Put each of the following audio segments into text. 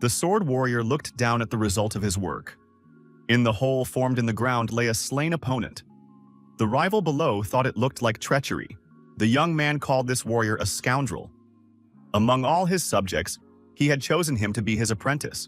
The sword warrior looked down at the result of his work. In the hole formed in the ground lay a slain opponent. The rival below thought it looked like treachery. The young man called this warrior a scoundrel. Among all his subjects, he had chosen him to be his apprentice.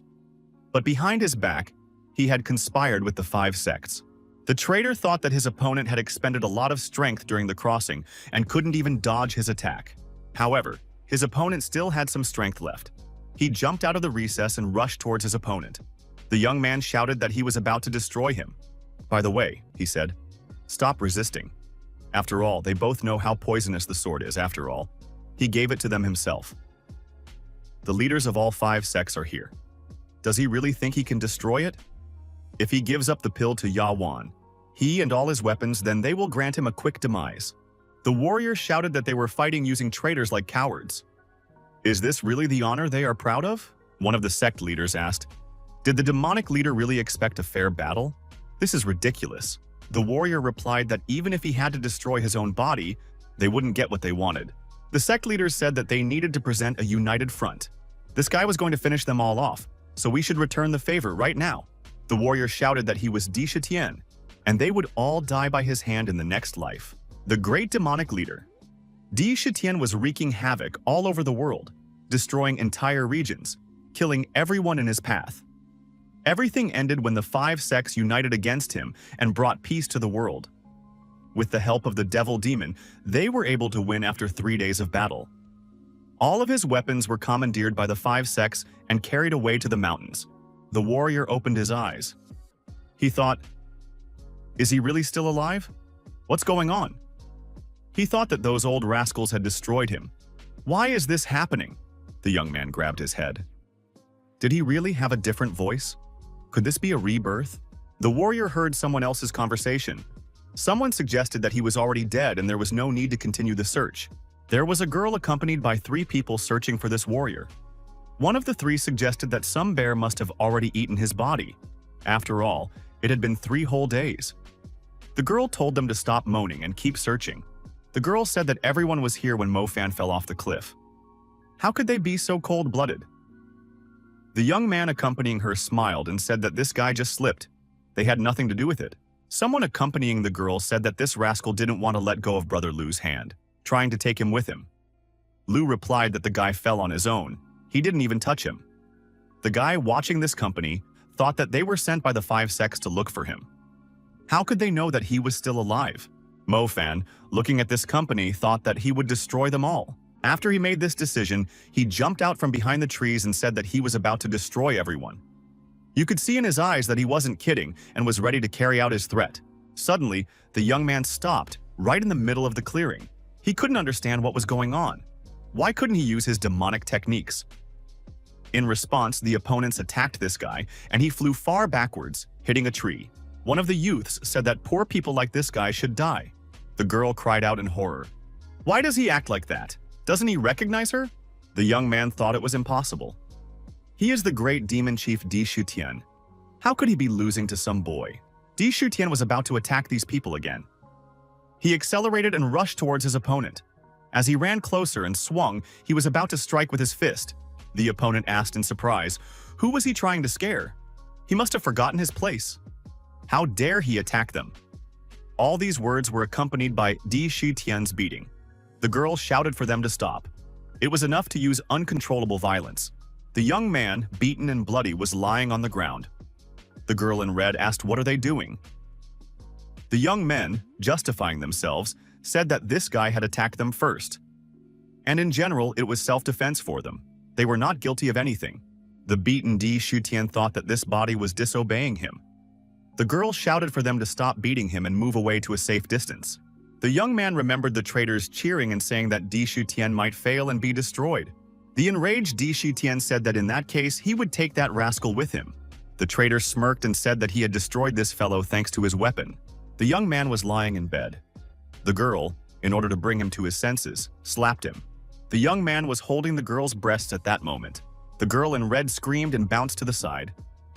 But behind his back, he had conspired with the 5 sects. The traitor thought that his opponent had expended a lot of strength during the crossing and couldn't even dodge his attack. However, his opponent still had some strength left. He jumped out of the recess and rushed towards his opponent. The young man shouted that he was about to destroy him. "By the way," he said, "stop resisting. After all, they both know how poisonous the sword is, after all. He gave it to them himself. The leaders of all 5 sects are here. Does he really think he can destroy it? If he gives up the pill to Yawan, he and all his weapons, then they will grant him a quick demise." The warriors shouted that they were fighting using traitors like cowards. "Is this really the honor they are proud of?" one of the sect leaders asked. "Did the demonic leader really expect a fair battle? This is ridiculous." The warrior replied that even if he had to destroy his own body, they wouldn't get what they wanted. The sect leaders said that they needed to present a united front. This guy was going to finish them all off, so we should return the favor right now. The warrior shouted that he was Di Shitian, and they would all die by his hand in the next life. The great demonic leader. Di Shitian was wreaking havoc all over the world, destroying entire regions, killing everyone in his path. Everything ended when the 5 sects united against him and brought peace to the world. With the help of the devil demon, they were able to win after 3 days of battle. All of his weapons were commandeered by the 5 sects and carried away to the mountains. The warrior opened his eyes. He thought, "Is he really still alive? What's going on?" He thought that those old rascals had destroyed him. "Why is this happening?" The young man grabbed his head. Did he really have a different voice? Could this be a rebirth? The warrior heard someone else's conversation. Someone suggested that he was already dead and there was no need to continue the search. There was a girl accompanied by 3 people searching for this warrior. One of the 3 suggested that some bear must have already eaten his body. After all, it had been 3 whole days. The girl told them to stop moaning and keep searching. The girl said that everyone was here when Mofan fell off the cliff. How could they be so cold-blooded? The young man accompanying her smiled and said that this guy just slipped. They had nothing to do with it. Someone accompanying the girl said that this rascal didn't want to let go of Brother Lu's hand, trying to take him with him. Lu replied that the guy fell on his own. He didn't even touch him. The guy watching this company thought that they were sent by the 5 sects to look for him. How could they know that he was still alive? Mofan, looking at this company, thought that he would destroy them all. After he made this decision, he jumped out from behind the trees and said that he was about to destroy everyone. You could see in his eyes that he wasn't kidding and was ready to carry out his threat. Suddenly, the young man stopped right in the middle of the clearing. He couldn't understand what was going on. Why couldn't he use his demonic techniques? In response, the opponents attacked this guy, and he flew far backwards, hitting a tree. One of the youths said that poor people like this guy should die. The girl cried out in horror. "Why does he act like that? Doesn't he recognize her?" The young man thought it was impossible. He is the great demon chief Di Shutian. How could he be losing to some boy? Di Shutian was about to attack these people again. He accelerated and rushed towards his opponent. As he ran closer and swung, he was about to strike with his fist. The opponent asked in surprise, who was he trying to scare? He must have forgotten his place. How dare he attack them? All these words were accompanied by Di Shutian's beating. The girl shouted for them to stop. It was enough to use uncontrollable violence. The young man, beaten and bloody, was lying on the ground. The girl in red asked, "What are they doing?" The young men, justifying themselves, said that this guy had attacked them first. And in general, it was self-defense for them. They were not guilty of anything. The beaten Di Shutian thought that this body was disobeying him. The girl shouted for them to stop beating him and move away to a safe distance. The young man remembered the traitors cheering and saying that Di Shutian might fail and be destroyed. The enraged Di Shutian said that in that case, he would take that rascal with him. The traitor smirked and said that he had destroyed this fellow thanks to his weapon. The young man was lying in bed. The girl, in order to bring him to his senses, slapped him. The young man was holding the girl's breasts at that moment. The girl in red screamed and bounced to the side.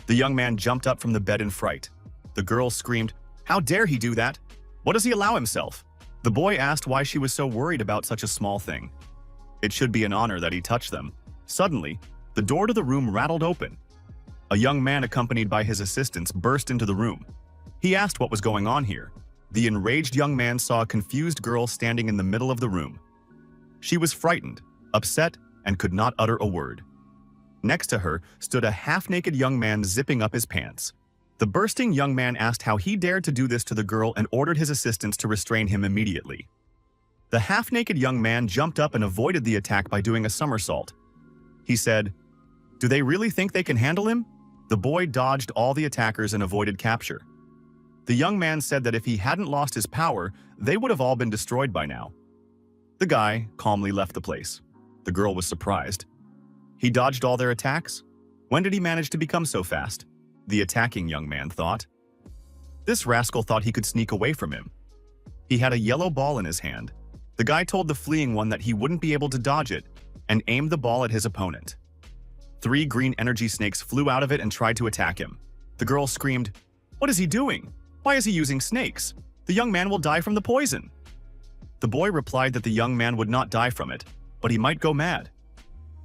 The young man jumped up from the bed in fright. The girl screamed, "How dare he do that? What does he allow himself?" The boy asked why she was so worried about such a small thing. It should be an honor that he touched them. Suddenly, The door to the room rattled open. A young man accompanied by his assistants burst into the room. He asked what was going on here. The enraged young man saw a confused girl standing in the middle of the room. She was frightened, upset, and could not utter a word. Next to her stood a half-naked young man zipping up his pants. The bursting young man asked how he dared to do this to the girl and ordered his assistants to restrain him immediately. The half-naked young man jumped up and avoided the attack by doing a somersault. He said, "Do they really think they can handle him?" The boy dodged all the attackers and avoided capture. The young man said that if he hadn't lost his power, they would have all been destroyed by now. The guy calmly left the place. The girl was surprised. He dodged all their attacks? When did he manage to become so fast? The attacking young man thought. This rascal thought he could sneak away from him. He had a yellow ball in his hand. The guy told the fleeing one that he wouldn't be able to dodge it and aimed the ball at his opponent. 3 green energy snakes flew out of it and tried to attack him. The girl screamed, "What is he doing? Why is he using snakes? The young man will die from the poison." The boy replied that the young man would not die from it, but he might go mad.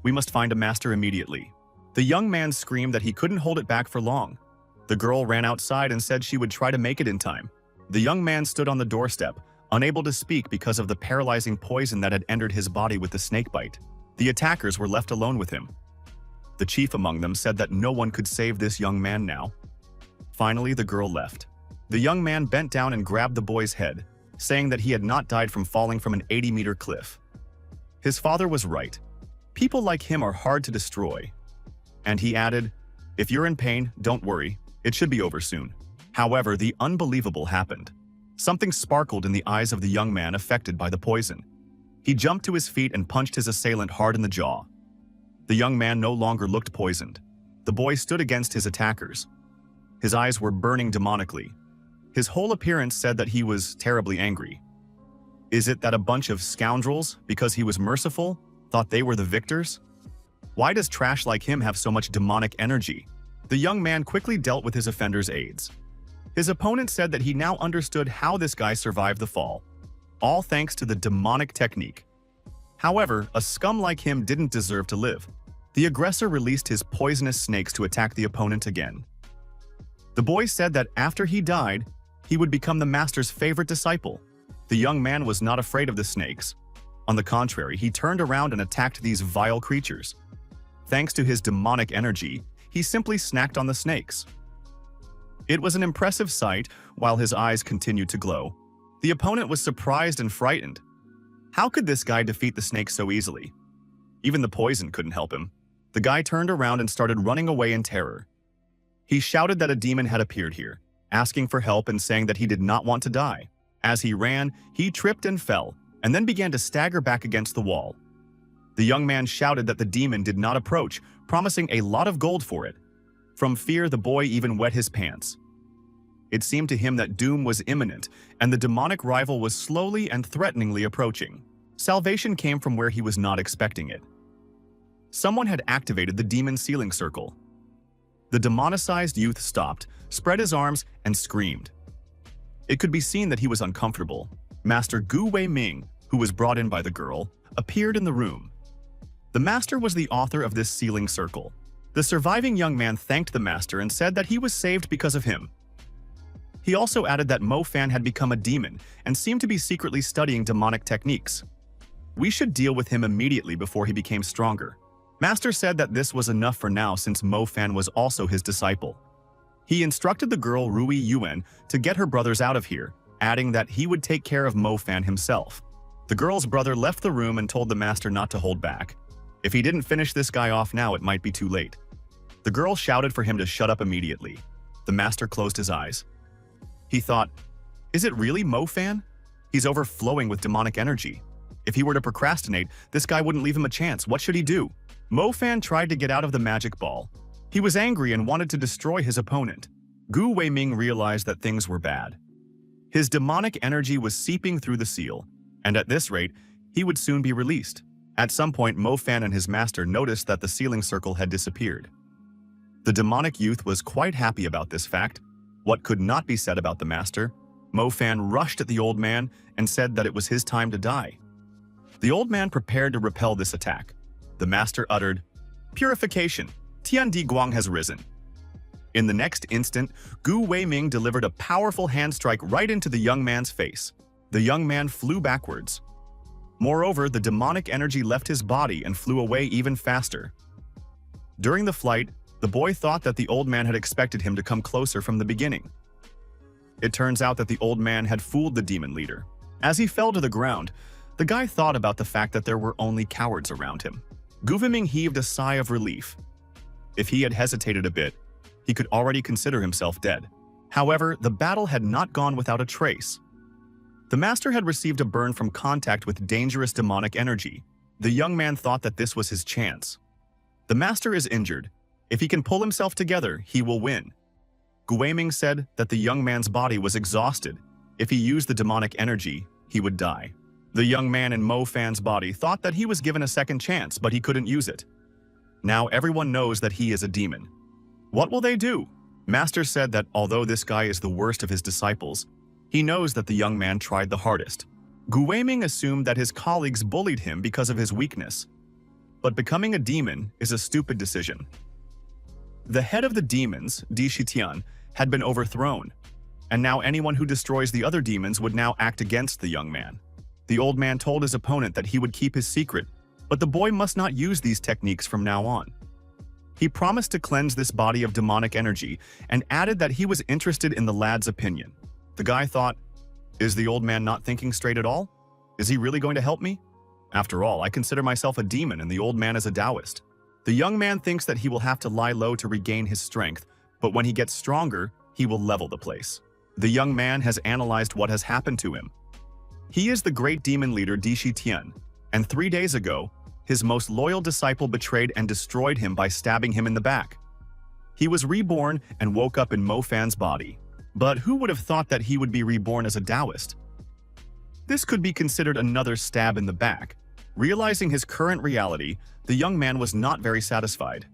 "We must find a master immediately." The young man screamed that he couldn't hold it back for long. The girl ran outside and said she would try to make it in time. The young man stood on the doorstep, unable to speak because of the paralyzing poison that had entered his body with the snake bite. The attackers were left alone with him. The chief among them said that no one could save this young man now. Finally, the girl left. The young man bent down and grabbed the boy's head, saying that he had not died from falling from an 80-meter cliff. His father was right. People like him are hard to destroy. And he added, "If you're in pain, don't worry. It should be over soon." However, the unbelievable happened. Something sparkled in the eyes of the young man affected by the poison. He jumped to his feet and punched his assailant hard in the jaw. The young man no longer looked poisoned. The boy stood against his attackers. His eyes were burning demonically. His whole appearance said that he was terribly angry. Is it that a bunch of scoundrels, because he was merciful, thought they were the victors? Why does trash like him have so much demonic energy? The young man quickly dealt with his offender's aids. His opponent said that he now understood how this guy survived the fall, all thanks to the demonic technique. However, a scum like him didn't deserve to live. The aggressor released his poisonous snakes to attack the opponent again. The boy said that after he died, he would become the master's favorite disciple. The young man was not afraid of the snakes. On the contrary, he turned around and attacked these vile creatures. Thanks to his demonic energy, he simply snacked on the snakes. It was an impressive sight while his eyes continued to glow. The opponent was surprised and frightened. How could this guy defeat the snakes so easily? Even the poison couldn't help him. The guy turned around and started running away in terror. He shouted that a demon had appeared here, asking for help and saying that he did not want to die. As he ran, he tripped and fell, and then began to stagger back against the wall. The young man shouted that the demon did not approach, promising a lot of gold for it. From fear, the boy even wet his pants. It seemed to him that doom was imminent, and the demonic rival was slowly and threateningly approaching. Salvation came from where he was not expecting it. Someone had activated the demon sealing circle. The demonicized youth stopped, spread his arms, and screamed. It could be seen that he was uncomfortable. Master Gu Wei-ming, who was brought in by the girl, appeared in the room. The master was the author of this sealing circle. The surviving young man thanked the master and said that he was saved because of him. He also added that Mo Fan had become a demon and seemed to be secretly studying demonic techniques. We should deal with him immediately before he became stronger. Master said that this was enough for now since Mo Fan was also his disciple. He instructed the girl Rui Yuan to get her brothers out of here, adding that he would take care of Mo Fan himself. The girl's brother left the room and told the master not to hold back. If he didn't finish this guy off now, it might be too late. The girl shouted for him to shut up immediately. The master closed his eyes. He thought, is it really Mo Fan? He's overflowing with demonic energy. If he were to procrastinate, this guy wouldn't leave him a chance. What should he do? Mo Fan tried to get out of the magic ball. He was angry and wanted to destroy his opponent. Gu Wei-ming realized that things were bad. His demonic energy was seeping through the seal, and at this rate, he would soon be released. At some point, Mo Fan and his master noticed that the sealing circle had disappeared. The demonic youth was quite happy about this fact. What could not be said about the master? Mo Fan rushed at the old man and said that it was his time to die. The old man prepared to repel this attack. The master uttered, Purification. Tian Di Guang has risen. In the next instant, Gu Weiming delivered a powerful hand strike right into the young man's face. The young man flew backwards. Moreover, the demonic energy left his body and flew away even faster. During the flight, the boy thought that the old man had expected him to come closer from the beginning. It turns out that the old man had fooled the demon leader. As he fell to the ground, the guy thought about the fact that there were only cowards around him. Gu Weiming heaved a sigh of relief. If he had hesitated a bit, he could already consider himself dead. However, the battle had not gone without a trace. The master had received a burn from contact with dangerous demonic energy. The young man thought that this was his chance. The master is injured. If he can pull himself together, he will win. Gu Weiming said that the young man's body was exhausted. If he used the demonic energy, he would die. The young man in Mo Fan's body thought that he was given a second chance, but he couldn't use it. Now everyone knows that he is a demon. What will they do? Master said that although this guy is the worst of his disciples, he knows that the young man tried the hardest. Gu Weiming assumed that his colleagues bullied him because of his weakness. But becoming a demon is a stupid decision. The head of the demons, Di Shitian, had been overthrown, and now anyone who destroys the other demons would now act against the young man. The old man told his opponent that he would keep his secret, but the boy must not use these techniques from now on. He promised to cleanse this body of demonic energy and added that he was interested in the lad's opinion. The guy thought, is the old man not thinking straight at all? Is he really going to help me? After all, I consider myself a demon and the old man is a Taoist. The young man thinks that he will have to lie low to regain his strength, but when he gets stronger, he will level the place. The young man has analyzed what has happened to him. He is the great demon leader Di Shitian, and 3 days ago, his most loyal disciple betrayed and destroyed him by stabbing him in the back. He was reborn and woke up in Mo Fan's body. But who would have thought that he would be reborn as a Taoist? This could be considered another stab in the back. Realizing his current reality, the young man was not very satisfied.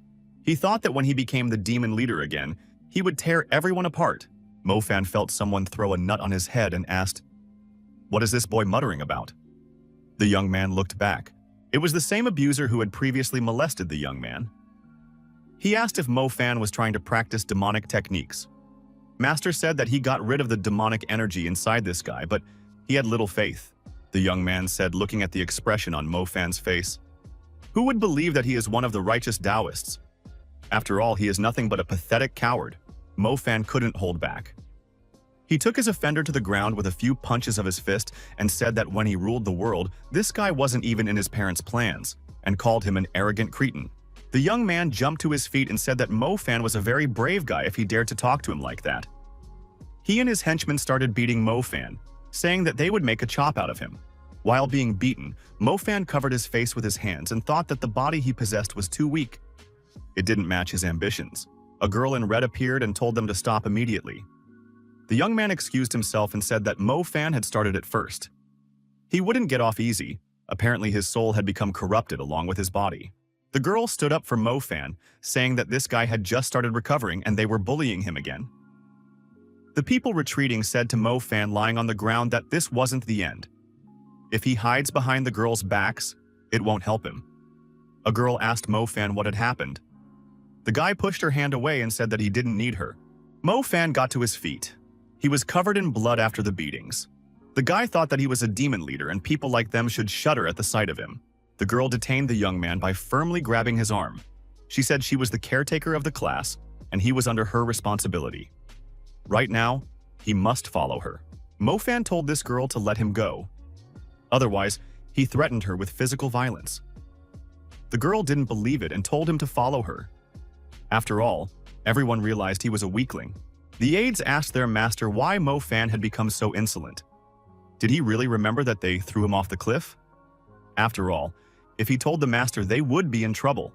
He thought that when he became the demon leader again, he would tear everyone apart. Mo Fan felt someone throw a nut on his head and asked, "What is this boy muttering about?" The young man looked back. It was the same abuser who had previously molested the young man. He asked if Mo Fan was trying to practice demonic techniques. Master said that he got rid of the demonic energy inside this guy, but he had little faith. The young man said, looking at the expression on Mo Fan's face. Who would believe that he is one of the righteous Taoists? After all, he is nothing but a pathetic coward. Mo Fan couldn't hold back. He took his offender to the ground with a few punches of his fist and said that when he ruled the world, this guy wasn't even in his parents' plans, and called him an arrogant cretin. The young man jumped to his feet and said that Mo Fan was a very brave guy if he dared to talk to him like that. He and his henchmen started beating Mo Fan, saying that they would make a chop out of him. While being beaten, Mo Fan covered his face with his hands and thought that the body he possessed was too weak. It didn't match his ambitions. A girl in red appeared and told them to stop immediately. The young man excused himself and said that Mo Fan had started it first. He wouldn't get off easy. Apparently his soul had become corrupted along with his body. The girl stood up for Mo Fan, saying that this guy had just started recovering and they were bullying him again. The people retreating said to Mo Fan lying on the ground that this wasn't the end. If he hides behind the girls' backs, it won't help him. A girl asked Mo Fan what had happened. The guy pushed her hand away and said that he didn't need her. Mo Fan got to his feet. He was covered in blood after the beatings. The guy thought that he was a demon leader and people like them should shudder at the sight of him. The girl detained the young man by firmly grabbing his arm. She said she was the caretaker of the class and he was under her responsibility. Right now, he must follow her. Mo Fan told this girl to let him go. Otherwise, he threatened her with physical violence. The girl didn't believe it and told him to follow her. After all, everyone realized he was a weakling. The aides asked their master why Mo Fan had become so insolent. Did he really remember that they threw him off the cliff? After all, if he told the master, they would be in trouble.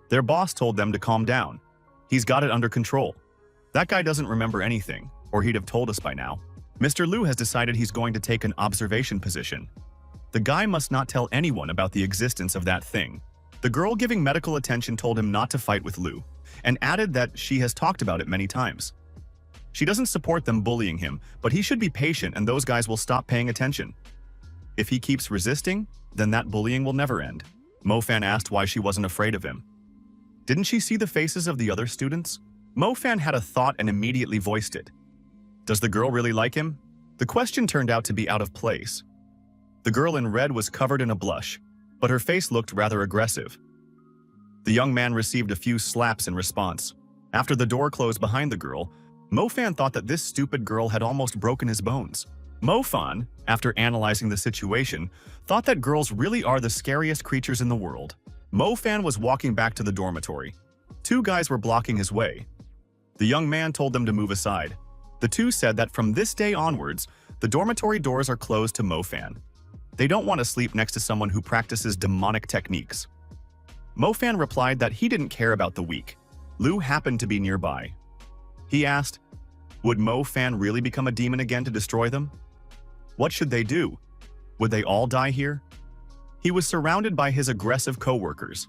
Their boss told them to calm down. He's got it under control. That guy doesn't remember anything, or he'd have told us by now. Mr. Liu has decided he's going to take an observation position. The guy must not tell anyone about the existence of that thing. The girl giving medical attention told him not to fight with Liu, and added that she has talked about it many times. She doesn't support them bullying him, but he should be patient and those guys will stop paying attention. If he keeps resisting, then that bullying will never end. Mo Fan asked why she wasn't afraid of him. Didn't she see the faces of the other students? Mo Fan had a thought and immediately voiced it. Does the girl really like him? The question turned out to be out of place. The girl in red was covered in a blush, but her face looked rather aggressive. The young man received a few slaps in response. After the door closed behind the girl, Mo Fan thought that this stupid girl had almost broken his bones. Mo Fan, after analyzing the situation, thought that girls really are the scariest creatures in the world. Mo Fan was walking back to the dormitory. Two guys were blocking his way. The young man told them to move aside. The two said that from this day onwards, the dormitory doors are closed to Mo Fan. They don't want to sleep next to someone who practices demonic techniques. Mo Fan replied that he didn't care about the weak. Lu happened to be nearby. He asked, would Mo Fan really become a demon again to destroy them? What should they do? Would they all die here? He was surrounded by his aggressive co-workers.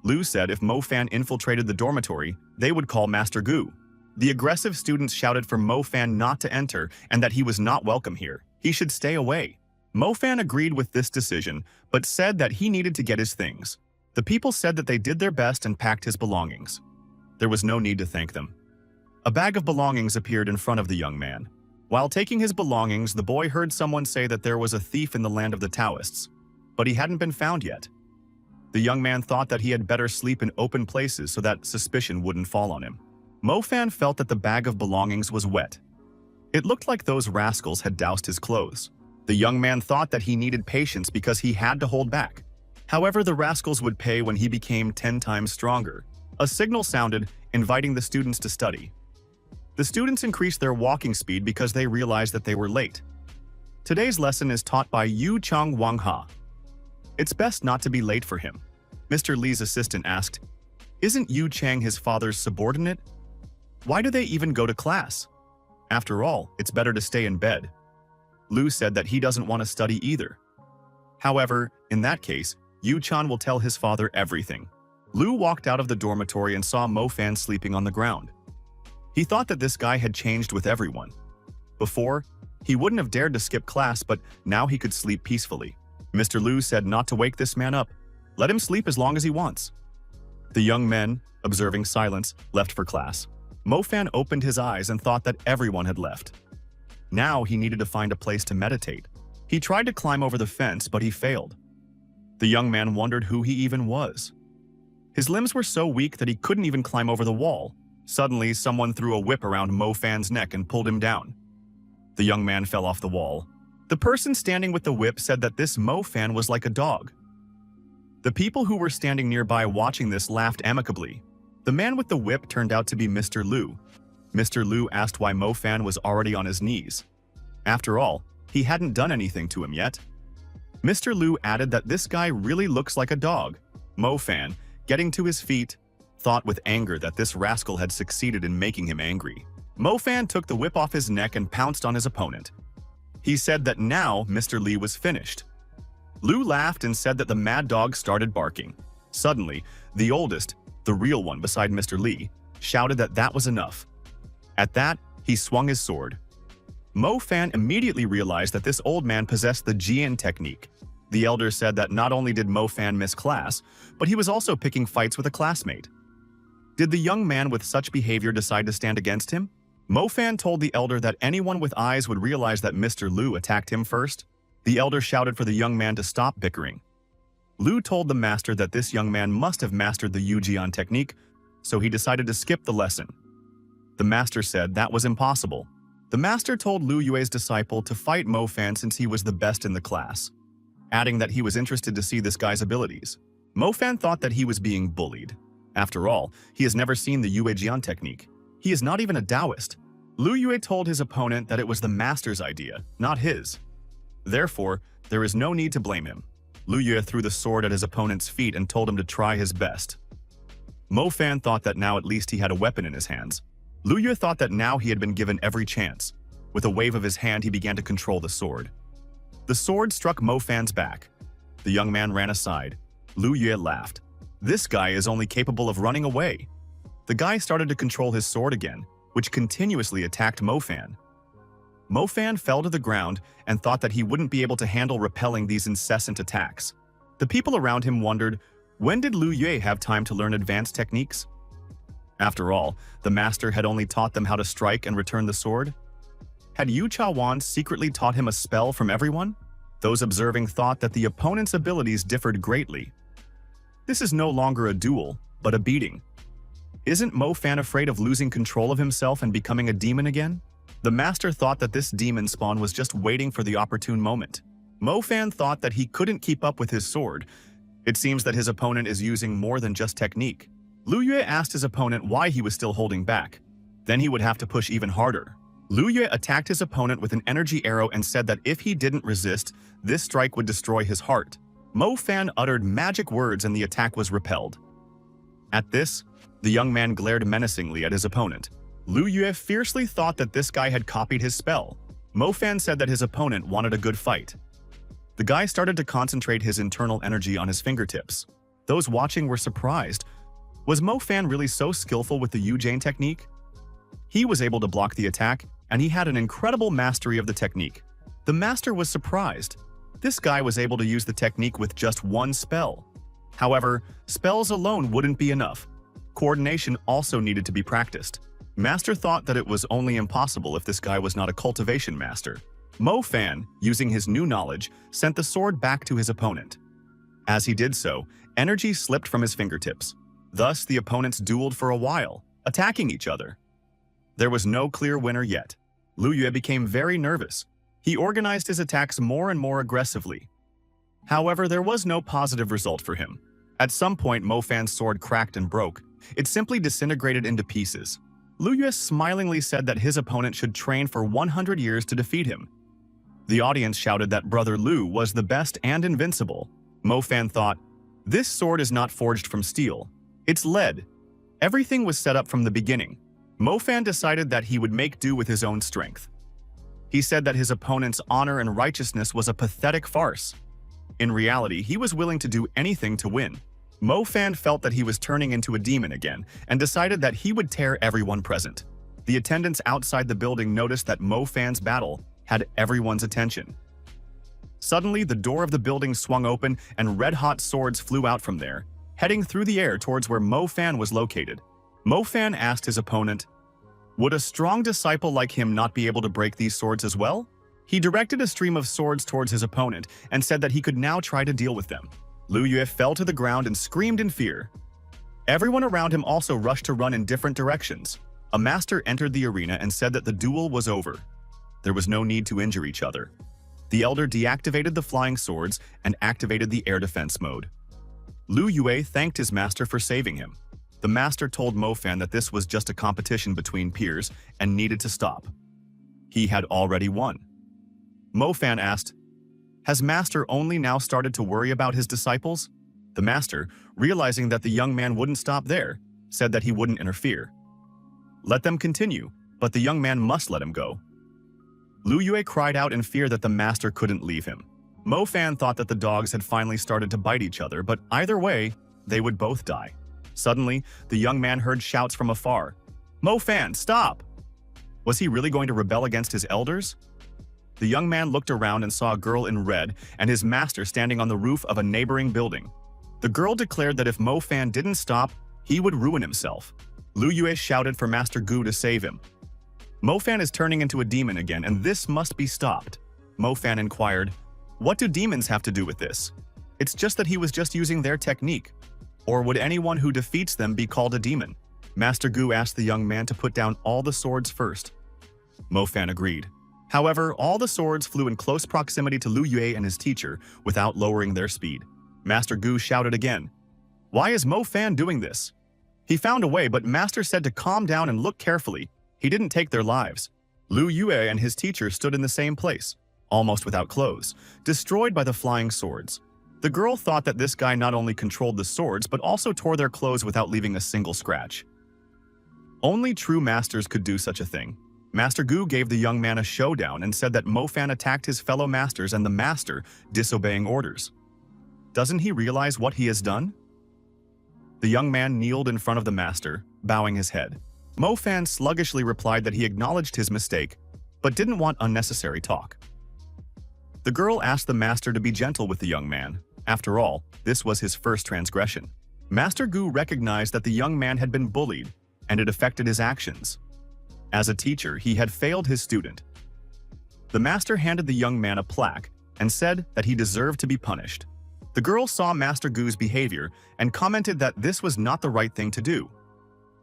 Lu said if Mo Fan infiltrated the dormitory, they would call Master Gu. The aggressive students shouted for Mo Fan not to enter and that he was not welcome here. He should stay away. Mo Fan agreed with this decision, but said that he needed to get his things. The people said that they did their best and packed his belongings. There was no need to thank them. A bag of belongings appeared in front of the young man. While taking his belongings, the boy heard someone say that there was a thief in the land of the Taoists, but he hadn't been found yet. The young man thought that he had better sleep in open places so that suspicion wouldn't fall on him. Mo Fan felt that the bag of belongings was wet. It looked like those rascals had doused his clothes. The young man thought that he needed patience because he had to hold back. However, the rascals would pay when he became 10 times stronger. A signal sounded, inviting the students to study. The students increased their walking speed because they realized that they were late. Today's lesson is taught by Yu Chang Wang Ha. It's best not to be late for him. Mr. Li's assistant asked, isn't Yu Chang his father's subordinate? Why do they even go to class? After all, it's better to stay in bed. Lu said that he doesn't want to study either. However, in that case, Yu Chan will tell his father everything. Lu walked out of the dormitory and saw Mo Fan sleeping on the ground. He thought that this guy had changed with everyone. Before, he wouldn't have dared to skip class, but now he could sleep peacefully. Mr. Lu said not to wake this man up. Let him sleep as long as he wants. The young men, observing silence, left for class. Mo Fan opened his eyes and thought that everyone had left. Now he needed to find a place to meditate. He tried to climb over the fence, but he failed. The young man wondered who he even was. His limbs were so weak that he couldn't even climb over the wall. Suddenly, someone threw a whip around Mo Fan's neck and pulled him down. The young man fell off the wall. The person standing with the whip said that this Mo Fan was like a dog. The people who were standing nearby watching this laughed amicably. The man with the whip turned out to be Mr. Lu. Mr. Lu asked why Mo Fan was already on his knees. After all, he hadn't done anything to him yet. Mr. Lu added that this guy really looks like a dog. Mo Fan, getting to his feet, thought with anger that this rascal had succeeded in making him angry. Mo Fan took the whip off his neck and pounced on his opponent. He said that now Mr. Li was finished. Lu laughed and said that the mad dog started barking. Suddenly, the oldest, the real one beside Mr. Li, shouted that that was enough. At that, he swung his sword. Mo Fan immediately realized that this old man possessed the Jian technique. The elder said that not only did Mo Fan miss class, but he was also picking fights with a classmate. Did the young man with such behavior decide to stand against him? Mo Fan told the elder that anyone with eyes would realize that Mr. Lu attacked him first. The elder shouted for the young man to stop bickering. Lu told the master that this young man must have mastered the Yujian technique, so he decided to skip the lesson. The master said that was impossible. The master told Lu Yue's disciple to fight Mo Fan since he was the best in the class, adding that he was interested to see this guy's abilities. Mo Fan thought that he was being bullied. After all, he has never seen the Yuejian technique. He is not even a Taoist. Lu Yue told his opponent that it was the master's idea, not his. Therefore, there is no need to blame him. Lu Yue threw the sword at his opponent's feet and told him to try his best. Mo Fan thought that now at least he had a weapon in his hands. Lu Yue thought that now he had been given every chance. With a wave of his hand, he began to control the sword. The sword struck Mo Fan's back. The young man ran aside. Lu Yue laughed. This guy is only capable of running away. The guy started to control his sword again, which continuously attacked Mo Fan. Mo Fan fell to the ground and thought that he wouldn't be able to handle repelling these incessant attacks. The people around him wondered, When did Lu Yue have time to learn advanced techniques? After all, the master had only taught them how to strike and return the sword. Had Yu Chawan secretly taught him a spell from everyone? Those observing thought that the opponent's abilities differed greatly. This is no longer a duel, but a beating. Isn't Mo Fan afraid of losing control of himself and becoming a demon again? The master thought that this demon spawn was just waiting for the opportune moment. Mo Fan thought that he couldn't keep up with his sword. It seems that his opponent is using more than just technique. Lu Yue asked his opponent why he was still holding back. Then he would have to push even harder. Lu Yue attacked his opponent with an energy arrow and said that if he didn't resist, this strike would destroy his heart. Mo Fan uttered magic words and the attack was repelled. At this, the young man glared menacingly at his opponent. Lu Yue fiercely thought that this guy had copied his spell. Mo Fan said that his opponent wanted a good fight. The guy started to concentrate his internal energy on his fingertips. Those watching were surprised. Was Mo Fan really so skillful with the Yu Jane technique? He was able to block the attack, and he had an incredible mastery of the technique. The master was surprised. This guy was able to use the technique with just one spell. However, spells alone wouldn't be enough. Coordination also needed to be practiced. Master thought that it was only impossible if this guy was not a cultivation master. Mo Fan, using his new knowledge, sent the sword back to his opponent. As he did so, energy slipped from his fingertips. Thus, the opponents dueled for a while, attacking each other. There was no clear winner yet. Lu Yue became very nervous. He organized his attacks more and more aggressively. However, there was no positive result for him. At some point, Mo Fan's sword cracked and broke. It simply disintegrated into pieces. Lu Yue smilingly said that his opponent should train for 100 years to defeat him. The audience shouted that Brother Lu was the best and invincible. Mo Fan thought, "This sword is not forged from steel. It's lead." Everything was set up from the beginning. Mo Fan decided that he would make do with his own strength. He said that his opponent's honor and righteousness was a pathetic farce. In reality, he was willing to do anything to win. Mo Fan felt that he was turning into a demon again and decided that he would tear everyone present. The attendants outside the building noticed that Mo Fan's battle had everyone's attention. Suddenly, the door of the building swung open and red-hot swords flew out from there, heading through the air towards where Mo Fan was located. Mo Fan asked his opponent, "Would a strong disciple like him not be able to break these swords as well?" He directed a stream of swords towards his opponent and said that he could now try to deal with them. Lu Yue fell to the ground and screamed in fear. Everyone around him also rushed to run in different directions. A master entered the arena and said that the duel was over. There was no need to injure each other. The elder deactivated the flying swords and activated the air defense mode. Lu Yue thanked his master for saving him. The master told Mo Fan that this was just a competition between peers and needed to stop. He had already won. Mo Fan asked, "Has master only now started to worry about his disciples?" The master, realizing that the young man wouldn't stop there, said that he wouldn't interfere. Let them continue, but the young man must let him go. Lu Yue cried out in fear that the master couldn't leave him. Mo Fan thought that the dogs had finally started to bite each other, but either way, they would both die. Suddenly, the young man heard shouts from afar. "Mo Fan, stop!" Was he really going to rebel against his elders? The young man looked around and saw a girl in red and his master standing on the roof of a neighboring building. The girl declared that if Mo Fan didn't stop, he would ruin himself. Lu Yue shouted for Master Gu to save him. Mo Fan is turning into a demon again, and this must be stopped. Mo Fan inquired, "What do demons have to do with this?" It's just that he was just using their technique. Or would anyone who defeats them be called a demon? Master Gu asked the young man to put down all the swords first. Mo Fan agreed. However, all the swords flew in close proximity to Lu Yue and his teacher without lowering their speed. Master Gu shouted again, "Why is Mo Fan doing this?" He found a way, but Master said to calm down and look carefully. He didn't take their lives. Lu Yue and his teacher stood in the same place, almost without clothes, destroyed by the flying swords. The girl thought that this guy not only controlled the swords, but also tore their clothes without leaving a single scratch. Only true masters could do such a thing. Master Gu gave the young man a showdown and said that Mo Fan attacked his fellow masters and the master disobeying orders. Doesn't he realize what he has done? The young man kneeled in front of the master, bowing his head. Mo Fan sluggishly replied that he acknowledged his mistake, but didn't want unnecessary talk. The girl asked the master to be gentle with the young man. After all, this was his first transgression. Master Gu recognized that the young man had been bullied, and it affected his actions. As a teacher, he had failed his student. The master handed the young man a plaque and said that he deserved to be punished. The girl saw Master Gu's behavior and commented that this was not the right thing to do.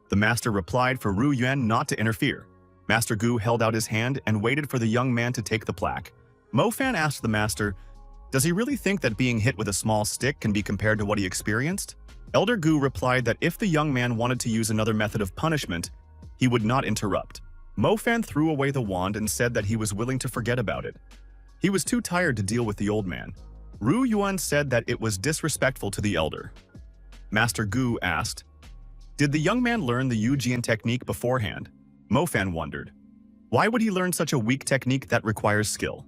The master replied for Ru Yuan not to interfere. Master Gu held out his hand and waited for the young man to take the plaque. Mo Fan asked the master, "Does he really think that being hit with a small stick can be compared to what he experienced?" Elder Gu replied that if the young man wanted to use another method of punishment, he would not interrupt. Mo Fan threw away the wand and said that he was willing to forget about it. He was too tired to deal with the old man. Ru Yuan said that it was disrespectful to the elder. Master Gu asked, "Did the young man learn the Yujian technique beforehand?" Mo Fan wondered. Why would he learn such a weak technique that requires skill?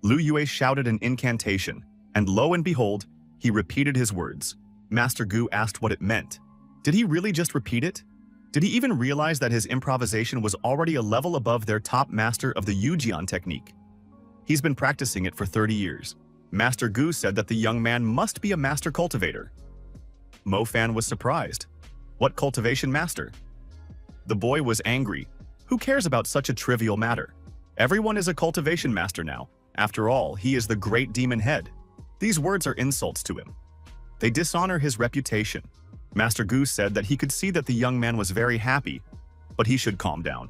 Lu Yue shouted an incantation, and lo and behold, he repeated his words. Master Gu asked what it meant. Did he really just repeat it? Did he even realize that his improvisation was already a level above their top master of the Yujian technique? He's been practicing it for 30 years. Master Gu said that the young man must be a master cultivator. Mo Fan was surprised. What cultivation master? The boy was angry. Who cares about such a trivial matter? Everyone is a cultivation master now. After all, he is the great demon head. These words are insults to him. They dishonor his reputation. Master Gu said that he could see that the young man was very happy, but he should calm down.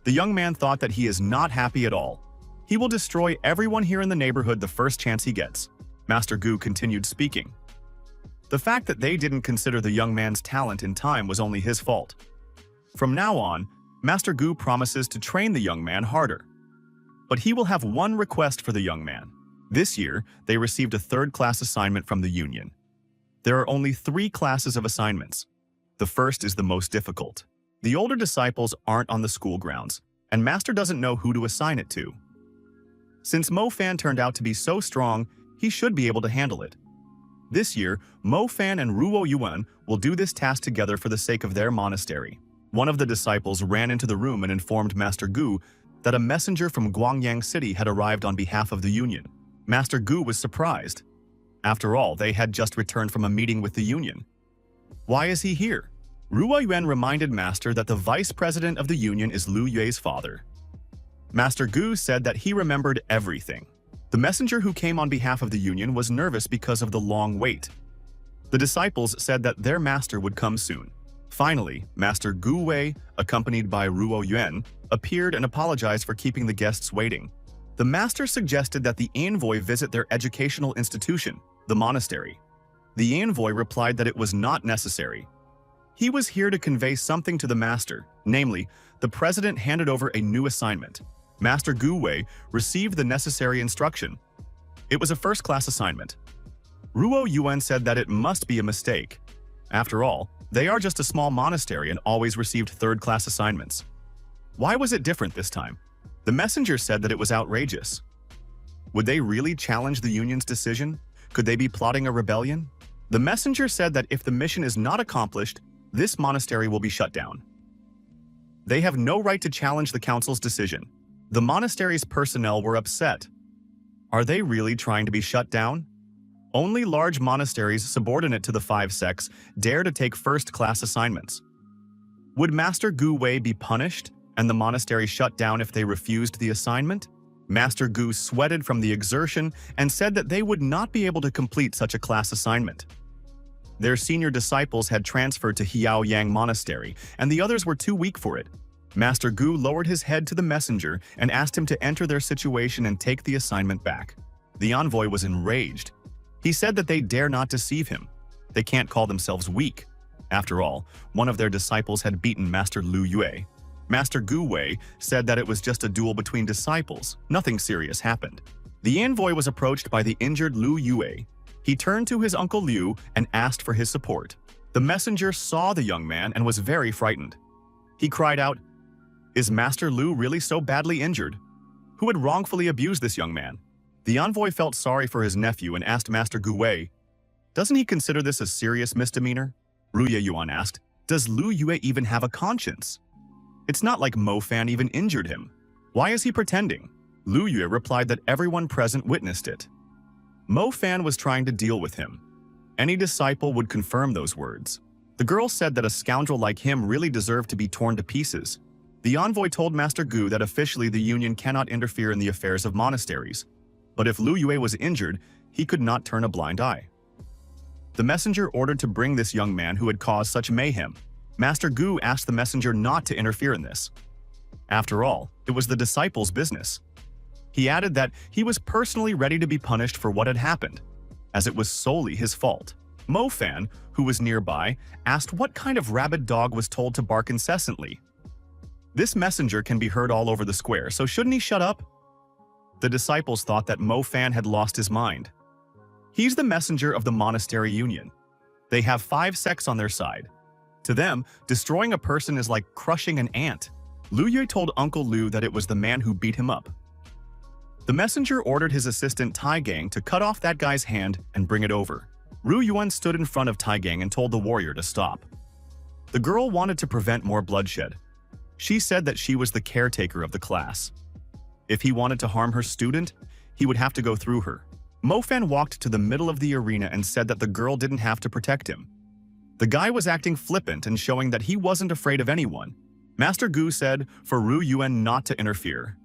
The young man thought that he is not happy at all. He will destroy everyone here in the neighborhood the first chance he gets. Master Gu continued speaking. The fact that they didn't consider the young man's talent in time was only his fault. From now on, Master Gu promises to train the young man harder. But he will have one request for the young man. This year, they received a third-class assignment from the Union. There are only 3 classes of assignments. The first is the most difficult. The older disciples aren't on the school grounds, and Master doesn't know who to assign it to. Since Mo Fan turned out to be so strong, he should be able to handle it. This year, Mo Fan and Ruo Yuan will do this task together for the sake of their monastery. One of the disciples ran into the room and informed Master Gu that a messenger from Guangyang City had arrived on behalf of the Union. Master Gu was surprised. After all, they had just returned from a meeting with the Union. Why is he here? Ruo Yuan reminded Master that the vice president of the Union is Lu Yue's father. Master Gu said that he remembered everything. The messenger who came on behalf of the Union was nervous because of the long wait. The disciples said that their master would come soon. Finally, Master Gu Wei, accompanied by Ruo Yuan, appeared and apologized for keeping the guests waiting. The master suggested that the envoy visit their educational institution, the monastery. The envoy replied that it was not necessary. He was here to convey something to the master, namely, the president handed over a new assignment. Master Gu Wei received the necessary instruction. It was a first-class assignment. Ruo Yuan said that it must be a mistake. After all, they are just a small monastery and always received third-class assignments. Why was it different this time? The messenger said that it was outrageous. Would they really challenge the Union's decision? Could they be plotting a rebellion? The messenger said that if the mission is not accomplished, this monastery will be shut down. They have no right to challenge the council's decision. The monastery's personnel were upset. Are they really trying to be shut down? Only large monasteries subordinate to the 5 sects dare to take first-class assignments. Would Master Gu Wei be punished and the monastery shut down if they refused the assignment? Master Gu sweated from the exertion and said that they would not be able to complete such a class assignment. Their senior disciples had transferred to Hiaoyang Monastery, and the others were too weak for it. Master Gu lowered his head to the messenger and asked him to enter their situation and take the assignment back. The envoy was enraged. He said that they dare not deceive him. They can't call themselves weak. After all, one of their disciples had beaten Master Lu Yue. Master Gu Wei said that it was just a duel between disciples. Nothing serious happened. The envoy was approached by the injured Lu Yue. He turned to his uncle Liu and asked for his support. The messenger saw the young man and was very frightened. He cried out, "Is Master Lu really so badly injured? Who had wrongfully abused this young man?" The envoy felt sorry for his nephew and asked Master Gu Wei, "Doesn't he consider this a serious misdemeanor?" Ruye Yuan asked, "Does Lu Yue even have a conscience? It's not like Mo Fan even injured him. Why is he pretending?" Lu Yue replied that everyone present witnessed it. Mo Fan was trying to deal with him. Any disciple would confirm those words. The girl said that a scoundrel like him really deserved to be torn to pieces. The envoy told Master Gu that officially the union cannot interfere in the affairs of monasteries. But if Lu Yue was injured, he could not turn a blind eye. The messenger ordered to bring this young man who had caused such mayhem. Master Gu asked the messenger not to interfere in this. After all, it was the disciples' business. He added that he was personally ready to be punished for what had happened, as it was solely his fault. Mo Fan, who was nearby, asked what kind of rabid dog was told to bark incessantly. This messenger can be heard all over the square, so shouldn't he shut up? The disciples thought that Mo Fan had lost his mind. He's the messenger of the monastery union. They have 5 sects on their side. To them, destroying a person is like crushing an ant. Lu Yue told Uncle Lu that it was the man who beat him up. The messenger ordered his assistant Tai Gang to cut off that guy's hand and bring it over. Ru Yuan stood in front of Tai Gang and told the warrior to stop. The girl wanted to prevent more bloodshed. She said that she was the caretaker of the class. If he wanted to harm her student, he would have to go through her. Mo Fan walked to the middle of the arena and said that the girl didn't have to protect him. The guy was acting flippant and showing that he wasn't afraid of anyone. Master Gu said for Ru Yuan not to interfere.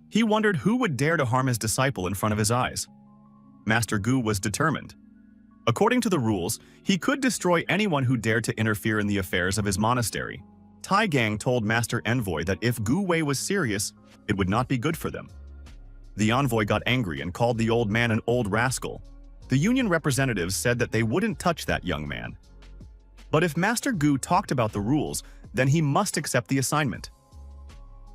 He wondered who would dare to harm his disciple in front of his eyes. Master Gu was determined. According to the rules, he could destroy anyone who dared to interfere in the affairs of his monastery. Tai Gang told Master Envoy that if Gu Wei was serious, it would not be good for them. The envoy got angry and called the old man an old rascal. The union representatives said that they wouldn't touch that young man. But if Master Gu talked about the rules, then he must accept the assignment.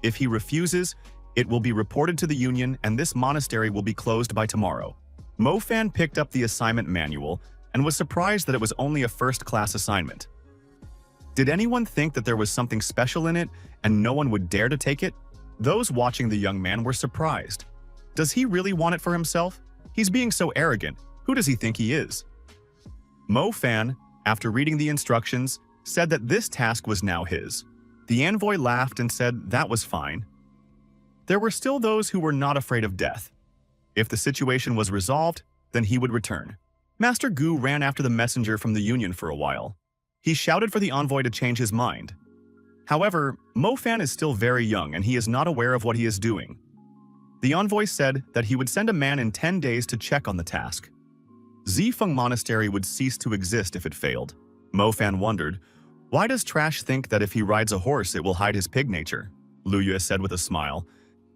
If he refuses, it will be reported to the union and this monastery will be closed by tomorrow. Mo Fan picked up the assignment manual and was surprised that it was only a first-class assignment. Did anyone think that there was something special in it and no one would dare to take it? Those watching the young man were surprised. Does he really want it for himself? He's being so arrogant. Who does he think he is? Mo Fan, after reading the instructions, said that this task was now his. The envoy laughed and said that was fine. There were still those who were not afraid of death. If the situation was resolved, then he would return. Master Gu ran after the messenger from the union for a while. He shouted for the envoy to change his mind. However, Mo Fan is still very young and he is not aware of what he is doing. The envoy said that he would send a man in 10 days to check on the task. Zifeng Monastery would cease to exist if it failed. Mo Fan wondered, why does Trash think that if he rides a horse it will hide his pig nature? Lu Yue said with a smile.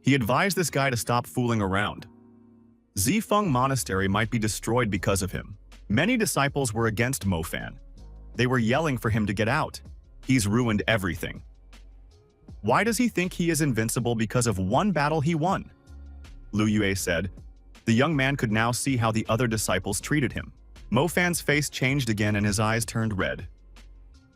He advised this guy to stop fooling around. Zifeng Monastery might be destroyed because of him. Many disciples were against Mo Fan. They were yelling for him to get out. He's ruined everything. Why does he think he is invincible because of one battle he won? Lu Yue said. The young man could now see how the other disciples treated him. Mo Fan's face changed again and his eyes turned red.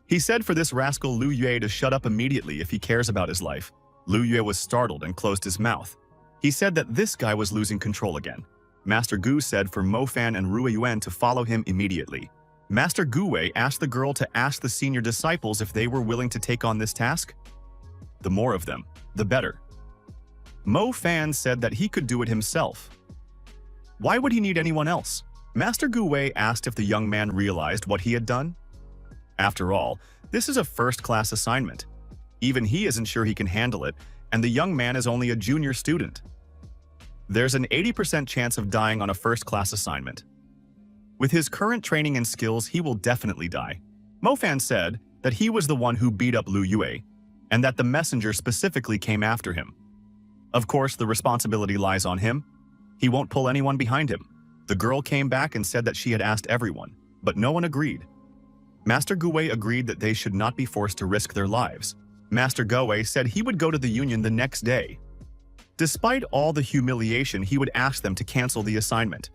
He said for this rascal Lu Yue to shut up immediately if he cares about his life. Lu Yue was startled and closed his mouth. He said that this guy was losing control again. Master Gu said for Mo Fan and Rue Yuan to follow him immediately. Master Gu Wei asked the girl to ask the senior disciples if they were willing to take on this task. The more of them, the better. Mo Fan said that he could do it himself. Why would he need anyone else? Master Gu Wei asked if the young man realized what he had done. After all, this is a first-class assignment. Even he isn't sure he can handle it, and the young man is only a junior student. There's an 80% chance of dying on a first-class assignment. With his current training and skills, he will definitely die. Mo Fan said that he was the one who beat up Lu Yue, and that the messenger specifically came after him. Of course, the responsibility lies on him. He won't pull anyone behind him. The girl came back and said that she had asked everyone, but no one agreed. Master Gu Wei agreed that they should not be forced to risk their lives. Master Gu Wei said he would go to the union the next day. Despite all the humiliation, he would ask them to cancel the assignment.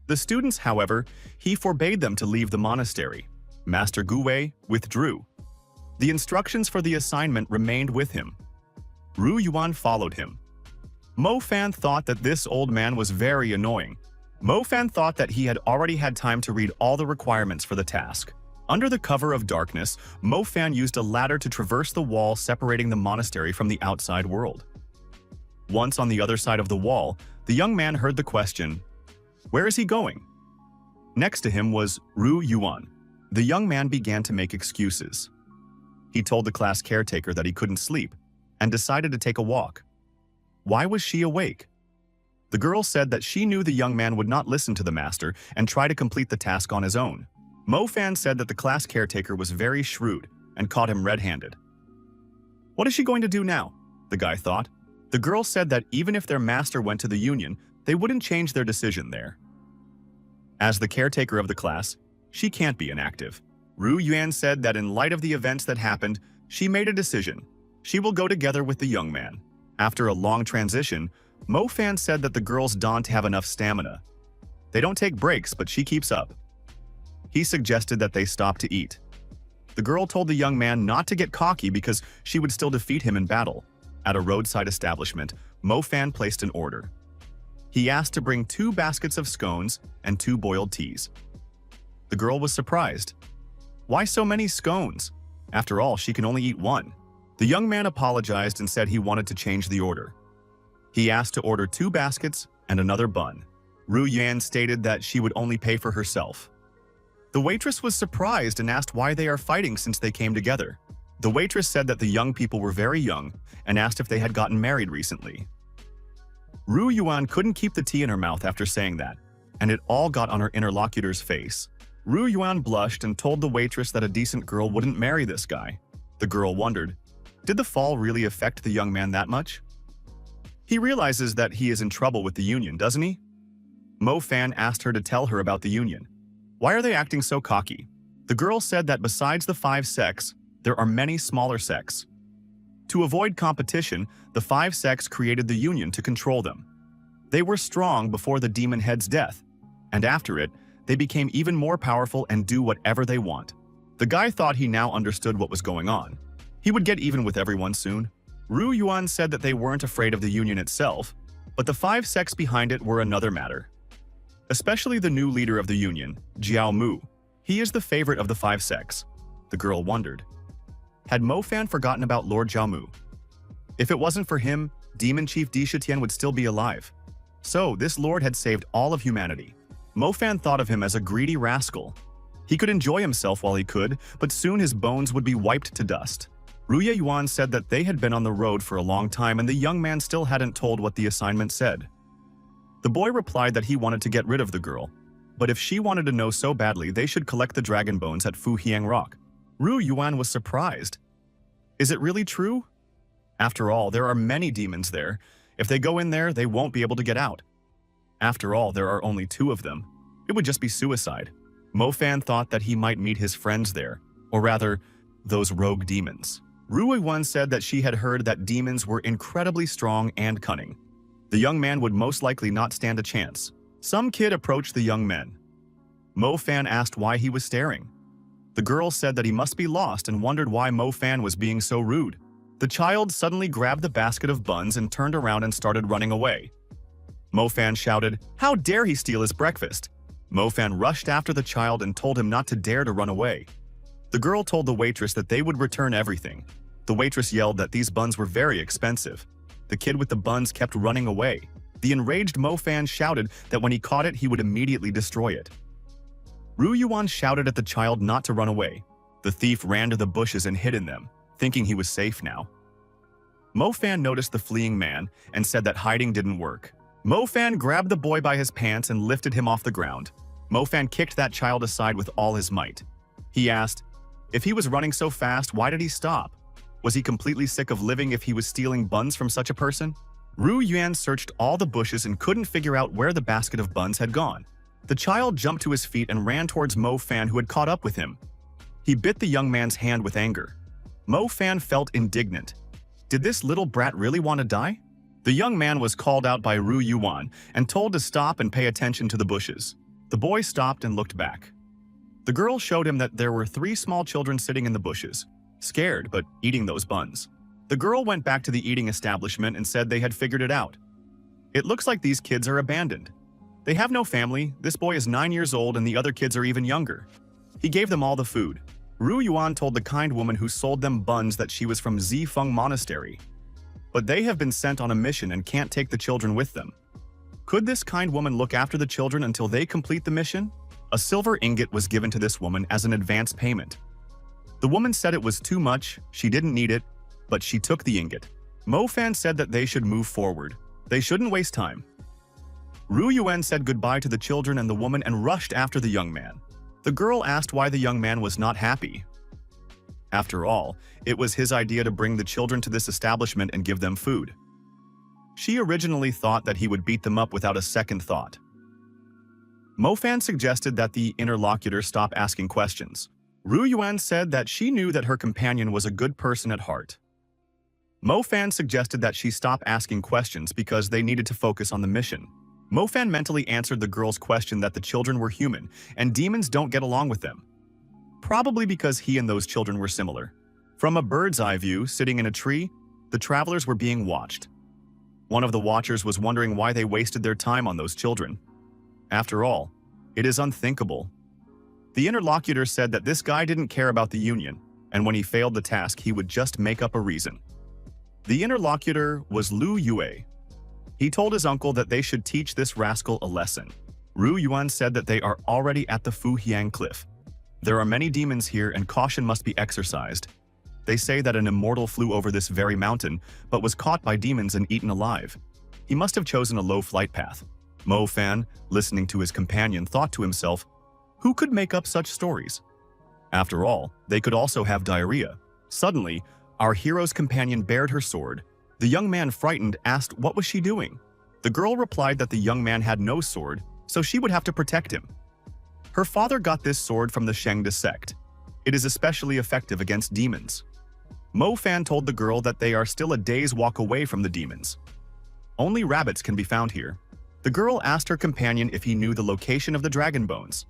The students, however, he forbade them to leave the monastery. Master Gu Wei withdrew. The instructions for the assignment remained with him. Ru Yuan followed him. Mo Fan thought that this old man was very annoying. Mo Fan thought that he had already had time to read all the requirements for the task. Under the cover of darkness, Mo Fan used a ladder to traverse the wall separating the monastery from the outside world. Once on the other side of the wall, the young man heard the question, Where is he going? Next to him was Ru Yuan. The young man began to make excuses. He told the class caretaker that he couldn't sleep and decided to take a walk. Why was she awake? The girl said that she knew the young man would not listen to the master and try to complete the task on his own. Mo Fan said that the class caretaker was very shrewd and caught him red-handed. What is she going to do now? The guy thought. The girl said that even if their master went to the union, they wouldn't change their decision there. As the caretaker of the class, she can't be inactive. Ru Yuan said that in light of the events that happened, she made a decision. She will go together with the young man. After a long transition, Mo Fan said that the girls don't have enough stamina. They don't take breaks, but she keeps up. He suggested that they stop to eat. The girl told the young man not to get cocky because she would still defeat him in battle. At a roadside establishment, Mo Fan placed an order. He asked to bring 2 baskets of scones and 2 boiled teas. The girl was surprised. Why so many scones? After all, she can only eat 1. The young man apologized and said he wanted to change the order. He asked to order 2 baskets and another bun. Ru Yan stated that she would only pay for herself. The waitress was surprised and asked why they are fighting since they came together. The waitress said that the young people were very young and asked if they had gotten married recently. Ru Yuan couldn't keep the tea in her mouth after saying that, and it all got on her interlocutor's face. Ru Yuan blushed and told the waitress that a decent girl wouldn't marry this guy. The girl wondered, did the fall really affect the young man that much? He realizes that he is in trouble with the union, doesn't he? Mo Fan asked her to tell her about the union. Why are they acting so cocky? The girl said that besides the 5 sects, there are many smaller sects. To avoid competition, the 5 sects created the union to control them. They were strong before the demon head's death, and after it, they became even more powerful and do whatever they want. The guy thought he now understood what was going on. He would get even with everyone soon. Ru Yuan said that they weren't afraid of the union itself, but the 5 sects behind it were another matter. Especially the new leader of the union, Jiao Mu. He is the favorite of the 5 sects. The girl wondered. Had Mo Fan forgotten about Lord Jiao Mu? If it wasn't for him, Demon Chief Di Shitian would still be alive. So, this lord had saved all of humanity. Mo Fan thought of him as a greedy rascal. He could enjoy himself while he could, but soon his bones would be wiped to dust. Ruya Yuan said that they had been on the road for a long time and the young man still hadn't told what the assignment said. The boy replied that he wanted to get rid of the girl, but if she wanted to know so badly, they should collect the dragon bones at Fu Hiang Rock. Ru Yuan was surprised. Is it really true? After all, there are many demons there. If they go in there, they won't be able to get out. After all, there are only 2 of them. It would just be suicide. Mo Fan thought that he might meet his friends there, or rather, those rogue demons. Ru Yuan said that she had heard that demons were incredibly strong and cunning. The young man would most likely not stand a chance. Some kid approached the young men. Mo Fan asked why he was staring. The girl said that he must be lost and wondered why Mo Fan was being so rude. The child suddenly grabbed the basket of buns and turned around and started running away. Mo Fan shouted, "How dare he steal his breakfast?" Mo Fan rushed after the child and told him not to dare to run away. The girl told the waitress that they would return everything. The waitress yelled that these buns were very expensive. The kid with the buns kept running away. The enraged Mo Fan shouted that when he caught it, he would immediately destroy it. Ru Yuan shouted at the child not to run away. The thief ran to the bushes and hid in them, thinking he was safe now. Mo Fan noticed the fleeing man and said that hiding didn't work. Mo Fan grabbed the boy by his pants and lifted him off the ground. Mo Fan kicked that child aside with all his might. He asked, if he was running so fast, why did he stop? Was he completely sick of living if he was stealing buns from such a person? Ru Yuan searched all the bushes and couldn't figure out where the basket of buns had gone. The child jumped to his feet and ran towards Mo Fan, who had caught up with him. He bit the young man's hand with anger. Mo Fan felt indignant. Did this little brat really want to die? The young man was called out by Ru Yuan and told to stop and pay attention to the bushes. The boy stopped and looked back. The girl showed him that there were 3 small children sitting in the bushes, scared but eating those buns. The girl went back to the eating establishment and said they had figured it out. It looks like these kids are abandoned. They have no family, this boy is 9 years old and the other kids are even younger. He gave them all the food. Ru Yuan told the kind woman who sold them buns that she was from Zifeng Monastery. But they have been sent on a mission and can't take the children with them. Could this kind woman look after the children until they complete the mission? A silver ingot was given to this woman as an advance payment. The woman said it was too much, she didn't need it, but she took the ingot. Mo Fan said that they should move forward. They shouldn't waste time. Ru Yuan said goodbye to the children and the woman and rushed after the young man. The girl asked why the young man was not happy. After all, it was his idea to bring the children to this establishment and give them food. She originally thought that he would beat them up without a second thought. Mo Fan suggested that the interlocutor stop asking questions. Ru Yuan said that she knew that her companion was a good person at heart. Mo Fan suggested that she stop asking questions because they needed to focus on the mission. Mo Fan mentally answered the girl's question that the children were human and demons don't get along with them. Probably because he and those children were similar. From a bird's eye view, sitting in a tree, the travelers were being watched. One of the watchers was wondering why they wasted their time on those children. After all, it is unthinkable. The interlocutor said that this guy didn't care about the union, and when he failed the task, he would just make up a reason. The interlocutor was Lu Yue. He told his uncle that they should teach this rascal a lesson. Ru Yuan said that they are already at the Fu Hiang Cliff. There are many demons here and caution must be exercised. They say that an immortal flew over this very mountain, but was caught by demons and eaten alive. He must have chosen a low flight path. Mo Fan, listening to his companion, thought to himself, who could make up such stories? After all, they could also have diarrhea. Suddenly, our hero's companion bared her sword. The young man, frightened, asked what was she doing. The girl replied that the young man had no sword, so she would have to protect him. Her father got this sword from the Shengda sect. It is especially effective against demons. Mo Fan told the girl that they are still a day's walk away from the demons. Only rabbits can be found here. The girl asked her companion if he knew the location of the dragon bones.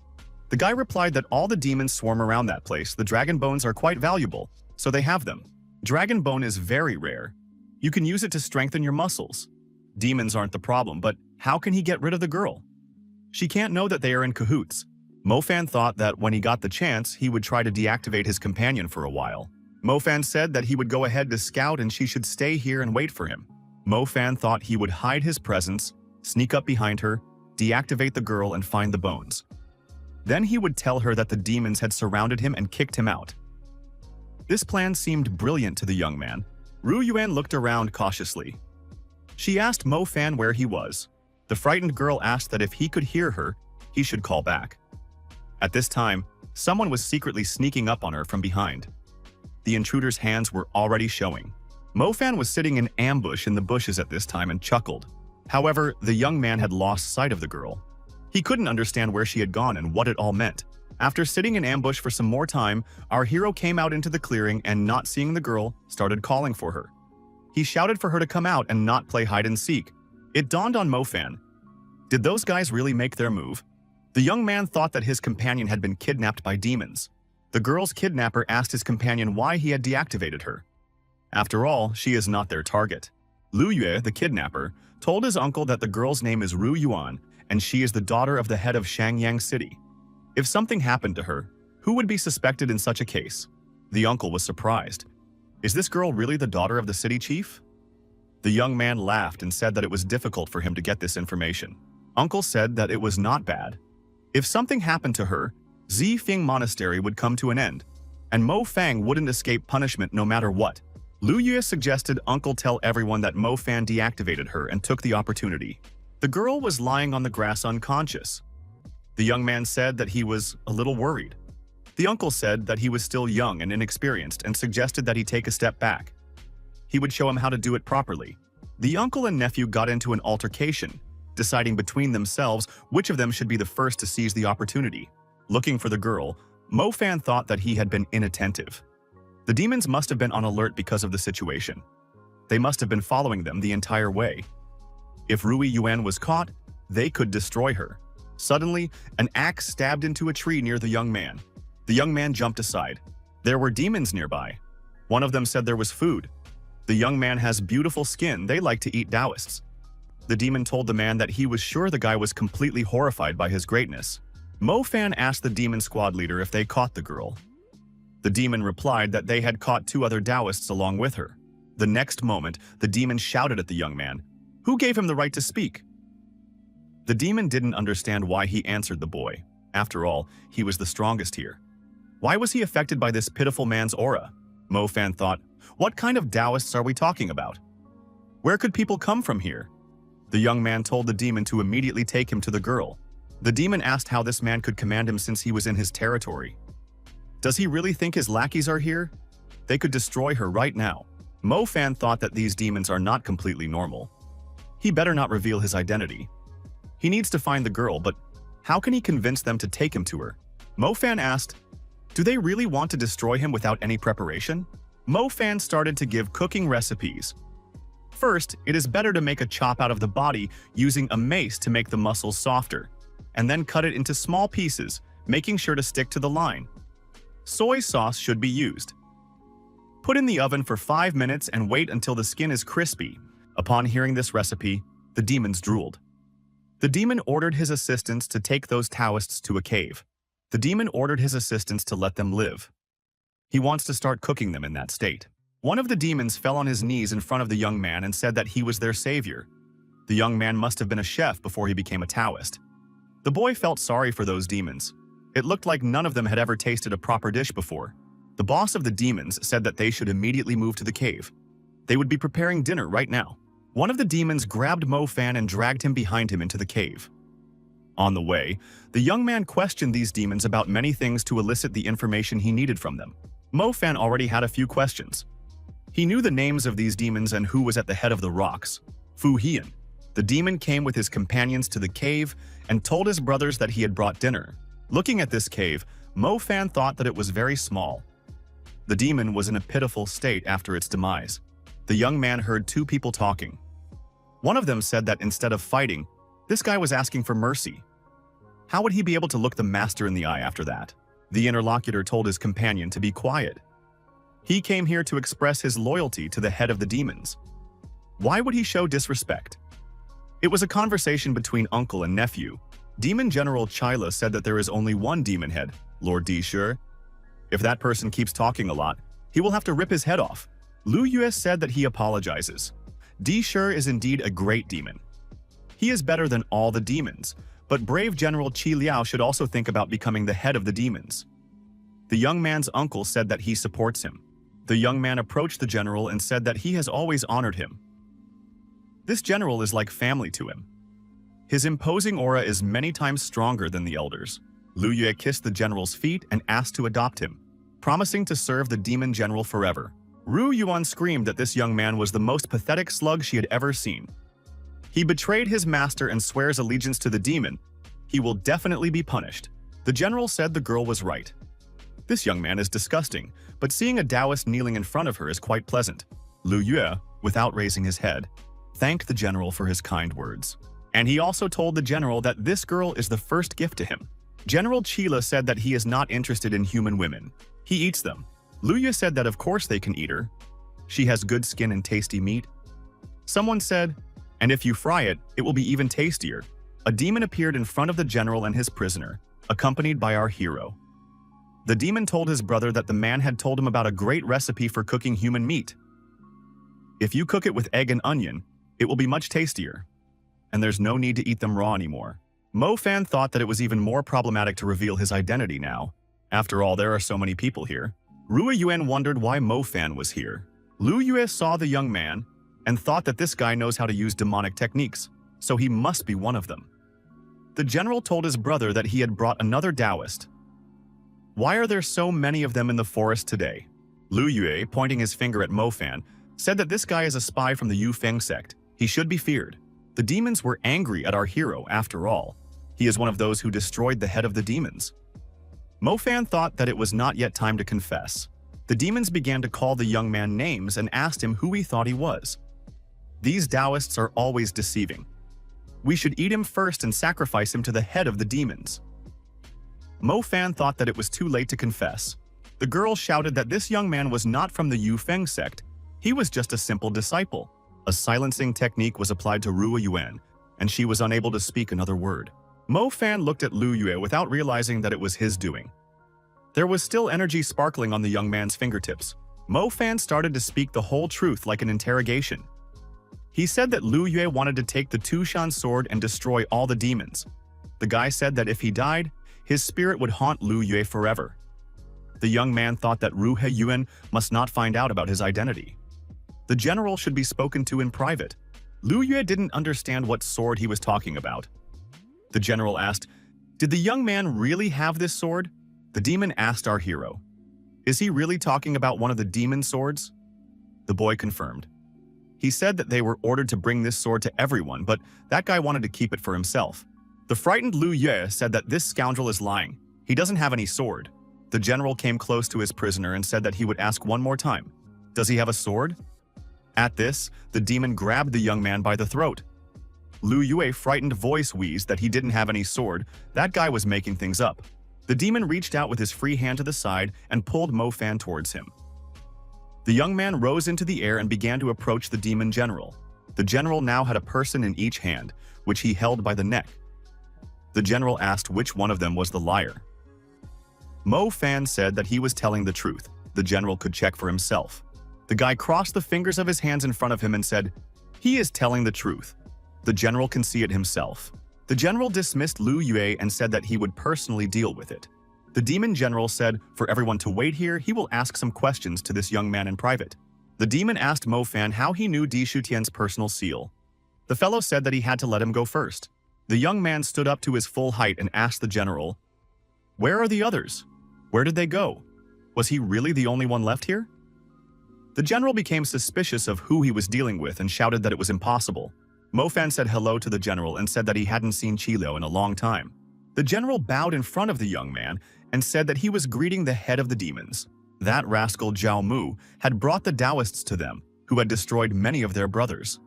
The guy replied that all the demons swarm around that place. The dragon bones are quite valuable, so they have them. Dragon bone is very rare. You can use it to strengthen your muscles. Demons aren't the problem, but how can he get rid of the girl? She can't know that they are in cahoots. Mo Fan thought that when he got the chance, he would try to deactivate his companion for a while. Mo Fan said that he would go ahead to scout and she should stay here and wait for him. Mo Fan thought he would hide his presence, sneak up behind her, deactivate the girl and find the bones. Then he would tell her that the demons had surrounded him and kicked him out. This plan seemed brilliant to the young man. Ru Yuan looked around cautiously. She asked Mo Fan where he was. The frightened girl asked that if he could hear her, he should call back. At this time, someone was secretly sneaking up on her from behind. The intruder's hands were already showing. Mo Fan was sitting in ambush in the bushes at this time and chuckled. However, the young man had lost sight of the girl. He couldn't understand where she had gone and what it all meant. After sitting in ambush for some more time, our hero came out into the clearing and, not seeing the girl, started calling for her. He shouted for her to come out and not play hide and seek. It dawned on Mo Fan. Did those guys really make their move? The young man thought that his companion had been kidnapped by demons. The girl's kidnapper asked his companion why he had deactivated her. After all, she is not their target. Lu Yue, the kidnapper, told his uncle that the girl's name is Ru Yuan and she is the daughter of the head of Shangyang City. If something happened to her, who would be suspected in such a case? The uncle was surprised. Is this girl really the daughter of the city chief? The young man laughed and said that it was difficult for him to get this information. Uncle said that it was not bad. If something happened to her, Zifeng Monastery would come to an end, and Mo Fang wouldn't escape punishment no matter what. Lu Yue suggested Uncle tell everyone that Mo Fan deactivated her and took the opportunity. The girl was lying on the grass unconscious. The young man said that he was a little worried. The uncle said that he was still young and inexperienced and suggested that he take a step back. He would show him how to do it properly. The uncle and nephew got into an altercation, deciding between themselves which of them should be the first to seize the opportunity. Looking for the girl, Mo Fan thought that he had been inattentive. The demons must have been on alert because of the situation. They must have been following them the entire way. If Rui Yuan was caught, they could destroy her. Suddenly, an axe stabbed into a tree near the young man. The young man jumped aside. There were demons nearby. One of them said there was food. The young man has beautiful skin. They like to eat Taoists. The demon told the man that he was sure the guy was completely horrified by his greatness. Mo Fan asked the demon squad leader if they caught the girl. The demon replied that they had caught 2 other Taoists along with her. The next moment, the demon shouted at the young man. Who gave him the right to speak? The demon didn't understand why he answered the boy. After all, he was the strongest here. Why was he affected by this pitiful man's aura? Mo Fan thought, what kind of Taoists are we talking about? Where could people come from here? The young man told the demon to immediately take him to the girl. The demon asked how this man could command him since he was in his territory. Does he really think his lackeys are here? They could destroy her right now. Mo Fan thought that these demons are not completely normal. He better not reveal his identity. He needs to find the girl, but how can he convince them to take him to her? Mo Fan asked, do they really want to destroy him without any preparation? Mo Fan started to give cooking recipes. First, it is better to make a chop out of the body using a mace to make the muscles softer, and then cut it into small pieces, making sure to stick to the line. Soy sauce should be used. Put in the oven for 5 minutes and wait until the skin is crispy. Upon hearing this recipe, the demons drooled. The demon ordered his assistants to take those Taoists to a cave. The demon ordered his assistants to let them live. He wants to start cooking them in that state. One of the demons fell on his knees in front of the young man and said that he was their savior. The young man must have been a chef before he became a Taoist. The boy felt sorry for those demons. It looked like none of them had ever tasted a proper dish before. The boss of the demons said that they should immediately move to the cave. They would be preparing dinner right now. One of the demons grabbed Mo Fan and dragged him behind him into the cave. On the way, the young man questioned these demons about many things to elicit the information he needed from them. Mo Fan already had a few questions. He knew the names of these demons and who was at the head of the rocks. Fu Hian. The demon came with his companions to the cave and told his brothers that he had brought dinner. Looking at this cave, Mo Fan thought that it was very small. The demon was in a pitiful state after its demise. The young man heard two people talking. One of them said that instead of fighting, this guy was asking for mercy. How would he be able to look the master in the eye after that? The interlocutor told his companion to be quiet. He came here to express his loyalty to the head of the demons. Why would he show disrespect? It was a conversation between uncle and nephew. Demon General Chila said that there is only one demon head, Lord Dishur. If that person keeps talking a lot, he will have to rip his head off. Lu Yue said that he apologizes. Dishur is indeed a great demon. He is better than all the demons, but brave General Qi Liao should also think about becoming the head of the demons. The young man's uncle said that he supports him. The young man approached the general and said that he has always honored him. This general is like family to him. His imposing aura is many times stronger than the elders. Lu Yue kissed the general's feet and asked to adopt him, promising to serve the demon general forever. Ru Yuan screamed that this young man was the most pathetic slug she had ever seen. He betrayed his master and swears allegiance to the demon. He will definitely be punished. The general said the girl was right. This young man is disgusting, but seeing a Taoist kneeling in front of her is quite pleasant. Lu Yue, without raising his head, thanked the general for his kind words. And he also told the general that this girl is the first gift to him. General Chila said that he is not interested in human women. He eats them. Lu Yue said that of course they can eat her. She has good skin and tasty meat. Someone said, and if you fry it, it will be even tastier. A demon appeared in front of the general and his prisoner, accompanied by our hero. The demon told his brother that the man had told him about a great recipe for cooking human meat. If you cook it with egg and onion, it will be much tastier. And there's no need to eat them raw anymore. Mo Fan thought that it was even more problematic to reveal his identity now. After all, there are so many people here. Rua Yuan wondered why Mo Fan was here. Lu Yue saw the young man and thought that this guy knows how to use demonic techniques, so he must be one of them. The general told his brother that he had brought another Taoist. Why are there so many of them in the forest today? Lu Yue, pointing his finger at Mo Fan, said that this guy is a spy from the Yu Feng sect. He should be feared. The demons were angry at our hero after all. He is one of those who destroyed the head of the demons. Mo Fan thought that it was not yet time to confess. The demons began to call the young man names and asked him who he thought he was. These Taoists are always deceiving. We should eat him first and sacrifice him to the head of the demons. Mo Fan thought that it was too late to confess. The girl shouted that this young man was not from the Yu Feng sect. He was just a simple disciple. A silencing technique was applied to Rua Yuan, and she was unable to speak another word. Mo Fan looked at Lu Yue without realizing that it was his doing. There was still energy sparkling on the young man's fingertips. Mo Fan started to speak the whole truth like an interrogation. He said that Lu Yue wanted to take the Tushan sword and destroy all the demons. The guy said that if he died, his spirit would haunt Lu Yue forever. The young man thought that Ru He-yuan must not find out about his identity. The general should be spoken to in private. Lu Yue didn't understand what sword he was talking about. The general asked, "Did the young man really have this sword?" The demon asked our hero, "Is he really talking about one of the demon swords?" The boy confirmed. He said that they were ordered to bring this sword to everyone, but that guy wanted to keep it for himself. The frightened Lu Yue said that this scoundrel is lying. He doesn't have any sword. The general came close to his prisoner and said that he would ask one more time, "Does he have a sword?" At this, the demon grabbed the young man by the throat. Lu Yue frightened voice wheezed that he didn't have any sword. That guy was making things up. The demon reached out with his free hand to the side and pulled Mo Fan towards him. The young man rose into the air and began to approach the demon general. The general now had a person in each hand, which he held by the neck. The general asked which one of them was the liar. Mo Fan said that he was telling the truth. The general could check for himself. The guy crossed the fingers of his hands in front of him and said, "He is telling the truth." The general can see it himself. The general dismissed Lu Yue and said that he would personally deal with it. The demon general said for everyone to wait here, he will ask some questions to this young man in private. The demon asked Mo Fan how he knew Di Shutian's personal seal. The fellow said that he had to let him go first. The young man stood up to his full height and asked the general, "Where are the others? Where did they go? Was he really the only one left here?" The general became suspicious of who he was dealing with and shouted that it was impossible. Mo Fan said hello to the general and said that he hadn't seen Qilio in a long time. The general bowed in front of the young man and said that he was greeting the head of the demons. That rascal Zhao Mu had brought the Taoists to them, who had destroyed many of their brothers.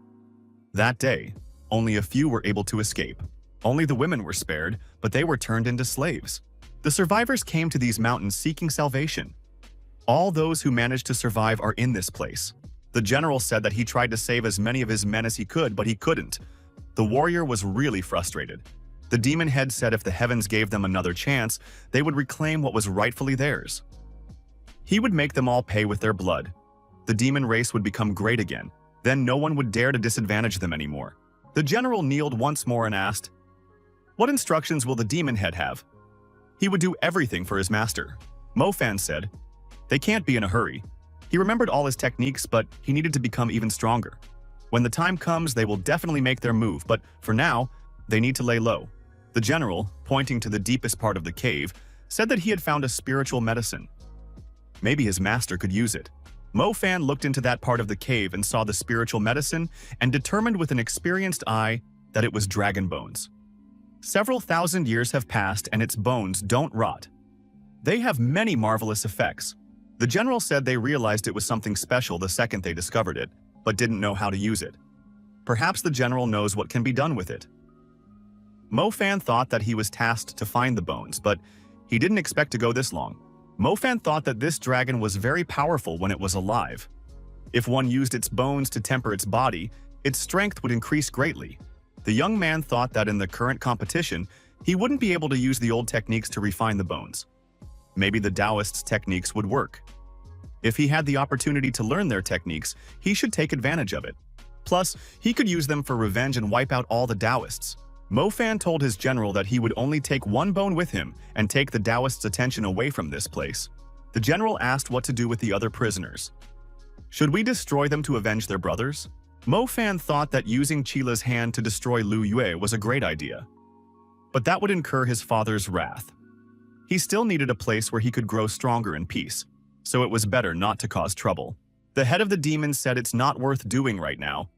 That day, only a few were able to escape. Only the women were spared, but they were turned into slaves. The survivors came to these mountains seeking salvation. All those who managed to survive are in this place. The general said that he tried to save as many of his men as he could, but he couldn't. The warrior was really frustrated. The demon head said if the heavens gave them another chance, they would reclaim what was rightfully theirs. He would make them all pay with their blood. The demon race would become great again. Then no one would dare to disadvantage them anymore. The general kneeled once more and asked, "What instructions will the demon head have?" He would do everything for his master. Mo Fan said, "They can't be in a hurry." He remembered all his techniques, but he needed to become even stronger. When the time comes, they will definitely make their move, but for now, they need to lay low. The general, pointing to the deepest part of the cave, said that he had found a spiritual medicine. Maybe his master could use it. Mo Fan looked into that part of the cave and saw the spiritual medicine and determined with an experienced eye that it was dragon bones. Several thousand years have passed and its bones don't rot. They have many marvelous effects. The general said they realized it was something special the second they discovered it, but didn't know how to use it. Perhaps the general knows what can be done with it. Mo Fan thought that he was tasked to find the bones, but he didn't expect to go this long. Mo Fan thought that this dragon was very powerful when it was alive. If one used its bones to temper its body, its strength would increase greatly. The young man thought that in the current competition, he wouldn't be able to use the old techniques to refine the bones. Maybe the Taoists' techniques would work. If he had the opportunity to learn their techniques, he should take advantage of it. Plus, he could use them for revenge and wipe out all the Taoists. Mo Fan told his general that he would only take one bone with him and take the Taoists' attention away from this place. The general asked what to do with the other prisoners. Should we destroy them to avenge their brothers? Mo Fan thought that using Qila's hand to destroy Lu Yue was a great idea. But that would incur his father's wrath. He still needed a place where he could grow stronger in peace, so it was better not to cause trouble. The head of the demons said it's not worth doing right now.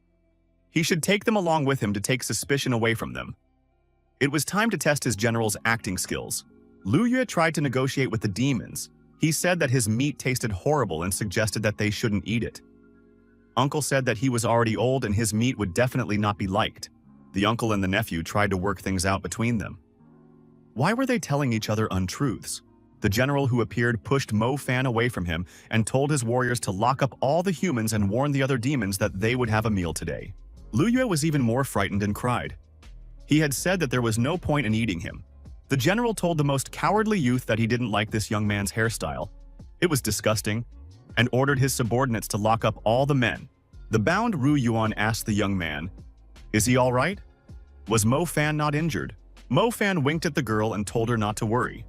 He should take them along with him to take suspicion away from them. It was time to test his general's acting skills. Lu Yue tried to negotiate with the demons. He said that his meat tasted horrible and suggested that they shouldn't eat it. Uncle said that he was already old and his meat would definitely not be liked. The uncle and the nephew tried to work things out between them. Why were they telling each other untruths? The general who appeared pushed Mo Fan away from him and told his warriors to lock up all the humans and warn the other demons that they would have a meal today. Lu Yue was even more frightened and cried. He had said that there was no point in eating him. The general told the most cowardly youth that he didn't like this young man's hairstyle. It was disgusting, and ordered his subordinates to lock up all the men. The bound Ru Yuan asked the young man, "Is he all right? Was Mo Fan not injured?" Mo Fan winked at the girl and told her not to worry.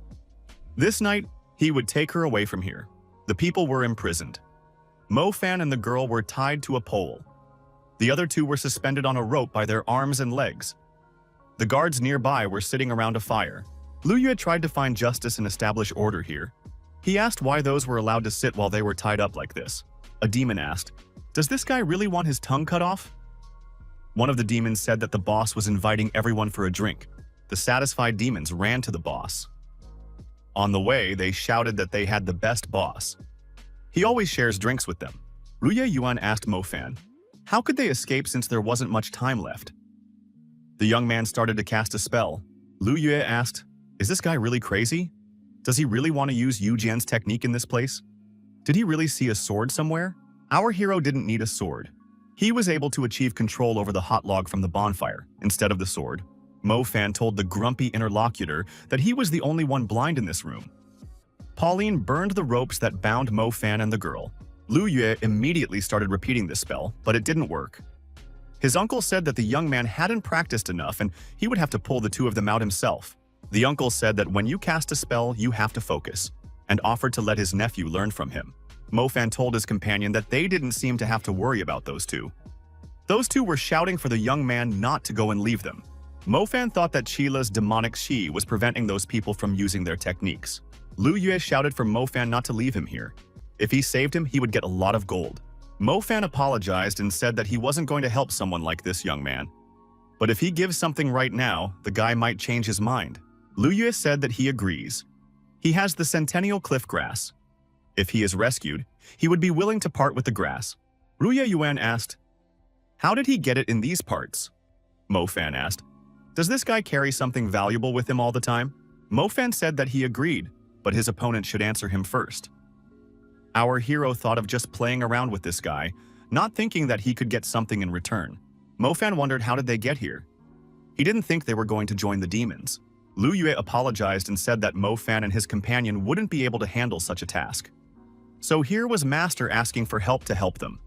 This night, he would take her away from here. The people were imprisoned. Mo Fan and the girl were tied to a pole. The other two were suspended on a rope by their arms and legs. The guards nearby were sitting around a fire. Lu Yue tried to find justice and establish order here. He asked why those were allowed to sit while they were tied up like this. A demon asked, "Does this guy really want his tongue cut off?" One of the demons said that the boss was inviting everyone for a drink. The satisfied demons ran to the boss. On the way, they shouted that they had the best boss. He always shares drinks with them. Ruye Yuan asked Mo Fan, how could they escape since there wasn't much time left? The young man started to cast a spell. Lu Yue asked, "Is this guy really crazy? Does he really want to use Yu Jian's technique in this place? Did he really see a sword somewhere?" Our hero didn't need a sword. He was able to achieve control over the hot log from the bonfire instead of the sword. Mo Fan told the grumpy interlocutor that he was the only one blind in this room. Pauline burned the ropes that bound Mo Fan and the girl. Lu Yue immediately started repeating this spell, but it didn't work. His uncle said that the young man hadn't practiced enough and he would have to pull the two of them out himself. The uncle said that when you cast a spell, you have to focus, and offered to let his nephew learn from him. Mo Fan told his companion that they didn't seem to have to worry about those two. Those two were shouting for the young man not to go and leave them. Mo Fan thought that Chila's demonic Shi was preventing those people from using their techniques. Lu Yue shouted for Mo Fan not to leave him here. If he saved him, he would get a lot of gold. Mo Fan apologized and said that he wasn't going to help someone like this young man. But if he gives something right now, the guy might change his mind. Lu Yue said that he agrees. He has the centennial cliff grass. If he is rescued, he would be willing to part with the grass. Ruye Yuan asked, "How did he get it in these parts?" Mo Fan asked, "Does this guy carry something valuable with him all the time?" Mo Fan said that he agreed, but his opponent should answer him first. Our hero thought of just playing around with this guy, not thinking that he could get something in return. Mo Fan wondered how did they get here. He didn't think they were going to join the demons. Lu Yue apologized and said that Mo Fan and his companion wouldn't be able to handle such a task. So here was Master asking for help to help them.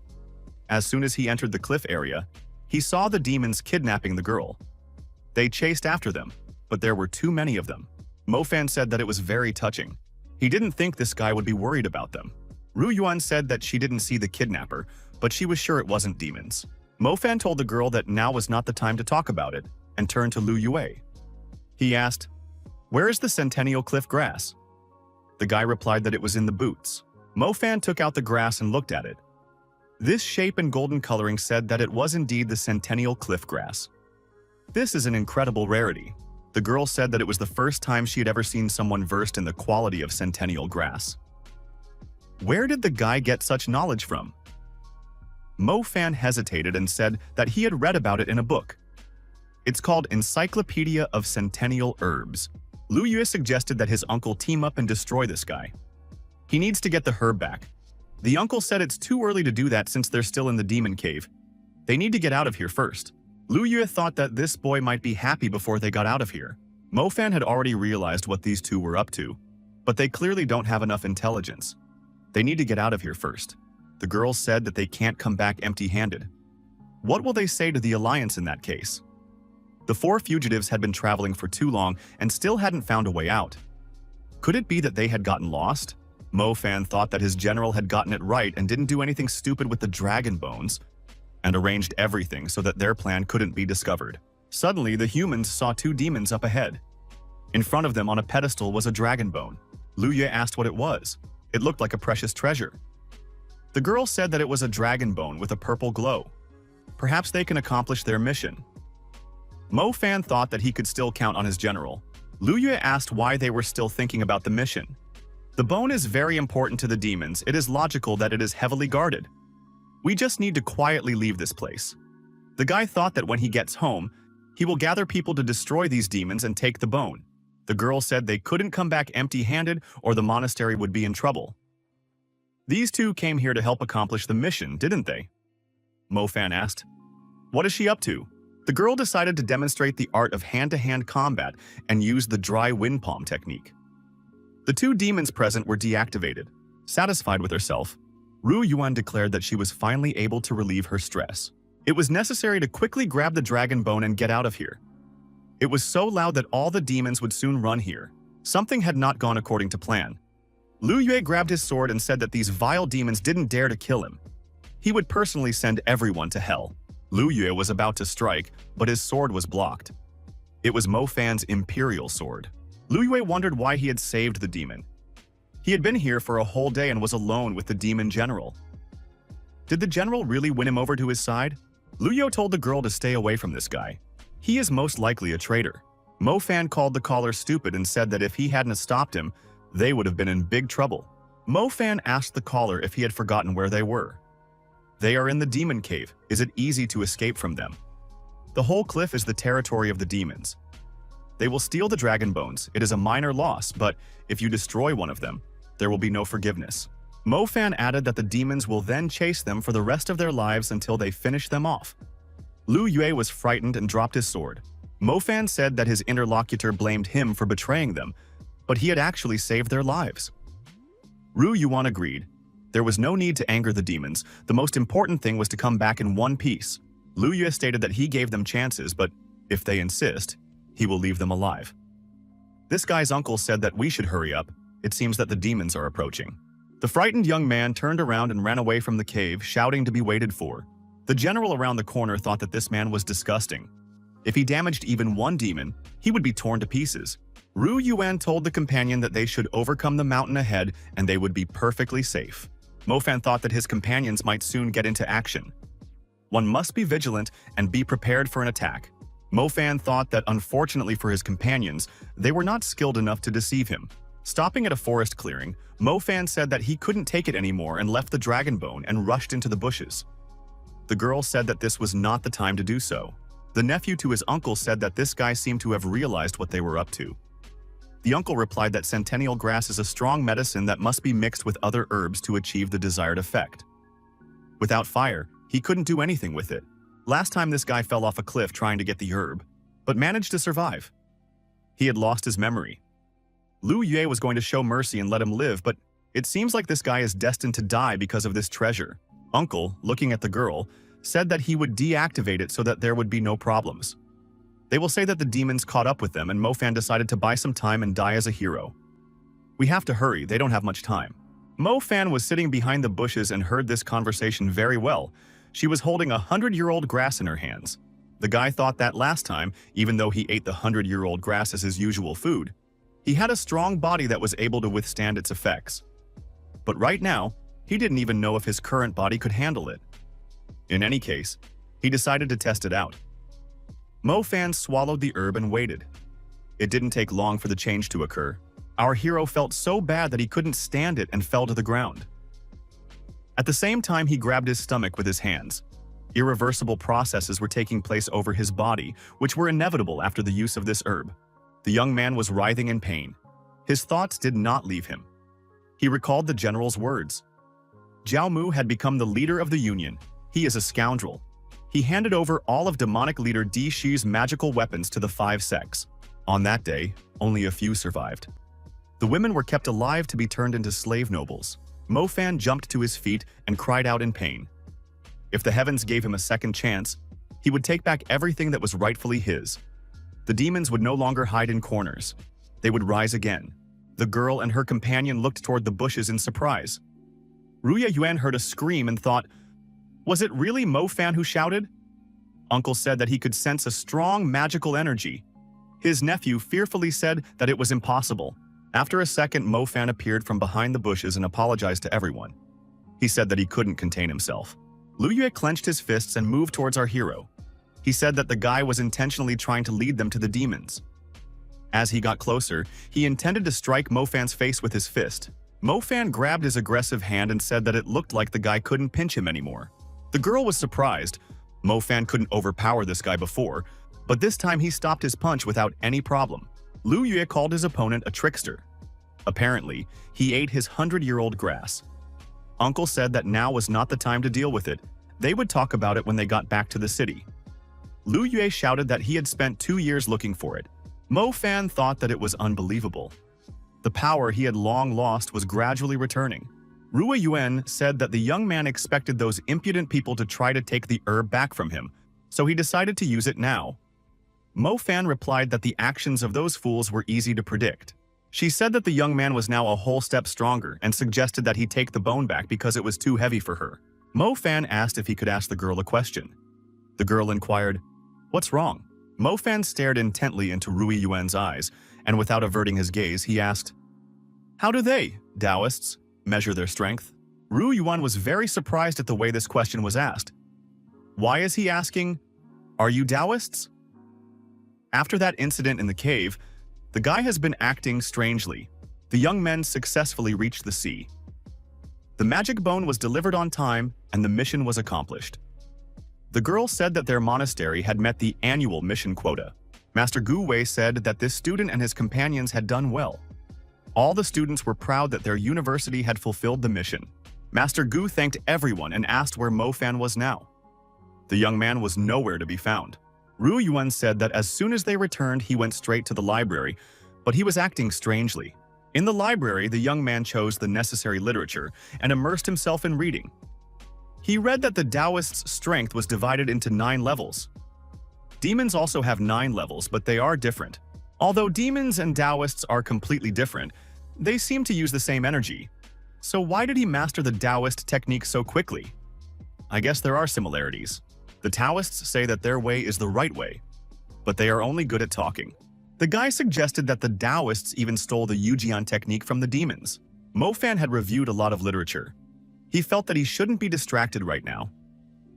As soon as he entered the cliff area, he saw the demons kidnapping the girl. They chased after them, but there were too many of them. Mo Fan said that it was very touching. He didn't think this guy would be worried about them. Ru Yuan said that she didn't see the kidnapper, but she was sure it wasn't demons. Mo Fan told the girl that now was not the time to talk about it, and turned to Lu Yue. He asked, "Where is the centennial cliff grass?" The guy replied that it was in the boots. Mo Fan took out the grass and looked at it. This shape and golden coloring said that it was indeed the centennial cliff grass. This is an incredible rarity. The girl said that it was the first time she had ever seen someone versed in the quality of centennial grass. Where did the guy get such knowledge from? Mo Fan hesitated and said that he had read about it in a book. It's called Encyclopedia of Centennial Herbs. Lu Yue suggested that his uncle team up and destroy this guy. He needs to get the herb back. The uncle said it's too early to do that since they're still in the demon cave. They need to get out of here first. Lu Yue thought that this boy might be happy before they got out of here. Mo Fan had already realized what these two were up to, but they clearly don't have enough intelligence. They need to get out of here first. The girls said that they can't come back empty-handed. What will they say to the Alliance in that case? The four fugitives had been traveling for too long and still hadn't found a way out. Could it be that they had gotten lost? Mo Fan thought that his general had gotten it right and didn't do anything stupid with the dragon bones, and arranged everything so that their plan couldn't be discovered. Suddenly, the humans saw two demons up ahead. In front of them on a pedestal was a dragon bone. Lu Yue asked what it was. It looked like a precious treasure. The girl said that it was a dragon bone with a purple glow. Perhaps they can accomplish their mission. Mo Fan thought that he could still count on his general. Lu Yue asked why they were still thinking about the mission. The bone is very important to the demons. It is logical that it is heavily guarded. We just need to quietly leave this place. The guy thought that when he gets home, he will gather people to destroy these demons and take the bone. The girl said they couldn't come back empty-handed or the monastery would be in trouble. These two came here to help accomplish the mission, didn't they? Mo Fan asked. What is she up to? The girl decided to demonstrate the art of hand-to-hand combat and used the dry wind palm technique. The two demons present were deactivated. Satisfied with herself, Ru Yuan declared that she was finally able to relieve her stress. It was necessary to quickly grab the dragon bone and get out of here. It was so loud that all the demons would soon run here. Something had not gone according to plan. Lu Yue grabbed his sword and said that these vile demons didn't dare to kill him. He would personally send everyone to hell. Lu Yue was about to strike, but his sword was blocked. It was Mo Fan's imperial sword. Lu Yue wondered why he had saved the demon. He had been here for a whole day and was alone with the demon general. Did the general really win him over to his side? Lu Yue told the girl to stay away from this guy. He is most likely a traitor. Mo Fan called the caller stupid and said that if he hadn't stopped him, they would have been in big trouble. Mo Fan asked the caller if he had forgotten where they were. They are in the demon cave. Is it easy to escape from them? The whole cliff is the territory of the demons. They will steal the dragon bones. It is a minor loss, but if you destroy one of them, there will be no forgiveness. Mo Fan added that the demons will then chase them for the rest of their lives until they finish them off. Lu Yue was frightened and dropped his sword. Mo Fan said that his interlocutor blamed him for betraying them, but he had actually saved their lives. Ru Yuan agreed. There was no need to anger the demons. The most important thing was to come back in one piece. Lu Yue stated that he gave them chances, but if they insist, he will leave them alive. This guy's uncle said that we should hurry up. It seems that the demons are approaching. The frightened young man turned around and ran away from the cave, shouting to be waited for. The general around the corner thought that this man was disgusting. If he damaged even one demon, he would be torn to pieces. Ru Yuan told the companion that they should overcome the mountain ahead and they would be perfectly safe. Mo Fan thought that his companions might soon get into action. One must be vigilant and be prepared for an attack. Mo Fan thought that unfortunately for his companions, they were not skilled enough to deceive him. Stopping at a forest clearing, Mo Fan said that he couldn't take it anymore and left the dragon bone and rushed into the bushes. The girl said that this was not the time to do so. The nephew to his uncle said that this guy seemed to have realized what they were up to. The uncle replied that centennial grass is a strong medicine that must be mixed with other herbs to achieve the desired effect. Without fire, he couldn't do anything with it. Last time this guy fell off a cliff trying to get the herb, but managed to survive. He had lost his memory. Lu Yue was going to show mercy and let him live, but it seems like this guy is destined to die because of this treasure. Uncle, looking at the girl, said that he would deactivate it so that there would be no problems. They will say that the demons caught up with them and Mo Fan decided to buy some time and die as a hero. We have to hurry, they don't have much time. Mo Fan was sitting behind the bushes and heard this conversation very well. She was holding 100-year-old grass in her hands. The guy thought that last time, even though he ate the 100-year-old grass as his usual food, he had a strong body that was able to withstand its effects. But right now, he didn't even know if his current body could handle it. In any case, he decided to test it out. Mo Fan swallowed the herb and waited. It didn't take long for the change to occur. Our hero felt so bad that he couldn't stand it and fell to the ground. At the same time, he grabbed his stomach with his hands. Irreversible processes were taking place over his body, which were inevitable after the use of this herb. The young man was writhing in pain. His thoughts did not leave him. He recalled the general's words. Jiao Mu had become the leader of the Union. He is a scoundrel. He handed over all of demonic leader Di Shi's magical weapons to the 5 sects. On that day, only a few survived. The women were kept alive to be turned into slave nobles. Mo Fan jumped to his feet and cried out in pain. If the heavens gave him a second chance, he would take back everything that was rightfully his. The demons would no longer hide in corners. They would rise again. The girl and her companion looked toward the bushes in surprise. Ruya Yuan heard a scream and thought, was it really Mo Fan who shouted? Uncle said that he could sense a strong magical energy. His nephew fearfully said that it was impossible. After a second, Mo Fan appeared from behind the bushes and apologized to everyone. He said that he couldn't contain himself. Lu Yue clenched his fists and moved towards our hero. He said that the guy was intentionally trying to lead them to the demons. As he got closer, he intended to strike Mo Fan's face with his fist. Mo Fan grabbed his aggressive hand and said that it looked like the guy couldn't pinch him anymore. The girl was surprised. Mo Fan couldn't overpower this guy before, but this time he stopped his punch without any problem. Lu Yue called his opponent a trickster. Apparently, he ate his 100-year-old grass. Uncle said that now was not the time to deal with it. They would talk about it when they got back to the city. Lu Yue shouted that he had spent 2 years looking for it. Mo Fan thought that it was unbelievable. The power he had long lost was gradually returning. Rua Yuan said that the young man expected those impudent people to try to take the herb back from him, so he decided to use it now. Mo Fan replied that the actions of those fools were easy to predict. She said that the young man was now a whole step stronger and suggested that he take the bone back because it was too heavy for her. Mo Fan asked if he could ask the girl a question. The girl inquired, "What's wrong?" Mo Fan stared intently into Rui Yuan's eyes, and without averting his gaze, he asked, "How do they, Taoists, measure their strength?" Rui Yuan was very surprised at the way this question was asked. Why is he asking, "Are you Taoists?" After that incident in the cave, the guy has been acting strangely. The young men successfully reached the sea. The magic bone was delivered on time, and the mission was accomplished. The girl said that their monastery had met the annual mission quota. Master Gu Wei said that this student and his companions had done well. All the students were proud that their university had fulfilled the mission. Master Gu thanked everyone and asked where Mo Fan was now. The young man was nowhere to be found. Ru Yuan said that as soon as they returned, he went straight to the library, but he was acting strangely. In the library, the young man chose the necessary literature and immersed himself in reading. He read that the Taoist's strength was divided into 9 levels. Demons also have 9 levels, but they are different. Although demons and Taoists are completely different, they seem to use the same energy. So why did he master the Taoist technique so quickly? I guess there are similarities. The Taoists say that their way is the right way, but they are only good at talking. The guy suggested that the Taoists even stole the Yujian technique from the demons. Mo Fan had reviewed a lot of literature. He felt that he shouldn't be distracted right now.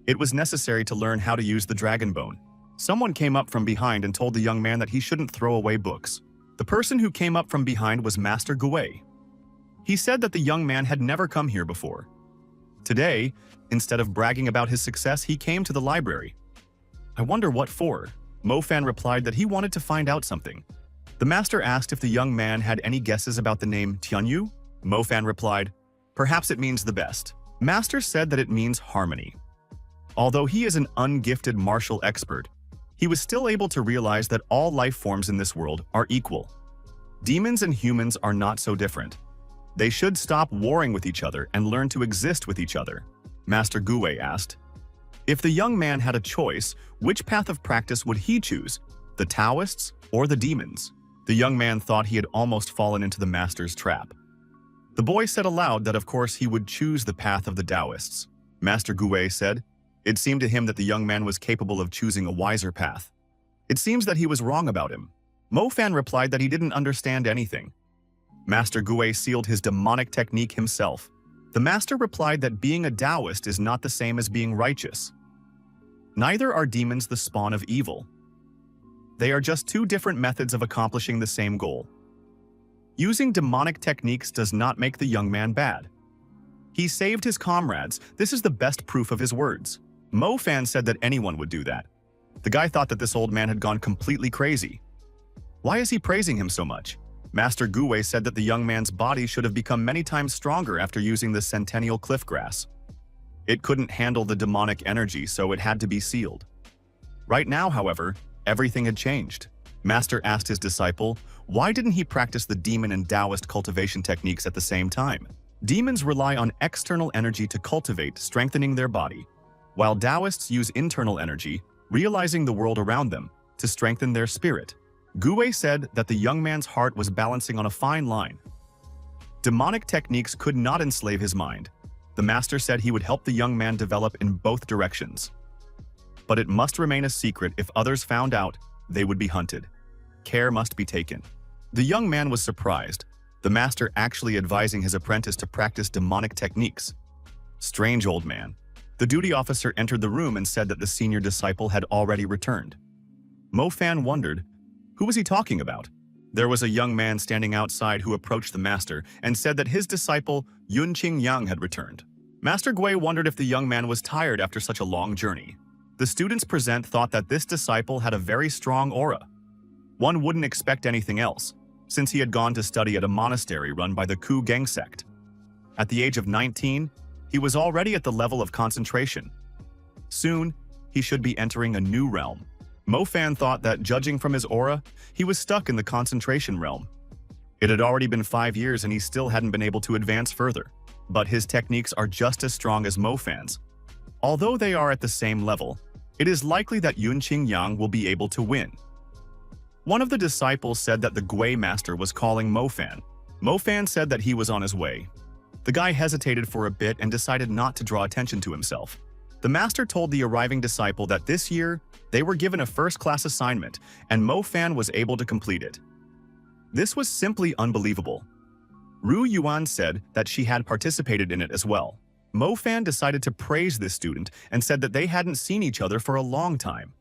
It was necessary to learn how to use the dragon bone. Someone came up from behind and told the young man that he shouldn't throw away books. The person who came up from behind was Master Guwei. He said that the young man had never come here before. Today, instead of bragging about his success, he came to the library. I wonder what for. Mo Fan replied that he wanted to find out something. The master asked if the young man had any guesses about the name Tianyu. Mo Fan replied, "Perhaps it means the best." Master said that it means harmony. Although he is an ungifted martial expert, he was still able to realize that all life forms in this world are equal. Demons and humans are not so different. They should stop warring with each other and learn to exist with each other. Master Guwei asked, if the young man had a choice, which path of practice would he choose, the Taoists or the demons? The young man thought he had almost fallen into the master's trap. The boy said aloud that of course he would choose the path of the Taoists. Master Guwei said, it seemed to him that the young man was capable of choosing a wiser path. It seems that he was wrong about him. Mo Fan replied that he didn't understand anything. Master Guwei sealed his demonic technique himself. The master replied that being a Taoist is not the same as being righteous. Neither are demons the spawn of evil. They are just 2 different methods of accomplishing the same goal. Using demonic techniques does not make the young man bad. He saved his comrades. This is the best proof of his words. Mo Fan said that anyone would do that. The guy thought that this old man had gone completely crazy. Why is he praising him so much? Master Guwei said that the young man's body should have become many times stronger after using the centennial cliff grass. It couldn't handle the demonic energy, so it had to be sealed. Right now, however, everything had changed. Master asked his disciple, why didn't he practice the demon and Taoist cultivation techniques at the same time? Demons rely on external energy to cultivate, strengthening their body, while Taoists use internal energy, realizing the world around them, to strengthen their spirit. Guwei said that the young man's heart was balancing on a fine line. Demonic techniques could not enslave his mind. The master said he would help the young man develop in both directions. But it must remain a secret. If others found out, they would be hunted. Care must be taken. The young man was surprised, the master actually advising his apprentice to practice demonic techniques. Strange old man. The duty officer entered the room and said that the senior disciple had already returned. Mo Fan wondered, who was he talking about? There was a young man standing outside who approached the master and said that his disciple Yun Qing Yang had returned. Master Guwei wondered if the young man was tired after such a long journey. The students present thought that this disciple had a very strong aura. One wouldn't expect anything else, since he had gone to study at a monastery run by the Ku Gang sect. At the age of 19, he was already at the level of concentration. Soon, he should be entering a new realm. Mo Fan thought that, judging from his aura, he was stuck in the concentration realm. It had already been 5 years and he still hadn't been able to advance further. but his techniques are just as strong as Mo Fan's. Although they are at the same level, it is likely that Yun Qingyang will be able to win. One of the disciples said that the Gui master was calling Mo Fan. Mo Fan said that he was on his way. The guy hesitated for a bit and decided not to draw attention to himself. The master told the arriving disciple that this year, they were given a first-class assignment, and Mo Fan was able to complete it. This was simply unbelievable. Ru Yuan said that she had participated in it as well. Mo Fan decided to praise this student and said that they hadn't seen each other for a long time.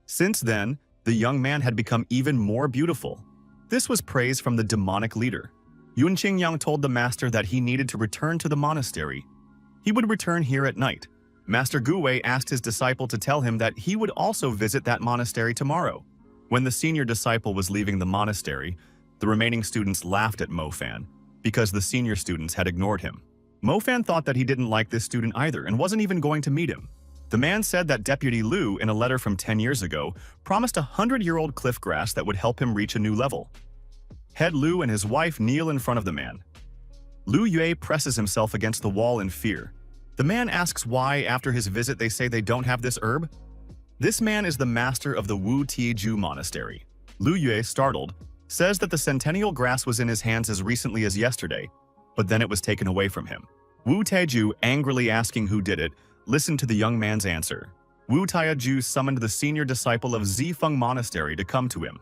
Since then, the young man had become even more beautiful. This was praise from the demonic leader. Yun Qingyang told the master that he needed to return to the monastery. He would return here at night. Master Guwei asked his disciple to tell him that he would also visit that monastery tomorrow. When the senior disciple was leaving the monastery, the remaining students laughed at Mo Fan because the senior students had ignored him. Mo Fan thought that he didn't like this student either and wasn't even going to meet him. The man said that Deputy Lu, in a letter from 10 years ago, promised a 100-year-old cliff grass that would help him reach a new level. Head Lu and his wife kneel in front of the man. Lu Yue presses himself against the wall in fear. The man asks why, after his visit, they say they don't have this herb. This man is the master of the Wu Tieju Monastery. Lu Yue, startled, says that the centennial grass was in his hands as recently as yesterday, but then it was taken away from him. Wu Tieju, angrily asking who did it, listened to the young man's answer. Wu Tieju summoned the senior disciple of Zifeng Monastery to come to him.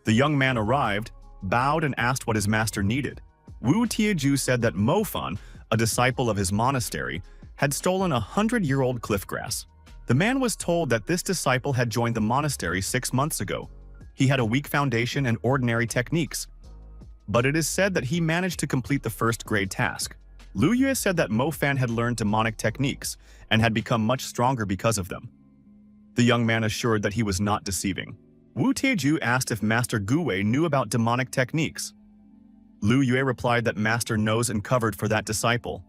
The young man arrived, bowed and asked what his master needed. Wu Tieju said that Mo Fan, a disciple of his monastery, had stolen a 100-year-old cliff grass. The man was told that this disciple had joined the monastery 6 months ago. He had a weak foundation and ordinary techniques, but it is said that he managed to complete the first-grade task. Lu Yue said that Mo Fan had learned demonic techniques and had become much stronger because of them. The young man assured that he was not deceiving. Wu Tieju asked if Master Guwei knew about demonic techniques. Lu Yue replied that Master knows and covered for that disciple.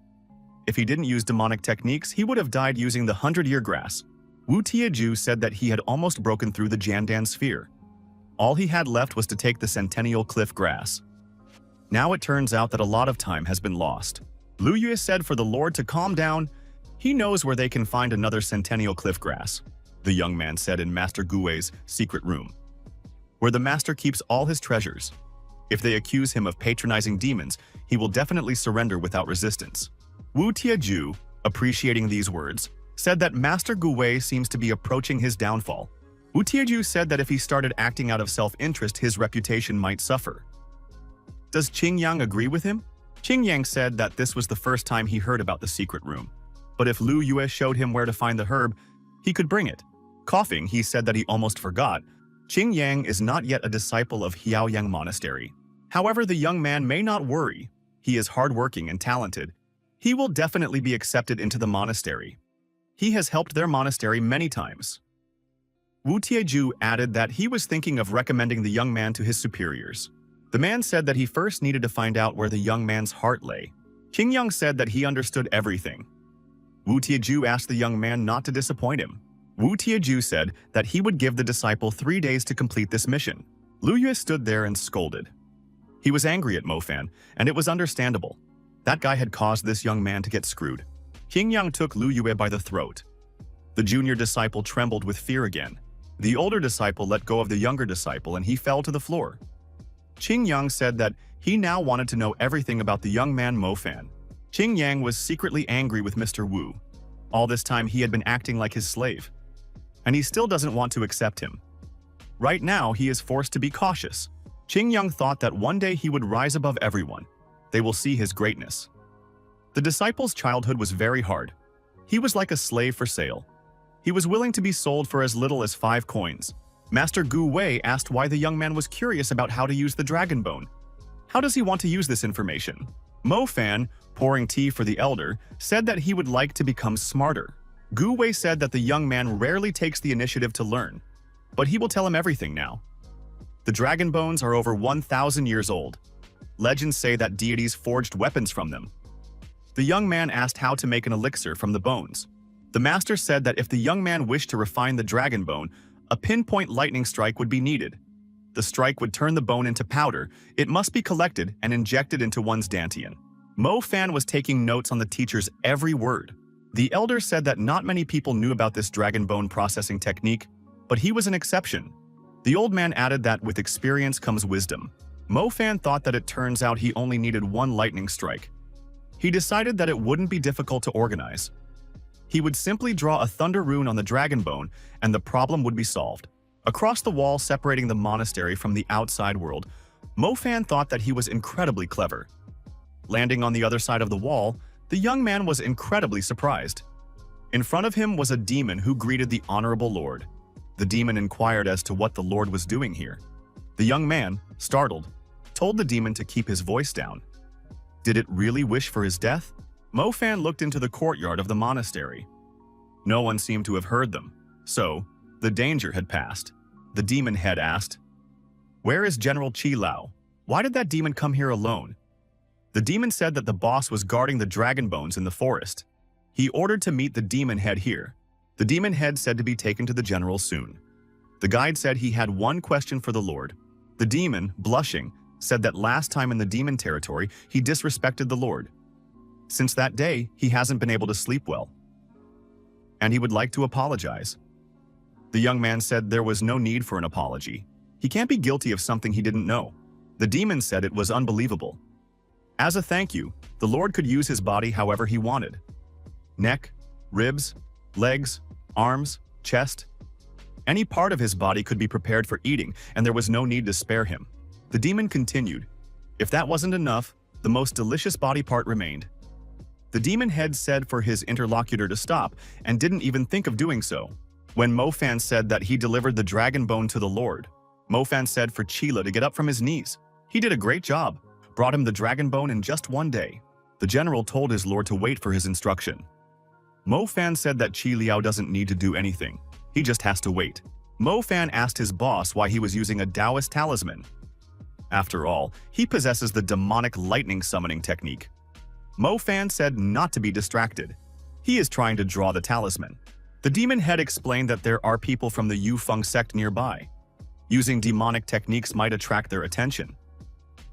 If he didn't use demonic techniques, he would have died using the 100-year grass. Wu Tieju said that he had almost broken through the Jandan sphere. All he had left was to take the centennial cliff grass. Now it turns out that a lot of time has been lost. Lu Yue said for the Lord to calm down. He knows where they can find another centennial cliff grass, the young man said in Master Guwei's secret room, where the master keeps all his treasures. If they accuse him of patronizing demons, he will definitely surrender without resistance. Wu Tieju, appreciating these words, said that Master Guwei seems to be approaching his downfall. Wu Tieju said that if he started acting out of self-interest, his reputation might suffer. Does Qingyang agree with him? Qingyang said that this was the first time he heard about the secret room. But if Lu Yue showed him where to find the herb, he could bring it. Coughing, he said that he almost forgot. Qingyang is not yet a disciple of Hiaoyang Monastery. However, the young man may not worry. He is hardworking and talented. He will definitely be accepted into the monastery. He has helped their monastery many times. Wu Tieju added that he was thinking of recommending the young man to his superiors. The man said that he first needed to find out where the young man's heart lay. Qingyang said that he understood everything. Wu Tieju asked the young man not to disappoint him. Wu Tieju said that he would give the disciple 3 days to complete this mission. Lu Yue stood there and scolded. He was angry at Mo Fan, and it was understandable. That guy had caused this young man to get screwed. Qingyang took Lu Yue by the throat. The junior disciple trembled with fear again. The older disciple let go of the younger disciple and he fell to the floor. Qingyang said that he now wanted to know everything about the young man Mo Fan. Qingyang was secretly angry with Mr. Wu. All this time he had been acting like his slave, and he still doesn't want to accept him. Right now he is forced to be cautious. Qingyang thought that one day he would rise above everyone. They will see his greatness. The disciple's childhood was very hard. He was like a slave for sale. He was willing to be sold for as little as 5 coins. Master Gu Wei asked why the young man was curious about how to use the dragon bone. How does he want to use this information? Mo Fan, pouring tea for the elder, said that he would like to become smarter. Gu Wei said that the young man rarely takes the initiative to learn, but he will tell him everything now. The dragon bones are over 1,000 years old. Legends say that deities forged weapons from them. The young man asked how to make an elixir from the bones. The master said that if the young man wished to refine the dragon bone, a pinpoint lightning strike would be needed. The strike would turn the bone into powder. It must be collected and injected into one's dantian. Mo Fan was taking notes on the teacher's every word. The elder said that not many people knew about this dragon bone processing technique, but he was an exception. The old man added that with experience comes wisdom. Mo Fan thought that it turns out he only needed one lightning strike. He decided that it wouldn't be difficult to organize. He would simply draw a thunder rune on the dragon bone, and the problem would be solved. Across the wall separating the monastery from the outside world, Mo Fan thought that he was incredibly clever. Landing on the other side of the wall, the young man was incredibly surprised. In front of him was a demon who greeted the honorable lord. The demon inquired as to what the lord was doing here. The young man, startled, told the demon to keep his voice down. Did it really wish for his death? Mo Fan looked into the courtyard of the monastery. No one seemed to have heard them, so the danger had passed. The demon head asked, "Where is General Chi Lao? Why did that demon come here alone?" The demon said that the boss was guarding the dragon bones in the forest. He ordered to meet the demon head here. The demon head said to be taken to the general soon. The guide said he had one question for the lord. The demon, blushing, said that last time in the demon territory, he disrespected the lord. Since that day, he hasn't been able to sleep well, and he would like to apologize. The young man said there was no need for an apology. He can't be guilty of something he didn't know. The demon said it was unbelievable. As a thank you, the lord could use his body however he wanted. Neck, ribs, legs, arms, chest. Any part of his body could be prepared for eating, and there was no need to spare him. The demon continued. If that wasn't enough, the most delicious body part remained. The demon head said for his interlocutor to stop, and didn't even think of doing so. When Mo Fan said that he delivered the dragon bone to the lord, Mo Fan said for Chila to get up from his knees. He did a great job, brought him the dragon bone in just one day. The general told his lord to wait for his instruction. Mo Fan said that Chi Liao doesn't need to do anything. He just has to wait. Mo Fan asked his boss why he was using a Taoist talisman. After all, he possesses the demonic lightning summoning technique. Mo Fan said not to be distracted. He is trying to draw the talisman. The demon head explained that there are people from the Yu Feng sect nearby. Using demonic techniques might attract their attention.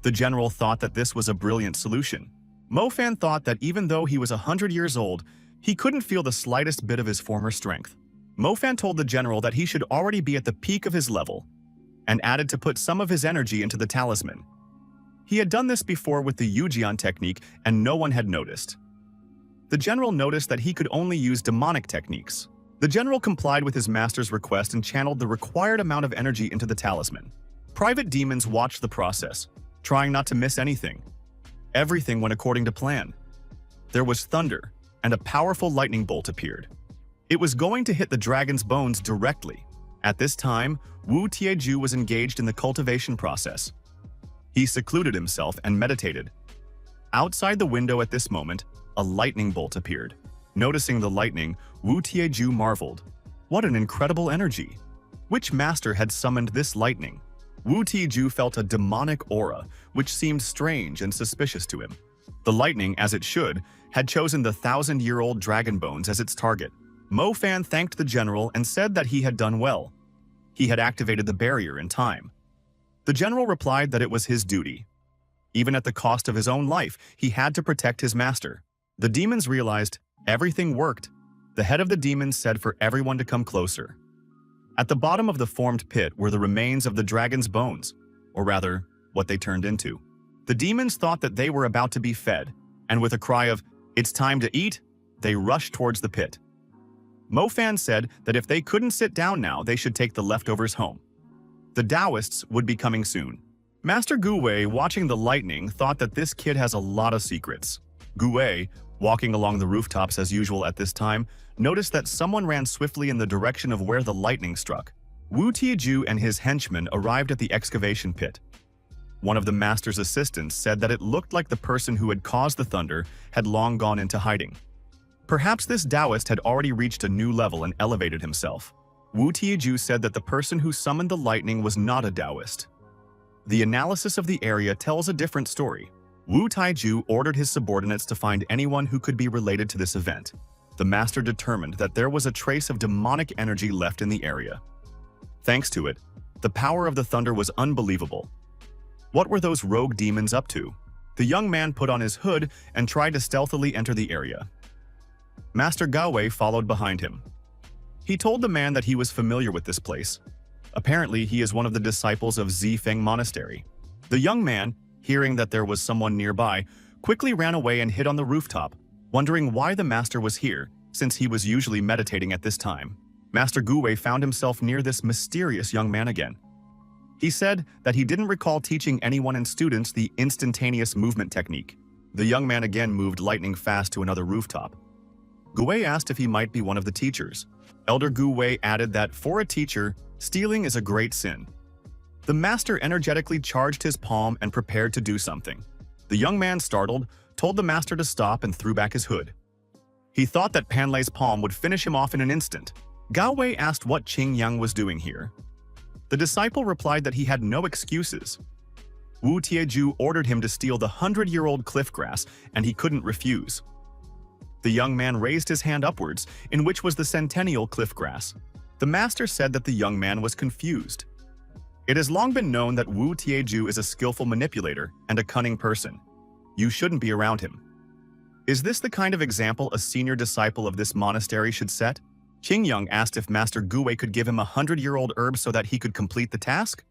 The general thought that this was a brilliant solution. Mo Fan thought that even though he was 100 years old, he couldn't feel the slightest bit of his former strength. Mo Fan told the general that he should already be at the peak of his level, and added to put some of his energy into the talisman. He had done this before with the Yujian technique, and no one had noticed. The general noticed that he could only use demonic techniques. The general complied with his master's request and channeled the required amount of energy into the talisman. Private demons watched the process, trying not to miss anything. Everything went according to plan. There was thunder, and a powerful lightning bolt appeared. It was going to hit the dragon's bones directly. At this time, Wu Tieju was engaged in the cultivation process. He secluded himself and meditated. Outside the window at this moment, a lightning bolt appeared. Noticing the lightning, Wu Tieju marveled. What an incredible energy! Which master had summoned this lightning? Wu Tieju felt a demonic aura, which seemed strange and suspicious to him. The lightning, as it should, had chosen the 1,000-year-old dragon bones as its target. Mo Fan thanked the general and said that he had done well. He had activated the barrier in time. The general replied that it was his duty. Even at the cost of his own life, he had to protect his master. The demons realized everything worked. The head of the demons said for everyone to come closer. At the bottom of the formed pit were the remains of the dragon's bones, or rather, what they turned into. The demons thought that they were about to be fed, and with a cry of, "It's time to eat," they rushed towards the pit. Mo Fan said that if they couldn't sit down now, they should take the leftovers home. The Taoists would be coming soon. Master Gu Wei, watching the lightning, thought that this kid has a lot of secrets. Gu Wei, walking along the rooftops as usual at this time, noticed that someone ran swiftly in the direction of where the lightning struck. Wu Tieju and his henchmen arrived at the excavation pit. One of the master's assistants said that it looked like the person who had caused the thunder had long gone into hiding. Perhaps this Taoist had already reached a new level and elevated himself. Wu Tieju said that the person who summoned the lightning was not a Taoist. The analysis of the area tells a different story. Wu Tieju ordered his subordinates to find anyone who could be related to this event. The master determined that there was a trace of demonic energy left in the area. Thanks to it, the power of the thunder was unbelievable. What were those rogue demons up to? The young man put on his hood and tried to stealthily enter the area. Master Gao followed behind him. He told the man that he was familiar with this place. Apparently, he is one of the disciples of Zifeng Monastery. The young man, hearing that there was someone nearby, quickly ran away and hid on the rooftop, wondering why the master was here, since he was usually meditating at this time. Master Guwei found himself near this mysterious young man again. He said that he didn't recall teaching anyone and students the instantaneous movement technique. The young man again moved lightning fast to another rooftop. Guwei asked if he might be one of the teachers. Elder Guwei added that for a teacher, stealing is a great sin. The master energetically charged his palm and prepared to do something. The young man, startled, told the master to stop and threw back his hood. He thought that Panlei's palm would finish him off in an instant. Gao Wei asked what Qing Yang was doing here. The disciple replied that he had no excuses. Wu Tieju ordered him to steal the 100-year-old cliff grass, and he couldn't refuse. The young man raised his hand upwards, in which was the centennial cliff grass. The master said that the young man was confused. It has long been known that Wu Tieju is a skillful manipulator and a cunning person. You shouldn't be around him. Is this the kind of example a senior disciple of this monastery should set? Qing Yang asked if Master Guwei could give him a 100-year-old herb so that he could complete the task.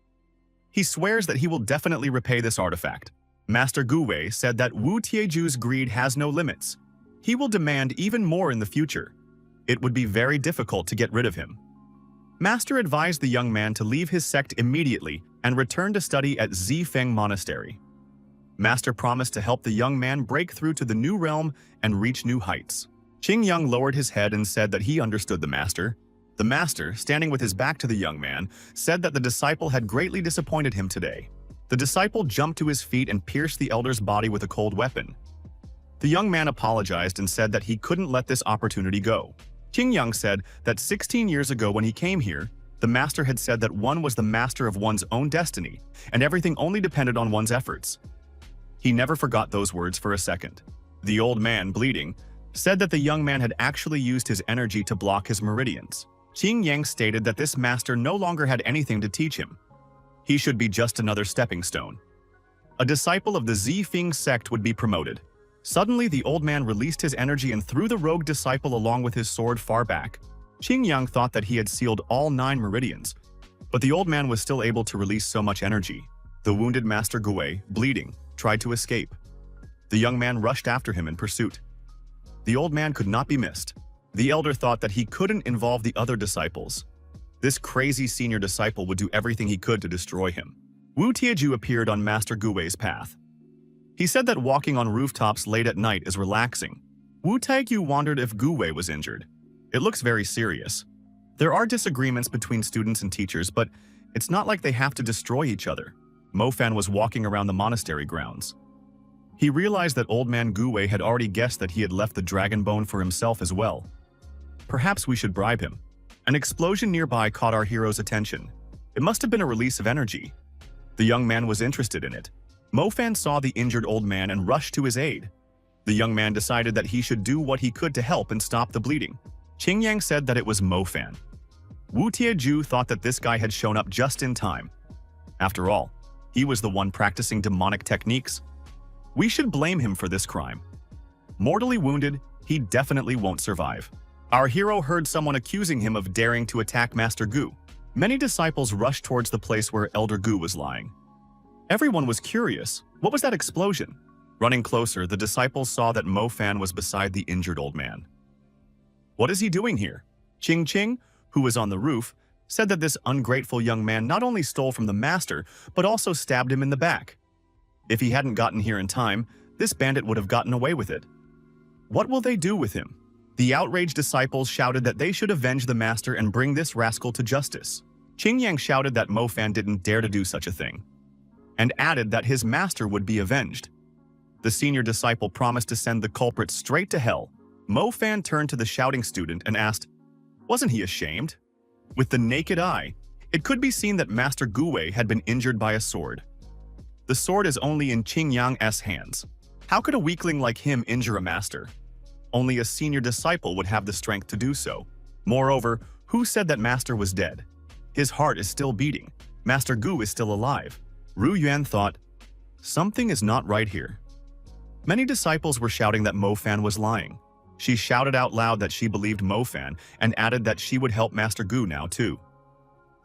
He swears that he will definitely repay this artifact. Master Guwei said that Wu Tieju's greed has no limits. He will demand even more in the future. It would be very difficult to get rid of him. Master advised the young man to leave his sect immediately and return to study at Zifeng Monastery. Master promised to help the young man break through to the new realm and reach new heights. Qing Yang lowered his head and said that he understood the master. The master, standing with his back to the young man, said that the disciple had greatly disappointed him today. The disciple jumped to his feet and pierced the elder's body with a cold weapon. The young man apologized and said that he couldn't let this opportunity go. Qing Yang said that 16 years ago when he came here, the master had said that one was the master of one's own destiny, and everything only depended on one's efforts. He never forgot those words for a second. The old man, bleeding, said that the young man had actually used his energy to block his meridians. Qing Yang stated that this master no longer had anything to teach him. He should be just another stepping stone. A disciple of the Zifeng sect would be promoted. Suddenly, the old man released his energy and threw the rogue disciple along with his sword far back. Qing Yang thought that he had sealed all 9 meridians, but the old man was still able to release so much energy. The wounded Master Guwei, bleeding, tried to escape. The young man rushed after him in pursuit. The old man could not be missed. The elder thought that he couldn't involve the other disciples. This crazy senior disciple would do everything he could to destroy him. Wu Tieju appeared on Master Guwei's path. He said that walking on rooftops late at night is relaxing. Wu Tieju wondered if Guwei was injured. It looks very serious. There are disagreements between students and teachers, but it's not like they have to destroy each other. Mo Fan was walking around the monastery grounds. He realized that old man Guwei had already guessed that he had left the dragon bone for himself as well. Perhaps we should bribe him. An explosion nearby caught our hero's attention. It must have been a release of energy. The young man was interested in it. Mo Fan saw the injured old man and rushed to his aid. The young man decided that he should do what he could to help and stop the bleeding. Qing Yang said that it was Mo Fan. Wu Tieju thought that this guy had shown up just in time. After all, he was the one practicing demonic techniques. We should blame him for this crime. Mortally wounded, he definitely won't survive. Our hero heard someone accusing him of daring to attack Master Gu. Many disciples rushed towards the place where Elder Gu was lying. Everyone was curious. What was that explosion? Running closer, the disciples saw that Mo Fan was beside the injured old man. What is he doing here? Qing Qing, who was on the roof, said that this ungrateful young man not only stole from the master, but also stabbed him in the back. If he hadn't gotten here in time, this bandit would have gotten away with it. What will they do with him? The outraged disciples shouted that they should avenge the master and bring this rascal to justice. Qing Yang shouted that Mo Fan didn't dare to do such a thing, and added that his master would be avenged. The senior disciple promised to send the culprit straight to hell. Mo Fan turned to the shouting student and asked, wasn't he ashamed? With the naked eye, it could be seen that Master Guwei had been injured by a sword. The sword is only in Qing Yang's hands. How could a weakling like him injure a master? Only a senior disciple would have the strength to do so. Moreover, who said that master was dead? His heart is still beating. Master Gu is still alive. Ru Yuan thought, something is not right here. Many disciples were shouting that Mo Fan was lying. She shouted out loud that she believed Mo Fan and added that she would help Master Gu now too.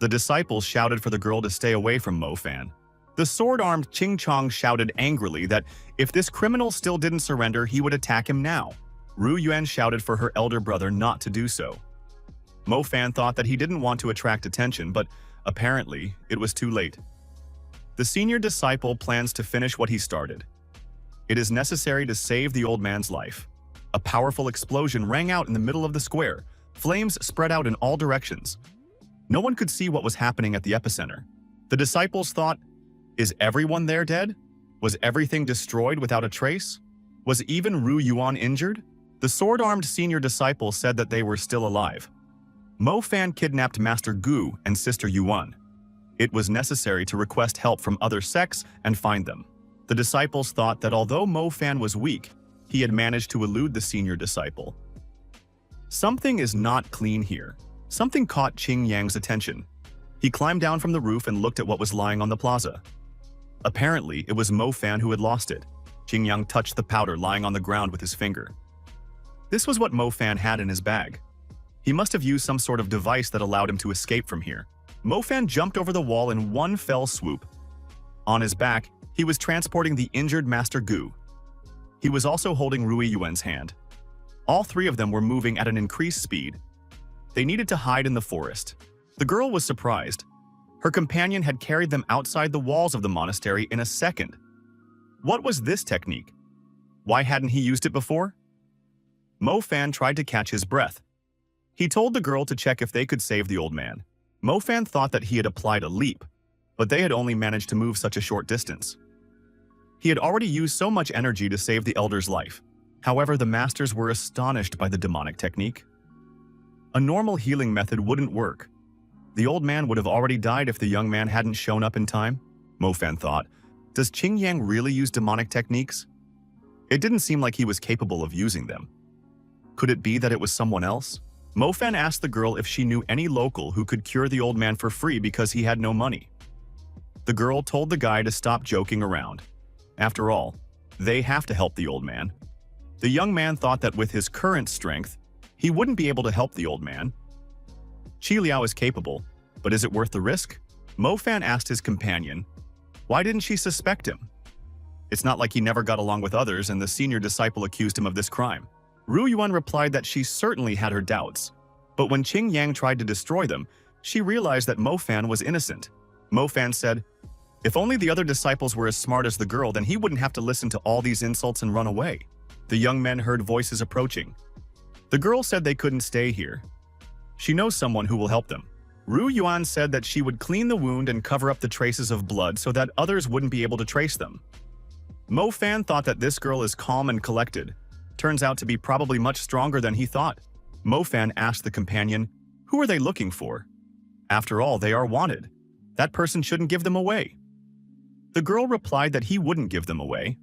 The disciples shouted for the girl to stay away from Mo Fan. The sword-armed Ching Chong shouted angrily that if this criminal still didn't surrender, he would attack him now. Ru Yuan shouted for her elder brother not to do so. Mo Fan thought that he didn't want to attract attention, but apparently it was too late. The senior disciple plans to finish what he started. It is necessary to save the old man's life. A powerful explosion rang out in the middle of the square. Flames spread out in all directions. No one could see what was happening at the epicenter. The disciples thought, is everyone there dead? Was everything destroyed without a trace? Was even Ru Yuan injured? The sword-armed senior disciple said that they were still alive. Mo Fan kidnapped Master Gu and Sister Yuan. It was necessary to request help from other sects and find them. The disciples thought that although Mo Fan was weak, he had managed to elude the senior disciple. Something is not clean here. Something caught Qing Yang's attention. He climbed down from the roof and looked at what was lying on the plaza. Apparently, it was Mo Fan who had lost it. Qing Yang touched the powder lying on the ground with his finger. This was what Mo Fan had in his bag. He must have used some sort of device that allowed him to escape from here. Mo Fan jumped over the wall in one fell swoop. On his back, he was transporting the injured Master Gu. He was also holding Rui Yuan's hand. All three of them were moving at an increased speed. They needed to hide in the forest. The girl was surprised. Her companion had carried them outside the walls of the monastery in a second. What was this technique? Why hadn't he used it before? Mo Fan tried to catch his breath. He told the girl to check if they could save the old man. Mo Fan thought that he had applied a leap, but they had only managed to move such a short distance. He had already used so much energy to save the elder's life. However, the masters were astonished by the demonic technique. A normal healing method wouldn't work. The old man would have already died if the young man hadn't shown up in time, Mo Fan thought. Does Qing Yang really use demonic techniques? It didn't seem like he was capable of using them. Could it be that it was someone else? Mo Fan asked the girl if she knew any local who could cure the old man for free because he had no money. The girl told the guy to stop joking around. After all, they have to help the old man. The young man thought that with his current strength, he wouldn't be able to help the old man. Qi Liao is capable, but is it worth the risk? Mo Fan asked his companion. Why didn't she suspect him? It's not like he never got along with others and the senior disciple accused him of this crime. Ru Yuan replied that she certainly had her doubts. But when Qing Yang tried to destroy them, she realized that Mo Fan was innocent. Mo Fan said, if only the other disciples were as smart as the girl, then he wouldn't have to listen to all these insults and run away. The young men heard voices approaching. The girl said they couldn't stay here. She knows someone who will help them. Ru Yuan said that she would clean the wound and cover up the traces of blood so that others wouldn't be able to trace them. Mo Fan thought that this girl is calm and collected. Turns out to be probably much stronger than he thought. Mo Fan asked the companion, who are they looking for? After all, they are wanted. That person shouldn't give them away. The girl replied that he wouldn't give them away.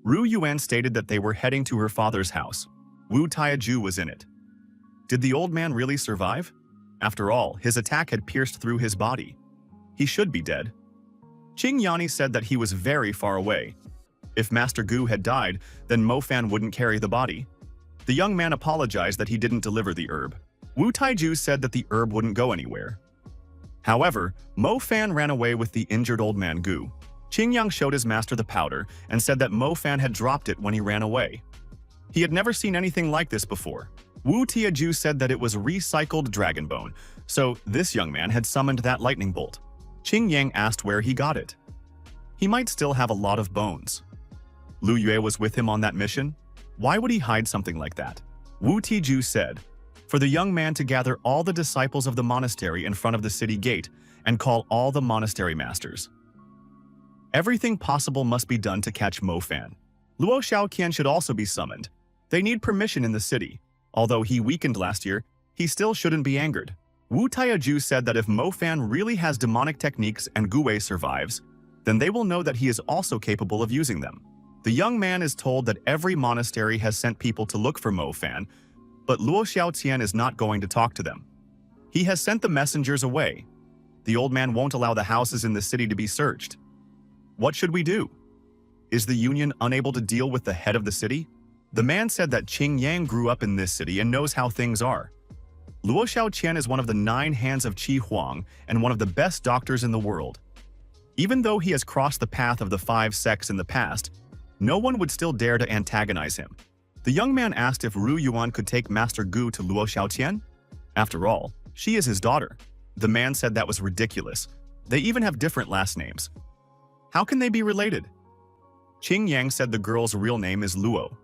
Ru Yuan stated that they were heading to her father's house. Wu Taiju was in it. Did the old man really survive? After all, his attack had pierced through his body. He should be dead. Qing Yani said that he was very far away. If Master Gu had died, then Mo Fan wouldn't carry the body. The young man apologized that he didn't deliver the herb. Wu Taiju said that the herb wouldn't go anywhere. However, Mo Fan ran away with the injured old man Gu. Qing Yang showed his master the powder and said that Mo Fan had dropped it when he ran away. He had never seen anything like this before. Wu Tiaju said that it was recycled dragon bone, so this young man had summoned that lightning bolt. Qing Yang asked where he got it. He might still have a lot of bones. Lu Yue was with him on that mission? Why would he hide something like that? Wu Tiju said, for the young man to gather all the disciples of the monastery in front of the city gate and call all the monastery masters. Everything possible must be done to catch Mo Fan. Luo Xiaoqian should also be summoned. They need permission in the city. Although he weakened last year, he still shouldn't be angered. Wu Taiju said that if Mo Fan really has demonic techniques and Gu Wei survives, then they will know that he is also capable of using them. The young man is told that every monastery has sent people to look for Mo Fan, but Luo Xiaoqian is not going to talk to them. He has sent the messengers away. The old man won't allow the houses in the city to be searched. What should we do? Is the union unable to deal with the head of the city? The man said that Qing Yang grew up in this city and knows how things are. Luo Xiaoqian is one of the 9 hands of Qi Huang and one of the best doctors in the world. Even though he has crossed the path of the 5 sects in the past, no one would still dare to antagonize him. The young man asked if Ru Yuan could take Master Gu to Luo Xiaoqian. After all, she is his daughter. The man said that was ridiculous. They even have different last names. How can they be related? Qing Yang said the girl's real name is Luo.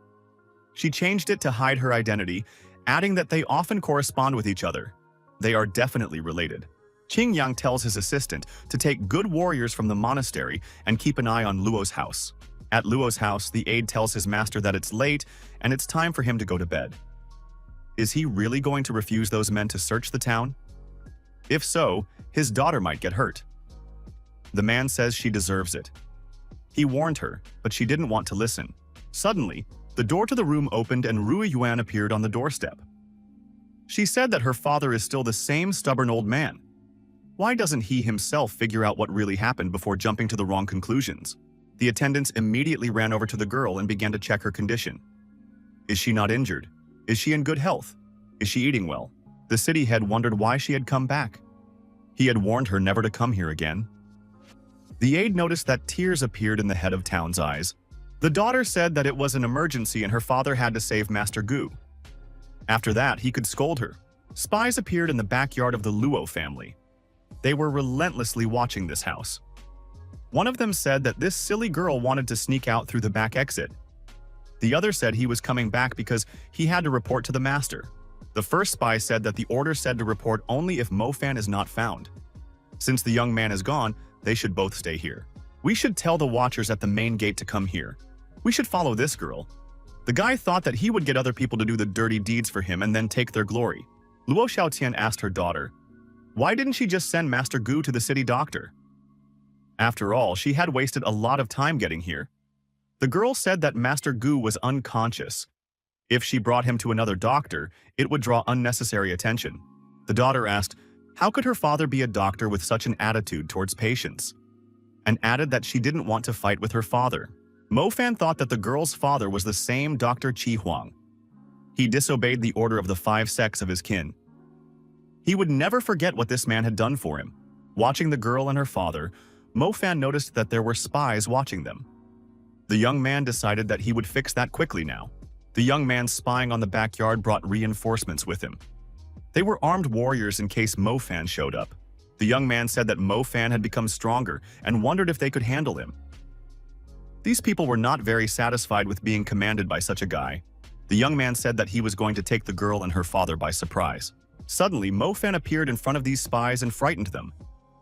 She changed it to hide her identity, adding that they often correspond with each other. They are definitely related. Qing Yang tells his assistant to take good warriors from the monastery and keep an eye on Luo's house. At Luo's house, the aide tells his master that it's late and it's time for him to go to bed. Is he really going to refuse those men to search the town? If so, his daughter might get hurt. The man says she deserves it. He warned her, but she didn't want to listen. Suddenly, the door to the room opened and Ru Yuan appeared on the doorstep. She said that her father is still the same stubborn old man. Why doesn't he himself figure out what really happened before jumping to the wrong conclusions? The attendants immediately ran over to the girl and began to check her condition. Is she not injured? Is she in good health? Is she eating well? The city head wondered why she had come back. He had warned her never to come here again. The aide noticed that tears appeared in the head of town's eyes. The daughter said that it was an emergency and her father had to save Master Gu. After that, he could scold her. Spies appeared in the backyard of the Luo family. They were relentlessly watching this house. One of them said that this silly girl wanted to sneak out through the back exit. The other said he was coming back because he had to report to the master. The first spy said that the order said to report only if Mo Fan is not found. Since the young man is gone, they should both stay here. We should tell the watchers at the main gate to come here. We should follow this girl. The guy thought that he would get other people to do the dirty deeds for him and then take their glory. Luo Xiaotian asked her daughter, why didn't she just send Master Gu to the city doctor? After all, she had wasted a lot of time getting here. The girl said that Master Gu was unconscious. If she brought him to another doctor, it would draw unnecessary attention. The daughter asked, how could her father be a doctor with such an attitude towards patients? And added that she didn't want to fight with her father. Mo Fan thought that the girl's father was the same Dr. Qi Huang. He disobeyed the order of the 5 sects of his kin. He would never forget what this man had done for him. Watching the girl and her father, Mo Fan noticed that there were spies watching them. The young man decided that he would fix that quickly now. The young man spying on the backyard brought reinforcements with him. They were armed warriors in case Mo Fan showed up. The young man said that Mo Fan had become stronger and wondered if they could handle him. These people were not very satisfied with being commanded by such a guy. The young man said that he was going to take the girl and her father by surprise. Suddenly, Mo Fan appeared in front of these spies and frightened them.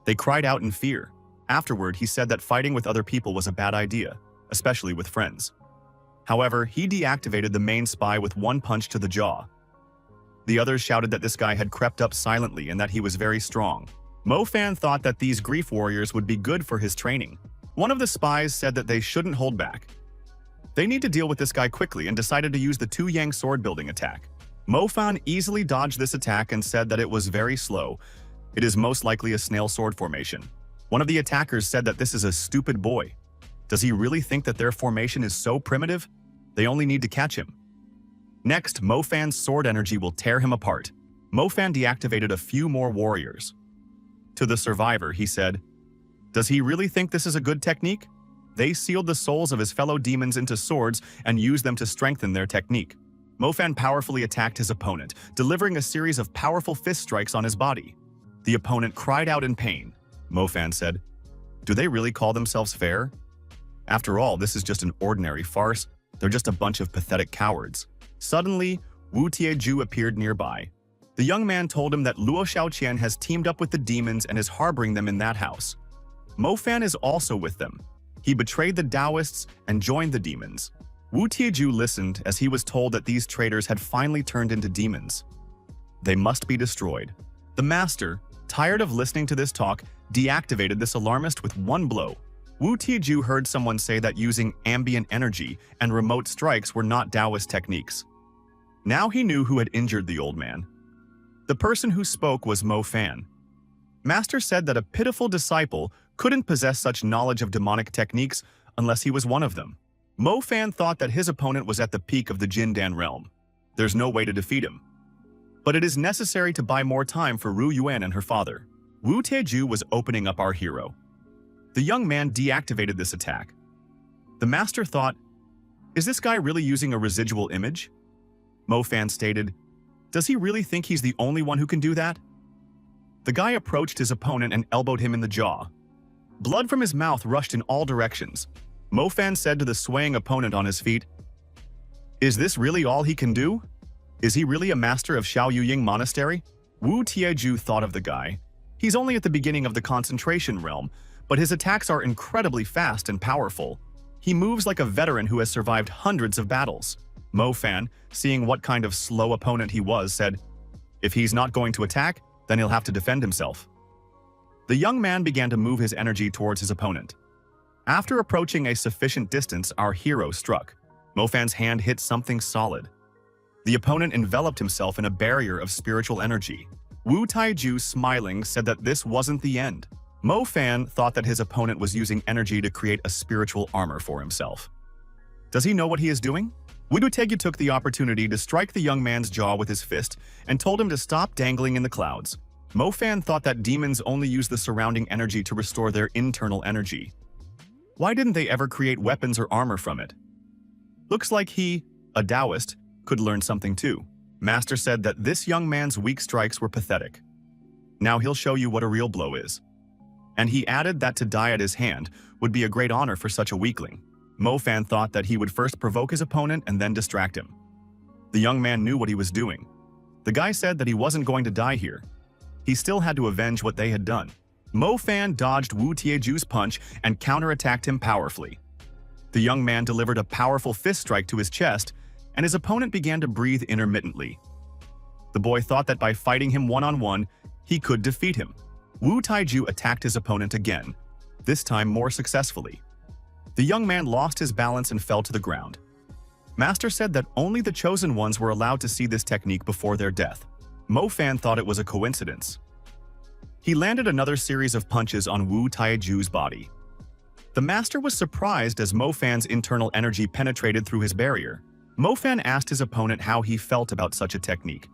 They cried out in fear. Afterward, he said that fighting with other people was a bad idea, especially with friends. However, he deactivated the main spy with one punch to the jaw. The others shouted that this guy had crept up silently and that he was very strong. Mo Fan thought that these grief warriors would be good for his training. One of the spies said that they shouldn't hold back. They need to deal with this guy quickly and decided to use the 2 Yang sword building attack. Mo Fan easily dodged this attack and said that it was very slow. It is most likely a snail sword formation. One of the attackers said that this is a stupid boy. Does he really think that their formation is so primitive? They only need to catch him. Next, Mo Fan's sword energy will tear him apart. Mo Fan deactivated a few more warriors. To the survivor, he said, does he really think this is a good technique? They sealed the souls of his fellow demons into swords and used them to strengthen their technique. Mo Fan powerfully attacked his opponent, delivering a series of powerful fist strikes on his body. The opponent cried out in pain. Mo Fan said, do they really call themselves fair? After all, this is just an ordinary farce. They're just a bunch of pathetic cowards. Suddenly, Wu Tieju appeared nearby. The young man told him that Luo Xiaoqian has teamed up with the demons and is harboring them in that house. Mo Fan is also with them. He betrayed the Taoists and joined the demons. Wu Tieju listened as he was told that these traitors had finally turned into demons. They must be destroyed. The master, tired of listening to this talk, deactivated this alarmist with one blow. Wu Tieju heard someone say that using ambient energy and remote strikes were not Taoist techniques. Now he knew who had injured the old man. The person who spoke was Mo Fan. Master said that a pitiful disciple couldn't possess such knowledge of demonic techniques unless he was one of them. Mo Fan thought that his opponent was at the peak of the Jindan realm. There's no way to defeat him. But it is necessary to buy more time for Ru Yuan and her father. Wu Taeju was opening up our hero. The young man deactivated this attack. The master thought, is this guy really using a residual image? Mo Fan stated, does he really think he's the only one who can do that? The guy approached his opponent and elbowed him in the jaw. Blood from his mouth rushed in all directions. Mo Fan said to the swaying opponent on his feet, is this really all he can do? Is he really a master of Xiao Yuying Monastery? Wu Taeju thought of the guy. He's only at the beginning of the concentration realm, but his attacks are incredibly fast and powerful. He moves like a veteran who has survived hundreds of battles. Mo Fan, seeing what kind of slow opponent he was, said, if he's not going to attack, then he'll have to defend himself. The young man began to move his energy towards his opponent. After approaching a sufficient distance, our hero struck. Mo Fan's hand hit something solid. The opponent enveloped himself in a barrier of spiritual energy. Wu Taeju, smiling, said that this wasn't the end. Mo Fan thought that his opponent was using energy to create a spiritual armor for himself. Does he know what he is doing? Wu Taeju took the opportunity to strike the young man's jaw with his fist and told him to stop dangling in the clouds. Mo Fan thought that demons only use the surrounding energy to restore their internal energy. Why didn't they ever create weapons or armor from it? Looks like he, a Taoist, could learn something too. Master said that this young man's weak strikes were pathetic. Now he'll show you what a real blow is. And he added that to die at his hand would be a great honor for such a weakling. Mo Fan thought that he would first provoke his opponent and then distract him. The young man knew what he was doing. The guy said that he wasn't going to die here. He still had to avenge what they had done. Mo Fan dodged Wu Taeju's punch and counterattacked him powerfully. The young man delivered a powerful fist strike to his chest, and his opponent began to breathe intermittently. The boy thought that by fighting him one-on-one, he could defeat him. Wu Taeju attacked his opponent again, this time more successfully. The young man lost his balance and fell to the ground. Master said that only the chosen ones were allowed to see this technique before their death. Mo Fan thought it was a coincidence. He landed another series of punches on Wu Taeju's body. The master was surprised as Mo Fan's internal energy penetrated through his barrier. Mo Fan asked his opponent how he felt about such a technique.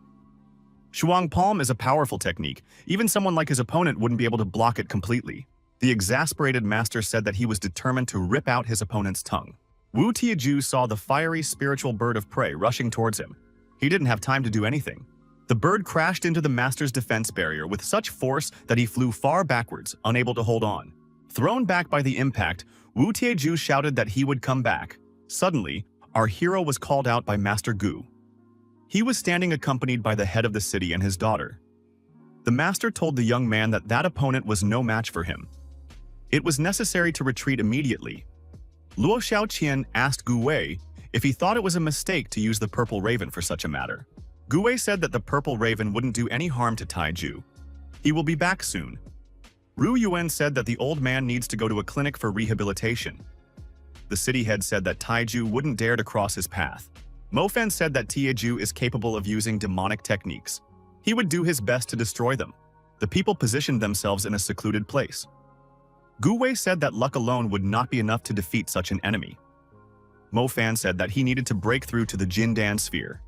Shuang Palm is a powerful technique. Even someone like his opponent wouldn't be able to block it completely. The exasperated master said that he was determined to rip out his opponent's tongue. Wu Taeju saw the fiery spiritual bird of prey rushing towards him. He didn't have time to do anything. The bird crashed into the master's defense barrier with such force that he flew far backwards, unable to hold on. Thrown back by the impact, Wu Taeju shouted that he would come back. Suddenly, our hero was called out by Master Gu. He was standing accompanied by the head of the city and his daughter. The master told the young man that that opponent was no match for him. It was necessary to retreat immediately. Luo Xiaoqian asked Gu Wei if he thought it was a mistake to use the purple raven for such a matter. Gu Wei said that the purple raven wouldn't do any harm to Taiju. He will be back soon. Ru Yuan said that the old man needs to go to a clinic for rehabilitation. The city head said that Taiju wouldn't dare to cross his path. Mo Fan said that Taiju is capable of using demonic techniques. He would do his best to destroy them. The people positioned themselves in a secluded place. Gu Wei said that luck alone would not be enough to defeat such an enemy. Mo Fan said that he needed to break through to the Jindan sphere.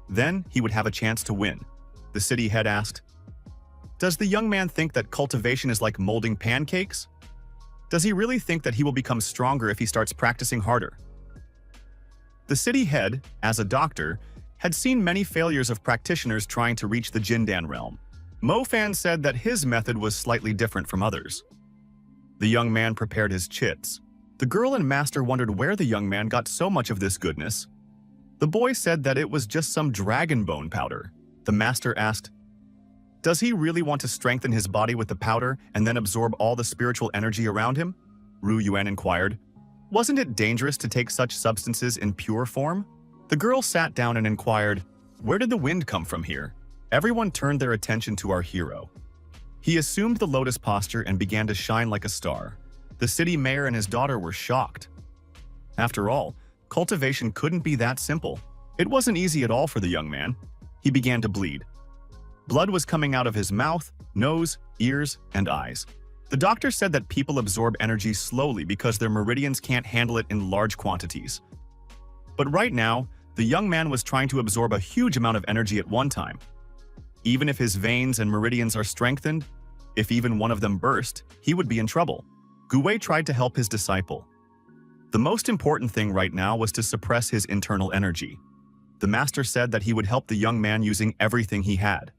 Then he would have a chance to win. The city head asked, does the young man think that cultivation is like molding pancakes? Does he really think that he will become stronger if he starts practicing harder? The city head, as a doctor, had seen many failures of practitioners trying to reach the Jindan realm. Mo Fan said that his method was slightly different from others. The young man prepared his chits. The girl and master wondered where the young man got so much of this goodness. The boy said that it was just some dragon bone powder. The master asked, does he really want to strengthen his body with the powder and then absorb all the spiritual energy around him? Ru Yuan inquired. Wasn't it dangerous to take such substances in pure form? The girl sat down and inquired, where did the wind come from here? Everyone turned their attention to our hero. He assumed the lotus posture and began to shine like a star. The city mayor and his daughter were shocked. After all, cultivation couldn't be that simple. It wasn't easy at all for the young man. He began to bleed. Blood was coming out of his mouth, nose, ears, and eyes. The doctor said that people absorb energy slowly because their meridians can't handle it in large quantities. But right now, the young man was trying to absorb a huge amount of energy at one time. Even if his veins and meridians are strengthened, if even one of them burst, he would be in trouble. Gu Wei tried to help his disciple. The most important thing right now was to suppress his internal energy. The master said that he would help the young man using everything he had.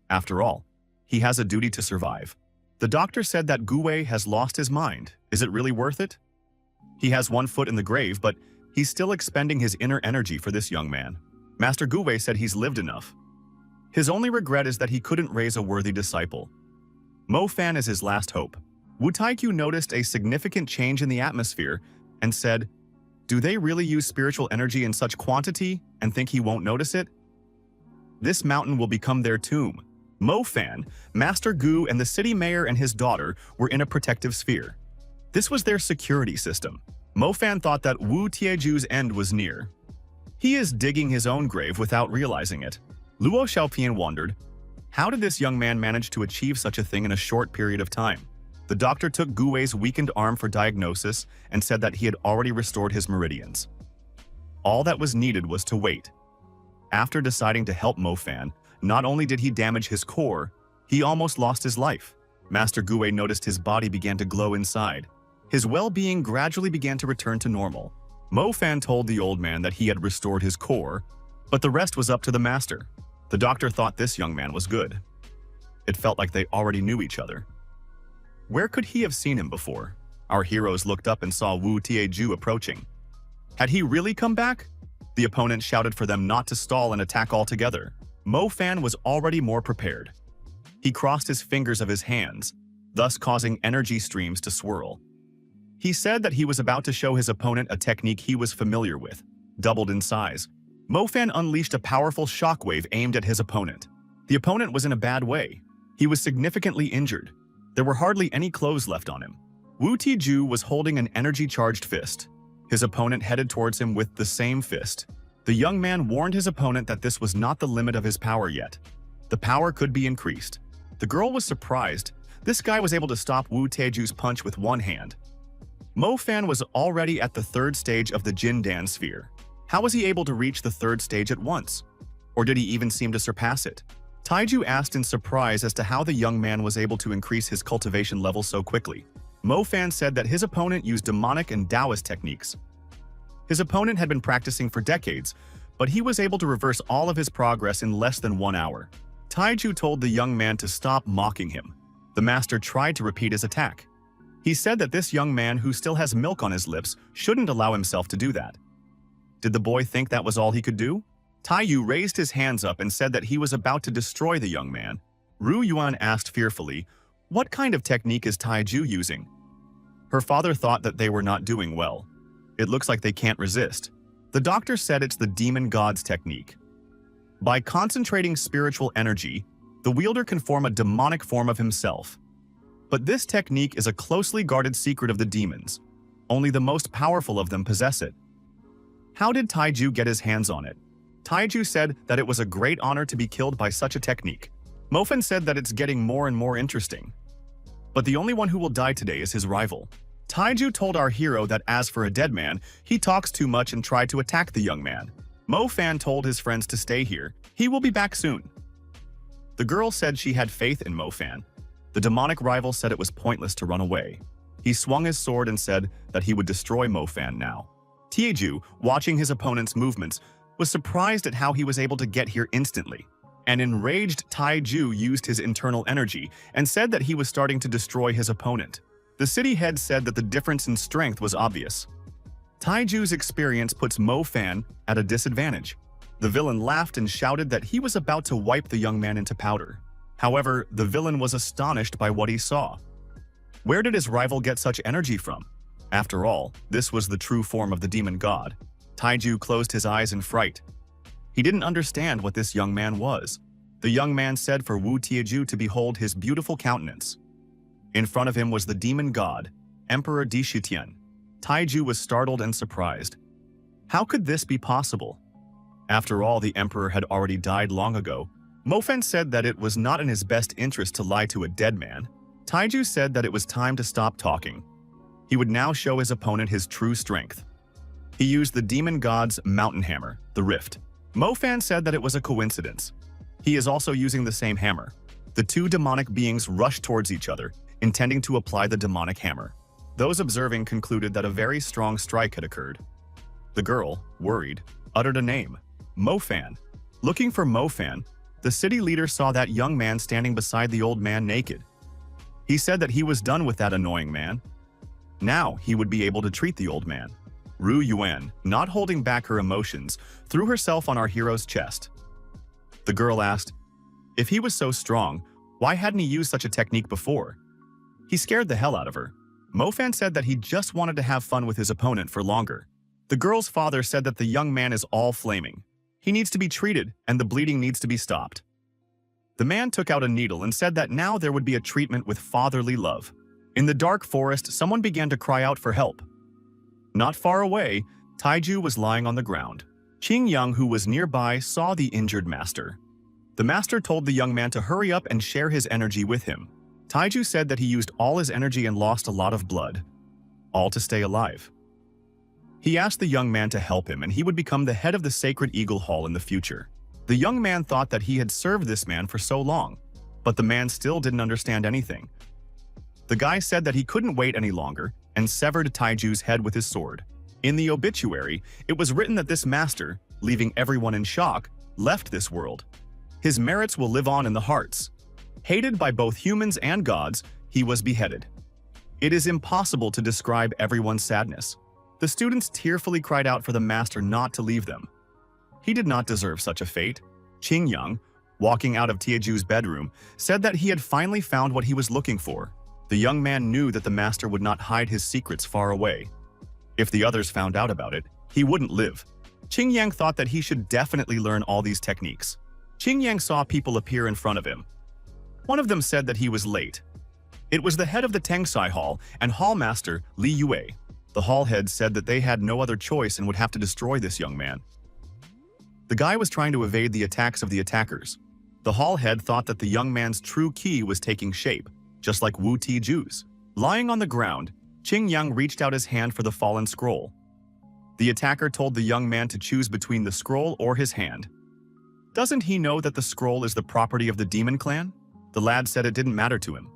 After all, he has a duty to survive. The doctor said that Gu Wei has lost his mind. Is it really worth it? He has one foot in the grave, but he's still expending his inner energy for this young man. Master Gu Wei said he's lived enough. His only regret is that he couldn't raise a worthy disciple. Mo Fan is his last hope. Wu Taikyu noticed a significant change in the atmosphere and said, "Do they really use spiritual energy in such quantity and think he won't notice it? This mountain will become their tomb." Mo Fan, Master Gu, and the city mayor and his daughter were in a protective sphere. This was their security system. Mo Fan thought that Wu Tieju's end was near. He is digging his own grave without realizing it. Luo Xiaopian wondered, how did this young man manage to achieve such a thing in a short period of time? The doctor took Gu Wei's weakened arm for diagnosis and said that he had already restored his meridians. All that was needed was to wait. After deciding to help Mo Fan, not only did he damage his core, he almost lost his life. Master Gu Wei noticed his body began to glow inside. His well-being gradually began to return to normal. Mo Fan told the old man that he had restored his core, but the rest was up to the master. The doctor thought this young man was good. It felt like they already knew each other. Where could he have seen him before? Our heroes looked up and saw Wu Tieju approaching. Had he really come back? The opponent shouted for them not to stall and attack altogether. Mo Fan was already more prepared. He crossed his fingers of his hands, thus causing energy streams to swirl. He said that he was about to show his opponent a technique he was familiar with, doubled in size. Mo Fan unleashed a powerful shockwave aimed at his opponent. The opponent was in a bad way. He was significantly injured. There were hardly any clothes left on him. Wu Tiju was holding an energy-charged fist. His opponent headed towards him with the same fist. The young man warned his opponent that this was not the limit of his power yet. The power could be increased. The girl was surprised. This guy was able to stop Wu Tieju's punch with one hand. Mo Fan was already at the third stage of the Jin Dan sphere. How was he able to reach the third stage at once? Or did he even seem to surpass it? Taiju asked in surprise as to how the young man was able to increase his cultivation level so quickly. Mo Fan said that his opponent used demonic and Taoist techniques. His opponent had been practicing for decades, but he was able to reverse all of his progress in less than 1 hour. Taiju told the young man to stop mocking him. The master tried to repeat his attack. He said that this young man who still has milk on his lips shouldn't allow himself to do that. Did the boy think that was all he could do? Taiyu raised his hands up and said that he was about to destroy the young man. Ru Yuan asked fearfully, "What kind of technique is Taiju using?" Her father thought that they were not doing well. It looks like they can't resist. The doctor said it's the demon god's technique. By concentrating spiritual energy, the wielder can form a demonic form of himself. But this technique is a closely guarded secret of the demons. Only the most powerful of them possess it. How did Taiju get his hands on it? Taiju said that it was a great honor to be killed by such a technique. Mofen said that it's getting more and more interesting. But the only one who will die today is his rival. Taiju told our hero that as for a dead man, he talks too much and tried to attack the young man. Mo Fan told his friends to stay here. He will be back soon. The girl said she had faith in Mo Fan. The demonic rival said it was pointless to run away. He swung his sword and said that he would destroy Mo Fan now. Taiju, watching his opponent's movements, was surprised at how he was able to get here instantly. An enraged Taiju used his internal energy and said that he was starting to destroy his opponent. The city head said that the difference in strength was obvious. Taiju's experience puts Mo Fan at a disadvantage. The villain laughed and shouted that he was about to wipe the young man into powder. However, the villain was astonished by what he saw. Where did his rival get such energy from? After all, this was the true form of the demon god. Taiju closed his eyes in fright. He didn't understand what this young man was. The young man said for Wu Tieju to behold his beautiful countenance. In front of him was the demon god, Emperor Di Shitian. Taiju was startled and surprised. How could this be possible? After all, the emperor had already died long ago. Mofen said that it was not in his best interest to lie to a dead man. Taiju said that it was time to stop talking. He would now show his opponent his true strength. He used the demon god's mountain hammer, the Rift. Mofan said that it was a coincidence. He is also using the same hammer. The two demonic beings rushed towards each other, intending to apply the demonic hammer. Those observing concluded that a very strong strike had occurred. The girl, worried, uttered a name, Mofan. Looking for Mofan, the city leader saw that young man standing beside the old man naked. He said that he was done with that annoying man. Now he would be able to treat the old man. Ru Yuan, not holding back her emotions, threw herself on our hero's chest. The girl asked, if he was so strong, why hadn't he used such a technique before? He scared the hell out of her. Mofan said that he just wanted to have fun with his opponent for longer. The girl's father said that the young man is all flaming. He needs to be treated, and the bleeding needs to be stopped. The man took out a needle and said that now there would be a treatment with fatherly love. In the dark forest, someone began to cry out for help. Not far away, Taiju was lying on the ground. Qingyang, who was nearby, saw the injured master. The master told the young man to hurry up and share his energy with him. Taiju said that he used all his energy and lost a lot of blood, all to stay alive. He asked the young man to help him, and he would become the head of the Sacred Eagle Hall in the future. The young man thought that he had served this man for so long, but the man still didn't understand anything. The guy said that he couldn't wait any longer and severed Taiju's head with his sword. In the obituary, it was written that this master, leaving everyone in shock, left this world. His merits will live on in the hearts. Hated by both humans and gods, he was beheaded. It is impossible to describe everyone's sadness. The students tearfully cried out for the master not to leave them. He did not deserve such a fate. Qingyang, walking out of Taiju's bedroom, said that he had finally found what he was looking for. The young man knew that the master would not hide his secrets far away. If the others found out about it, he wouldn't live. Qingyang thought that he should definitely learn all these techniques. Qingyang saw people appear in front of him. One of them said that he was late. It was the head of the Tengsai Hall and hall master Li Yue. The hall head said that they had no other choice and would have to destroy this young man. The guy was trying to evade the attacks of the attackers. The hall head thought that the young man's true key was taking shape, just like Wu Tiju's. Lying on the ground, Qingyang reached out his hand for the fallen scroll. The attacker told the young man to choose between the scroll or his hand. Doesn't he know that the scroll is the property of the demon clan? The lad said it didn't matter to him.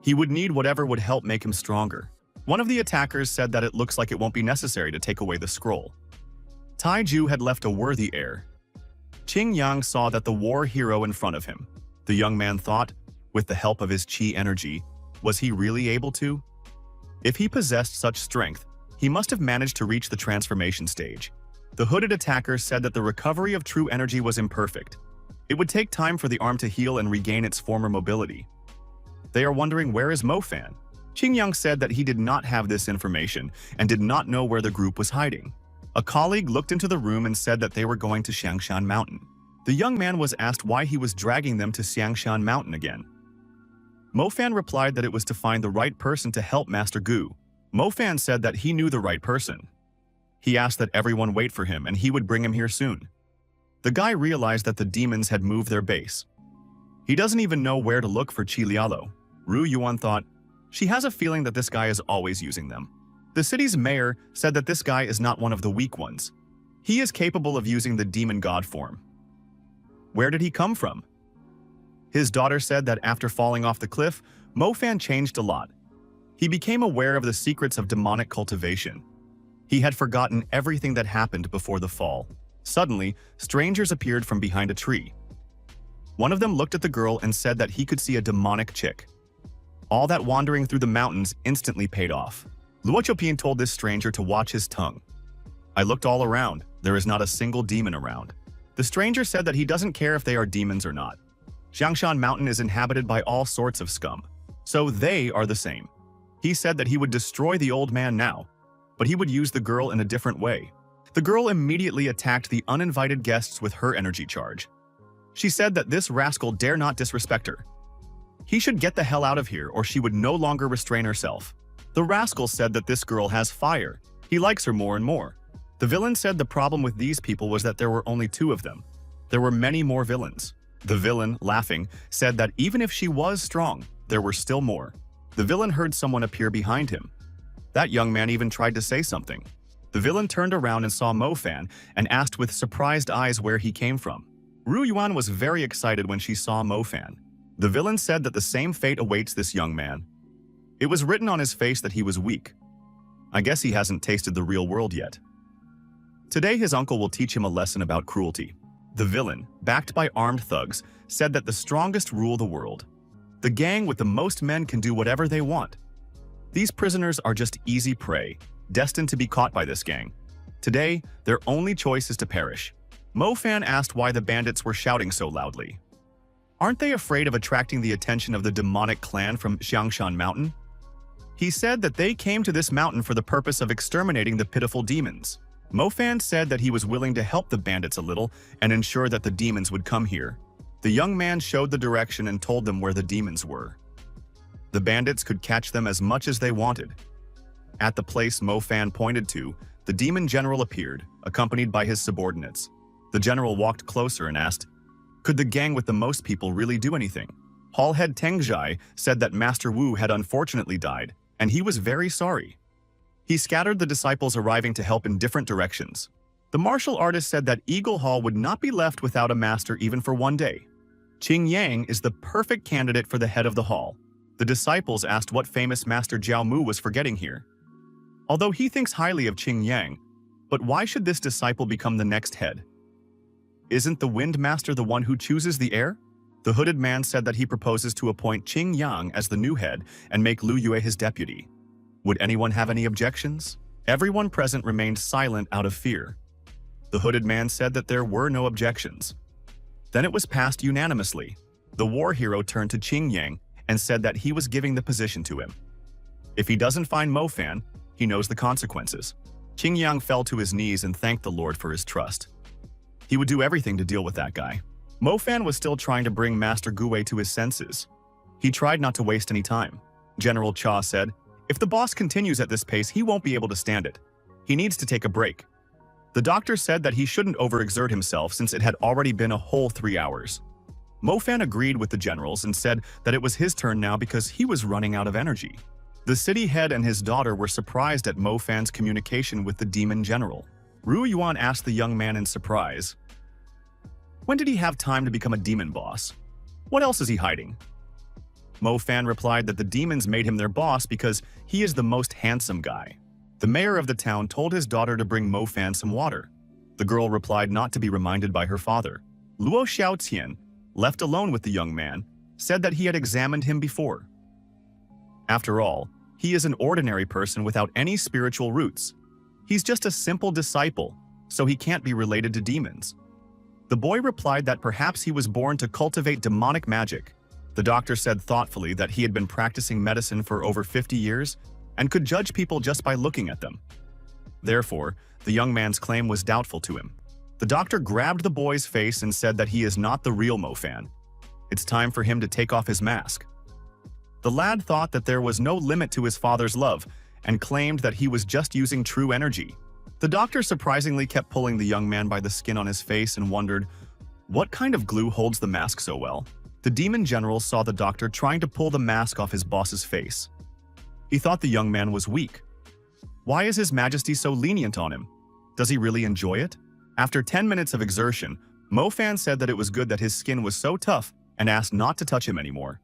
He would need whatever would help make him stronger. One of the attackers said that it looks like it won't be necessary to take away the scroll. Taiju had left a worthy heir. Qingyang saw that the war hero in front of him. The young man thought, with the help of his qi energy, was he really able to? If he possessed such strength, he must have managed to reach the transformation stage. The hooded attacker said that the recovery of true energy was imperfect. It would take time for the arm to heal and regain its former mobility. They are wondering, where is Mofan? Qingyang said that he did not have this information and did not know where the group was hiding. A colleague looked into the room and said that they were going to Xiangshan Mountain. The young man was asked why he was dragging them to Xiangshan Mountain again. Mofan replied that it was to find the right person to help Master Gu. Mofan said that he knew the right person. He asked that everyone wait for him and he would bring him here soon. The guy realized that the demons had moved their base. He doesn't even know where to look for Qi Lialo. Ru Yuan thought, she has a feeling that this guy is always using them. The city's mayor said that this guy is not one of the weak ones. He is capable of using the demon god form. Where did he come from? His daughter said that after falling off the cliff, Mofan changed a lot. He became aware of the secrets of demonic cultivation. He had forgotten everything that happened before the fall. Suddenly, strangers appeared from behind a tree. One of them looked at the girl and said that he could see a demonic chick. All that wandering through the mountains instantly paid off. Luo Chopin told this stranger to watch his tongue. I looked all around. There is not a single demon around. The stranger said that he doesn't care if they are demons or not. Xiangshan Mountain is inhabited by all sorts of scum, so they are the same. He said that he would destroy the old man now, but he would use the girl in a different way. The girl immediately attacked the uninvited guests with her energy charge. She said that this rascal dare not disrespect her. He should get the hell out of here or she would no longer restrain herself. The rascal said that this girl has fire. He likes her more and more. The villain said the problem with these people was that there were only two of them. There were many more villains. The villain, laughing, said that even if she was strong, there were still more. The villain heard someone appear behind him. That young man even tried to say something. The villain turned around and saw Mo Fan and asked with surprised eyes where he came from. Ru Yuan was very excited when she saw Mo Fan. The villain said that the same fate awaits this young man. It was written on his face that he was weak. I guess he hasn't tasted the real world yet. Today his uncle will teach him a lesson about cruelty. The villain, backed by armed thugs, said that the strongest rule the world. The gang with the most men can do whatever they want. These prisoners are just easy prey, destined to be caught by this gang. Today, their only choice is to perish. Mo Fan asked why the bandits were shouting so loudly. Aren't they afraid of attracting the attention of the demonic clan from Xiangshan Mountain? He said that they came to this mountain for the purpose of exterminating the pitiful demons. Mo Fan said that he was willing to help the bandits a little and ensure that the demons would come here. The young man showed the direction and told them where the demons were. The bandits could catch them as much as they wanted. At the place Mo Fan pointed to, the demon general appeared, accompanied by his subordinates. The general walked closer and asked, could the gang with the most people really do anything? Hall head Tengjai said that Master Wu had unfortunately died, and he was very sorry. He scattered the disciples arriving to help in different directions. The martial artist said that Eagle Hall would not be left without a master even for one day. Qing Yang is the perfect candidate for the head of the hall. The disciples asked what famous master Jiao Mu was forgetting here. Although he thinks highly of Qing Yang, but why should this disciple become the next head? Isn't the Wind Master the one who chooses the air? The hooded man said that he proposes to appoint Qing Yang as the new head and make Lu Yue his deputy. Would anyone have any objections? Everyone present remained silent out of fear. The hooded man said that there were no objections. Then it was passed unanimously. The war hero turned to Qing Yang and said that he was giving the position to him. If he doesn't find Mo Fan, he knows the consequences. Qing Yang fell to his knees and thanked the Lord for his trust. He would do everything to deal with that guy. Mo Fan was still trying to bring Master Gue to his senses. He tried not to waste any time. General Cha said, if the boss continues at this pace, he won't be able to stand it. He needs to take a break. The doctor said that he shouldn't overexert himself since it had already been a whole 3 hours. Mo Fan agreed with the generals and said that it was his turn now because he was running out of energy. The city head and his daughter were surprised at Mo Fan's communication with the demon general. Ru Yuan asked the young man in surprise, when did he have time to become a demon boss? What else is he hiding? Mo Fan replied that the demons made him their boss because he is the most handsome guy. The mayor of the town told his daughter to bring Mo Fan some water. The girl replied not to be reminded by her father. Luo Xiaotian, left alone with the young man, said that he had examined him before. After all, he is an ordinary person without any spiritual roots. He's just a simple disciple, so he can't be related to demons. The boy replied that perhaps he was born to cultivate demonic magic. The doctor said thoughtfully that he had been practicing medicine for over 50 years and could judge people just by looking at them. Therefore, the young man's claim was doubtful to him. The doctor grabbed the boy's face and said that he is not the real Mo Fan. It's time for him to take off his mask. The lad thought that there was no limit to his father's love and claimed that he was just using true energy. The doctor surprisingly kept pulling the young man by the skin on his face and wondered, what kind of glue holds the mask so well? The demon general saw the doctor trying to pull the mask off his boss's face. He thought the young man was weak. Why is His Majesty so lenient on him? Does he really enjoy it? After 10 minutes of exertion, Mo Fan said that it was good that his skin was so tough and asked not to touch him anymore.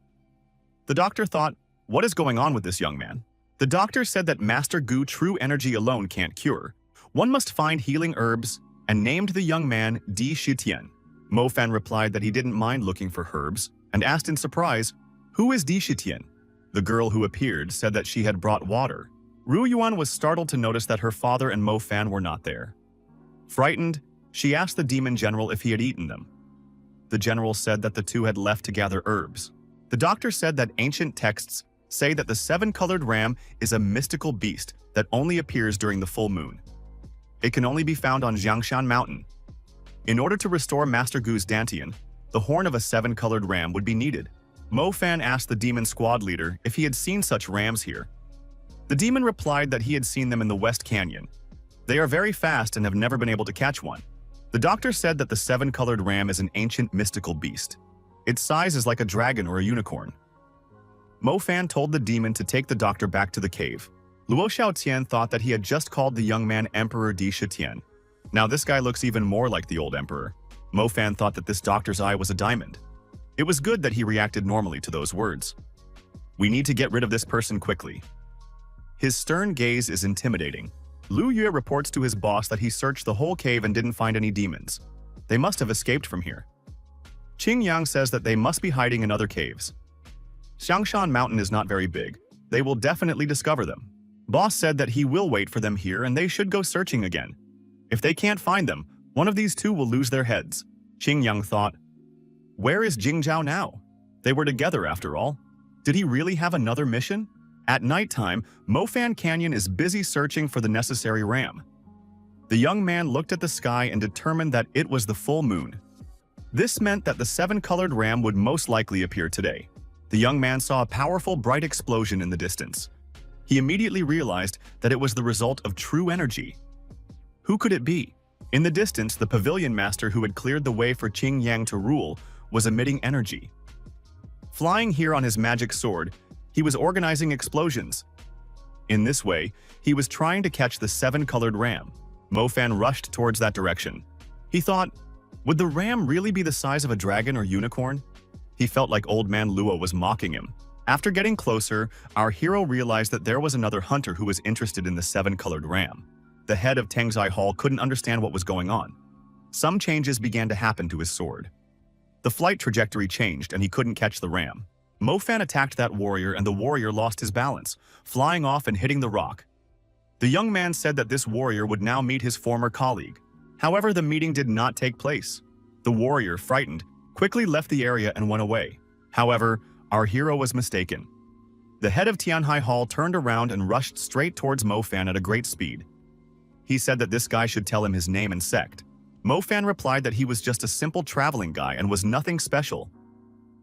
The doctor thought, what is going on with this young man? The doctor said that Master Gu true energy alone can't cure. One must find healing herbs and named the young man Di Shitian. Mo Fan replied that he didn't mind looking for herbs and asked in surprise, who is Di Shitian? The girl who appeared said that she had brought water. Ru Yuan was startled to notice that her father and Mo Fan were not there. Frightened, she asked the demon general if he had eaten them. The general said that the two had left to gather herbs. The doctor said that ancient texts say that the seven-colored ram is a mystical beast that only appears during the full moon. It can only be found on Xiangshan Mountain. In order to restore Master Gu's Dantian, the horn of a seven-colored ram would be needed. Mo Fan asked the demon squad leader if he had seen such rams here. The demon replied that he had seen them in the West Canyon. They are very fast and have never been able to catch one. The doctor said that the seven-colored ram is an ancient mystical beast. Its size is like a dragon or a unicorn. Mo Fan told the demon to take the doctor back to the cave. Luo Xiaotian thought that he had just called the young man Emperor Di Shitian. Now this guy looks even more like the old emperor. Mo Fan thought that this doctor's eye was a diamond. It was good that he reacted normally to those words. We need to get rid of this person quickly. His stern gaze is intimidating. Lu Yue reports to his boss that he searched the whole cave and didn't find any demons. They must have escaped from here. Qing Yang says that they must be hiding in other caves. Xiangshan Mountain is not very big. They will definitely discover them. Boss said that he will wait for them here and they should go searching again. If they can't find them, one of these two will lose their heads. Qing Yang thought, where is Jing Zhao now? They were together after all. Did he really have another mission? At nighttime, Mofan Canyon is busy searching for the necessary ram. The young man looked at the sky and determined that it was the full moon. This meant that the 7-colored ram would most likely appear today. The young man saw a powerful, bright explosion in the distance. He immediately realized that it was the result of true energy. Who could it be? In the distance, the pavilion master who had cleared the way for Qing Yang to rule was emitting energy. Flying here on his magic sword, he was organizing explosions. In this way, he was trying to catch the 7-colored ram. Mofan rushed towards that direction. He thought, would the ram really be the size of a dragon or unicorn? He felt like Old Man Luo was mocking him. After getting closer, our hero realized that there was another hunter who was interested in the 7-colored ram. The head of Tengzai Hall couldn't understand what was going on. Some changes began to happen to his sword. The flight trajectory changed and he couldn't catch the ram. Mofan attacked that warrior and the warrior lost his balance, flying off and hitting the rock. The young man said that this warrior would now meet his former colleague. However, the meeting did not take place. The warrior, frightened, quickly left the area and went away. However, our hero was mistaken. The head of Tianhai Hall turned around and rushed straight towards Mofan at a great speed. He said that this guy should tell him his name and sect. Mofan replied that he was just a simple traveling guy and was nothing special.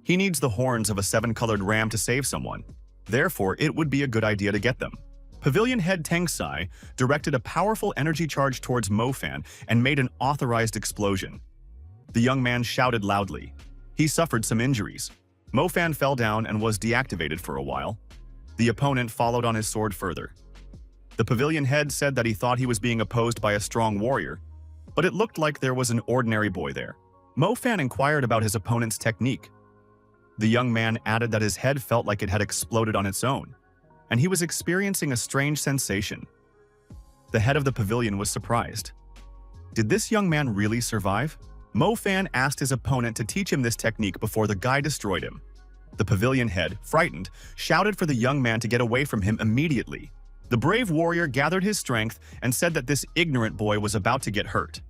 He needs the horns of a 7-colored ram to save someone. Therefore, it would be a good idea to get them. Pavilion head Tengsai directed a powerful energy charge towards Mofan and made an authorized explosion. The young man shouted loudly. He suffered some injuries. Mofan fell down and was deactivated for a while. The opponent followed on his sword further. The pavilion head said that he thought he was being opposed by a strong warrior, but it looked like there was an ordinary boy there. Mofan inquired about his opponent's technique. The young man added that his head felt like it had exploded on its own, and he was experiencing a strange sensation. The head of the pavilion was surprised. Did this young man really survive? Mofan asked his opponent to teach him this technique before the guy destroyed him. The pavilion head, frightened, shouted for the young man to get away from him immediately. The brave warrior gathered his strength and said that this ignorant boy was about to get hurt.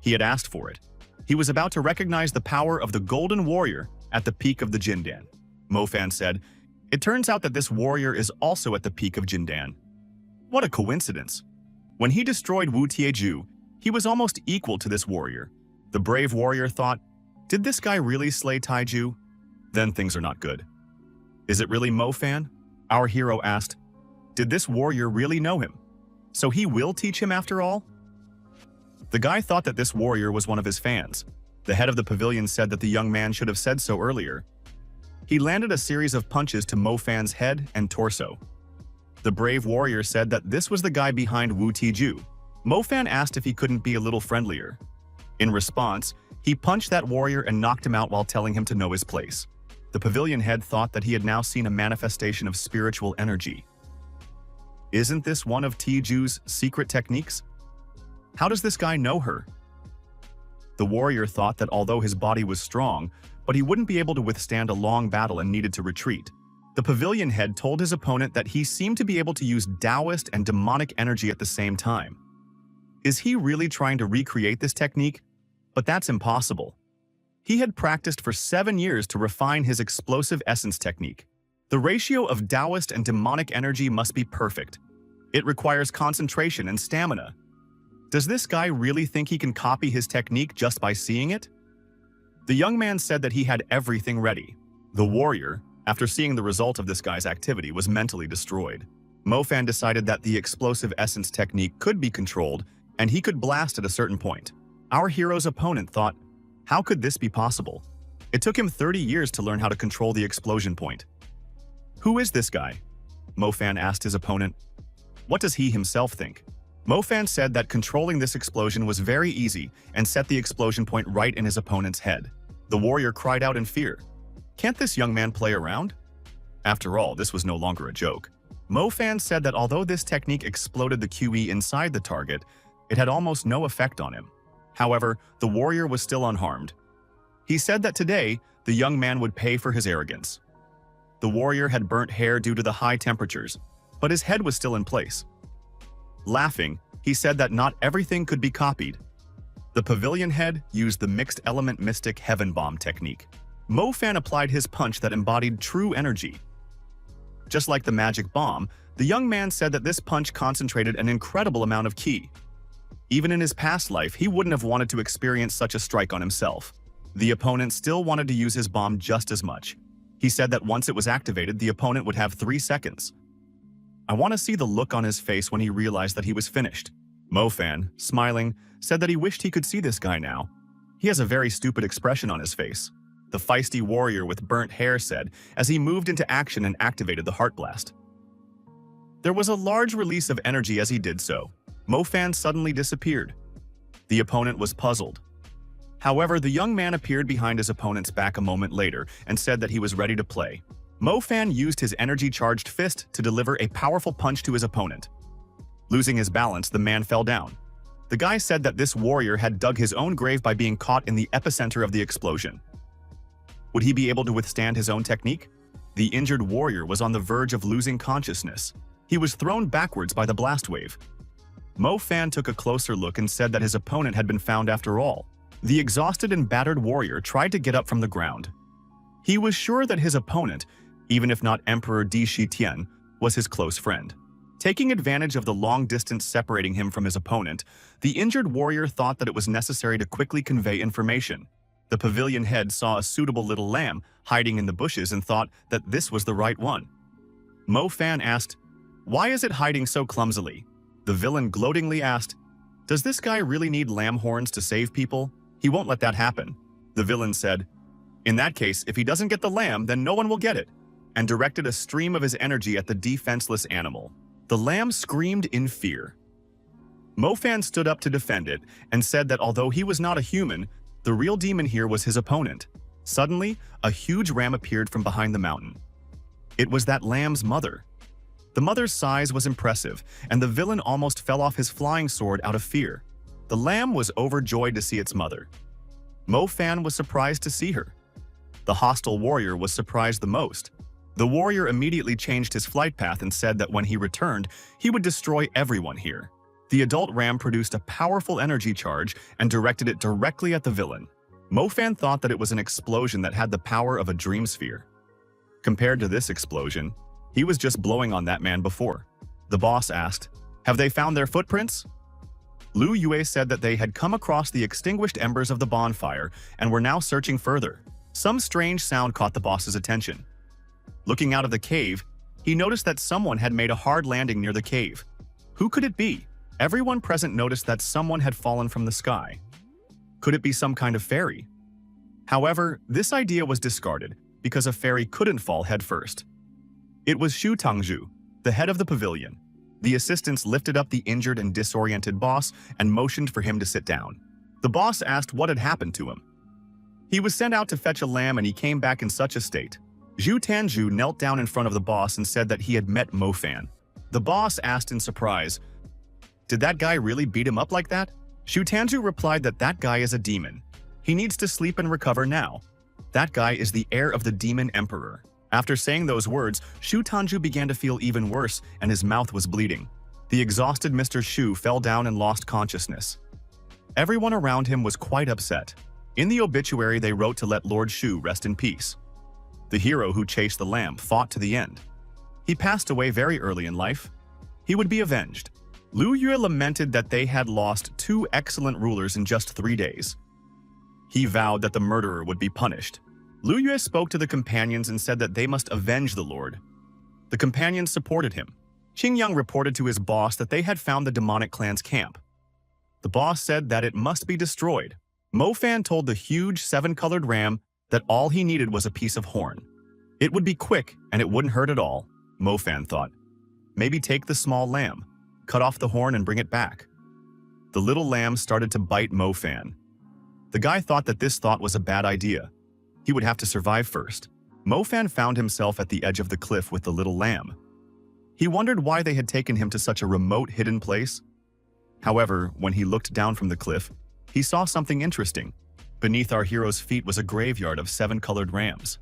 He had asked for it. He was about to recognize the power of the golden warrior at the peak of the Jindan. Mofan said, it turns out that this warrior is also at the peak of Jindan. What a coincidence. When he destroyed Wu Tieju, he was almost equal to this warrior. The brave warrior thought, did this guy really slay Taiju? Then things are not good. Is it really Mofan? Our hero asked, did this warrior really know him? So he will teach him after all? The guy thought that this warrior was one of his fans. The head of the pavilion said that the young man should have said so earlier. He landed a series of punches to Mofan's head and torso. The brave warrior said that this was the guy behind Wu Tiju. Mofan asked if he couldn't be a little friendlier. In response, he punched that warrior and knocked him out while telling him to know his place. The pavilion head thought that he had now seen a manifestation of spiritual energy. Isn't this one of Tiju's secret techniques? How does this guy know her? The warrior thought that although his body was strong, but he wouldn't be able to withstand a long battle and needed to retreat. The pavilion head told his opponent that he seemed to be able to use Taoist and demonic energy at the same time. Is he really trying to recreate this technique? But that's impossible. He had practiced for 7 years to refine his explosive essence technique. The ratio of Taoist and demonic energy must be perfect. It requires concentration and stamina. Does this guy really think he can copy his technique just by seeing it? The young man said that he had everything ready. The warrior, after seeing the result of this guy's activity, was mentally destroyed. Mofan decided that the explosive essence technique could be controlled and he could blast at a certain point. Our hero's opponent thought, how could this be possible? It took him 30 years to learn how to control the explosion point. "Who is this guy?" Mo Fan asked his opponent. "What does he himself think?" Mo Fan said that controlling this explosion was very easy and set the explosion point right in his opponent's head. The warrior cried out in fear. "Can't this young man play around?" After all, this was no longer a joke. Mo Fan said that although this technique exploded the QE inside the target, it had almost no effect on him. However, the warrior was still unharmed. He said that today, the young man would pay for his arrogance. The warrior had burnt hair due to the high temperatures, but his head was still in place. Laughing, he said that not everything could be copied. The pavilion head used the mixed element mystic heaven bomb technique. Mo Fan applied his punch that embodied true energy. Just like the magic bomb, the young man said that this punch concentrated an incredible amount of ki. Even in his past life, he wouldn't have wanted to experience such a strike on himself. The opponent still wanted to use his bomb just as much. He said that once it was activated, the opponent would have 3 seconds. I want to see the look on his face when he realized that he was finished. Mo Fan, smiling, said that he wished he could see this guy now. He has a very stupid expression on his face. The feisty warrior with burnt hair said as he moved into action and activated the Heart Blast. There was a large release of energy as he did so. Mo Fan suddenly disappeared. The opponent was puzzled. However, the young man appeared behind his opponent's back a moment later and said that he was ready to play. Mo Fan used his energy-charged fist to deliver a powerful punch to his opponent. Losing his balance, the man fell down. The guy said that this warrior had dug his own grave by being caught in the epicenter of the explosion. Would he be able to withstand his own technique? The injured warrior was on the verge of losing consciousness. He was thrown backwards by the blast wave. Mo Fan took a closer look and said that his opponent had been found after all. The exhausted and battered warrior tried to get up from the ground. He was sure that his opponent, even if not Emperor Di Shitian, was his close friend. Taking advantage of the long distance separating him from his opponent, the injured warrior thought that it was necessary to quickly convey information. The pavilion head saw a suitable little lamb hiding in the bushes and thought that this was the right one. Mo Fan asked, "Why is it hiding so clumsily?" The villain gloatingly asked, "Does this guy really need lamb horns to save people? He won't let that happen." The villain said, "In that case, if he doesn't get the lamb, then no one will get it," and directed a stream of his energy at the defenseless animal. The lamb screamed in fear. Mo Fan stood up to defend it and said that although he was not a human, the real demon here was his opponent. Suddenly, a huge ram appeared from behind the mountain. It was that lamb's mother. The mother's size was impressive, and the villain almost fell off his flying sword out of fear. The lamb was overjoyed to see its mother. Mo Fan was surprised to see her. The hostile warrior was surprised the most. The warrior immediately changed his flight path and said that when he returned, he would destroy everyone here. The adult ram produced a powerful energy charge and directed it directly at the villain. Mo Fan thought that it was an explosion that had the power of a dream sphere. Compared to this explosion, he was just blowing on that man before. The boss asked, "Have they found their footprints?" Lu Yue said that they had come across the extinguished embers of the bonfire and were now searching further. Some strange sound caught the boss's attention. Looking out of the cave, he noticed that someone had made a hard landing near the cave. Who could it be? Everyone present noticed that someone had fallen from the sky. Could it be some kind of fairy? However, this idea was discarded because a fairy couldn't fall headfirst. It was Shu Tangzhu, the head of the pavilion. The assistants lifted up the injured and disoriented boss and motioned for him to sit down. The boss asked what had happened to him. He was sent out to fetch a lamb and he came back in such a state. Zhu Tanzhu knelt down in front of the boss and said that he had met Mo Fan. The boss asked in surprise, "Did that guy really beat him up like that?" Zhu Tanzhu replied that that guy is a demon. He needs to sleep and recover now. That guy is the heir of the demon emperor. After saying those words, Shu Tanju began to feel even worse and his mouth was bleeding. The exhausted Mr. Shu fell down and lost consciousness. Everyone around him was quite upset. In the obituary, they wrote to let Lord Shu rest in peace. The hero who chased the lamb fought to the end. He passed away very early in life. He would be avenged. Lu Yue lamented that they had lost 2 excellent rulers in just 3 days. He vowed that the murderer would be punished. Lu Yue spoke to the companions and said that they must avenge the Lord. The companions supported him. Qingyang reported to his boss that they had found the demonic clan's camp. The boss said that it must be destroyed. Mo Fan told the huge 7-colored ram that all he needed was a piece of horn. It would be quick and it wouldn't hurt at all, Mofan thought. Maybe take the small lamb, cut off the horn and bring it back. The little lamb started to bite Mofan. The guy thought that this thought was a bad idea. He would have to survive first. Mofan found himself at the edge of the cliff with the little lamb. He wondered why they had taken him to such a remote, hidden place. However, when he looked down from the cliff, he saw something interesting. Beneath our hero's feet was a graveyard of 7 colored rams.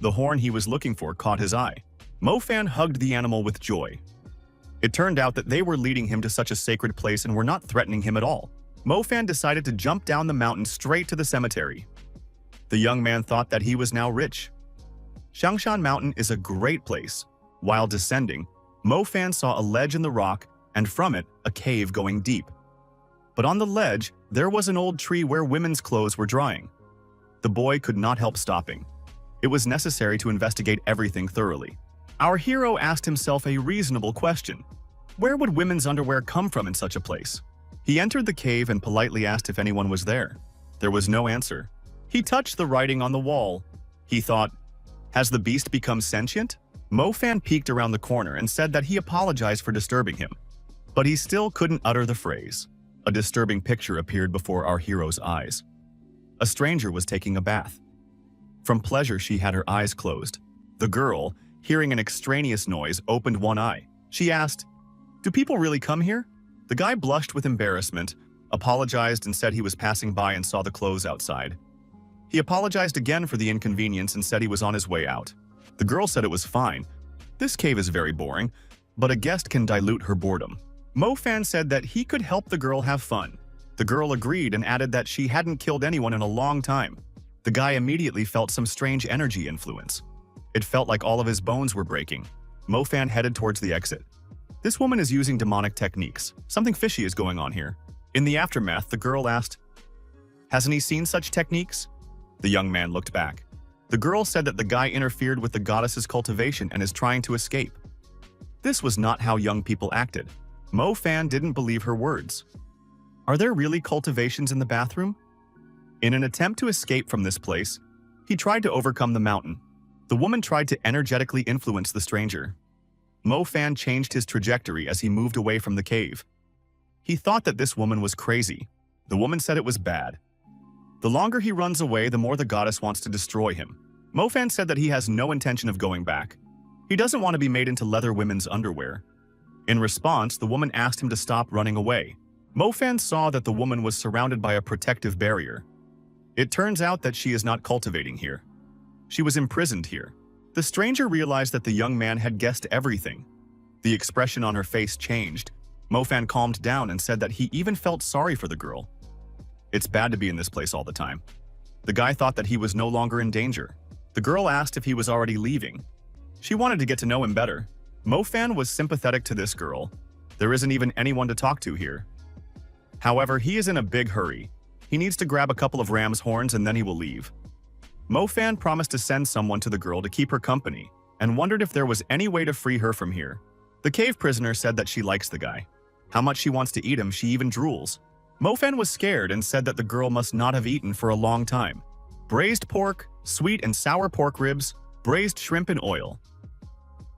The horn he was looking for caught his eye. Mofan hugged the animal with joy. It turned out that they were leading him to such a sacred place and were not threatening him at all. Mofan decided to jump down the mountain straight to the cemetery. The young man thought that he was now rich. Shangshan Mountain is a great place. While descending, Mofan saw a ledge in the rock and from it, a cave going deep. But on the ledge, there was an old tree where women's clothes were drying. The boy could not help stopping. It was necessary to investigate everything thoroughly. Our hero asked himself a reasonable question. Where would women's underwear come from in such a place? He entered the cave and politely asked if anyone was there. There was no answer. He touched the writing on the wall. He thought, has the beast become sentient? Mofan peeked around the corner and said that he apologized for disturbing him. But he still couldn't utter the phrase. A disturbing picture appeared before our hero's eyes. A stranger was taking a bath. From pleasure, she had her eyes closed. The girl, hearing an extraneous noise, opened one eye. She asked, "Do people really come here?" The guy blushed with embarrassment, apologized and said he was passing by and saw the clothes outside. He apologized again for the inconvenience and said he was on his way out. The girl said it was fine. This cave is very boring, but a guest can dilute her boredom. Mofan said that he could help the girl have fun. The girl agreed and added that she hadn't killed anyone in a long time. The guy immediately felt some strange energy influence. It felt like all of his bones were breaking. Mofan headed towards the exit. This woman is using demonic techniques. Something fishy is going on here. In the aftermath, the girl asked, "Hasn't he seen such techniques?" The young man looked back. The girl said that the guy interfered with the goddess's cultivation and is trying to escape. This was not how young people acted. Mofan didn't believe her words. Are there really cultivations in the bathroom? In an attempt to escape from this place, he tried to overcome the mountain. The woman tried to energetically influence the stranger. Mofan changed his trajectory as he moved away from the cave. He thought that this woman was crazy. The woman said it was bad. The longer he runs away, the more the goddess wants to destroy him. Mofan said that he has no intention of going back. He doesn't want to be made into leather women's underwear. In response, the woman asked him to stop running away. Mofan saw that the woman was surrounded by a protective barrier. It turns out that she is not cultivating here. She was imprisoned here. The stranger realized that the young man had guessed everything. The expression on her face changed. Mofan calmed down and said that he even felt sorry for the girl. It's bad to be in this place all the time. The guy thought that he was no longer in danger. The girl asked if he was already leaving. She wanted to get to know him better. Mofan was sympathetic to this girl. There isn't even anyone to talk to here. However, he is in a big hurry. He needs to grab a couple of ram's horns and then he will leave. Mofan promised to send someone to the girl to keep her company and wondered if there was any way to free her from here. The cave prisoner said that she likes the guy. How much she wants to eat him, she even drools. Mofan was scared and said that the girl must not have eaten for a long time. Braised pork, sweet and sour pork ribs, braised shrimp in oil.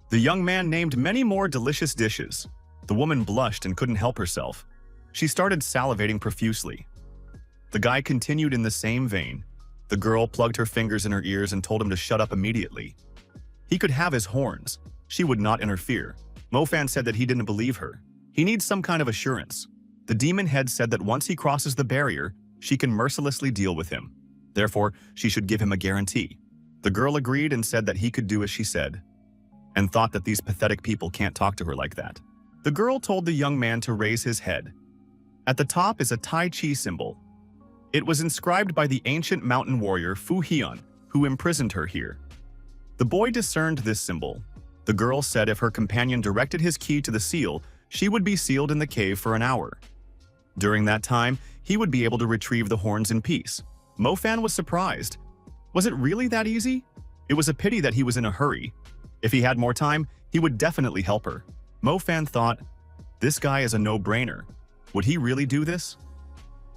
The young man named many more delicious dishes. The woman blushed and couldn't help herself. She started salivating profusely. The guy continued in the same vein. The girl plugged her fingers in her ears and told him to shut up immediately. He could have his horns. She would not interfere. Mofan said that he didn't believe her. He needs some kind of assurance. The demon head said that once he crosses the barrier, she can mercilessly deal with him. Therefore, she should give him a guarantee. The girl agreed and said that he could do as she said, and thought that these pathetic people can't talk to her like that. The girl told the young man to raise his head. At the top is a Tai Chi symbol. It was inscribed by the ancient mountain warrior Fu Hian, who imprisoned her here. The boy discerned this symbol. The girl said if her companion directed his key to the seal, she would be sealed in the cave for an hour. During that time, he would be able to retrieve the horns in peace. Mofan was surprised. Was it really that easy? It was a pity that he was in a hurry. If he had more time, he would definitely help her. Mofan thought, this guy is a no-brainer. Would he really do this?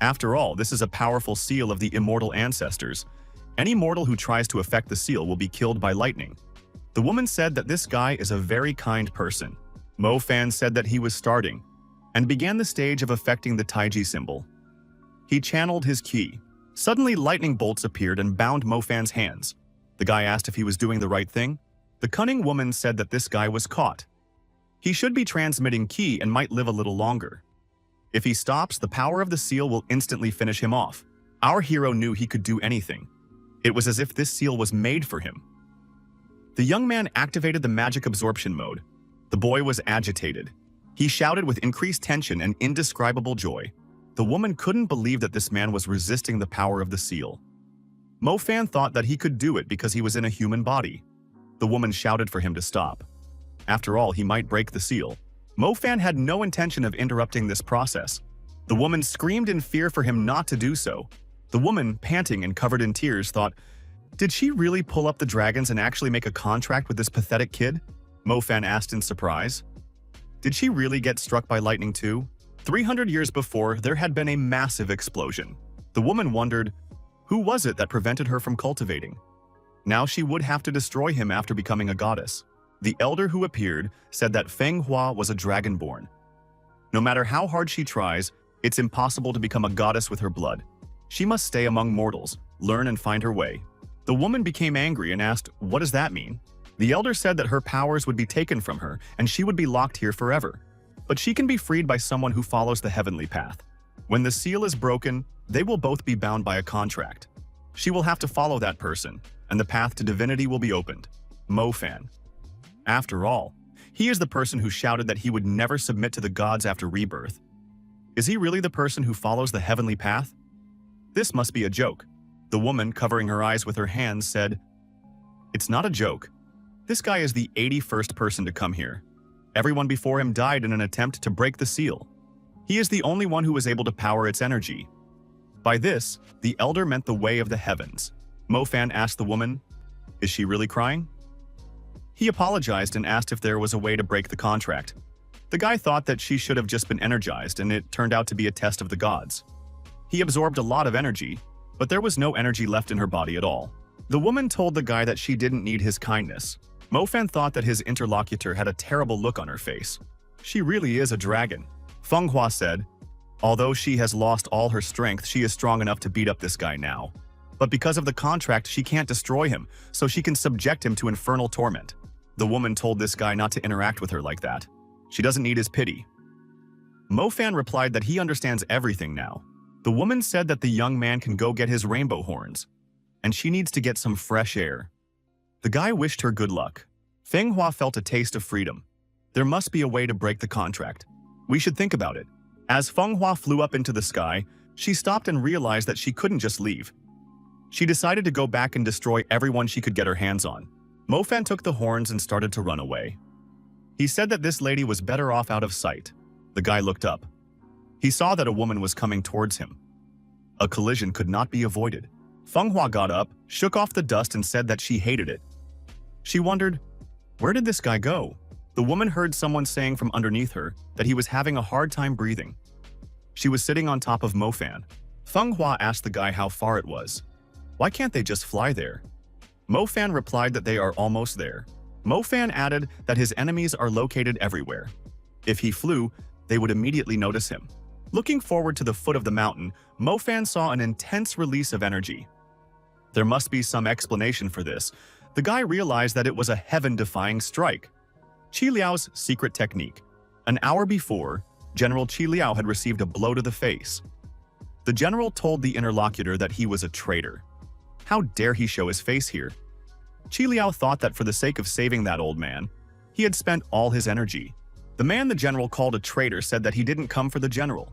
After all, this is a powerful seal of the immortal ancestors. Any mortal who tries to affect the seal will be killed by lightning. The woman said that this guy is a very kind person. Mo Fan said that he was starting and began the stage of affecting the Taiji symbol. He channeled his ki. Suddenly, lightning bolts appeared and bound Mo Fan's hands. The guy asked if he was doing the right thing. The cunning woman said that this guy was caught. He should be transmitting ki and might live a little longer. If he stops, the power of the seal will instantly finish him off. Our hero knew he could do anything. It was as if this seal was made for him. The young man activated the magic absorption mode. The boy was agitated. He shouted with increased tension and indescribable joy. The woman couldn't believe that this man was resisting the power of the seal. Mo Fan thought that he could do it because he was in a human body. The woman shouted for him to stop. After all, he might break the seal. Mo Fan had no intention of interrupting this process. The woman screamed in fear for him not to do so. The woman, panting and covered in tears, thought, "Did she really pull up the dragons and actually make a contract with this pathetic kid?" Mo Fan asked in surprise. Did she really get struck by lightning too? 300 years before, there had been a massive explosion. The woman wondered, who was it that prevented her from cultivating? Now she would have to destroy him after becoming a goddess. The elder who appeared said that Feng Hua was a dragonborn. No matter how hard she tries, it's impossible to become a goddess with her blood. She must stay among mortals, learn and find her way. The woman became angry and asked, "What does that mean?" The elder said that her powers would be taken from her and she would be locked here forever. But she can be freed by someone who follows the heavenly path. When the seal is broken, they will both be bound by a contract. She will have to follow that person, and the path to divinity will be opened. Mo Fan. After all, he is the person who shouted that he would never submit to the gods after rebirth. Is he really the person who follows the heavenly path? This must be a joke. The woman, covering her eyes with her hands, said, "It's not a joke. This guy is the 81st person to come here. Everyone before him died in an attempt to break the seal. He is the only one who was able to power its energy." By this, the elder meant the way of the heavens. Mo Fan asked the woman, "Is she really crying?" He apologized and asked if there was a way to break the contract. The guy thought that she should have just been energized, and it turned out to be a test of the gods. He absorbed a lot of energy, but there was no energy left in her body at all. The woman told the guy that she didn't need his kindness. Mo Fan thought that his interlocutor had a terrible look on her face. She really is a dragon. Feng Hua said, "Although she has lost all her strength, she is strong enough to beat up this guy now. But because of the contract, she can't destroy him, so she can subject him to infernal torment." The woman told this guy not to interact with her like that. She doesn't need his pity. Mo Fan replied that he understands everything now. The woman said that the young man can go get his rainbow horns, and she needs to get some fresh air. The guy wished her good luck. Feng Hua felt a taste of freedom. There must be a way to break the contract. We should think about it. As Feng Hua flew up into the sky, she stopped and realized that she couldn't just leave. She decided to go back and destroy everyone she could get her hands on. Mo Fan took the horns and started to run away. He said that this lady was better off out of sight. The guy looked up. He saw that a woman was coming towards him. A collision could not be avoided. Feng Hua got up, shook off the dust and said that she hated it. She wondered, where did this guy go? The woman heard someone saying from underneath her that he was having a hard time breathing. She was sitting on top of Mo Fan. Feng Hua asked the guy how far it was. Why can't they just fly there? Mo Fan replied that they are almost there. Mo Fan added that his enemies are located everywhere. If he flew, they would immediately notice him. Looking forward to the foot of the mountain, Mo Fan saw an intense release of energy. There must be some explanation for this. The guy realized that it was a heaven-defying strike. Qi Liao's secret technique. An hour before, General Qi Liao had received a blow to the face. The general told the interlocutor that he was a traitor. How dare he show his face here? Qi Liao thought that for the sake of saving that old man, he had spent all his energy. The man the general called a traitor said that he didn't come for the general.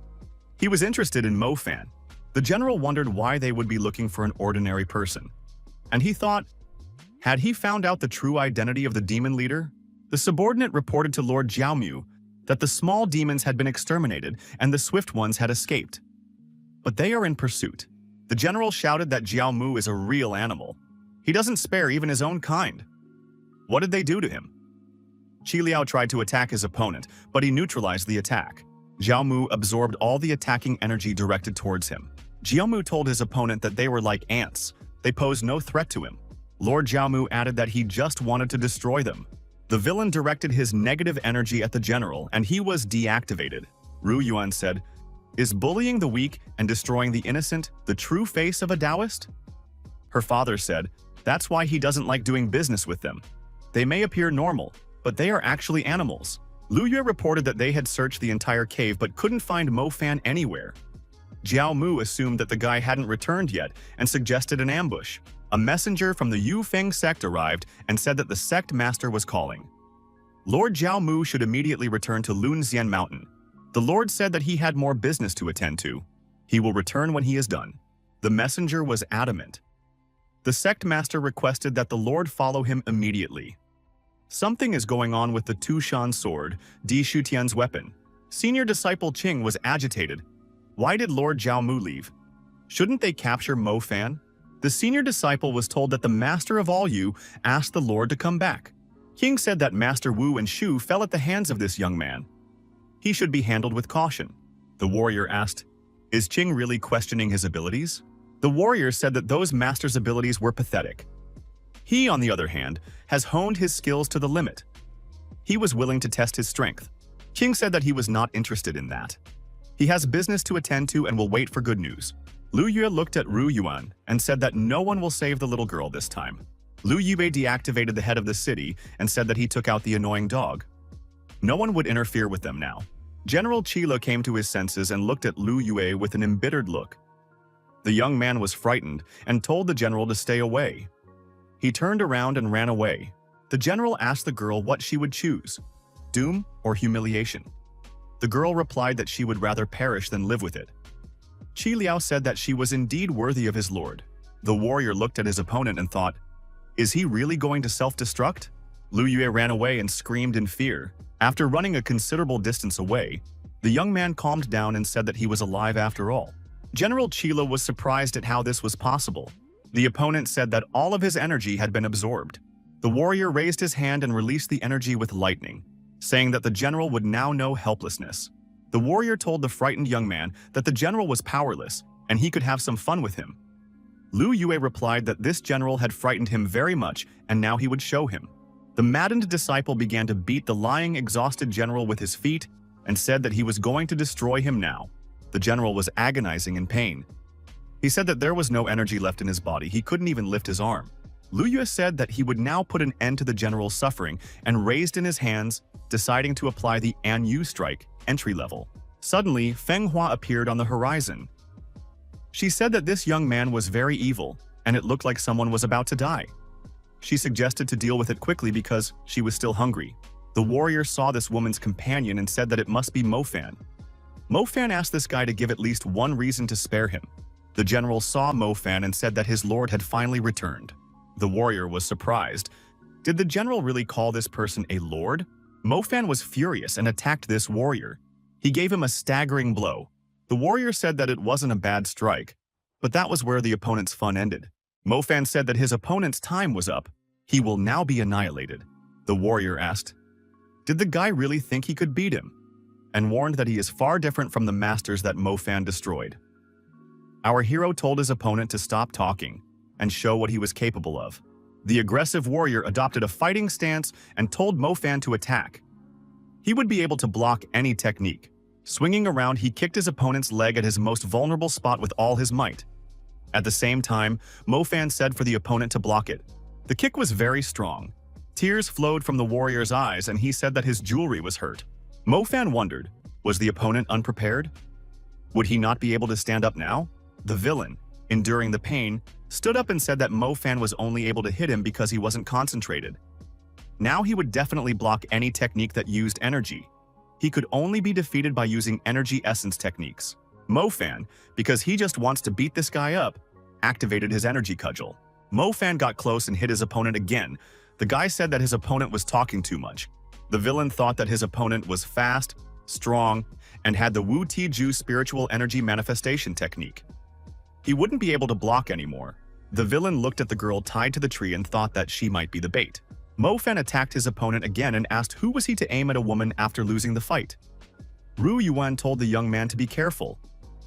He was interested in Mo Fan. The general wondered why they would be looking for an ordinary person. And he thought, had he found out the true identity of the demon leader? The subordinate reported to Lord Jiaomu that the small demons had been exterminated and the swift ones had escaped. But they are in pursuit. The general shouted that Jiaomu is a real animal. He doesn't spare even his own kind. What did they do to him? Qi Liao tried to attack his opponent, but he neutralized the attack. Jiaomu absorbed all the attacking energy directed towards him. Jiaomu told his opponent that they were like ants, They posed no threat to him. Lord Jiaomu added that he just wanted to destroy them. The villain directed his negative energy at the general, and he was deactivated. Ru Yuan said, "Is bullying the weak and destroying the innocent the true face of a Taoist?" Her father said, "That's why he doesn't like doing business with them. They may appear normal, but they are actually animals." Lu Yue reported that they had searched the entire cave but couldn't find Mo Fan anywhere. Jiao Mu assumed that the guy hadn't returned yet and suggested an ambush. A messenger from the Yu Feng sect arrived and said that the sect master was calling. Lord Jiao Mu should immediately return to Lunxian Mountain. The Lord said that he had more business to attend to. He will return when he is done. The messenger was adamant. The sect master requested that the Lord follow him immediately. Something is going on with the Tushan sword, Di Shutian's weapon. Senior disciple Qing was agitated. Why did Lord Jiao Mu leave? Shouldn't they capture Mo Fan? The senior disciple was told that the master of all Yu asked the Lord to come back. Qing said that Master Wu and Shu fell at the hands of this young man. He should be handled with caution. The warrior asked, "Is Qing really questioning his abilities?" The warrior said that those master's abilities were pathetic. He, on the other hand, has honed his skills to the limit. He was willing to test his strength. Qing said that he was not interested in that. He has business to attend to and will wait for good news. Lu Yue looked at Ru Yuan and said that no one will save the little girl this time. Lu Yue deactivated the head of the city and said that he took out the annoying dog. No one would interfere with them now. General Qilo came to his senses and looked at Lu Yue with an embittered look. The young man was frightened and told the general to stay away. He turned around and ran away. The general asked the girl what she would choose, doom or humiliation. The girl replied that she would rather perish than live with it. Qi Liao said that she was indeed worthy of his lord. The warrior looked at his opponent and thought, "Is he really going to self-destruct?" Lu Yue ran away and screamed in fear. After running a considerable distance away, the young man calmed down and said that he was alive after all. General Qilo was surprised at how this was possible. The opponent said that all of his energy had been absorbed. The warrior raised his hand and released the energy with lightning, saying that the general would now know helplessness. The warrior told the frightened young man that the general was powerless and he could have some fun with him. Lu Yue replied that this general had frightened him very much and now he would show him. The maddened disciple began to beat the lying, exhausted general with his feet and said that he was going to destroy him now. The general was agonizing in pain. He said that there was no energy left in his body, he couldn't even lift his arm. Lu Yue said that he would now put an end to the general's suffering and raised in his hands, deciding to apply the An Yu strike, entry level. Suddenly, Feng Hua appeared on the horizon. She said that this young man was very evil, and it looked like someone was about to die. She suggested to deal with it quickly because she was still hungry. The warrior saw this woman's companion and said that it must be Mo Fan. Mo Fan asked this guy to give at least one reason to spare him. The general saw Mo Fan and said that his lord had finally returned. The warrior was surprised. Did the general really call this person a lord? Mo Fan was furious and attacked this warrior. He gave him a staggering blow. The warrior said that it wasn't a bad strike, but that was where the opponent's fun ended. Mo Fan said that his opponent's time was up. He will now be annihilated. The warrior asked, did the guy really think he could beat him? And warned that he is far different from the masters that Mo Fan destroyed. Our hero told his opponent to stop talking and show what he was capable of. The aggressive warrior adopted a fighting stance and told Mo Fan to attack. He would be able to block any technique. Swinging around, he kicked his opponent's leg at his most vulnerable spot with all his might. At the same time, Mo Fan said for the opponent to block it. The kick was very strong. Tears flowed from the warrior's eyes and he said that his jewelry was hurt. Mo Fan wondered, was the opponent unprepared? Would he not be able to stand up now? The villain, enduring the pain, stood up and said that Mo Fan was only able to hit him because he wasn't concentrated. Now he would definitely block any technique that used energy. He could only be defeated by using energy essence techniques. Mo Fan, because he just wants to beat this guy up, activated his energy cudgel. Mo Fan got close and hit his opponent again. The guy said that his opponent was talking too much. The villain thought that his opponent was fast, strong, and had the Wu Ti Ju spiritual energy manifestation technique. He wouldn't be able to block anymore. The villain looked at the girl tied to the tree and thought that she might be the bait. Mo Fan attacked his opponent again and asked who was he to aim at a woman after losing the fight. Ru Yuan told the young man to be careful.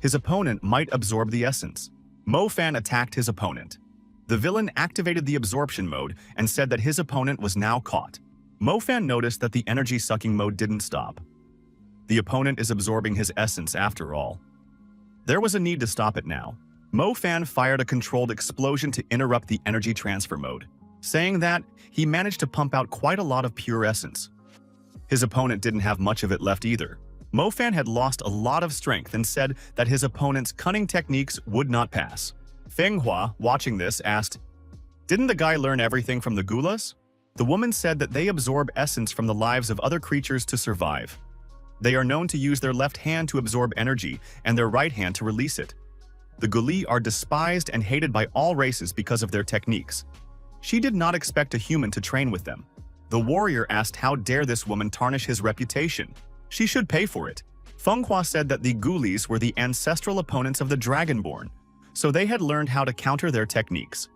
His opponent might absorb the essence. Mo Fan attacked his opponent. The villain activated the absorption mode and said that his opponent was now caught. Mo Fan noticed that the energy-sucking mode didn't stop. The opponent is absorbing his essence after all. There was a need to stop it now. Mo Fan fired a controlled explosion to interrupt the energy transfer mode, saying that he managed to pump out quite a lot of pure essence. His opponent didn't have much of it left either. Mo Fan had lost a lot of strength and said that his opponent's cunning techniques would not pass. Feng Hua, watching this, asked, "Didn't the guy learn everything from the Gulas?" The woman said that they absorb essence from the lives of other creatures to survive. They are known to use their left hand to absorb energy and their right hand to release it. The Guli are despised and hated by all races because of their techniques. She did not expect a human to train with them. The warrior asked how dare this woman tarnish his reputation. She should pay for it. Feng Hua said that the Gulis were the ancestral opponents of the Dragonborn, so they had learned how to counter their techniques.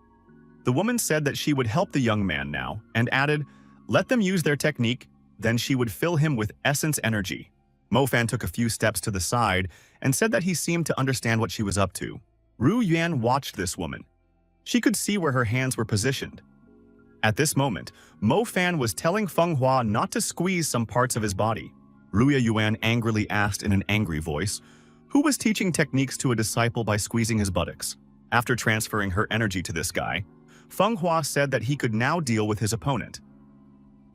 The woman said that she would help the young man now, and added, "Let them use their technique, then she would fill him with essence energy." Mo Fan took a few steps to the side and said that he seemed to understand what she was up to. Ru Yuan watched this woman. She could see where her hands were positioned. At this moment, Mo Fan was telling Feng Hua not to squeeze some parts of his body. Ru Yuan angrily asked in an angry voice, who was teaching techniques to a disciple by squeezing his buttocks. After transferring her energy to this guy, Feng Hua said that he could now deal with his opponent.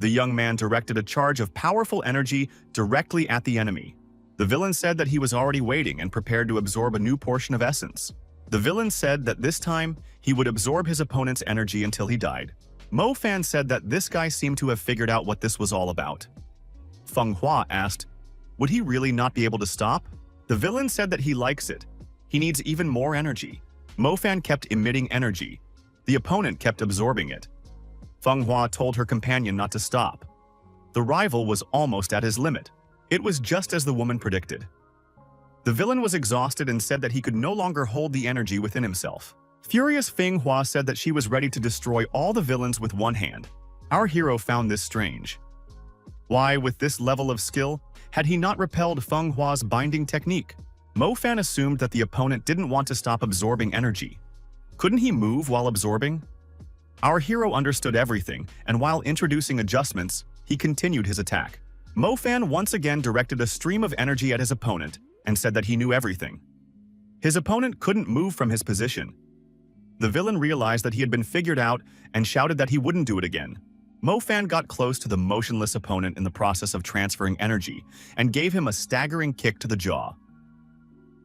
The young man directed a charge of powerful energy directly at the enemy. The villain said that he was already waiting and prepared to absorb a new portion of essence. The villain said that this time, he would absorb his opponent's energy until he died. Mo Fan said that this guy seemed to have figured out what this was all about. Feng Hua asked, would he really not be able to stop? The villain said that he likes it. He needs even more energy. Mo Fan kept emitting energy. The opponent kept absorbing it. Feng Hua told her companion not to stop. The rival was almost at his limit. It was just as the woman predicted. The villain was exhausted and said that he could no longer hold the energy within himself. Furious Feng Hua said that she was ready to destroy all the villains with one hand. Our hero found this strange. Why, with this level of skill, had he not repelled Feng Hua's binding technique? Mo Fan assumed that the opponent didn't want to stop absorbing energy. Couldn't he move while absorbing? Our hero understood everything, and while introducing adjustments, he continued his attack. Mo Fan once again directed a stream of energy at his opponent and said that he knew everything. His opponent couldn't move from his position. The villain realized that he had been figured out and shouted that he wouldn't do it again. Mo Fan got close to the motionless opponent in the process of transferring energy and gave him a staggering kick to the jaw.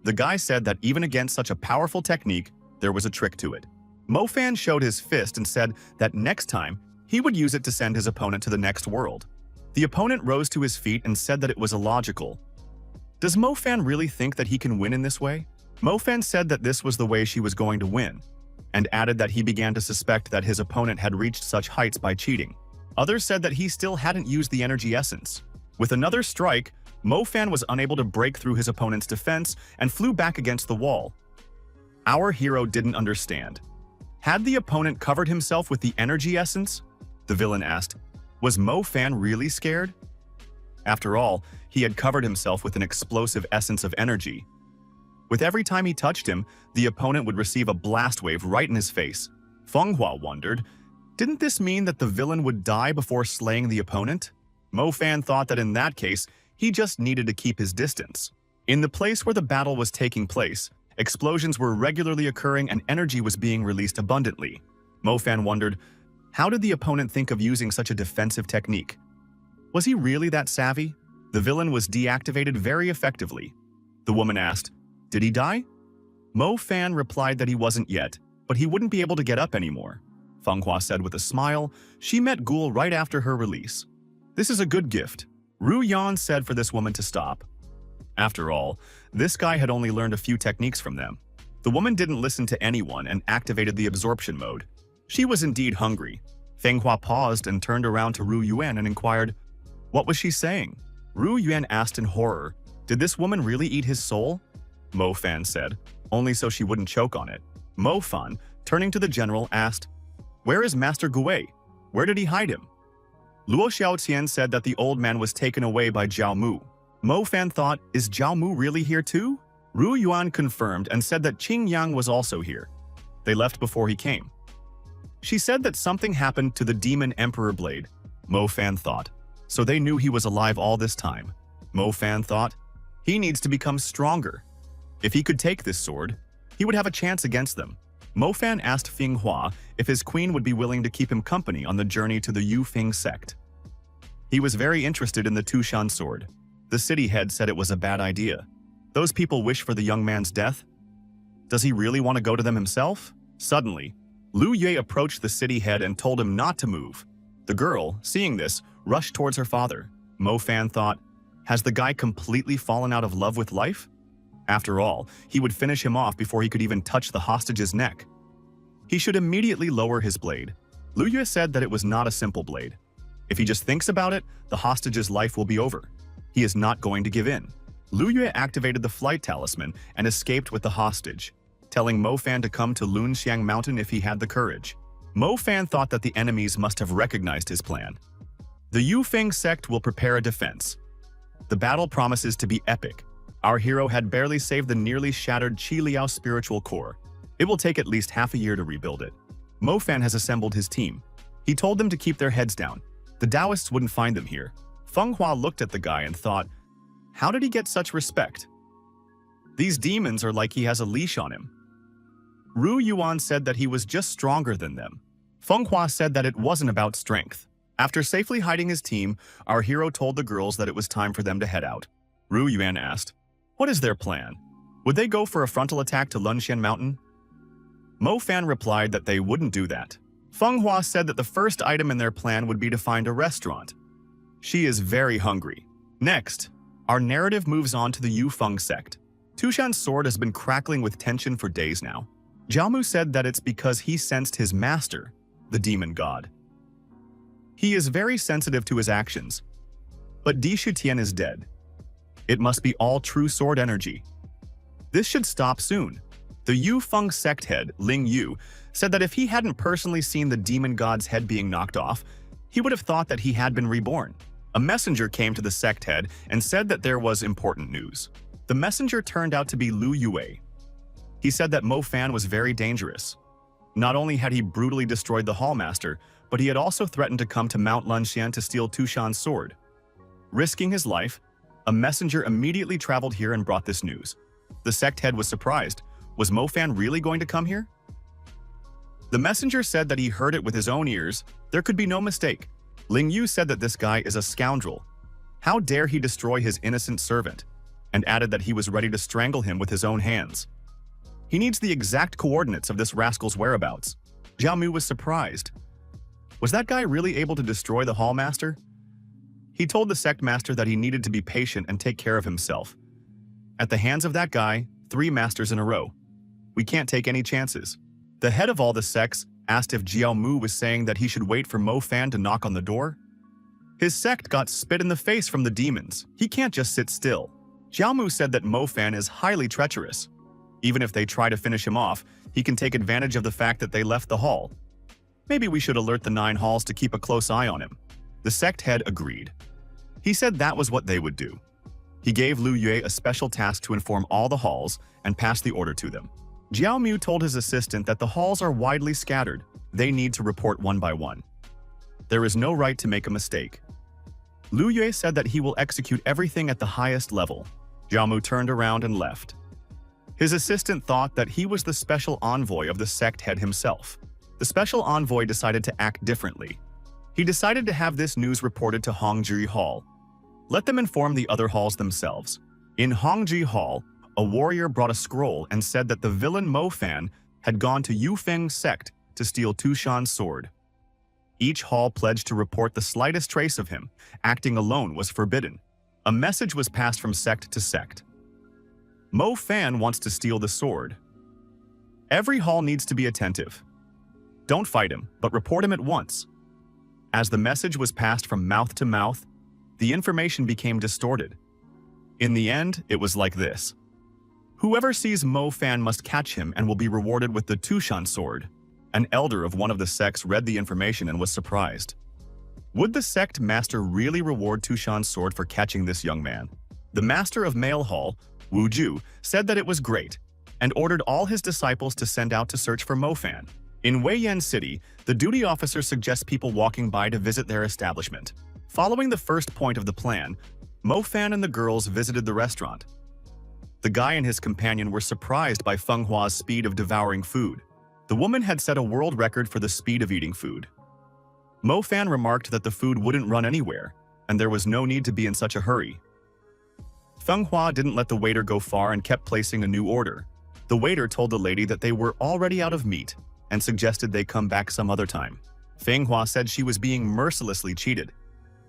The guy said that even against such a powerful technique, there was a trick to it. Mo Fan showed his fist and said that next time, he would use it to send his opponent to the next world. The opponent rose to his feet and said that it was illogical. Does Mo Fan really think that he can win in this way? Mo Fan said that this was the way she was going to win, and added that he began to suspect that his opponent had reached such heights by cheating. Others said that he still hadn't used the energy essence. With another strike, Mo Fan was unable to break through his opponent's defense and flew back against the wall. Our hero didn't understand. Had the opponent covered himself with the energy essence? The villain asked. Was Mo Fan really scared? After all, he had covered himself with an explosive essence of energy. With every time he touched him, the opponent would receive a blast wave right in his face. Feng Hua wondered, didn't this mean that the villain would die before slaying the opponent? Mo Fan thought that in that case, he just needed to keep his distance. In the place where the battle was taking place, explosions were regularly occurring and energy was being released abundantly. Mo Fan wondered, how did the opponent think of using such a defensive technique? Was he really that savvy? The villain was deactivated very effectively. The woman asked, did he die? Mo Fan replied that he wasn't yet, but he wouldn't be able to get up anymore. Feng Hua said with a smile. She met Ghoul right after her release. This is a good gift. Ru Yan said for this woman to stop. After all, this guy had only learned a few techniques from them. The woman didn't listen to anyone and activated the absorption mode. She was indeed hungry. Feng Hua paused and turned around to Ru Yuan and inquired, what was she saying? Ru Yuan asked in horror, did this woman really eat his soul? Mo Fan said, only so she wouldn't choke on it. Mo Fan, turning to the general, asked, where is Master Gui? Where did he hide him? Luo Xiaotian said that the old man was taken away by Jiao Mu. Mo Fan thought, is Jiao Mu really here too? Ru Yuan confirmed and said that Qing Yang was also here. They left before he came. She said that something happened to the demon emperor blade, Mo Fan thought. So they knew he was alive all this time. Mo Fan thought, he needs to become stronger. If he could take this sword, he would have a chance against them. Mo Fan asked Fing Hua if his queen would be willing to keep him company on the journey to the Yu Feng sect. He was very interested in the Tushan sword. The city head said it was a bad idea. Those people wish for the young man's death? Does he really want to go to them himself? Suddenly, Lu Yue approached the city head and told him not to move. The girl, seeing this, rushed towards her father. Mo Fan thought, has the guy completely fallen out of love with life? After all, he would finish him off before he could even touch the hostage's neck. He should immediately lower his blade. Lu Yue said that it was not a simple blade. If he just thinks about it, the hostage's life will be over. He is not going to give in. Lu Yue activated the flight talisman and escaped with the hostage, telling Mo Fan to come to Lunxiang Mountain if he had the courage. Mo Fan thought that the enemies must have recognized his plan. The Yu Feng sect will prepare a defense. The battle promises to be epic. Our hero had barely saved the nearly shattered Qi Liao spiritual core. It will take at least half a year to rebuild it. Mo Fan has assembled his team. He told them to keep their heads down. The Taoists wouldn't find them here. Feng Hua looked at the guy and thought, how did he get such respect? These demons are like he has a leash on him. Ru Yuan said that he was just stronger than them. Feng Hua said that it wasn't about strength. After safely hiding his team, our hero told the girls that it was time for them to head out. Ru Yuan asked, what is their plan? Would they go for a frontal attack to Lunxian Mountain? Mo Fan replied that they wouldn't do that. Feng Hua said that the first item in their plan would be to find a restaurant. She is very hungry. Next, our narrative moves on to the Yu Feng sect. Tushan's sword has been crackling with tension for days now. Jiaomu said that it's because he sensed his master, the demon god. He is very sensitive to his actions. But Di Shutian is dead. It must be all true sword energy. This should stop soon. The Yu Feng sect head, Ling Yu, said that if he hadn't personally seen the demon god's head being knocked off, he would have thought that he had been reborn. A messenger came to the sect head and said that there was important news. The messenger turned out to be Lu Yue. He said that Mo Fan was very dangerous. Not only had he brutally destroyed the Hallmaster, but he had also threatened to come to Mount Lunxian to steal Tushan's sword. Risking his life, a messenger immediately traveled here and brought this news. The sect head was surprised. Was Mo Fan really going to come here? The messenger said that he heard it with his own ears. There could be no mistake. Ling Yu said that this guy is a scoundrel. How dare he destroy his innocent servant? And added that he was ready to strangle him with his own hands. He needs the exact coordinates of this rascal's whereabouts. Jiaomu was surprised. Was that guy really able to destroy the Hallmaster? He told the sect master that he needed to be patient and take care of himself. At the hands of that guy, 3 masters in a row. We can't take any chances. The head of all the sects asked if Jiaomu was saying that he should wait for Mo Fan to knock on the door. His sect got spit in the face from the demons. He can't just sit still. Jiaomu said that Mo Fan is highly treacherous. Even if they try to finish him off, he can take advantage of the fact that they left the hall. Maybe we should alert the 9 halls to keep a close eye on him. The sect head agreed. He said that was what they would do. He gave Lu Yue a special task to inform all the halls and pass the order to them. Jiao Mu told his assistant that the halls are widely scattered. They need to report one by one. There is no right to make a mistake. Lu Yue said that he will execute everything at the highest level. Jiao Mu turned around and left. His assistant thought that he was the special envoy of the sect head himself. The special envoy decided to act differently. He decided to have this news reported to Hongji Hall. Let them inform the other halls themselves. In Hongji Hall, a warrior brought a scroll and said that the villain Mo Fan had gone to Yu Feng sect to steal Tushan's sword. Each hall pledged to report the slightest trace of him. Acting alone was forbidden. A message was passed from sect to sect. Mo Fan wants to steal the sword. Every hall needs to be attentive. Don't fight him, but report him at once. As the message was passed from mouth to mouth, the information became distorted. In the end, it was like this. Whoever sees Mo Fan must catch him and will be rewarded with the Tushan sword. An elder of one of the sects read the information and was surprised. Would the sect master really reward Tushan's sword for catching this young man? The master of Male Hall, Wu Ju, said that it was great, and ordered all his disciples to send out to search for Mo Fan. In Wayyan City, the duty officer suggests people walking by to visit their establishment. Following the first point of the plan, Mo Fan and the girls visited the restaurant. The guy and his companion were surprised by Feng Hua's speed of devouring food. The woman had set a world record for the speed of eating food. Mo Fan remarked that the food wouldn't run anywhere, and there was no need to be in such a hurry. Feng Hua didn't let the waiter go far and kept placing a new order. The waiter told the lady that they were already out of meat and suggested they come back some other time. Feng Hua said she was being mercilessly cheated.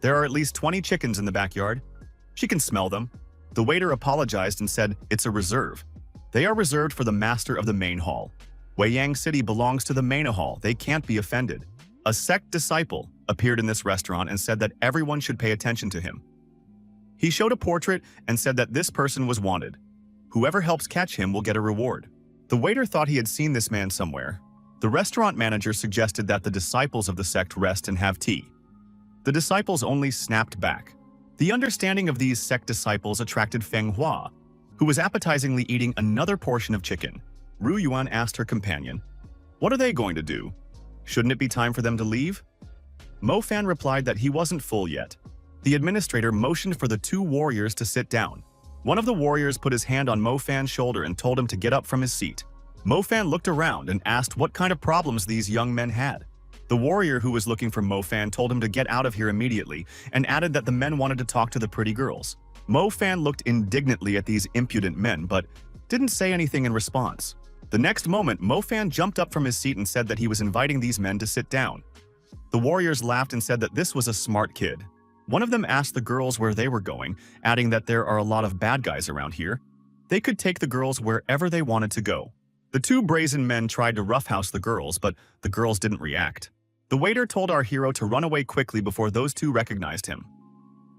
There are at least 20 chickens in the backyard. She can smell them. The waiter apologized and said it's a reserve. They are reserved for the master of the main hall. Weiyang City belongs to the main hall. They can't be offended. A sect disciple appeared in this restaurant and said that everyone should pay attention to him. He showed a portrait and said that this person was wanted. Whoever helps catch him will get a reward. The waiter thought he had seen this man somewhere. The restaurant manager suggested that the disciples of the sect rest and have tea. The disciples only snapped back. The understanding of these sect disciples attracted Feng Hua, who was appetizingly eating another portion of chicken. Ru Yuan asked her companion, "What are they going to do? Shouldn't it be time for them to leave?" Mo Fan replied that he wasn't full yet. The administrator motioned for the two warriors to sit down. One of the warriors put his hand on Mo Fan's shoulder and told him to get up from his seat. Mo Fan looked around and asked what kind of problems these young men had. The warrior who was looking for Mo Fan told him to get out of here immediately and added that the men wanted to talk to the pretty girls. Mo Fan looked indignantly at these impudent men but didn't say anything in response. The next moment, Mo Fan jumped up from his seat and said that he was inviting these men to sit down. The warriors laughed and said that this was a smart kid. One of them asked the girls where they were going, adding that there are a lot of bad guys around here. They could take the girls wherever they wanted to go. The two brazen men tried to roughhouse the girls, but the girls didn't react. The waiter told our hero to run away quickly before those two recognized him.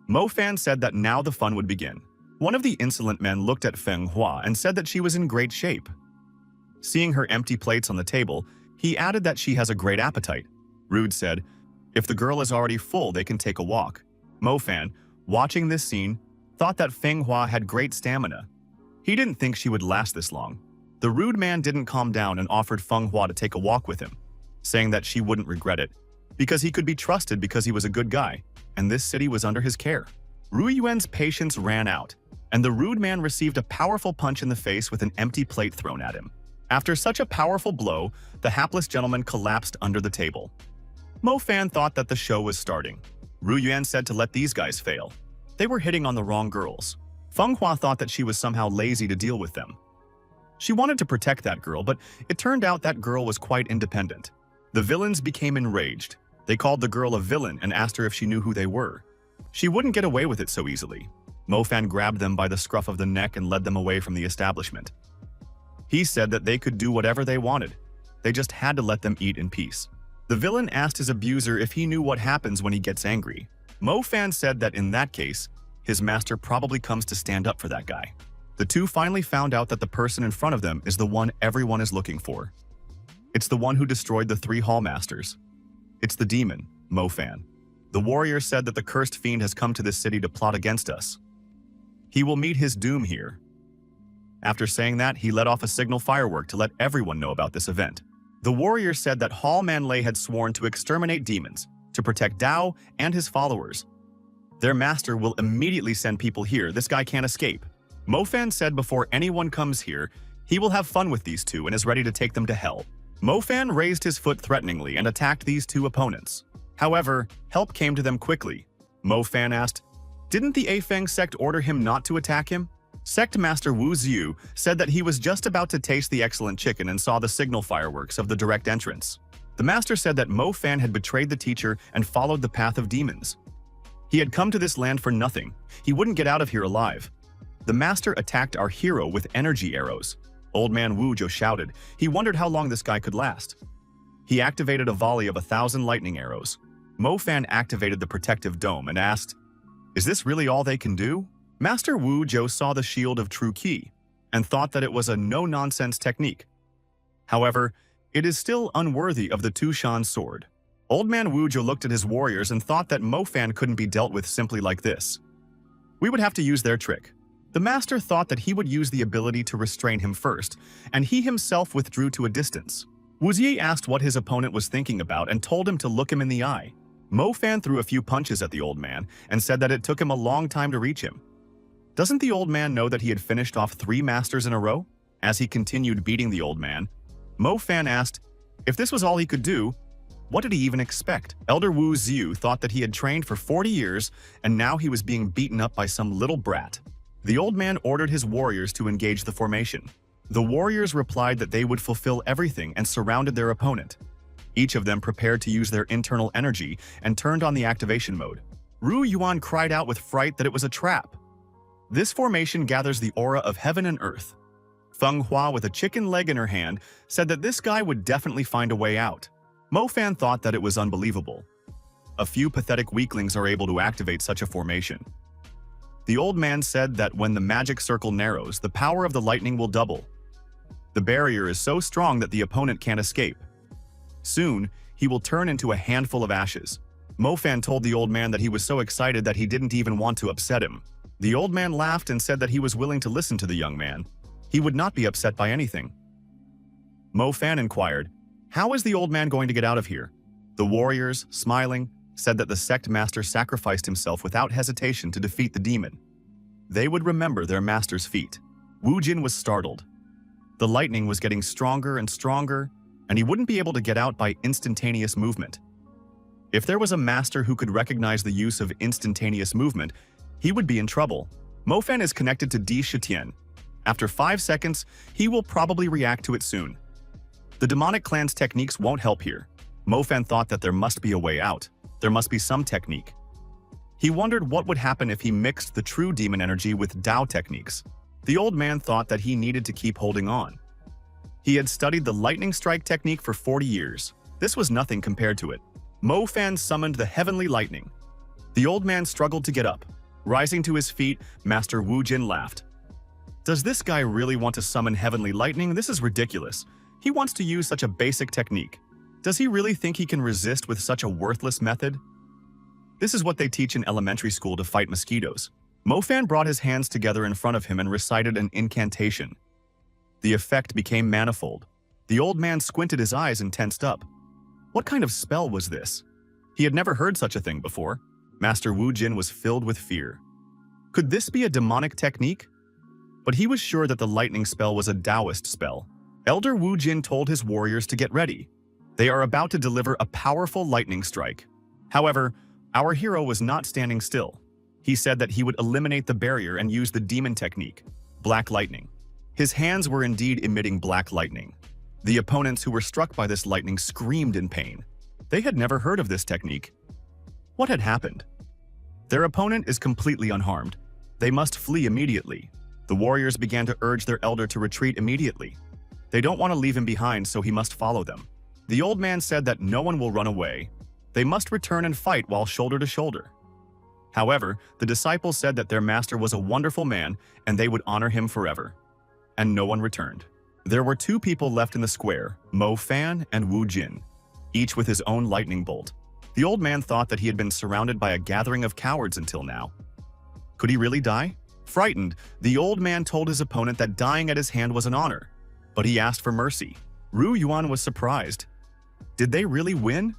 Mo Fan said that now the fun would begin. One of the insolent men looked at Feng Hua and said that she was in great shape. Seeing her empty plates on the table, he added that she has a great appetite. Rude said, "If the girl is already full, they can take a walk." Mo Fan, watching this scene, thought that Feng Hua had great stamina. He didn't think she would last this long. The rude man didn't calm down and offered Feng Hua to take a walk with him, saying that she wouldn't regret it, because he could be trusted because he was a good guy, and this city was under his care. Ru Yuan's patience ran out, and the rude man received a powerful punch in the face with an empty plate thrown at him. After such a powerful blow, the hapless gentleman collapsed under the table. Mo Fan thought that the show was starting. Ru Yuan said to let these guys fail. They were hitting on the wrong girls. Feng Hua thought that she was somehow lazy to deal with them. She wanted to protect that girl, but it turned out that girl was quite independent. The villains became enraged. They called the girl a villain and asked her if she knew who they were. She wouldn't get away with it so easily. Mo Fan grabbed them by the scruff of the neck and led them away from the establishment. He said that they could do whatever they wanted. They just had to let them eat in peace. The villain asked his abuser if he knew what happens when he gets angry. Mo Fan said that in that case, his master probably comes to stand up for that guy. The two finally found out that the person in front of them is the one everyone is looking for. It's the one who destroyed the 3 hall masters. It's the demon, Mo Fan. The warrior said that the cursed fiend has come to this city to plot against us. He will meet his doom here. After saying that, he let off a signal firework to let everyone know about this event. The warrior said that Hall Manlei had sworn to exterminate demons, to protect Dao and his followers. Their master will immediately send people here. This guy can't escape. Mo Fan said before anyone comes here, he will have fun with these two and is ready to take them to hell. Mo Fan raised his foot threateningly and attacked these two opponents. However, help came to them quickly. Mo Fan asked, "Didn't the Afeng sect order him not to attack him?" Sect Master Wu Ziyu said that he was just about to taste the excellent chicken and saw the signal fireworks of the direct entrance. The master said that Mo Fan had betrayed the teacher and followed the path of demons. He had come to this land for nothing. He wouldn't get out of here alive. The master attacked our hero with energy arrows. Old man Wu Zhou shouted. He wondered how long this guy could last. He activated a volley of 1,000 lightning arrows. Mo Fan activated the protective dome and asked, "Is this really all they can do?" Master Wu Zhou saw the shield of true Qi and thought that it was a no-nonsense technique. However, it is still unworthy of the Tushan sword. Old man Wu Zhou looked at his warriors and thought that Mo Fan couldn't be dealt with simply like this. We would have to use their trick. The master thought that he would use the ability to restrain him first, and he himself withdrew to a distance. Wu Zi asked what his opponent was thinking about and told him to look him in the eye. Mo Fan threw a few punches at the old man and said that it took him a long time to reach him. Doesn't the old man know that he had finished off 3 masters in a row? As he continued beating the old man, Mo Fan asked, if this was all he could do, what did he even expect? Elder Wu Ziyu thought that he had trained for 40 years and now he was being beaten up by some little brat. The old man ordered his warriors to engage the formation. The warriors replied that they would fulfill everything and surrounded their opponent. Each of them prepared to use their internal energy and turned on the activation mode. Ru Yuan cried out with fright that it was a trap. This formation gathers the aura of heaven and earth. Feng Hua, with a chicken leg in her hand, said that this guy would definitely find a way out. Mo Fan thought that it was unbelievable. A few pathetic weaklings are able to activate such a formation. The old man said that when the magic circle narrows, the power of the lightning will double. The barrier is so strong that the opponent can't escape. Soon, he will turn into a handful of ashes. Mo Fan told the old man that he was so excited that he didn't even want to upset him. The old man laughed and said that he was willing to listen to the young man. He would not be upset by anything. Mo Fan inquired, how is the old man going to get out of here? The warriors, smiling, said that the sect master sacrificed himself without hesitation to defeat the demon. They would remember their master's feat. Wu Jin was startled. The lightning was getting stronger and stronger, and he wouldn't be able to get out by instantaneous movement. If there was a master who could recognize the use of instantaneous movement, he would be in trouble. Mo Fan is connected to Di Shitian. After 5 seconds, he will probably react to it soon. The demonic clan's techniques won't help here. Mo Fan thought that there must be a way out. There must be some technique. He wondered what would happen if he mixed the true demon energy with Dao techniques. The old man thought that he needed to keep holding on. He had studied the lightning strike technique for 40 years. This was nothing compared to it. Mo Fan summoned the heavenly lightning. The old man struggled to get up. Rising to his feet, Master Wu Jin laughed. Does this guy really want to summon heavenly lightning? This is ridiculous. He wants to use such a basic technique. Does he really think he can resist with such a worthless method? This is what they teach in elementary school to fight mosquitoes. Mo Fan brought his hands together in front of him and recited an incantation. The effect became manifold. The old man squinted his eyes and tensed up. What kind of spell was this? He had never heard such a thing before. Master Wu Jin was filled with fear. Could this be a demonic technique? But he was sure that the lightning spell was a Taoist spell. Elder Wu Jin told his warriors to get ready. They are about to deliver a powerful lightning strike. However, our hero was not standing still. He said that he would eliminate the barrier and use the demon technique, black lightning. His hands were indeed emitting black lightning. The opponents who were struck by this lightning screamed in pain. They had never heard of this technique. What had happened? Their opponent is completely unharmed. They must flee immediately. The warriors began to urge their elder to retreat immediately. They don't want to leave him behind, so he must follow them. The old man said that no one will run away. They must return and fight while shoulder to shoulder. However, the disciples said that their master was a wonderful man and they would honor him forever. And no one returned. There were 2 people left in the square, Mo Fan and Wu Jin, each with his own lightning bolt. The old man thought that he had been surrounded by a gathering of cowards until now. Could he really die? Frightened, the old man told his opponent that dying at his hand was an honor, but he asked for mercy. Ru Yuan was surprised. Did they really win?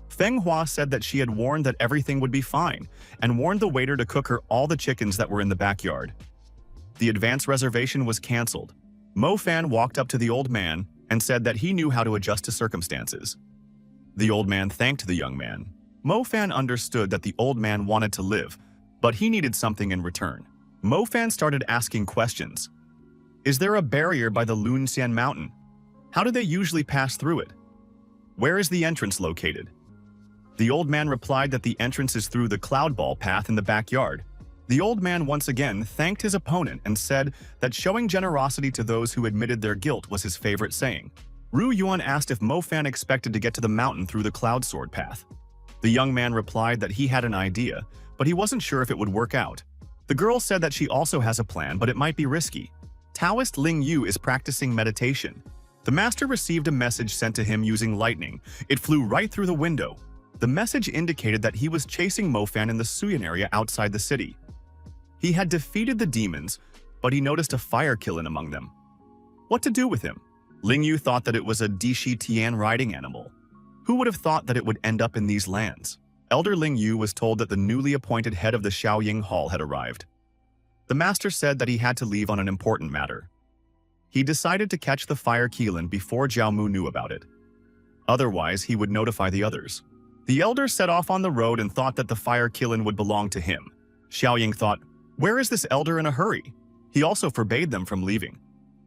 Feng Hua said that she had warned that everything would be fine and warned the waiter to cook her all the chickens that were in the backyard. The advance reservation was cancelled. Mo Fan walked up to the old man and said that he knew how to adjust to circumstances. The old man thanked the young man. Mo Fan understood that the old man wanted to live, but he needed something in return. Mo Fan started asking questions. Is there a barrier by the Lunxian mountain? How do they usually pass through it? Where is the entrance located? The old man replied that the entrance is through the cloud ball path in the backyard. The old man once again thanked his opponent and said that showing generosity to those who admitted their guilt was his favorite saying. Ru Yuan asked if Mo Fan expected to get to the mountain through the cloud sword path. The young man replied that he had an idea, but he wasn't sure if it would work out. The girl said that she also has a plan, but it might be risky. Taoist Ling Yu is practicing meditation. The master received a message sent to him using lightning. It flew right through the window. The message indicated that he was chasing Mo Fan in the Suyan area outside the city. He had defeated the demons, but he noticed a fire kiln among them. What to do with him? Ling Yu thought that it was a Dishi Tian riding animal. Who would have thought that it would end up in these lands? Elder Ling Yu was told that the newly appointed head of the Xiaoying Hall had arrived. The master said that he had to leave on an important matter. He decided to catch the fire Qilin before Zhao Mu knew about it. Otherwise, he would notify the others. The elder set off on the road and thought that the fire Qilin would belong to him. Xiaoying thought, "Where is this elder in a hurry?" He also forbade them from leaving.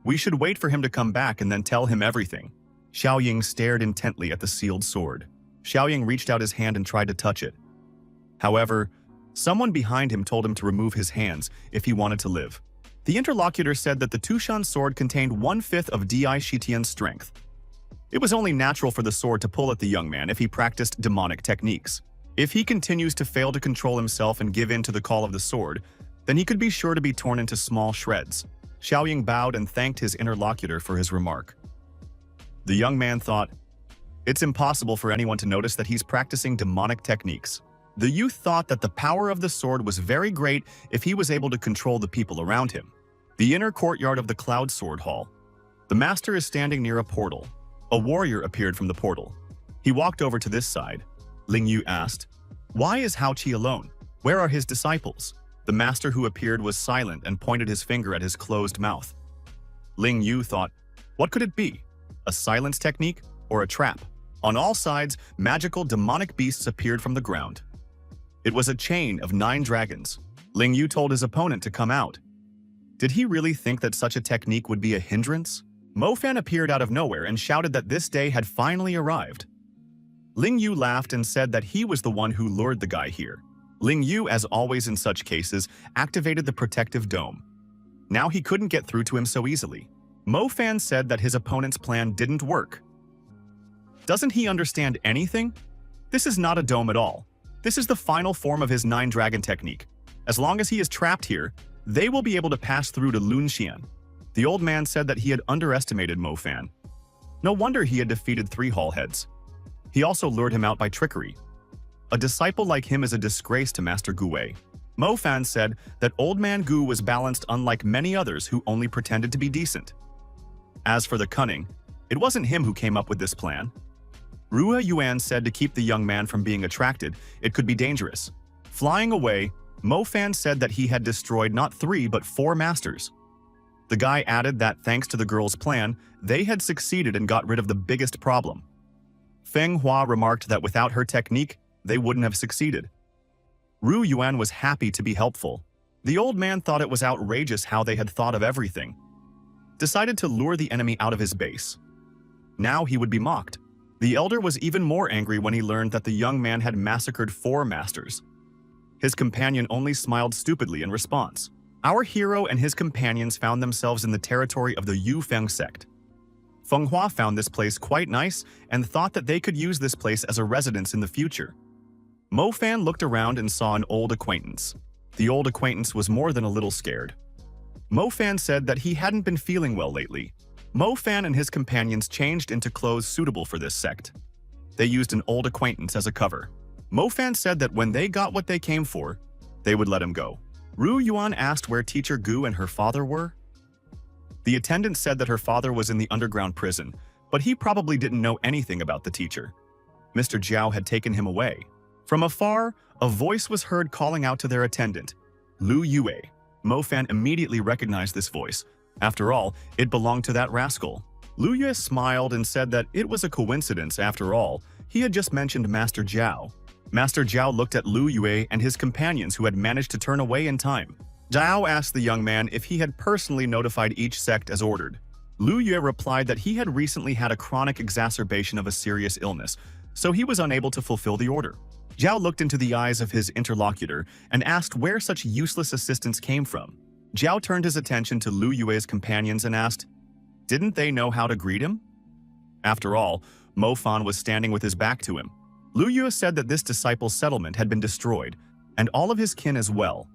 "We should wait for him to come back and then tell him everything." Xiaoying stared intently at the sealed sword. Xiaoying reached out his hand and tried to touch it. However, someone behind him told him to remove his hands if he wanted to live. The interlocutor said that the Tushan sword contained 1/5 of Di Shitian's strength. It was only natural for the sword to pull at the young man if he practiced demonic techniques. If he continues to fail to control himself and give in to the call of the sword, then he could be sure to be torn into small shreds. Xiaoying bowed and thanked his interlocutor for his remark. The young man thought, "It's impossible for anyone to notice that he's practicing demonic techniques." The youth thought that the power of the sword was very great if he was able to control the people around him. The inner courtyard of the Cloud Sword Hall. The master is standing near a portal. A warrior appeared from the portal. He walked over to this side. Ling Yu asked, "Why is Hao Qi alone? Where are his disciples?" The master who appeared was silent and pointed his finger at his closed mouth. Ling Yu thought, what could it be? A silence technique or a trap? On all sides, magical demonic beasts appeared from the ground. It was a chain of 9 dragons. Ling Yu told his opponent to come out. Did he really think that such a technique would be a hindrance? Mo Fan appeared out of nowhere and shouted that this day had finally arrived. Ling Yu laughed and said that he was the one who lured the guy here. Ling Yu, as always in such cases, activated the protective dome. Now he couldn't get through to him so easily. Mo Fan said that his opponent's plan didn't work. Doesn't he understand anything? This is not a dome at all. This is the final form of his 9-dragon technique. As long as he is trapped here, they will be able to pass through to Lunxian. The old man said that he had underestimated Mo Fan. No wonder he had defeated 3 hall heads. He also lured him out by trickery. A disciple like him is a disgrace to Master Gu Wei. Mo Fan said that Old Man Gu was balanced unlike many others who only pretended to be decent. As for the cunning, it wasn't him who came up with this plan. Rua Yuan said to keep the young man from being attracted, it could be dangerous. Flying away, Mo Fan said that he had destroyed not 3 but 4 masters. The guy added that thanks to the girl's plan, they had succeeded and got rid of the biggest problem. Feng Hua remarked that without her technique, they wouldn't have succeeded. Ru Yuan was happy to be helpful. The old man thought it was outrageous how they had thought of everything. Decided to lure the enemy out of his base. Now he would be mocked. The elder was even more angry when he learned that the young man had massacred 4 masters. His companion only smiled stupidly in response. Our hero and his companions found themselves in the territory of the Yufeng sect. Feng Hua found this place quite nice and thought that they could use this place as a residence in the future. Mo Fan looked around and saw an old acquaintance. The old acquaintance was more than a little scared. Mo Fan said that he hadn't been feeling well lately. Mo Fan and his companions changed into clothes suitable for this sect. They used an old acquaintance as a cover. Mo Fan said that when they got what they came for, they would let him go. Ru Yuan asked where Teacher Gu and her father were. The attendant said that her father was in the underground prison, but he probably didn't know anything about the teacher. Mr. Zhao had taken him away. From afar, a voice was heard calling out to their attendant, Lu Yue. Mo Fan immediately recognized this voice. After all, it belonged to that rascal. Lu Yue smiled and said that it was a coincidence after all. He had just mentioned Master Zhao. Master Zhao looked at Lu Yue and his companions who had managed to turn away in time. Zhao asked the young man if he had personally notified each sect as ordered. Lu Yue replied that he had recently had a chronic exacerbation of a serious illness, so he was unable to fulfill the order. Zhao looked into the eyes of his interlocutor and asked where such useless assistance came from. Zhao turned his attention to Lu Yue's companions and asked, didn't they know how to greet him? After all, Mo Fan was standing with his back to him. Lu Yue said that this disciple's settlement had been destroyed, and all of his kin as well.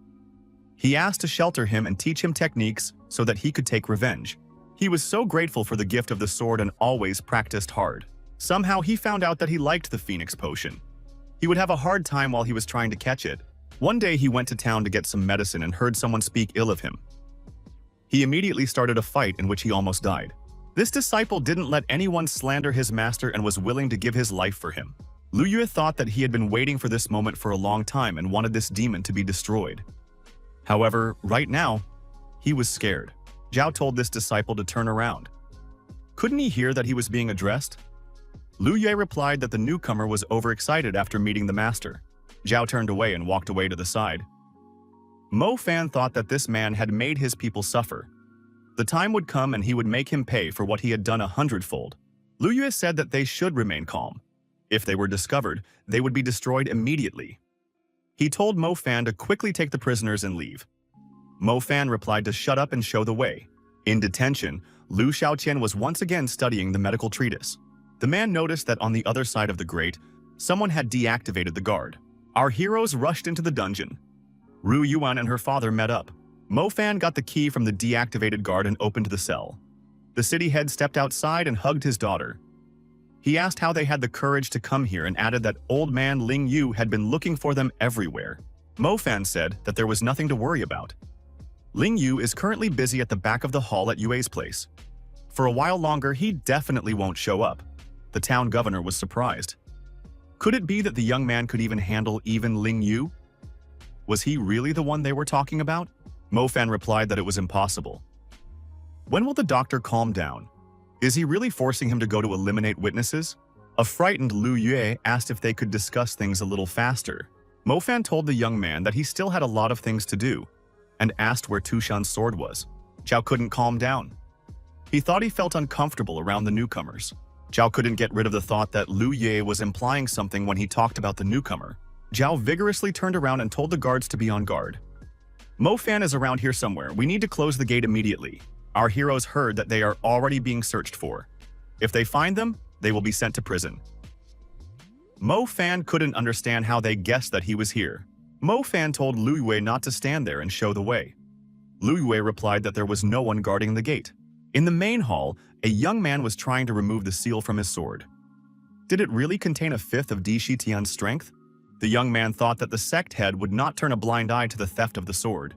He asked to shelter him and teach him techniques so that he could take revenge. He was so grateful for the gift of the sword and always practiced hard. Somehow he found out that he liked the Phoenix Potion. He would have a hard time while he was trying to catch it. One day he went to town to get some medicine and heard someone speak ill of him. He immediately started a fight in which he almost died. This disciple didn't let anyone slander his master and was willing to give his life for him. Lu Yue thought that he had been waiting for this moment for a long time and wanted this demon to be destroyed. However, right now, he was scared. Zhao told this disciple to turn around. Couldn't he hear that he was being addressed? Lu Yue replied that the newcomer was overexcited after meeting the master. Zhao turned away and walked away to the side. Mo Fan thought that this man had made his people suffer. The time would come and he would make him pay for what he had done 100-fold. Lu Yue said that they should remain calm. If they were discovered, they would be destroyed immediately. He told Mo Fan to quickly take the prisoners and leave. Mo Fan replied to shut up and show the way. In detention, Lu Xiaoqian was once again studying the medical treatise. The man noticed that on the other side of the grate, someone had deactivated the guard. Our heroes rushed into the dungeon. Ru Yuan and her father met up. Mo Fan got the key from the deactivated guard and opened the cell. The city head stepped outside and hugged his daughter. He asked how they had the courage to come here and added that old man Ling Yu had been looking for them everywhere. Mo Fan said that there was nothing to worry about. Ling Yu is currently busy at the back of the hall at Yue's place. For a while longer, he definitely won't show up. The town governor was surprised. Could it be that the young man could even handle Ling Yu? Was he really the one they were talking about? Mo Fan replied that it was impossible. When will the doctor calm down? Is he really forcing him to go to eliminate witnesses? A frightened Lu Yue asked if they could discuss things a little faster. Mo Fan told the young man that he still had a lot of things to do, and asked where Tushan's sword was. Zhao couldn't calm down. He thought he felt uncomfortable around the newcomers. Zhao couldn't get rid of the thought that Lu Yue was implying something when he talked about the newcomer. Zhao vigorously turned around and told the guards to be on guard. Mo Fan is around here somewhere. We need to close the gate immediately. Our heroes heard that they are already being searched for. If they find them, they will be sent to prison. Mo Fan couldn't understand how they guessed that he was here. Mo Fan told Lu Yue not to stand there and show the way. Lu Yue replied that there was no one guarding the gate. In the main hall, a young man was trying to remove the seal from his sword. Did it really contain a fifth of Di Shitian's strength? The young man thought that the sect head would not turn a blind eye to the theft of the sword.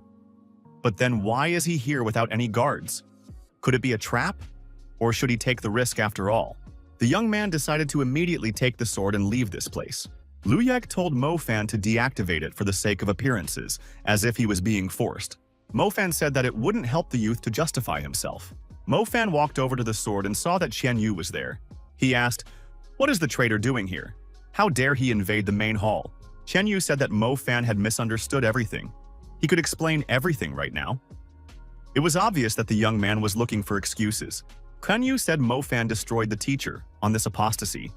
But then why is he here without any guards? Could it be a trap? Or should he take the risk after all? The young man decided to immediately take the sword and leave this place. Lu Yek told Mo Fan to deactivate it for the sake of appearances, as if he was being forced. Mo Fan said that it wouldn't help the youth to justify himself. Mo Fan walked over to the sword and saw that Qian Yu was there. He asked, "What is the traitor doing here? How dare he invade the main hall?" Qian Yu said that Mo Fan had misunderstood everything. He could explain everything right now. It was obvious that the young man was looking for excuses. Qian Yu said Mo Fan destroyed the teacher on this apostasy.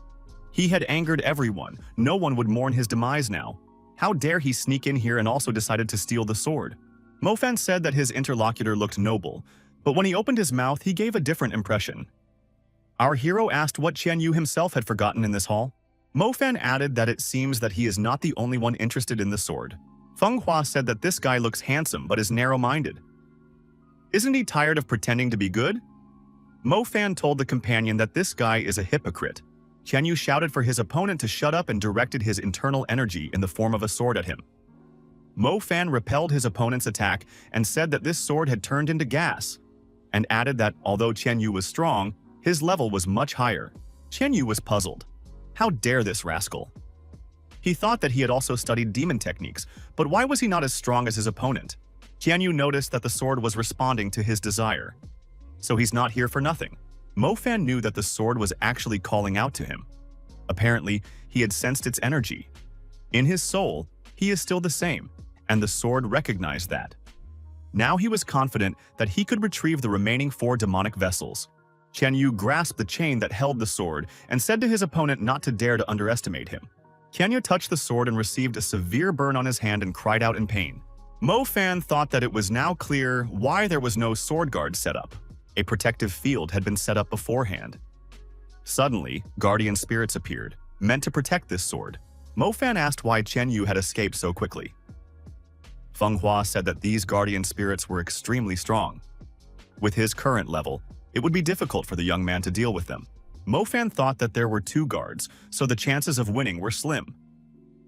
He had angered everyone. No one would mourn his demise now. How dare he sneak in here and also decided to steal the sword? Mo Fan said that his interlocutor looked noble, but when he opened his mouth, he gave a different impression. Our hero asked what Qian Yu himself had forgotten in this hall. Mo Fan added that it seems that he is not the only one interested in the sword. Feng Hua said that this guy looks handsome but is narrow-minded. Isn't he tired of pretending to be good? Mo Fan told the companion that this guy is a hypocrite. Qian Yu shouted for his opponent to shut up and directed his internal energy in the form of a sword at him. Mo Fan repelled his opponent's attack and said that this sword had turned into gas, and added that although Qian Yu was strong, his level was much higher. Qian Yu was puzzled. How dare this rascal? He thought that he had also studied demon techniques, but why was he not as strong as his opponent? Qian Yu noticed that the sword was responding to his desire. So he's not here for nothing. Mo Fan knew that the sword was actually calling out to him. Apparently, he had sensed its energy. In his soul, he is still the same, and the sword recognized that. Now he was confident that he could retrieve the remaining 4 demonic vessels. Qian Yu grasped the chain that held the sword and said to his opponent not to dare to underestimate him. Qian Yu touched the sword and received a severe burn on his hand and cried out in pain. Mo Fan thought that it was now clear why there was no sword guard set up. A protective field had been set up beforehand. Suddenly, guardian spirits appeared, meant to protect this sword. Mo Fan asked why Qian Yu had escaped so quickly. Feng Hua said that these guardian spirits were extremely strong. With his current level, it would be difficult for the young man to deal with them. Mo Fan thought that there were 2 guards, so the chances of winning were slim.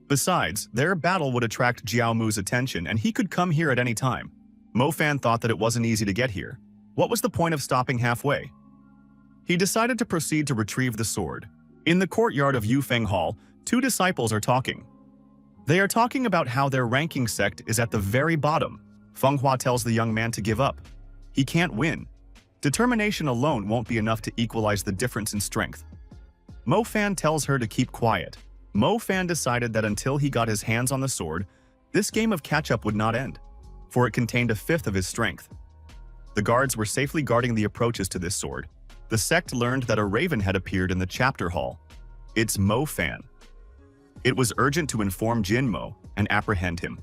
Besides, their battle would attract Jiao Mu's attention and he could come here at any time. Mo Fan thought that it wasn't easy to get here. What was the point of stopping halfway? He decided to proceed to retrieve the sword. In the courtyard of Yufeng Hall, two disciples are talking. They are talking about how their ranking sect is at the very bottom. Feng Hua tells the young man to give up. He can't win. Determination alone won't be enough to equalize the difference in strength. Mo Fan tells her to keep quiet. Mo Fan decided that until he got his hands on the sword, this game of catch-up would not end, for it contained a fifth of his strength. The guards were safely guarding the approaches to this sword. The sect learned that a raven had appeared in the chapter hall. It's Mo Fan. It was urgent to inform Jin Mo and apprehend him.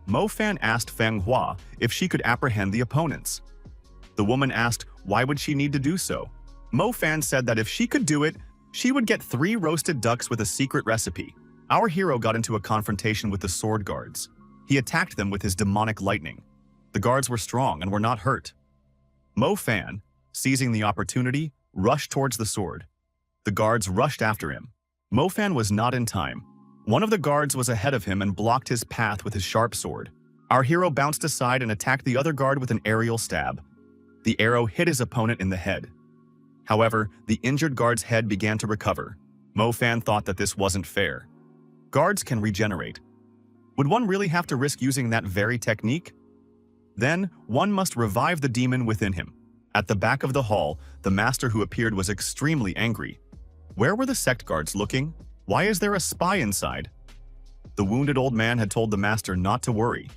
Mo Fan asked Feng Hua if she could apprehend the opponents. The woman asked why would she need to do so. Mo Fan said that if she could do it, she would get 3 roasted ducks with a secret recipe. Our hero got into a confrontation with the sword guards. He attacked them with his demonic lightning. The guards were strong and were not hurt. Mo Fan, seizing the opportunity, rushed towards the sword. The guards rushed after him. Mo Fan was not in time. One of the guards was ahead of him and blocked his path with his sharp sword. Our hero bounced aside and attacked the other guard with an aerial stab. The arrow hit his opponent in the head. However, the injured guard's head began to recover. Mo Fan thought that this wasn't fair. Guards can regenerate. Would one really have to risk using that very technique? Then, one must revive the demon within him. At the back of the hall, the master who appeared was extremely angry. Where were the sect guards looking? Why is there a spy inside? The wounded old man had told the master not to worry.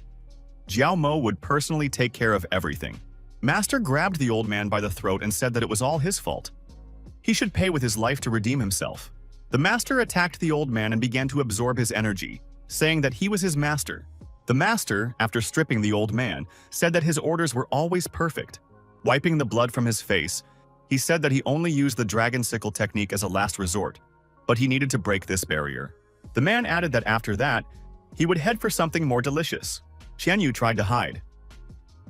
Jiao Mo would personally take care of everything. Master grabbed the old man by the throat and said that it was all his fault. He should pay with his life to redeem himself. The master attacked the old man and began to absorb his energy, saying that he was his master. The master, after stripping the old man, said that his orders were always perfect. Wiping the blood from his face, he said that he only used the dragon sickle technique as a last resort, but he needed to break this barrier. The man added that after that, he would head for something more delicious. Qianyu tried to hide.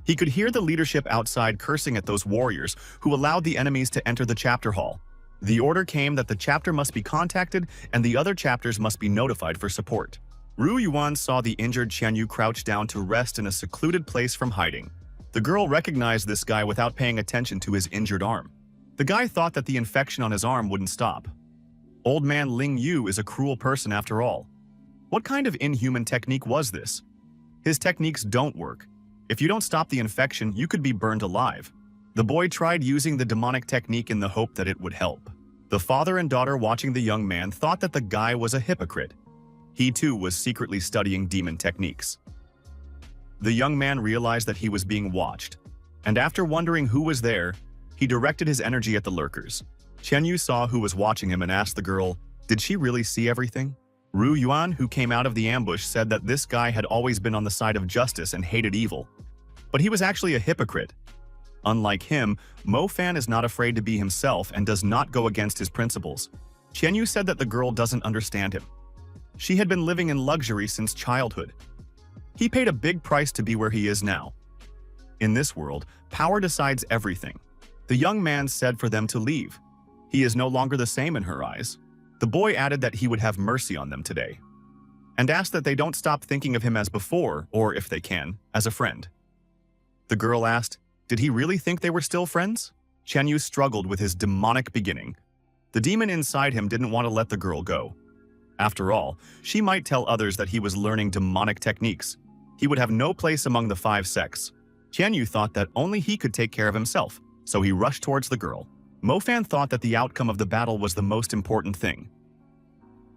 He could hear the leadership outside cursing at those warriors who allowed the enemies to enter the chapter hall. The order came that the chapter must be contacted and the other chapters must be notified for support. Ru Yuan saw the injured Qianyu crouch down to rest in a secluded place from hiding. The girl recognized this guy without paying attention to his injured arm. The guy thought that the infection on his arm wouldn't stop. Old man Ling Yu is a cruel person after all. What kind of inhuman technique was this? His techniques don't work. If you don't stop the infection, you could be burned alive. The boy tried using the demonic technique in the hope that it would help. The father and daughter watching the young man thought that the guy was a hypocrite. He too was secretly studying demon techniques. The young man realized that he was being watched, and after wondering who was there, he directed his energy at the lurkers. Qianyu saw who was watching him and asked the girl, did she really see everything? Ru Yuan, who came out of the ambush, said that this guy had always been on the side of justice and hated evil. But he was actually a hypocrite. Unlike him, Mo Fan is not afraid to be himself and does not go against his principles. Qianyu said that the girl doesn't understand him. She had been living in luxury since childhood. He paid a big price to be where he is now. In this world, power decides everything. The young man said for them to leave. He is no longer the same in her eyes. The boy added that he would have mercy on them today, and asked that they don't stop thinking of him as before, or if they can, as a friend. The girl asked, did he really think they were still friends? Qianyu struggled with his demonic beginning. The demon inside him didn't want to let the girl go. After all, she might tell others that he was learning demonic techniques. He would have no place among the 5 sects. Qianyu thought that only he could take care of himself, so he rushed towards the girl. Mo Fan thought that the outcome of the battle was the most important thing.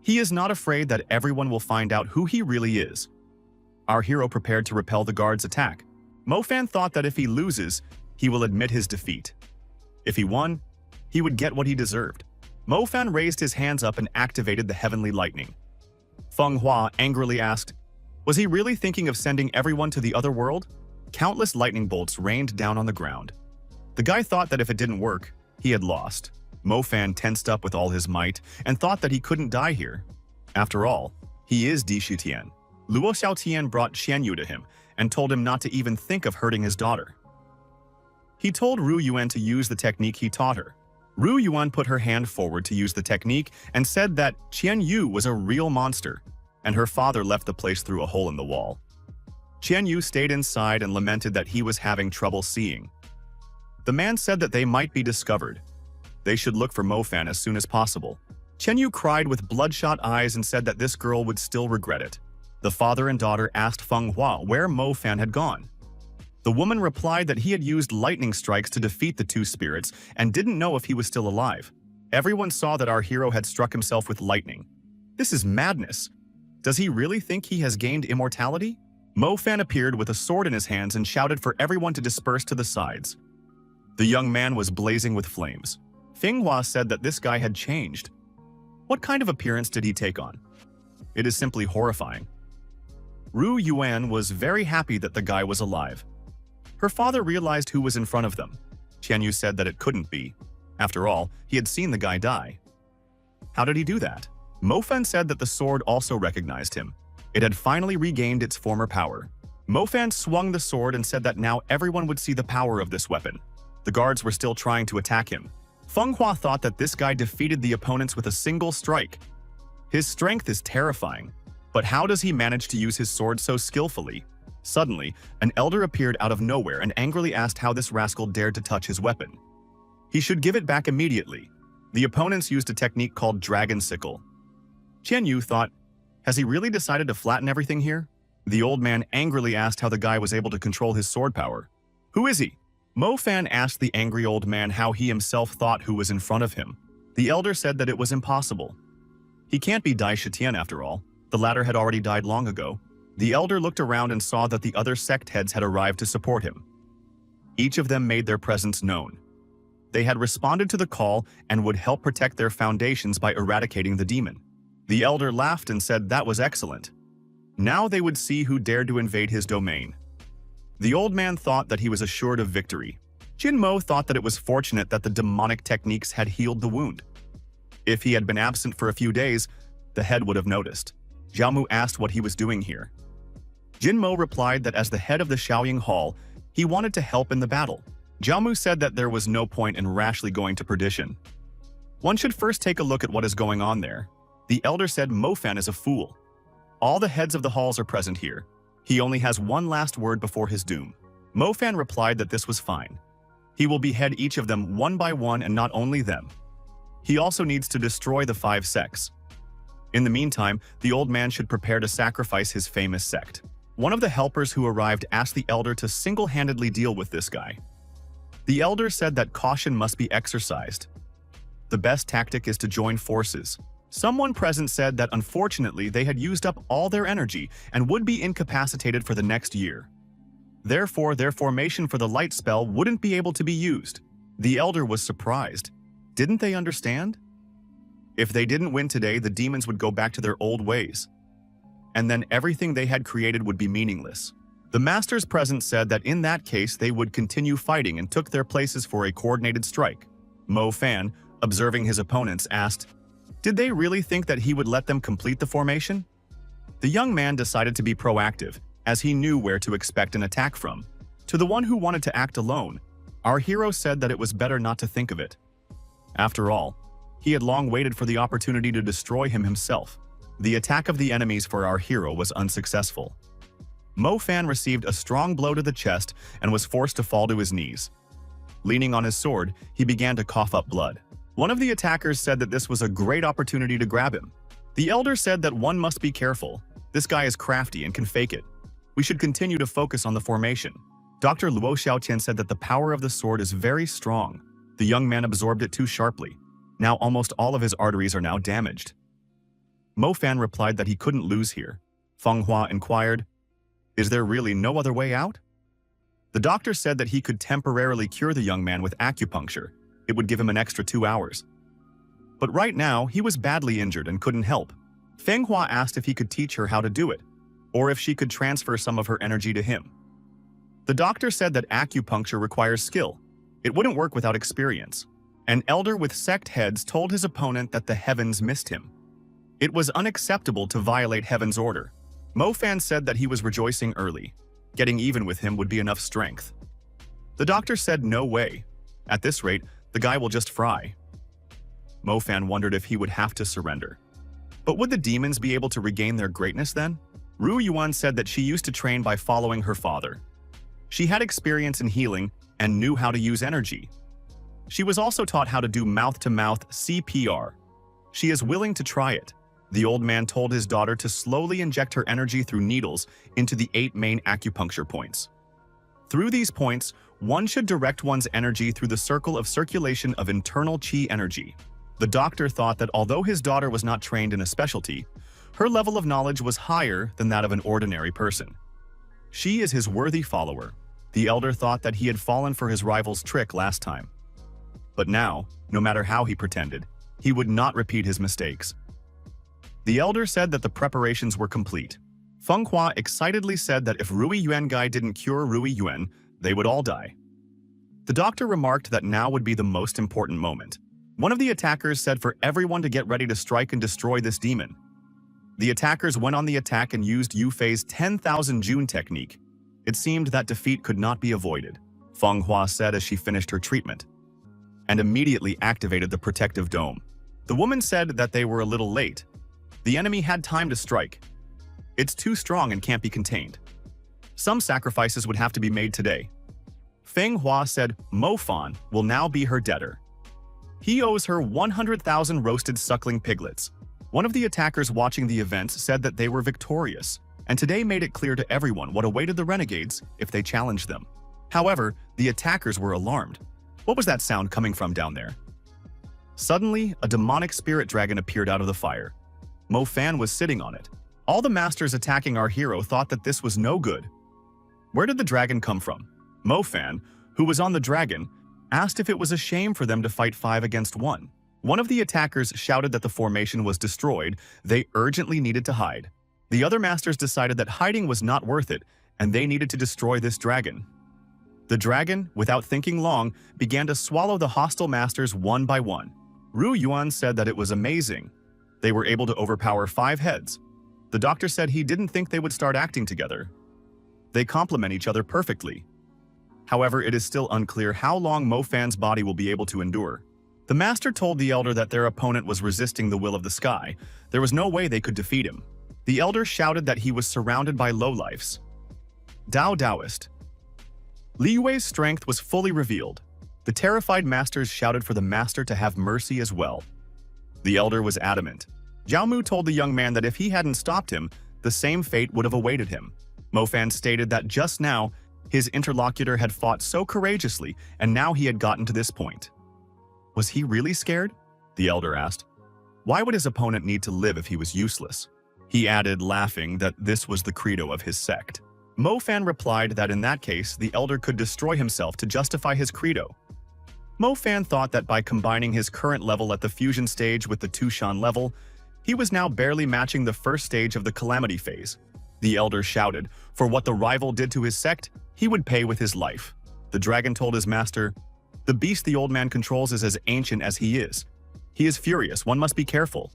He is not afraid that everyone will find out who he really is. Our hero prepared to repel the guard's attack. Mo Fan thought that if he loses, he will admit his defeat. If he won, he would get what he deserved. Mo Fan raised his hands up and activated the heavenly lightning. Feng Hua angrily asked, was he really thinking of sending everyone to the other world? Countless lightning bolts rained down on the ground. The guy thought that if it didn't work, he had lost. Mo Fan tensed up with all his might and thought that he couldn't die here. After all, he is Di Shutian. Luo Xiaotian brought Qianyu to him and told him not to even think of hurting his daughter. He told Ru Yuan to use the technique he taught her. Ru Yuan put her hand forward to use the technique and said that Qianyu was a real monster, and her father left the place through a hole in the wall. Qianyu stayed inside and lamented that he was having trouble seeing. The man said that they might be discovered. They should look for Mo Fan as soon as possible. Chen Yu cried with bloodshot eyes and said that this girl would still regret it. The father and daughter asked Feng Hua where Mo Fan had gone. The woman replied that he had used lightning strikes to defeat the two spirits and didn't know if he was still alive. Everyone saw that our hero had struck himself with lightning. This is madness. Does he really think he has gained immortality? Mo Fan appeared with a sword in his hands and shouted for everyone to disperse to the sides. The young man was blazing with flames. Feng Hua said that this guy had changed. What kind of appearance did he take on? It is simply horrifying. Ru Yuan was very happy that the guy was alive. Her father realized who was in front of them. Qian Yu said that it couldn't be. After all, he had seen the guy die. How did he do that? Mo Fan said that the sword also recognized him. It had finally regained its former power. Mo Fan swung the sword and said that now everyone would see the power of this weapon. The guards were still trying to attack him. Feng Hua thought that this guy defeated the opponents with a single strike. His strength is terrifying, but how does he manage to use his sword so skillfully? Suddenly, an elder appeared out of nowhere and angrily asked how this rascal dared to touch his weapon. He should give it back immediately. The opponents used a technique called Dragon Sickle. Qian Yu thought, has he really decided to flatten everything here? The old man angrily asked how the guy was able to control his sword power. Who is he? Mo Fan asked the angry old man how he himself thought who was in front of him. The elder said that it was impossible. He can't be Dai Shitian after all. The latter had already died long ago. The elder looked around and saw that the other sect heads had arrived to support him. Each of them made their presence known. They had responded to the call and would help protect their foundations by eradicating the demon. The elder laughed and said that was excellent. Now they would see who dared to invade his domain. The old man thought that he was assured of victory. Jin Mo thought that it was fortunate that the demonic techniques had healed the wound. If he had been absent for a few days, the head would have noticed. Zhao Mu asked what he was doing here. Jin Mo replied that as the head of the Shaoying Hall, he wanted to help in the battle. Zhao Mu said that there was no point in rashly going to perdition. One should first take a look at what is going on there. The elder said Mo Fan is a fool. All the heads of the halls are present here. He only has one last word before his doom. Mo Fan replied that this was fine. He will behead each of them one by one and not only them. He also needs to destroy the 5 sects. In the meantime, the old man should prepare to sacrifice his famous sect. One of the helpers who arrived asked the elder to single-handedly deal with this guy. The elder said that caution must be exercised. The best tactic is to join forces. Someone present said that unfortunately they had used up all their energy and would be incapacitated for the next year. Therefore, their formation for the light spell wouldn't be able to be used. The elder was surprised. Didn't they understand? If they didn't win today, the demons would go back to their old ways. And then everything they had created would be meaningless. The masters present said that in that case they would continue fighting and took their places for a coordinated strike. Mo Fan, observing his opponents, asked, did they really think that he would let them complete the formation? The young man decided to be proactive, as he knew where to expect an attack from. To the one who wanted to act alone, our hero said that it was better not to think of it. After all, he had long waited for the opportunity to destroy him himself. The attack of the enemies for our hero was unsuccessful. Mo Fan received a strong blow to the chest and was forced to fall to his knees. Leaning on his sword, he began to cough up blood. One of the attackers said that this was a great opportunity to grab him. The elder said that one must be careful. This guy is crafty and can fake it. We should continue to focus on the formation. Dr. Luo Xiaotian said that the power of the sword is very strong. The young man absorbed it too sharply. Now almost all of his arteries are now damaged. Mo Fan replied that he couldn't lose here. Feng Hua inquired, is there really no other way out? The doctor said that he could temporarily cure the young man with acupuncture. It would give him an extra 2 hours. But right now, he was badly injured and couldn't help. Feng Hua asked if he could teach her how to do it, or if she could transfer some of her energy to him. The doctor said that acupuncture requires skill. It wouldn't work without experience. An elder with sect heads told his opponent that the heavens missed him. It was unacceptable to violate heaven's order. Mo Fan said that he was rejoicing early. Getting even with him would be enough strength. The doctor said no way. At this rate, the guy will just fry. Mo Fan wondered if he would have to surrender. But would the demons be able to regain their greatness then? Ru Yuan said that she used to train by following her father. She had experience in healing and knew how to use energy. She was also taught how to do mouth-to-mouth CPR. She is willing to try it. The old man told his daughter to slowly inject her energy through needles into the 8 main acupuncture points. Through these points, one should direct one's energy through the circle of circulation of internal qi energy. The doctor thought that although his daughter was not trained in a specialty, her level of knowledge was higher than that of an ordinary person. She is his worthy follower. The elder thought that he had fallen for his rival's trick last time. But now, no matter how he pretended, he would not repeat his mistakes. The elder said that the preparations were complete. Feng Hua excitedly said that if Rui Yuan guy didn't cure Rui Yuan, they would all die. The doctor remarked that now would be the most important moment. One of the attackers said for everyone to get ready to strike and destroy this demon. The attackers went on the attack and used Yu Fei's 10,000 June technique. It seemed that defeat could not be avoided, Feng Hua said as she finished her treatment, and immediately activated the protective dome. The woman said that they were a little late. The enemy had time to strike. It's too strong and can't be contained. Some sacrifices would have to be made today. Feng Hua said Mo Fan will now be her debtor. He owes her 100,000 roasted suckling piglets. One of the attackers watching the events said that they were victorious, and today made it clear to everyone what awaited the renegades if they challenged them. However, the attackers were alarmed. What was that sound coming from down there? Suddenly, a demonic spirit dragon appeared out of the fire. Mo Fan was sitting on it. All the masters attacking our hero thought that this was no good. Where did the dragon come from? Mo Fan, who was on the dragon, asked if it was a shame for them to fight 5 against 1. One of the attackers shouted that the formation was destroyed. They urgently needed to hide. The other masters decided that hiding was not worth it, and they needed to destroy this dragon. The dragon, without thinking long, began to swallow the hostile masters one by one. Ru Yuan said that it was amazing. They were able to overpower 5 heads. The doctor said he didn't think they would start acting together. They complement each other perfectly. However, it is still unclear how long Mo Fan's body will be able to endure. The master told the elder that their opponent was resisting the will of the sky. There was no way they could defeat him. The elder shouted that he was surrounded by lowlifes. Taoist. Li Yue's strength was fully revealed. The terrified masters shouted for the master to have mercy as well. The elder was adamant. Zhao Mu told the young man that if he hadn't stopped him, the same fate would have awaited him. Mo Fan stated that just now, his interlocutor had fought so courageously, and now he had gotten to this point. Was he really scared? The elder asked. Why would his opponent need to live if he was useless? He added, laughing, that this was the credo of his sect. Mo Fan replied that in that case, the elder could destroy himself to justify his credo. Mo Fan thought that by combining his current level at the fusion stage with the Tushan level, he was now barely matching the first stage of the calamity phase. The elder shouted, for what the rival did to his sect, he would pay with his life. The dragon told his master, the beast the old man controls is as ancient as he is. He is furious, one must be careful.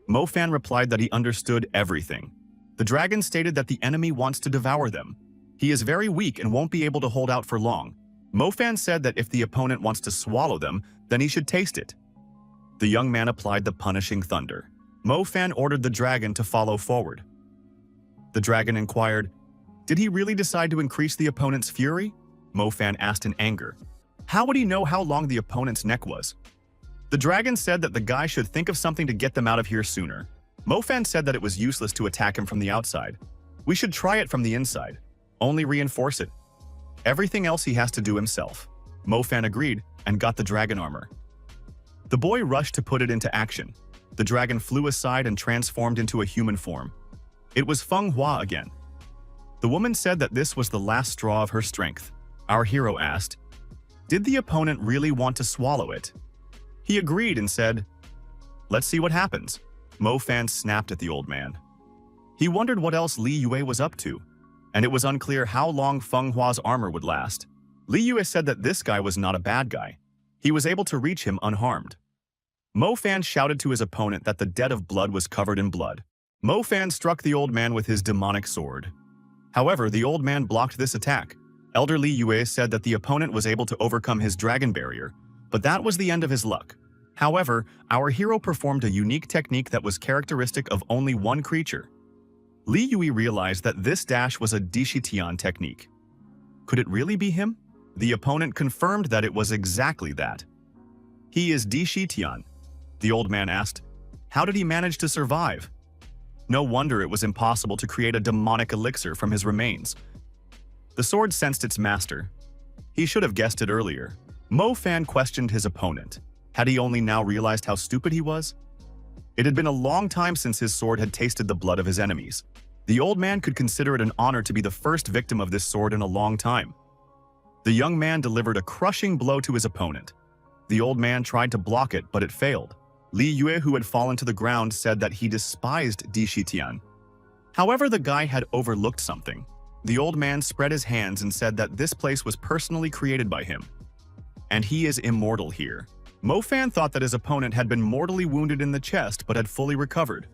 Mo Fan replied that he understood everything. The dragon stated that the enemy wants to devour them. He is very weak and won't be able to hold out for long. Mo Fan said that if the opponent wants to swallow them, then he should taste it. The young man applied the punishing thunder. Mo Fan ordered the dragon to follow forward. The dragon inquired, did he really decide to increase the opponent's fury? Mo Fan asked in anger. How would he know how long the opponent's neck was? The dragon said that the guy should think of something to get them out of here sooner. Mo Fan said that it was useless to attack him from the outside. We should try it from the inside. Only reinforce it. Everything else he has to do himself. Mo Fan agreed and got the dragon armor. The boy rushed to put it into action. The dragon flew aside and transformed into a human form. It was Feng Hua again. The woman said that this was the last straw of her strength. Our hero asked, did the opponent really want to swallow it? He agreed and said, let's see what happens. Mo Fan snapped at the old man. He wondered what else Li Yue was up to, and it was unclear how long Feng Hua's armor would last. Li Yue said that this guy was not a bad guy. He was able to reach him unharmed. Mo Fan shouted to his opponent that the debt of blood was covered in blood. Mo Fan struck the old man with his demonic sword. However, the old man blocked this attack. Elder Li Yue said that the opponent was able to overcome his dragon barrier, but that was the end of his luck. However, our hero performed a unique technique that was characteristic of only one creature. Li Yue realized that this dash was a Dishitian technique. Could it really be him? The opponent confirmed that it was exactly that. He is Di Shitian, the old man asked. How did he manage to survive? No wonder it was impossible to create a demonic elixir from his remains. The sword sensed its master. He should have guessed it earlier. Mo Fan questioned his opponent. Had he only now realized how stupid he was? It had been a long time since his sword had tasted the blood of his enemies. The old man could consider it an honor to be the first victim of this sword in a long time. The young man delivered a crushing blow to his opponent. The old man tried to block it, but it failed. Li Yue, who had fallen to the ground, said that he despised Di Shitian. However, the guy had overlooked something. The old man spread his hands and said that this place was personally created by him. And he is immortal here. Mo Fan thought that his opponent had been mortally wounded in the chest but had fully recovered.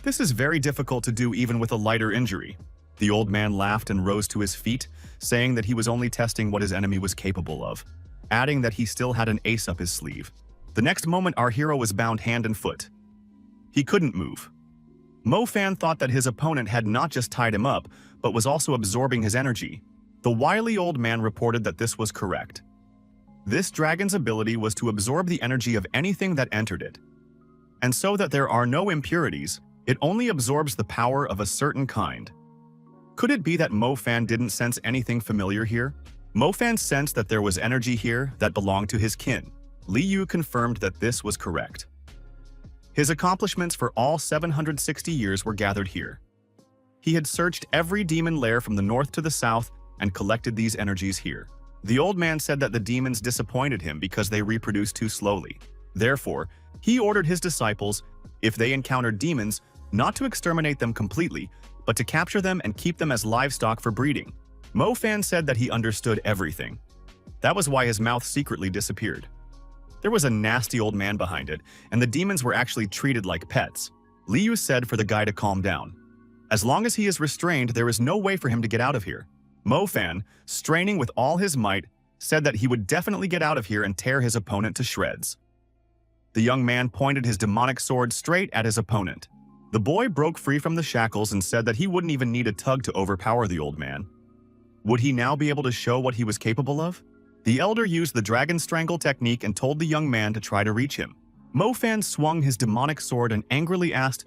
This is very difficult to do even with a lighter injury. The old man laughed and rose to his feet, saying that he was only testing what his enemy was capable of, adding that he still had an ace up his sleeve. The next moment, our hero was bound hand and foot. He couldn't move. Mo Fan thought that his opponent had not just tied him up, but was also absorbing his energy. The wily old man reported that this was correct. This dragon's ability was to absorb the energy of anything that entered it. And so that there are no impurities, it only absorbs the power of a certain kind. Could it be that Mo Fan didn't sense anything familiar here? Mo Fan sensed that there was energy here that belonged to his kin. Li Yu confirmed that this was correct. His accomplishments for all 760 years were gathered here. He had searched every demon lair from the north to the south and collected these energies here. The old man said that the demons disappointed him because they reproduced too slowly. Therefore, he ordered his disciples, if they encountered demons, not to exterminate them completely, but to capture them and keep them as livestock for breeding. Mo Fan said that he understood everything. That was why his mouth secretly disappeared. There was a nasty old man behind it, and the demons were actually treated like pets. Li Yu said for the guy to calm down. As long as he is restrained, there is no way for him to get out of here. Mo Fan, straining with all his might, said that he would definitely get out of here and tear his opponent to shreds. The young man pointed his demonic sword straight at his opponent. The boy broke free from the shackles and said that he wouldn't even need a tug to overpower the old man. Would he now be able to show what he was capable of? The elder used the dragon strangle technique and told the young man to try to reach him. Mo Fan swung his demonic sword and angrily asked,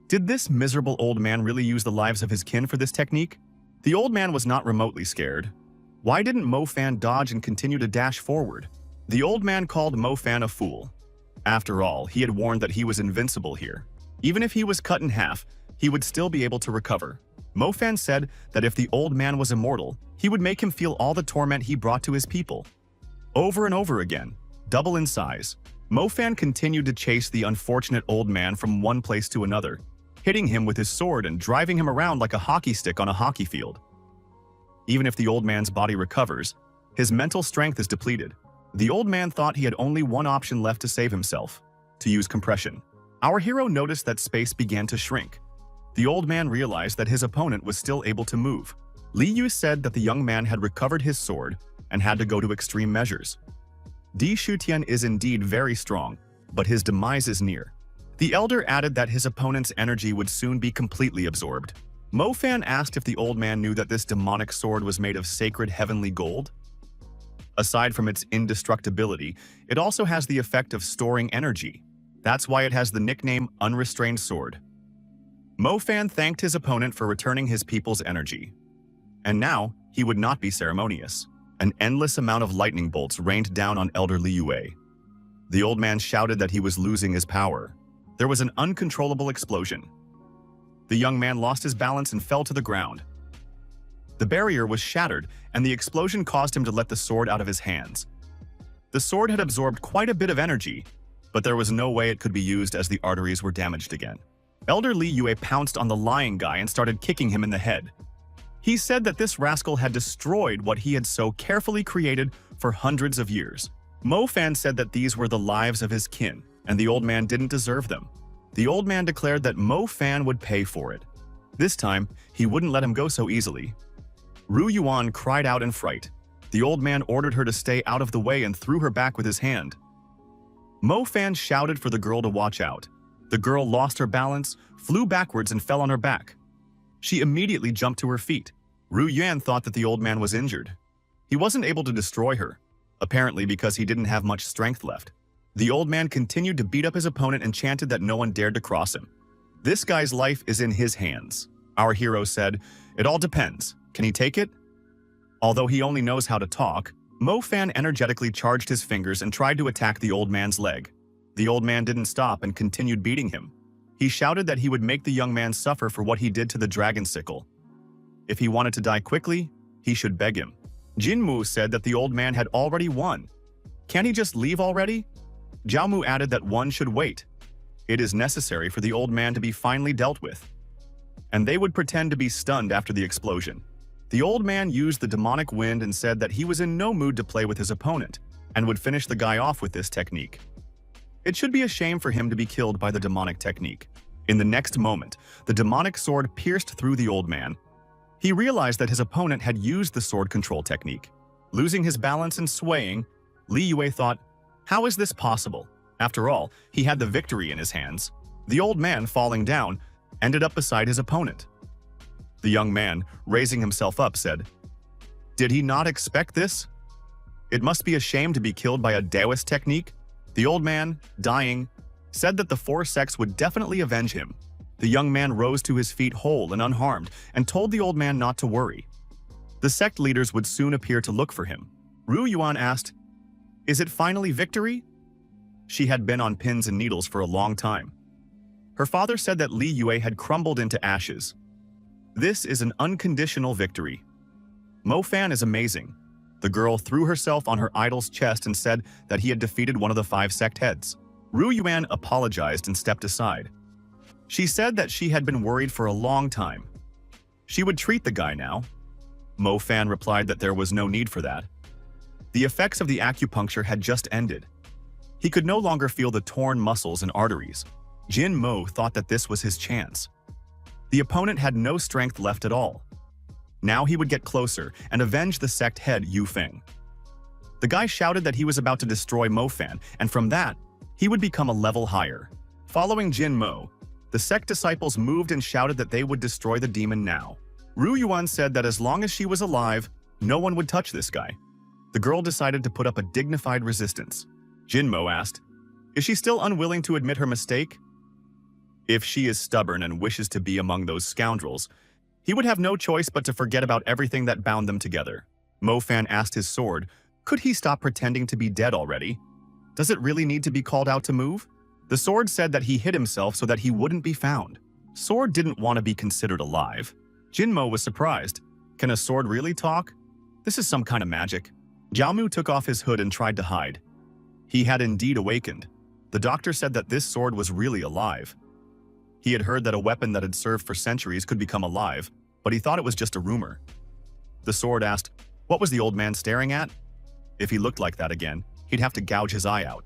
"Did this miserable old man really use the lives of his kin for this technique?" The old man was not remotely scared. Why didn't Mo Fan dodge and continue to dash forward? The old man called Mo Fan a fool. After all, he had warned that he was invincible here. Even if he was cut in half, he would still be able to recover. Mo Fan said that if the old man was immortal, he would make him feel all the torment he brought to his people. Over and over again, double in size, Mo Fan continued to chase the unfortunate old man from one place to another, hitting him with his sword and driving him around like a hockey stick on a hockey field. Even if the old man's body recovers, his mental strength is depleted. The old man thought he had only one option left to save himself: to use compression. Our hero noticed that space began to shrink. The old man realized that his opponent was still able to move. Li Yu said that the young man had recovered his sword and had to go to extreme measures. Di Shutian is indeed very strong, but his demise is near. The elder added that his opponent's energy would soon be completely absorbed. Mo Fan asked if the old man knew that this demonic sword was made of sacred heavenly gold. Aside from its indestructibility, it also has the effect of storing energy. That's why it has the nickname Unrestrained Sword. Mo Fan thanked his opponent for returning his people's energy. And now, he would not be ceremonious. An endless amount of lightning bolts rained down on Elder Li Yue. The old man shouted that he was losing his power. There was an uncontrollable explosion. The young man lost his balance and fell to the ground. The barrier was shattered, and the explosion caused him to let the sword out of his hands. The sword had absorbed quite a bit of energy, but there was no way it could be used as the arteries were damaged again. Elder Li Yue pounced on the lying guy and started kicking him in the head. He said that this rascal had destroyed what he had so carefully created for hundreds of years. Mo Fan said that these were the lives of his kin, and the old man didn't deserve them. The old man declared that Mo Fan would pay for it. This time, he wouldn't let him go so easily. Ru Yuan cried out in fright. The old man ordered her to stay out of the way and threw her back with his hand. Mo Fan shouted for the girl to watch out. The girl lost her balance, flew backwards, and fell on her back. She immediately jumped to her feet. Ru Yuan thought that the old man was injured. He wasn't able to destroy her. apparently because he didn't have much strength left. The old man continued to beat up his opponent and chanted that no one dared to cross him. "This guy's life is in his hands." Our hero said, "It all depends. Can he take it?" Although he only knows how to talk, Mo Fan energetically charged his fingers and tried to attack the old man's leg. The old man didn't stop and continued beating him. He shouted that he would make the young man suffer for what he did to the dragon sickle. If he wanted to die quickly, he should beg him. Jinmu said that the old man had already won. "Can't he just leave already?" Jiaomu added that one should wait. It is necessary for the old man to be finally dealt with. And they would pretend to be stunned after the explosion. The old man used the demonic wind and said that he was in no mood to play with his opponent and would finish the guy off with this technique. It should be a shame for him to be killed by the demonic technique. In the next moment, the demonic sword pierced through the old man. He realized that his opponent had used the sword control technique. Losing his balance and swaying, Li Yue thought, "How is this possible?" After all, he had the victory in his hands. The old man, falling down, ended up beside his opponent. The young man, raising himself up, said, "Did he not expect this? It must be a shame to be killed by a Taoist technique." The old man, dying, said that the four sects would definitely avenge him. The young man rose to his feet whole and unharmed and told the old man not to worry. The sect leaders would soon appear to look for him. Ru Yuan asked, "Is it finally victory?" She had been on pins and needles for a long time. Her father said that Li Yue had crumbled into ashes. This is an unconditional victory. Mo Fan is amazing. The girl threw herself on her idol's chest and said that he had defeated one of the 5 sect heads. Ru Yuan apologized and stepped aside. She said that she had been worried for a long time. She would treat the guy now. Mo Fan replied that there was no need for that. The effects of the acupuncture had just ended. He could no longer feel the torn muscles and arteries. Jin Mo thought that this was his chance. The opponent had no strength left at all. Now he would get closer and avenge the sect head Yu Feng. The guy shouted that he was about to destroy Mo Fan, and from that, he would become a level higher. Following Jin Mo, the sect disciples moved and shouted that they would destroy the demon now. Ru Yuan said that as long as she was alive, no one would touch this guy. The girl decided to put up a dignified resistance. Jin Mo asked, "Is she still unwilling to admit her mistake?" If she is stubborn and wishes to be among those scoundrels, he would have no choice but to forget about everything that bound them together. Mo Fan asked his sword, "Could he stop pretending to be dead already? Does it really need to be called out to move?" The sword said that he hid himself so that he wouldn't be found. Sword didn't want to be considered alive. Jinmo was surprised. Can a sword really talk? This is some kind of magic. Jiaomu took off his hood and tried to hide. He had indeed awakened. The doctor said that this sword was really alive. He had heard that a weapon that had served for centuries could become alive, but he thought it was just a rumor. The sword asked, what was the old man staring at? If he looked like that again, he'd have to gouge his eye out.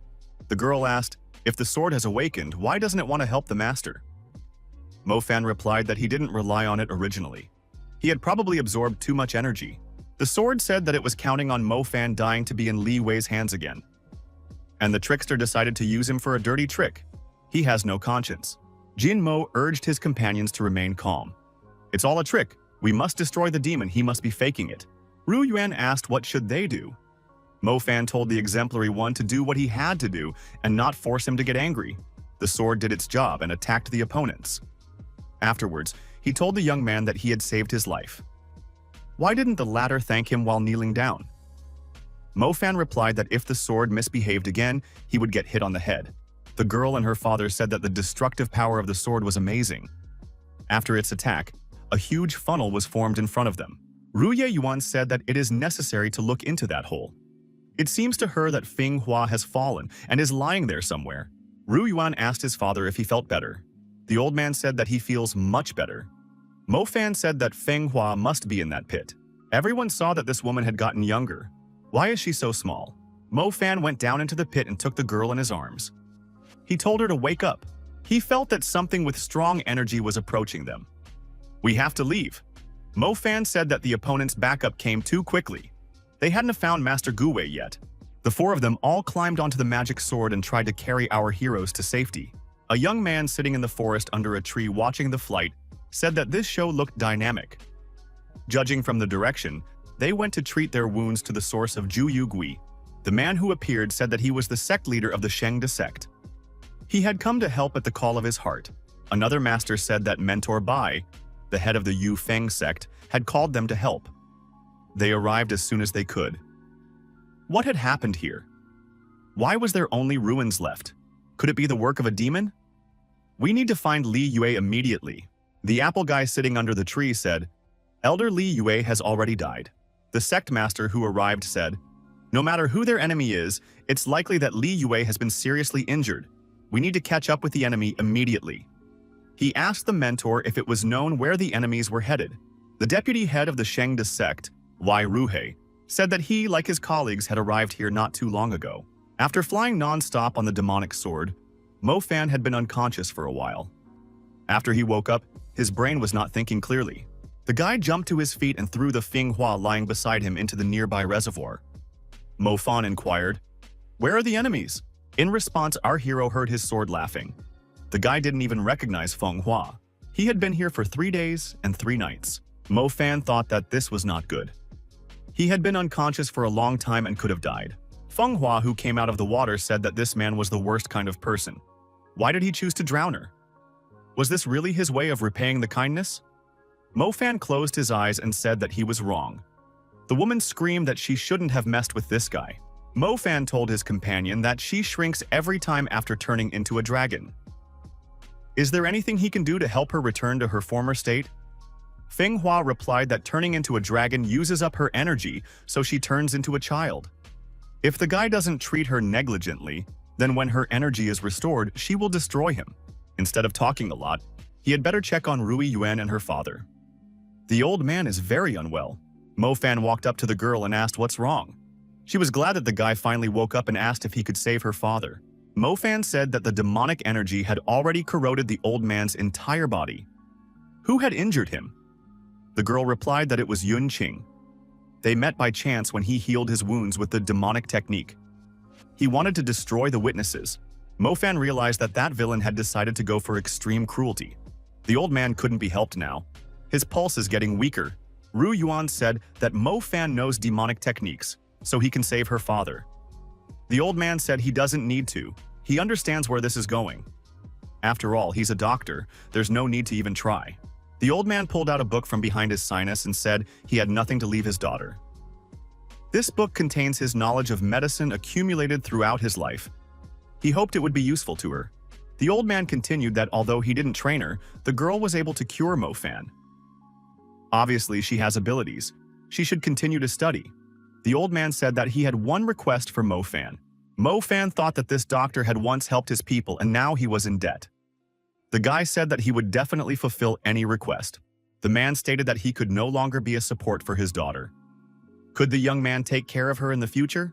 The girl asked, if the sword has awakened, why doesn't it want to help the master? Mo Fan replied that he didn't rely on it originally. He had probably absorbed too much energy. The sword said that it was counting on Mo Fan dying to be in Li Wei's hands again. And the trickster decided to use him for a dirty trick. He has no conscience. Jin Mo urged his companions to remain calm. It's all a trick. We must destroy the demon. He must be faking it. Ru Yuan asked what should they do. Mo Fan told the exemplary one to do what he had to do and not force him to get angry. The sword did its job and attacked the opponents. Afterwards, he told the young man that he had saved his life. Why didn't the latter thank him while kneeling down? Mo Fan replied that if the sword misbehaved again, he would get hit on the head. The girl and her father said that the destructive power of the sword was amazing. After its attack, a huge funnel was formed in front of them. Ru Yuan said that it is necessary to look into that hole. It seems to her that Feng Hua has fallen and is lying there somewhere. Ru Yuan asked his father if he felt better. The old man said that he feels much better. Mo Fan said that Feng Hua must be in that pit. Everyone saw that this woman had gotten younger. Why is she so small? Mo Fan went down into the pit and took the girl in his arms. He told her to wake up. He felt that something with strong energy was approaching them. We have to leave. Mo Fan said that the opponent's backup came too quickly. They hadn't found Master Gu Wei yet. The four of them all climbed onto the magic sword and tried to carry our heroes to safety. A young man sitting in the forest under a tree watching the flight said that this show looked dynamic. Judging from the direction, they went to treat their wounds to the source of Ju Yu Gui. The man who appeared said that he was the sect leader of the Shengda sect. He had come to help at the call of his heart. Another master said that Mentor Bai, the head of the Yu Feng sect, had called them to help. They arrived as soon as they could. What had happened here? Why was there only ruins left? Could it be the work of a demon? We need to find Li Yue immediately. The apple guy sitting under the tree said, Elder Li Yue has already died. The sect master who arrived said, no matter who their enemy is, it's likely that Li Yue has been seriously injured. We need to catch up with the enemy immediately. He asked the mentor if it was known where the enemies were headed. The deputy head of the Shengda sect, Wai Ruhei, said that he, like his colleagues, had arrived here not too long ago. After flying non-stop on the demonic sword, Mo Fan had been unconscious for a while. After he woke up, his brain was not thinking clearly. The guy jumped to his feet and threw the Fing Hua lying beside him into the nearby reservoir. Mo Fan inquired, where are the enemies? In response, our hero heard his sword laughing. The guy didn't even recognize Feng Hua. He had been here for 3 days and 3 nights. Mo Fan thought that this was not good. He had been unconscious for a long time and could have died. Feng Hua, who came out of the water, said that this man was the worst kind of person. Why did he choose to drown her? Was this really his way of repaying the kindness? Mo Fan closed his eyes and said that he was wrong. The woman screamed that she shouldn't have messed with this guy. Mo Fan told his companion that she shrinks every time after turning into a dragon. Is there anything he can do to help her return to her former state? Feng Hua replied that turning into a dragon uses up her energy, so she turns into a child. If the guy doesn't treat her negligently, then when her energy is restored, she will destroy him. Instead of talking a lot, he had better check on Rui Yuan and her father. The old man is very unwell. Mo Fan walked up to the girl and asked what's wrong. She was glad that the guy finally woke up and asked if he could save her father. Mo Fan said that the demonic energy had already corroded the old man's entire body. Who had injured him? The girl replied that it was Yun Qing. They met by chance when he healed his wounds with the demonic technique. He wanted to destroy the witnesses. Mo Fan realized that that villain had decided to go for extreme cruelty. The old man couldn't be helped now. His pulse is getting weaker. Ru Yuan said that Mo Fan knows demonic techniques, so he can save her father. The old man said he doesn't need to. He understands where this is going. After all, he's a doctor. There's no need to even try. The old man pulled out a book from behind his sinus and said he had nothing to leave his daughter. This book contains his knowledge of medicine accumulated throughout his life. He hoped it would be useful to her. The old man continued that although he didn't train her, the girl was able to cure Mo Fan. Obviously, she has abilities. She should continue to study. The old man said that he had one request for Mo Fan. Mo Fan thought that this doctor had once helped his people and now he was in debt. The guy said that he would definitely fulfill any request. The man stated that he could no longer be a support for his daughter. Could the young man take care of her in the future?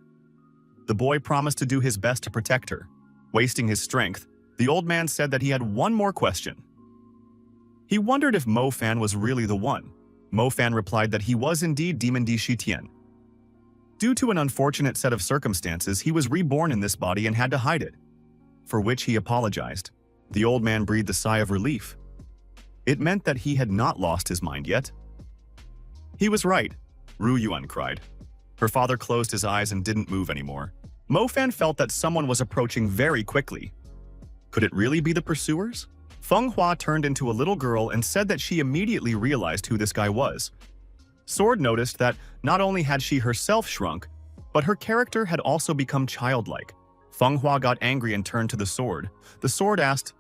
The boy promised to do his best to protect her. Wasting his strength, the old man said that he had one more question. He wondered if Mo Fan was really the one. Mo Fan replied that he was indeed Demon Di Shitian. Due to an unfortunate set of circumstances, he was reborn in this body and had to hide it, for which he apologized. The old man breathed a sigh of relief. It meant that he had not lost his mind yet. He was right, Ru Yuan cried. Her father closed his eyes and didn't move anymore. Mo Fan felt that someone was approaching very quickly. Could it really be the pursuers? Feng Hua turned into a little girl and said that she immediately realized who this guy was. Sword noticed that not only had she herself shrunk, but her character had also become childlike. Feng Hua got angry and turned to the sword. The sword asked,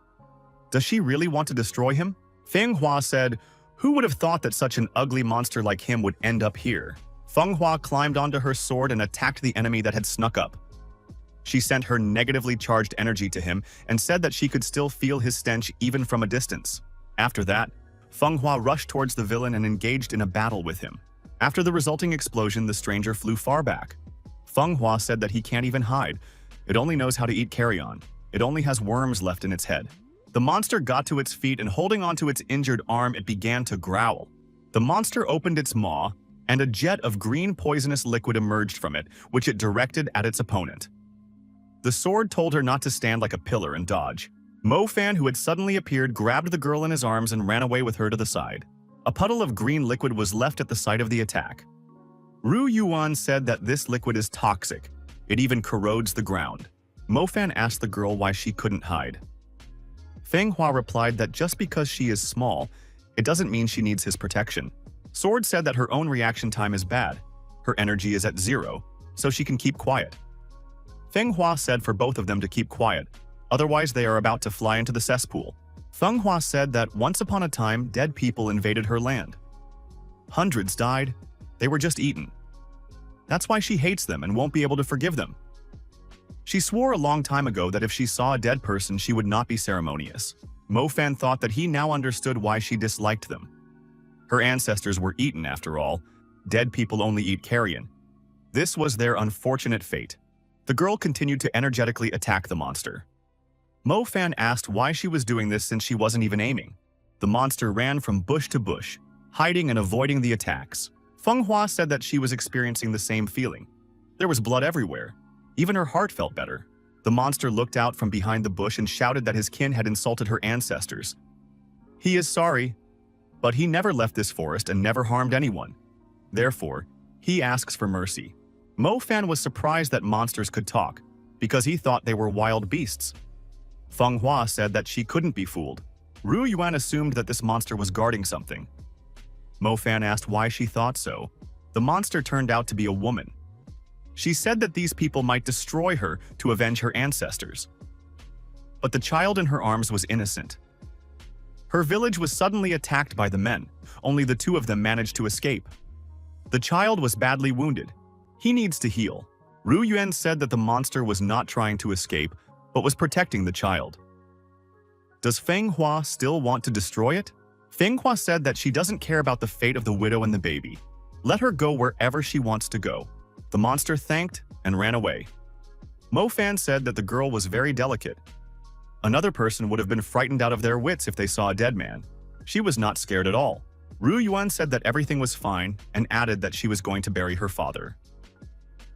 does she really want to destroy him? Feng Hua said, who would have thought that such an ugly monster like him would end up here? Feng Hua climbed onto her sword and attacked the enemy that had snuck up. She sent her negatively charged energy to him and said that she could still feel his stench even from a distance. After that, Feng Hua rushed towards the villain and engaged in a battle with him. After the resulting explosion, the stranger flew far back. Feng Hua said that he can't even hide. It only knows how to eat carrion. It only has worms left in its head. The monster got to its feet and holding onto its injured arm, it began to growl. The monster opened its maw, and a jet of green poisonous liquid emerged from it, which it directed at its opponent. The sword told her not to stand like a pillar and dodge. Mo Fan, who had suddenly appeared, grabbed the girl in his arms and ran away with her to the side. A puddle of green liquid was left at the site of the attack. Ru Yuan said that this liquid is toxic. It even corrodes the ground. Mo Fan asked the girl why she couldn't hide. Feng Hua replied that just because she is small, it doesn't mean she needs his protection. Sword said that her own reaction time is bad. Her energy is at 0, so she can keep quiet. Feng Hua said for both of them to keep quiet, otherwise they are about to fly into the cesspool. Feng Hua said that once upon a time, dead people invaded her land. Hundreds died. They were just eaten. That's why she hates them and won't be able to forgive them. She swore a long time ago that if she saw a dead person, she would not be ceremonious. Mo Fan thought that he now understood why she disliked them. Her ancestors were eaten, after all. Dead people only eat carrion. This was their unfortunate fate. The girl continued to energetically attack the monster. Mo Fan asked why she was doing this since she wasn't even aiming. The monster ran from bush to bush, hiding and avoiding the attacks. Feng Hua said that she was experiencing the same feeling. There was blood everywhere. Even her heart felt better. The monster looked out from behind the bush and shouted that his kin had insulted her ancestors. He is sorry, but he never left this forest and never harmed anyone. Therefore, he asks for mercy. Mo Fan was surprised that monsters could talk, because he thought they were wild beasts. Feng Hua said that she couldn't be fooled. Ru Yuan assumed that this monster was guarding something. Mo Fan asked why she thought so. The monster turned out to be a woman. She said that these people might destroy her to avenge her ancestors. But the child in her arms was innocent. Her village was suddenly attacked by the men. Only the 2 of them managed to escape. The child was badly wounded. He needs to heal. Ru Yuan said that the monster was not trying to escape, but was protecting the child. Does Feng Hua still want to destroy it? Feng Hua said that she doesn't care about the fate of the widow and the baby. Let her go wherever she wants to go. The monster thanked and ran away. Mo Fan said that the girl was very delicate. Another person would have been frightened out of their wits if they saw a dead man. She was not scared at all. Ru Yuan said that everything was fine and added that she was going to bury her father.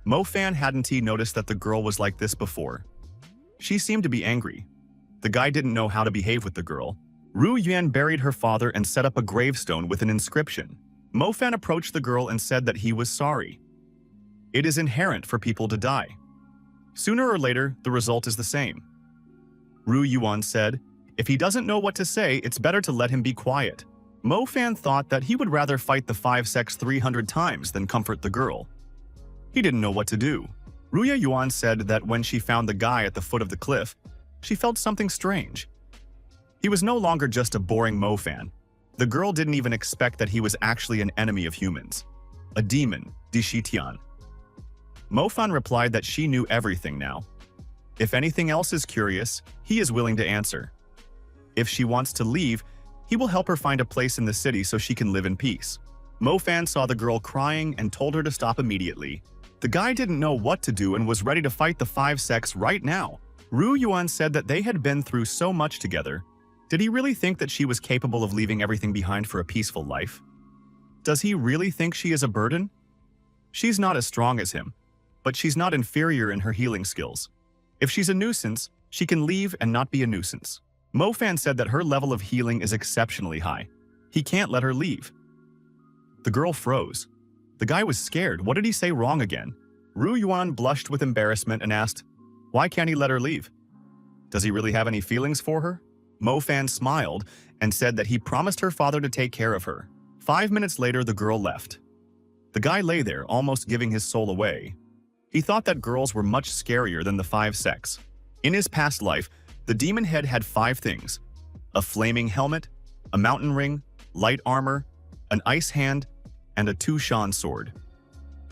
Mo Fan hadn't he noticed that the girl was like this before. She seemed to be angry. The guy didn't know how to behave with the girl. Ru Yuan buried her father and set up a gravestone with an inscription. Mo Fan approached the girl and said that he was sorry. It is inherent for people to die. Sooner or later, the result is the same. Ru Yuan said, if he doesn't know what to say, it's better to let him be quiet. Mo Fan thought that he would rather fight the 5 sects 300 times than comfort the girl. He didn't know what to do. Ru Yuan said that when she found the guy at the foot of the cliff, she felt something strange. He was no longer just a boring Mo Fan. The girl didn't even expect that he was actually an enemy of humans. A demon, Dishitian. Mo Fan replied that she knew everything now. If anything else is curious, he is willing to answer. If she wants to leave, he will help her find a place in the city so she can live in peace. Mo Fan saw the girl crying and told her to stop immediately. The guy didn't know what to do and was ready to fight the 5 sects right now. Ru Yuan said that they had been through so much together. Did he really think that she was capable of leaving everything behind for a peaceful life? Does he really think she is a burden? She's not as strong as him, but she's not inferior in her healing skills. If she's a nuisance, she can leave and not be a nuisance. Mo Fan said that her level of healing is exceptionally high. He can't let her leave. The girl froze. The guy was scared. What did he say wrong again? Ru Yuan blushed with embarrassment and asked, why can't he let her leave? Does he really have any feelings for her? Mo Fan smiled and said that he promised her father to take care of her. 5 minutes later, the girl left. The guy lay there, almost giving his soul away. He thought that girls were much scarier than the 5 sects. In his past life, the demon head had 5 things: a flaming helmet, a mountain ring, light armor, an ice hand, and a 2-shan sword.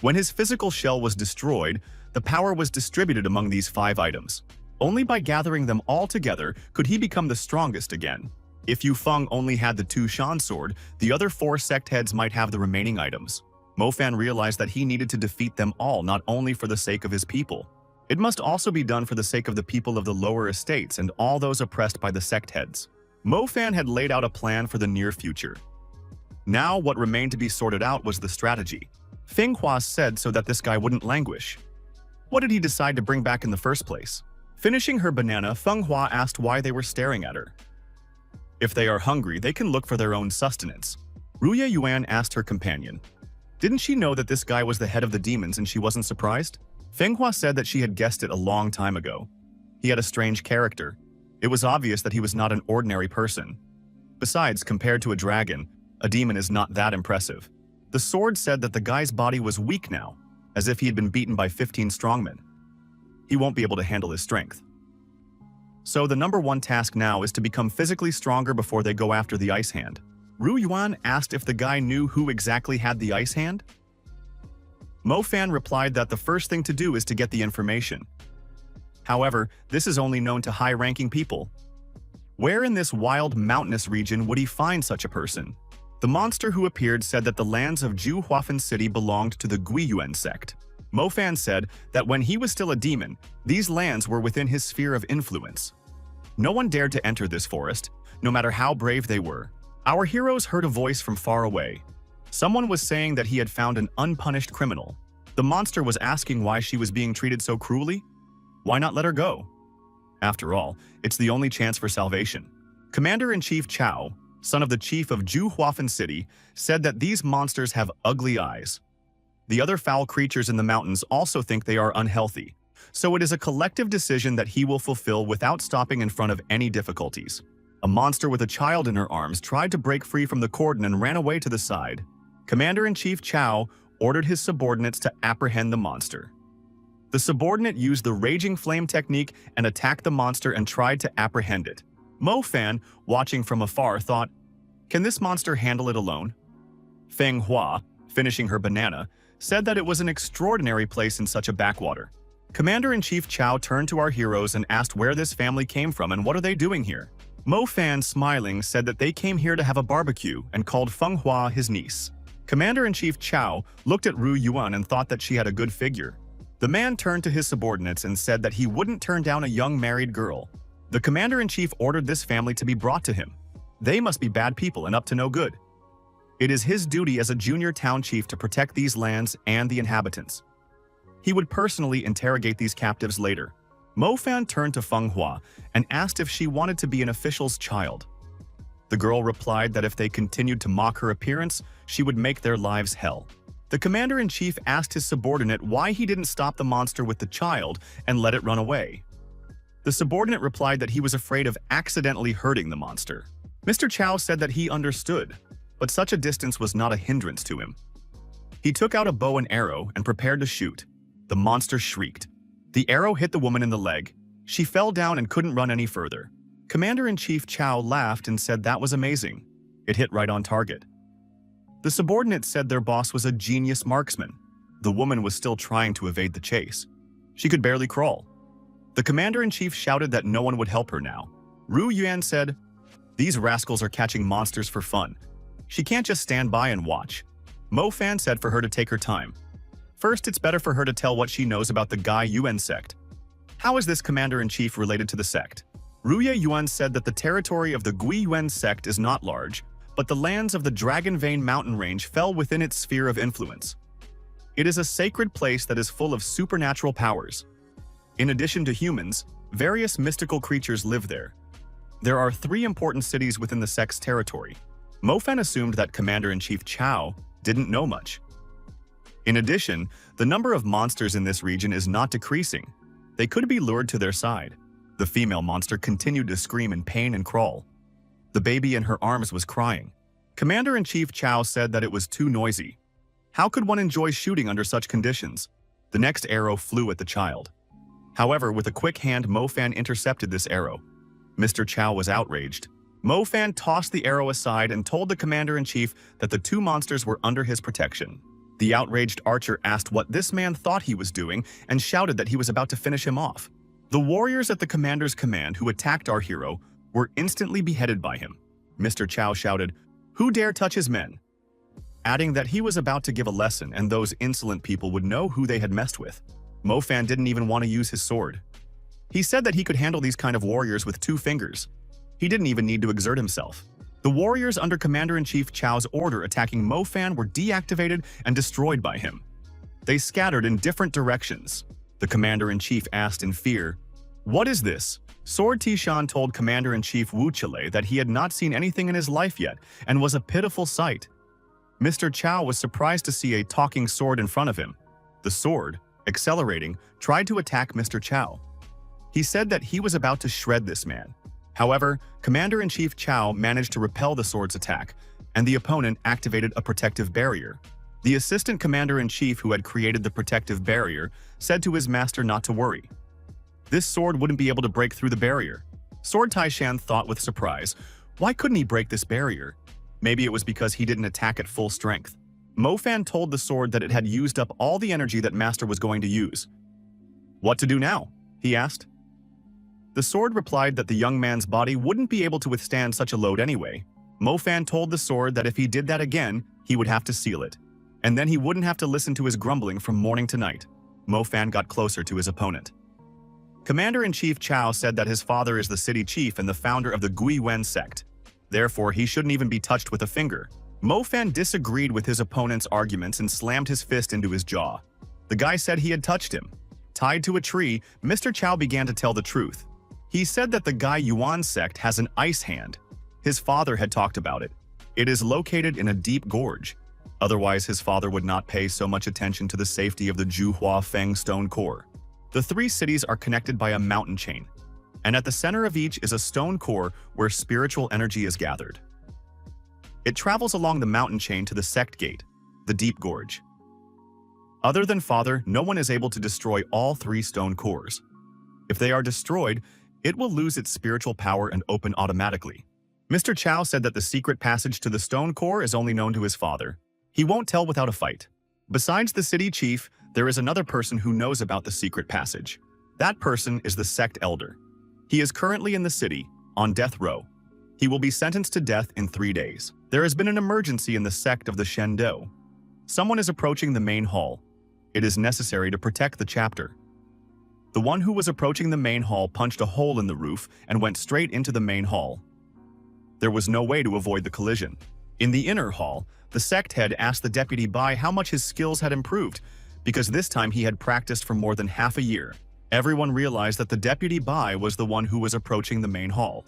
When his physical shell was destroyed, the power was distributed among these 5 items. Only by gathering them all together could he become the strongest again. If Yu Feng only had the 2-shan sword, the other 4 sect heads might have the remaining items. Mo Fan realized that he needed to defeat them all, not only for the sake of his people. It must also be done for the sake of the people of the lower estates and all those oppressed by the sect heads. Mo Fan had laid out a plan for the near future. Now what remained to be sorted out was the strategy. Feng Hua said so that this guy wouldn't languish. What did he decide to bring back in the first place? Finishing her banana, Feng Hua asked why they were staring at her. If they are hungry, they can look for their own sustenance. Ru Yuan asked her companion. Didn't she know that this guy was the head of the demons and she wasn't surprised? Fenghua said that she had guessed it a long time ago. He had a strange character. It was obvious that he was not an ordinary person. Besides, compared to a dragon, a demon is not that impressive. The sword said that the guy's body was weak now, as if he had been beaten by 15 strongmen. He won't be able to handle his strength. So the number one task now is to become physically stronger before they go after the ice hand. Ru Yuan asked if the guy knew who exactly had the ice hand. Mo Fan replied that the first thing to do is to get the information. However, this is only known to high-ranking people. Where in this wild, mountainous region would he find such a person? The monster who appeared said that the lands of Juhuafen City belonged to the Guiyuan sect. Mo Fan said that when he was still a demon, these lands were within his sphere of influence. No one dared to enter this forest, no matter how brave they were. Our heroes heard a voice from far away. Someone was saying that he had found an unpunished criminal. The monster was asking why she was being treated so cruelly. Why not let her go? After all, it's the only chance for salvation. Commander-in-Chief Chao, son of the chief of Juhuafen City, said that these monsters have ugly eyes. The other foul creatures in the mountains also think they are unhealthy, so it is a collective decision that he will fulfill without stopping in front of any difficulties. A monster with a child in her arms tried to break free from the cordon and ran away to the side. Commander-in-Chief Chao ordered his subordinates to apprehend the monster. The subordinate used the Raging Flame technique and attacked the monster and tried to apprehend it. Mo Fan, watching from afar, thought, "Can this monster handle it alone?" Feng Hua, finishing her banana, said that it was an extraordinary place in such a backwater. Commander-in-Chief Chao turned to our heroes and asked where this family came from and what are they doing here. Mo Fan, smiling, said that they came here to have a barbecue and called Feng Hua his niece. Commander-in-Chief Chao looked at Ru Yuan and thought that she had a good figure. The man turned to his subordinates and said that he wouldn't turn down a young married girl. The commander-in-chief ordered this family to be brought to him. They must be bad people and up to no good. It is his duty as a junior town chief to protect these lands and the inhabitants. He would personally interrogate these captives later. Mo Fan turned to Feng Hua and asked if she wanted to be an official's child. The girl replied that if they continued to mock her appearance, she would make their lives hell. The commander-in-chief asked his subordinate why he didn't stop the monster with the child and let it run away. The subordinate replied that he was afraid of accidentally hurting the monster. Mr. Chao said that he understood, but such a distance was not a hindrance to him. He took out a bow and arrow and prepared to shoot. The monster shrieked. The arrow hit the woman in the leg. She fell down and couldn't run any further. Commander-in-Chief Chao laughed and said that was amazing. It hit right on target. The subordinate said their boss was a genius marksman. The woman was still trying to evade the chase. She could barely crawl. The commander-in-chief shouted that no one would help her now. Ru Yuan said, "These rascals are catching monsters for fun. She can't just stand by and watch." Mo Fan said for her to take her time. First, it's better for her to tell what she knows about the Gai Yuan sect. How is this commander-in-chief related to the sect? Ruya Yuan said that the territory of the Gui Yuan sect is not large, but the lands of the Dragon Vein mountain range fell within its sphere of influence. It is a sacred place that is full of supernatural powers. In addition to humans, various mystical creatures live there. There are 3 important cities within the sect's territory. Mo Fan assumed that Commander-in-Chief Chao didn't know much. In addition, the number of monsters in this region is not decreasing. They could be lured to their side. The female monster continued to scream in pain and crawl. The baby in her arms was crying. Commander-in-Chief Chao said that it was too noisy. How could one enjoy shooting under such conditions? The next arrow flew at the child. However, with a quick hand, Mo Fan intercepted this arrow. Mr. Chao was outraged. Mo Fan tossed the arrow aside and told the commander-in-chief that the 2 monsters were under his protection. The outraged archer asked what this man thought he was doing and shouted that he was about to finish him off. The warriors at the commander's command who attacked our hero were instantly beheaded by him. Mr. Chao shouted, "Who dare touch his men?" adding that he was about to give a lesson and those insolent people would know who they had messed with. Mo Fan didn't even want to use his sword. He said that he could handle these kind of warriors with 2 fingers. He didn't even need to exert himself. The warriors under Commander-in-Chief Chao's order attacking Mo Fan were deactivated and destroyed by him. They scattered in different directions. The Commander-in-Chief asked in fear, "What is this?" Sword Tishan told Commander-in-Chief Wu Chile that he had not seen anything in his life yet and was a pitiful sight. Mr. Chao was surprised to see a talking sword in front of him. The sword, accelerating, tried to attack Mr. Chow. He said that he was about to shred this man. However, Commander-in-Chief Chow managed to repel the sword's attack, and the opponent activated a protective barrier. The assistant commander-in-chief who had created the protective barrier said to his master not to worry. This sword wouldn't be able to break through the barrier. Sword Taishan thought with surprise, why couldn't he break this barrier? Maybe it was because he didn't attack at full strength. Mo Fan told the sword that it had used up all the energy that Master was going to use. What to do now? He asked. The sword replied that the young man's body wouldn't be able to withstand such a load anyway. Mo Fan told the sword that if he did that again, he would have to seal it. And then he wouldn't have to listen to his grumbling from morning to night. Mo Fan got closer to his opponent. Commander-in-Chief Chow said that his father is the city chief and the founder of the Gui Wen sect. Therefore, he shouldn't even be touched with a finger. Mo Fan disagreed with his opponent's arguments and slammed his fist into his jaw. The guy said he had touched him. Tied to a tree, Mr. Chow began to tell the truth. He said that the Gai Yuan sect has an ice hand. His father had talked about it. It is located in a deep gorge. Otherwise, his father would not pay so much attention to the safety of the Juhua Feng stone core. The three cities are connected by a mountain chain, and at the center of each is a stone core where spiritual energy is gathered. It travels along the mountain chain to the sect gate, the deep gorge. Other than father, no one is able to destroy all three stone cores. If they are destroyed, it will lose its spiritual power and open automatically. Mr. Chow said that the secret passage to the stone core is only known to his father. He won't tell without a fight. Besides the city chief, there is another person who knows about the secret passage. That person is the sect elder. He is currently in the city, on death row. He will be sentenced to death in 3 days. There has been an emergency in the sect of the Shendo. Someone is approaching the main hall. It is necessary to protect the chapter. The one who was approaching the main hall punched a hole in the roof and went straight into the main hall. There was no way to avoid the collision. In the inner hall, the sect head asked the deputy Bai how much his skills had improved, because this time he had practiced for more than half a year. Everyone realized that the deputy Bai was the one who was approaching the main hall.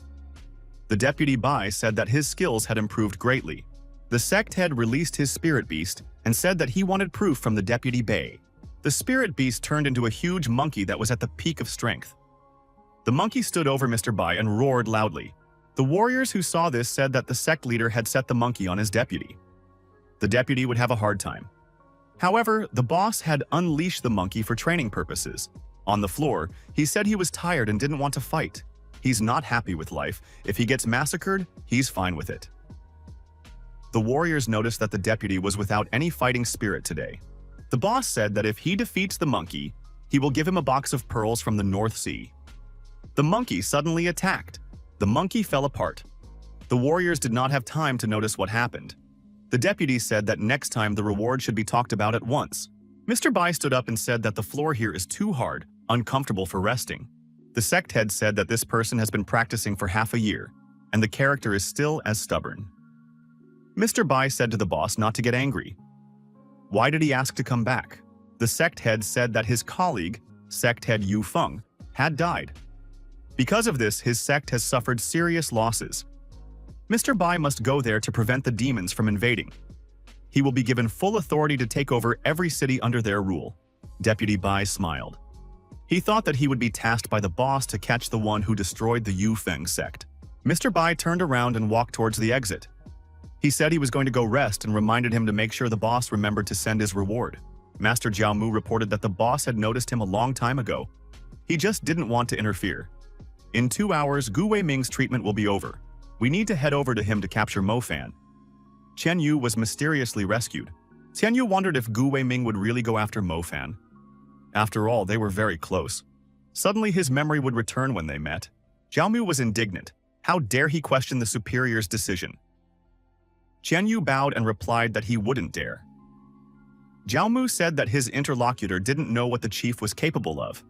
The deputy Bai said that his skills had improved greatly. The sect head released his spirit beast and said that he wanted proof from the deputy Bai. The spirit beast turned into a huge monkey that was at the peak of strength. The monkey stood over Mr. Bai and roared loudly. The warriors who saw this said that the sect leader had set the monkey on his deputy. The deputy would have a hard time. However, the boss had unleashed the monkey for training purposes. On the floor, he said he was tired and didn't want to fight. He's not happy with life. If he gets massacred, he's fine with it. The warriors noticed that the deputy was without any fighting spirit today. The boss said that if he defeats the monkey, he will give him a box of pearls from the North Sea. The monkey suddenly attacked. The monkey fell apart. The warriors did not have time to notice what happened. The deputy said that next time the reward should be talked about at once. Mr. Bai stood up and said that the floor here is too hard, uncomfortable for resting. The sect head said that this person has been practicing for half a year, and the character is still as stubborn. Mr. Bai said to the boss not to get angry. Why did he ask to come back? The sect head said that his colleague, sect head Yu Feng, had died. Because of this, his sect has suffered serious losses. Mr. Bai must go there to prevent the demons from invading. He will be given full authority to take over every city under their rule. Deputy Bai smiled. He thought that he would be tasked by the boss to catch the one who destroyed the Yu Feng sect. Mr. Bai turned around and walked towards the exit. He said he was going to go rest and reminded him to make sure the boss remembered to send his reward. Master Jiao Mu reported that the boss had noticed him a long time ago. He just didn't want to interfere. In 2 hours, Gu Weiming's treatment will be over. We need to head over to him to capture Mo Fan. Chen Yu was mysteriously rescued. Chen Yu wondered if Gu Weiming would really go after Mo Fan. After all, they were very close. Suddenly, his memory would return when they met. Jiao Mu was indignant. How dare he question the superior's decision? Chen Yu bowed and replied that he wouldn't dare. Jiao Mu said that his interlocutor didn't know what the chief was capable of.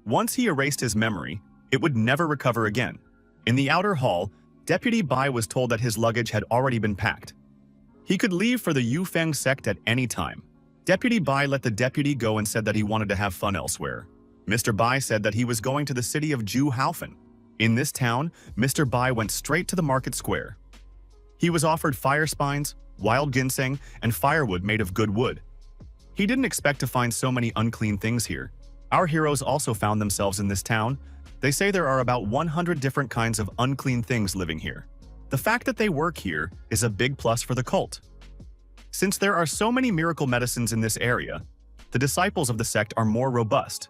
Once he erased his memory, it would never recover again. In the outer hall, Deputy Bai was told that his luggage had already been packed. He could leave for the Yu Feng sect at any time. Deputy Bai let the deputy go and said that he wanted to have fun elsewhere. Mr. Bai said that he was going to the city of Juhaufen. In this town, Mr. Bai went straight to the market square. He was offered fire spines, wild ginseng, and firewood made of good wood. He didn't expect to find so many unclean things here. Our heroes also found themselves in this town. They say there are about 100 different kinds of unclean things living here. The fact that they work here is a big plus for the cult. Since there are so many miracle medicines in this area, the disciples of the sect are more robust.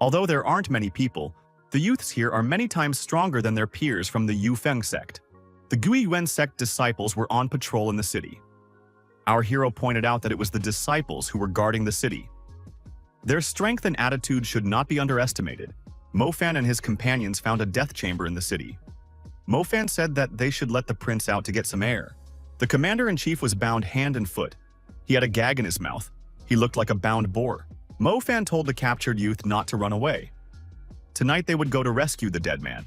Although there aren't many people, the youths here are many times stronger than their peers from the Yufeng sect. The Guiyuan sect disciples were on patrol in the city. Our hero pointed out that it was the disciples who were guarding the city. Their strength and attitude should not be underestimated. Mofan and his companions found a death chamber in the city. Mofan said that they should let the prince out to get some air. The commander-in-chief was bound hand and foot. He had a gag in his mouth. He looked like a bound boar. Mofan told the captured youth not to run away. Tonight they would go to rescue the dead man.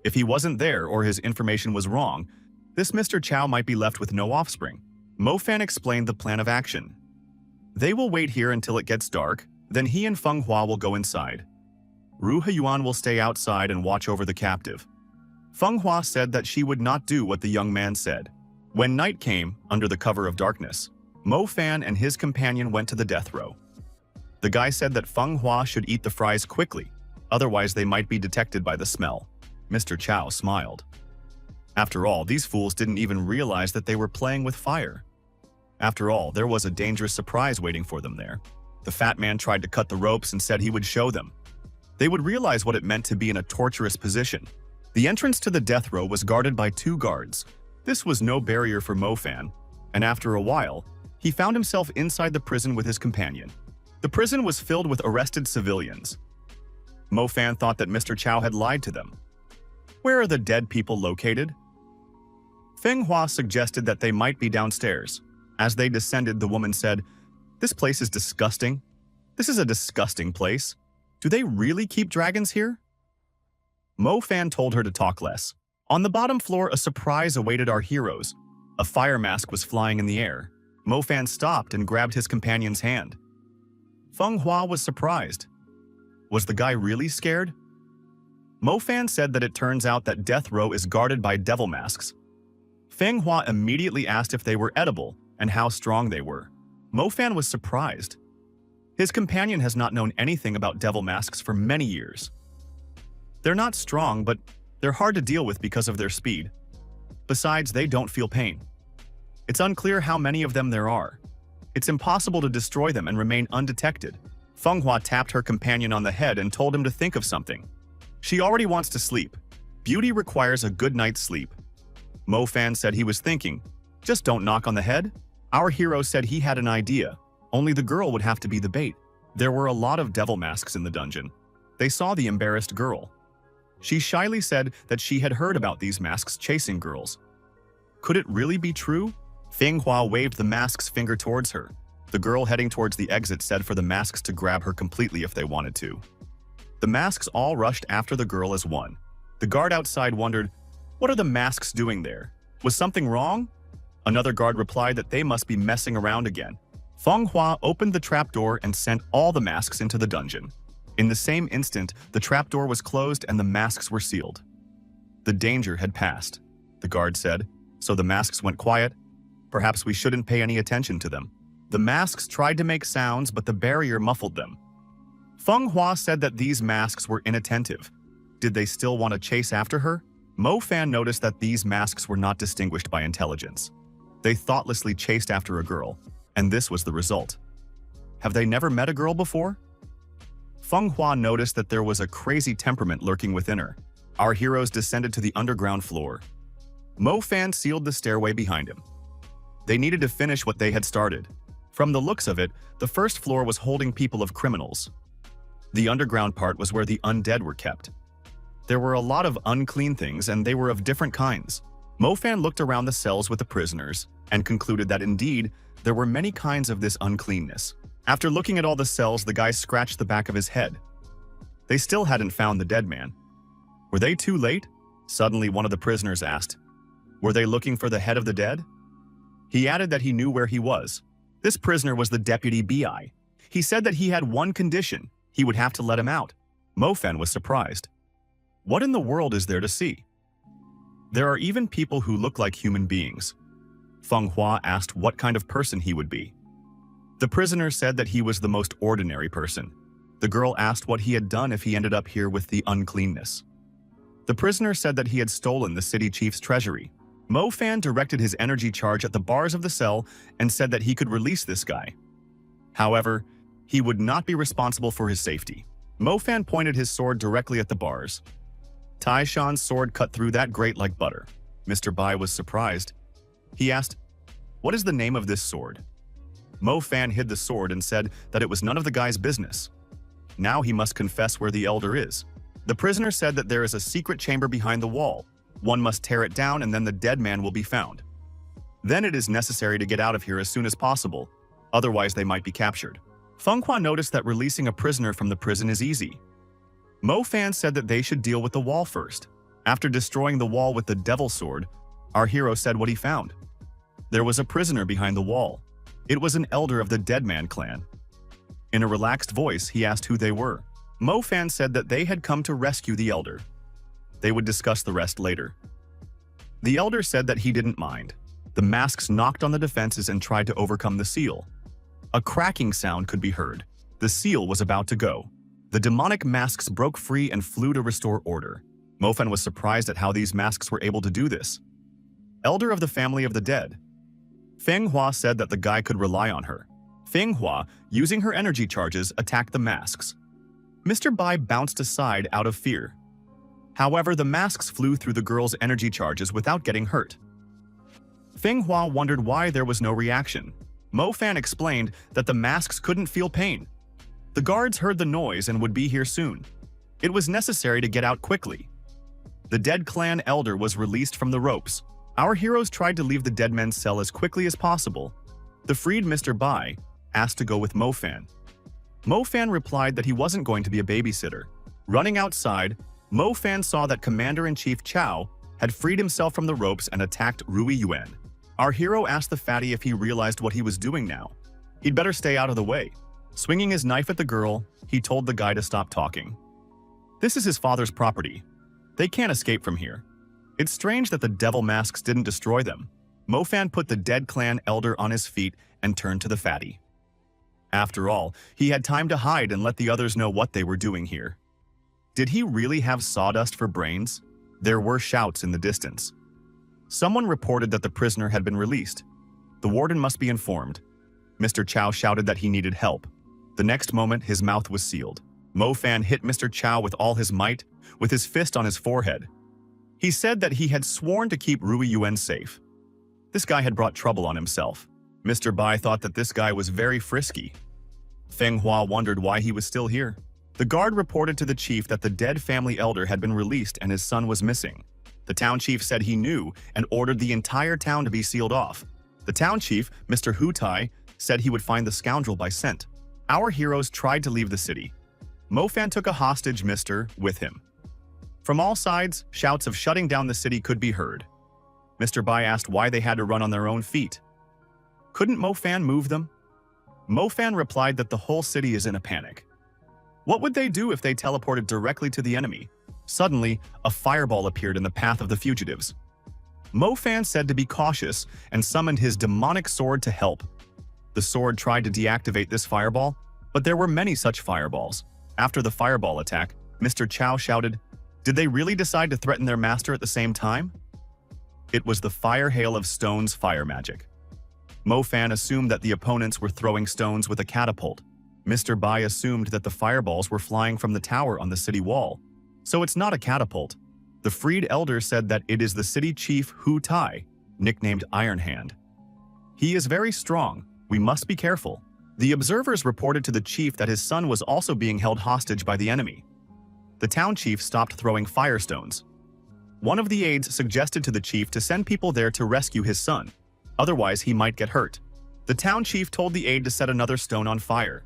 If he wasn't there or his information was wrong, this Mr. Chow might be left with no offspring. Mofan explained the plan of action. They will wait here until it gets dark, then he and Feng Hua will go inside. Ru Heyuan will stay outside and watch over the captive. Feng Hua said that she would not do what the young man said. When night came, under the cover of darkness, Mofan and his companion went to the death row. The guy said that Feng Hua should eat the fries quickly, otherwise they might be detected by the smell. Mr. Chow smiled. After all, these fools didn't even realize that they were playing with fire. After all, there was a dangerous surprise waiting for them there. The fat man tried to cut the ropes and said he would show them. They would realize what it meant to be in a torturous position. The entrance to the death row was guarded by 2 guards. This was no barrier for Mofan, and after a while, he found himself inside the prison with his companion. The prison was filled with arrested civilians. Mofan thought that Mr. Chow had lied to them. Where are the dead people located? Feng Hua suggested that they might be downstairs. As they descended, the woman said, "This place is disgusting. This is a disgusting place. Do they really keep dragons here?" Mofan told her to talk less. On the bottom floor, a surprise awaited our heroes. A fire mask was flying in the air. Mofan stopped and grabbed his companion's hand. Feng Hua was surprised. Was the guy really scared? Mofan said that it turns out that death row is guarded by devil masks. Feng Hua immediately asked if they were edible and how strong they were. Mofan was surprised. His companion has not known anything about devil masks for many years. They're not strong, but they're hard to deal with because of their speed. Besides, they don't feel pain. It's unclear how many of them there are. It's impossible to destroy them and remain undetected. Feng Hua tapped her companion on the head and told him to think of something. She already wants to sleep. Beauty requires a good night's sleep. Mofan said he was thinking, "Just don't knock on the head." Our hero said he had an idea, only the girl would have to be the bait. There were a lot of devil masks in the dungeon. They saw the embarrassed girl. She shyly said that she had heard about these masks chasing girls. Could it really be true? Feng Hua waved the mask's finger towards her. The girl heading towards the exit said for the masks to grab her completely if they wanted to. The masks all rushed after the girl as one. The guard outside wondered, "What are the masks doing there? Was something wrong?" Another guard replied that they must be messing around again. Feng Hua opened the trapdoor and sent all the masks into the dungeon. In the same instant, the trapdoor was closed and the masks were sealed. The danger had passed, the guard said, so the masks went quiet. Perhaps we shouldn't pay any attention to them. The masks tried to make sounds, but the barrier muffled them. Feng Hua said that these masks were inattentive. Did they still want to chase after her? Mofan noticed that these masks were not distinguished by intelligence. They thoughtlessly chased after a girl, and this was the result. Have they never met a girl before? Feng Hua noticed that there was a crazy temperament lurking within her. Our heroes descended to the underground floor. Mofan sealed the stairway behind him. They needed to finish what they had started. From the looks of it, the first floor was holding people of criminals. The underground part was where the undead were kept. There were a lot of unclean things, and they were of different kinds. Mofan looked around the cells with the prisoners and concluded that indeed, there were many kinds of this uncleanness. After looking at all the cells, the guy scratched the back of his head. They still hadn't found the dead man. Were they too late? Suddenly, one of the prisoners asked. Were they looking for the head of the dead? He added that he knew where he was. This prisoner was the deputy BI. He said that he had one condition. He would have to let him out. Mofan was surprised. What in the world is there to see? There are even people who look like human beings. Feng Hua asked what kind of person he would be. The prisoner said that he was the most ordinary person. The girl asked what he had done if he ended up here with the uncleanness. The prisoner said that he had stolen the city chief's treasury. Mo Fan directed his energy charge at the bars of the cell and said that he could release this guy. However, he would not be responsible for his safety. Mo Fan pointed his sword directly at the bars. Tai Shan's sword cut through that grate like butter. Mr. Bai was surprised. He asked, "What is the name of this sword?" Mo Fan hid the sword and said that it was none of the guy's business. Now he must confess where the elder is. The prisoner said that there is a secret chamber behind the wall. One must tear it down and then the dead man will be found. Then it is necessary to get out of here as soon as possible, otherwise they might be captured. Feng Hua noticed that releasing a prisoner from the prison is easy. Mo Fan said that they should deal with the wall first. After destroying the wall with the devil sword, our hero said what he found. There was a prisoner behind the wall. It was an elder of the Dead Man clan. In a relaxed voice, he asked who they were. Mo Fan said that they had come to rescue the elder. They would discuss the rest later. The elder said that he didn't mind. The masks knocked on the defenses and tried to overcome the seal. A cracking sound could be heard. The seal was about to go. The demonic masks broke free and flew to restore order. Mo Fan was surprised at how these masks were able to do this. Elder of the family of the dead. Feng Hua said that the guy could rely on her. Feng Hua, using her energy charges, attacked the masks. Mr. Bai bounced aside out of fear. However, the masks flew through the girl's energy charges without getting hurt. Feng Hua wondered why there was no reaction. Mo Fan explained that the masks couldn't feel pain. The guards heard the noise and would be here soon. It was necessary to get out quickly. The dead clan elder was released from the ropes. Our heroes tried to leave the dead men's cell as quickly as possible. The freed Mr. Bai asked to go with Mo Fan. Mo Fan replied that he wasn't going to be a babysitter. Running outside, Mo Fan saw that Commander-in-Chief Chao had freed himself from the ropes and attacked Rui Yuan. Our hero asked the fatty if he realized what he was doing now. He'd better stay out of the way. Swinging his knife at the girl, he told the guy to stop talking. This is his father's property. They can't escape from here. It's strange that the devil masks didn't destroy them. Mo Fan put the dead clan elder on his feet and turned to the fatty. After all, he had time to hide and let the others know what they were doing here. Did he really have sawdust for brains? There were shouts in the distance. Someone reported that the prisoner had been released. The warden must be informed. Mr. Chao shouted that he needed help. The next moment, his mouth was sealed. Mo Fan hit Mr. Chao with all his might, with his fist on his forehead. He said that he had sworn to keep Rui Yuan safe. This guy had brought trouble on himself. Mr. Bai thought that this guy was very frisky. Feng Hua wondered why he was still here. The guard reported to the chief that the dead family elder had been released and his son was missing. The town chief said he knew and ordered the entire town to be sealed off. The town chief, Mr. Hu Tai, said he would find the scoundrel by scent. Our heroes tried to leave the city. Mo Fan took a hostage Mr. with him. From all sides, shouts of shutting down the city could be heard. Mr. Bai asked why they had to run on their own feet. Couldn't Mo Fan move them? Mo Fan replied that the whole city is in a panic. What would they do if they teleported directly to the enemy? Suddenly, a fireball appeared in the path of the fugitives. Mo Fan said to be cautious and summoned his demonic sword to help. The sword tried to deactivate this fireball, but there were many such fireballs. After the fireball attack, Mr. Chao shouted, "Did they really decide to threaten their master at the same time?" It was the fire hail of stones fire magic. Mo Fan assumed that the opponents were throwing stones with a catapult. Mr. Bai assumed that the fireballs were flying from the tower on the city wall. So it's not a catapult. The freed elder said that it is the city chief Hu Tai, nicknamed Iron Hand. He is very strong. We must be careful. The observers reported to the chief that his son was also being held hostage by the enemy. The town chief stopped throwing firestones. One of the aides suggested to the chief to send people there to rescue his son. Otherwise, he might get hurt. The town chief told the aide to set another stone on fire.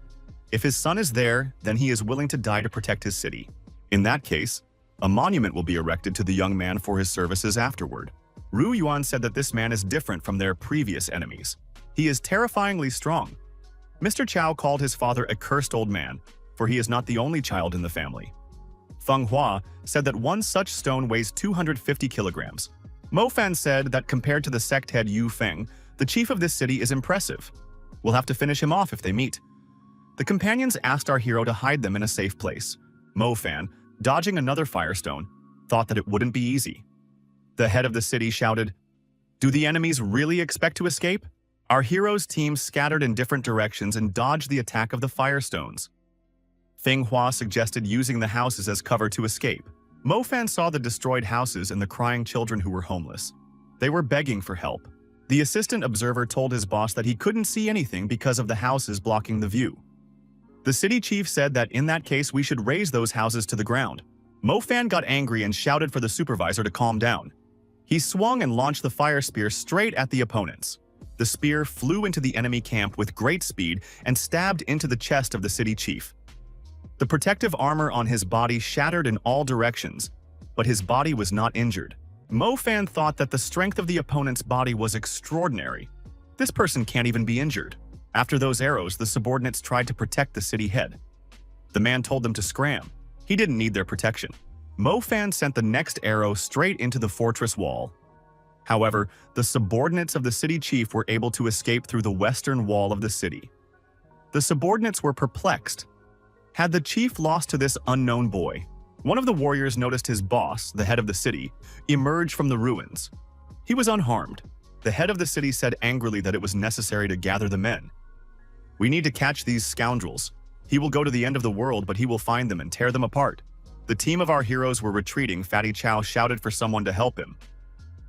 If his son is there, then he is willing to die to protect his city. In that case, a monument will be erected to the young man for his services afterward. Ru Yuan said that this man is different from their previous enemies. He is terrifyingly strong. Mr. Chao called his father a cursed old man, for he is not the only child in the family. Feng Hua said that one such stone weighs 250 kilograms. Mo Fan said that compared to the sect head Yu Feng, the chief of this city is impressive. We'll have to finish him off if they meet. The companions asked our hero to hide them in a safe place. Mo-fan, dodging another firestone, thought that it wouldn't be easy. The head of the city shouted, "Do the enemies really expect to escape?" Our hero's team scattered in different directions and dodged the attack of the firestones. Feng Hua suggested using the houses as cover to escape. Mo-fan saw the destroyed houses and the crying children who were homeless. They were begging for help. The assistant observer told his boss that he couldn't see anything because of the houses blocking the view. The city chief said that in that case we should raise those houses to the ground. Mo-fan got angry and shouted for the supervisor to calm down. He swung and launched the fire spear straight at the opponents. The spear flew into the enemy camp with great speed and stabbed into the chest of the city chief. The protective armor on his body shattered in all directions, but his body was not injured. Mo-fan thought that the strength of the opponent's body was extraordinary. This person can't even be injured. After those arrows, the subordinates tried to protect the city head. The man told them to scram. He didn't need their protection. Mo-fan sent the next arrow straight into the fortress wall. However, the subordinates of the city chief were able to escape through the western wall of the city. The subordinates were perplexed. Had the chief lost to this unknown boy? One of the warriors noticed his boss, the head of the city, emerge from the ruins. He was unharmed. The head of the city said angrily that it was necessary to gather the men. "We need to catch these scoundrels. He will go to the end of the world, but he will find them and tear them apart." The team of our heroes were retreating. Fatty Chow shouted for someone to help him.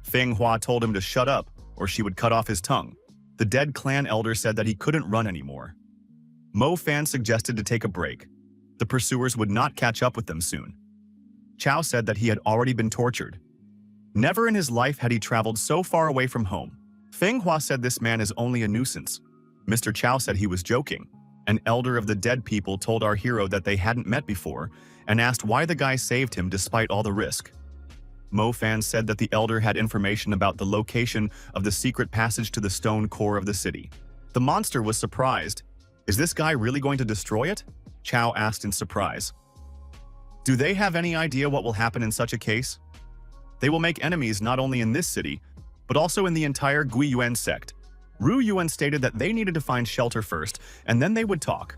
Feng Hua told him to shut up, or she would cut off his tongue. The dead clan elder said that he couldn't run anymore. Mo-fan suggested to take a break. The pursuers would not catch up with them soon. Chow said that he had already been tortured. Never in his life had he traveled so far away from home. Feng Hua said this man is only a nuisance. Mr. Chow said he was joking. An elder of the dead people told our hero that they hadn't met before and asked why the guy saved him despite all the risk. Mo-fan said that the elder had information about the location of the secret passage to the stone core of the city. The monster was surprised. "Is this guy really going to destroy it?" Chow asked in surprise. "Do they have any idea what will happen in such a case? They will make enemies not only in this city, but also in the entire Guiyuan sect." Ru Yuan stated that they needed to find shelter first, and then they would talk.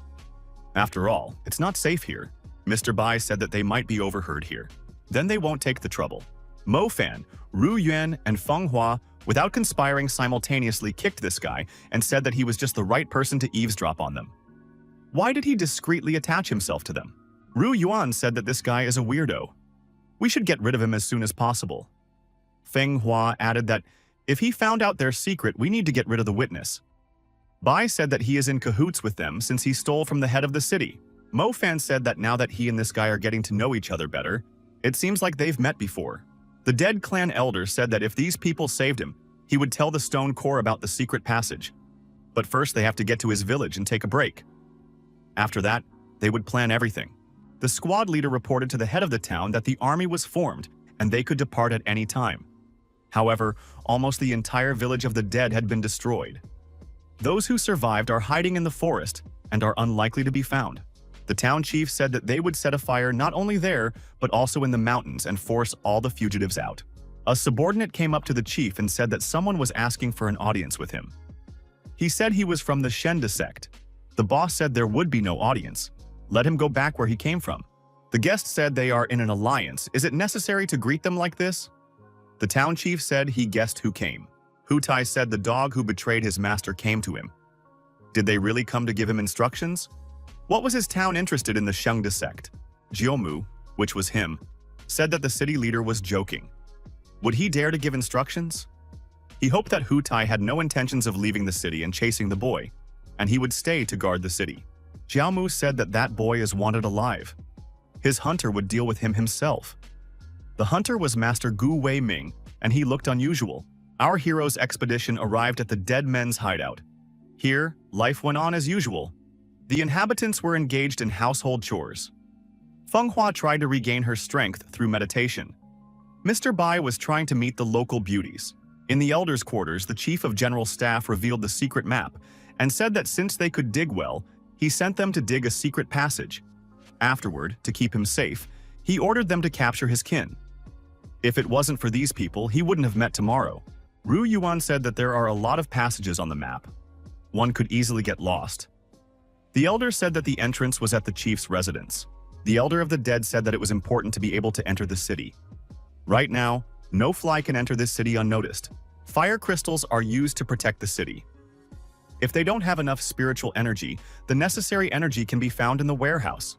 "After all, it's not safe here." Mr. Bai said that they might be overheard here. Then they won't take the trouble. Mo-fan, Ru Yuan, and Feng Hua, without conspiring simultaneously, kicked this guy and said that he was just the right person to eavesdrop on them. Why did he discreetly attach himself to them? Ru Yuan said that this guy is a weirdo. We should get rid of him as soon as possible. Feng Hua added that if he found out their secret, we need to get rid of the witness. Bai said that he is in cahoots with them since he stole from the head of the city. Mo-fan said that now that he and this guy are getting to know each other better, it seems like they've met before. The dead clan elder said that if these people saved him, he would tell the stone core about the secret passage. But first they have to get to his village and take a break. After that, they would plan everything. The squad leader reported to the head of the town that the army was formed and they could depart at any time. However, almost the entire village of the dead had been destroyed. Those who survived are hiding in the forest and are unlikely to be found. The town chief said that they would set a fire not only there, but also in the mountains and force all the fugitives out. A subordinate came up to the chief and said that someone was asking for an audience with him. He said he was from the Shenda sect. The boss said there would be no audience. Let him go back where he came from. The guest said they are in an alliance. Is it necessary to greet them like this? The town chief said he guessed who came. Hutai said the dog who betrayed his master came to him. Did they really come to give him instructions? What was his town interested in the Shengda sect? Jiomu, which was him, said that the city leader was joking. Would he dare to give instructions? He hoped that Hutai had no intentions of leaving the city and chasing the boy, and he would stay to guard the city. Jiaomu said that that boy is wanted alive. His hunter would deal with him himself. The hunter was Master Gu Wei Ming, and he looked unusual. Our hero's expedition arrived at the dead men's hideout. Here, life went on as usual. The inhabitants were engaged in household chores. Feng Hua tried to regain her strength through meditation. Mr. Bai was trying to meet the local beauties. In the elders' quarters, the chief of general staff revealed the secret map and said that since they could dig well, he sent them to dig a secret passage. Afterward, to keep him safe, he ordered them to capture his kin. If it wasn't for these people, he wouldn't have met tomorrow. Ru Yuan said that there are a lot of passages on the map. one could easily get lost. The elder said that the entrance was at the chief's residence. The elder of the dead said that it was important to be able to enter the city. Right now, no fly can enter this city unnoticed. Fire crystals are used to protect the city. If they don't have enough spiritual energy, the necessary energy can be found in the warehouse.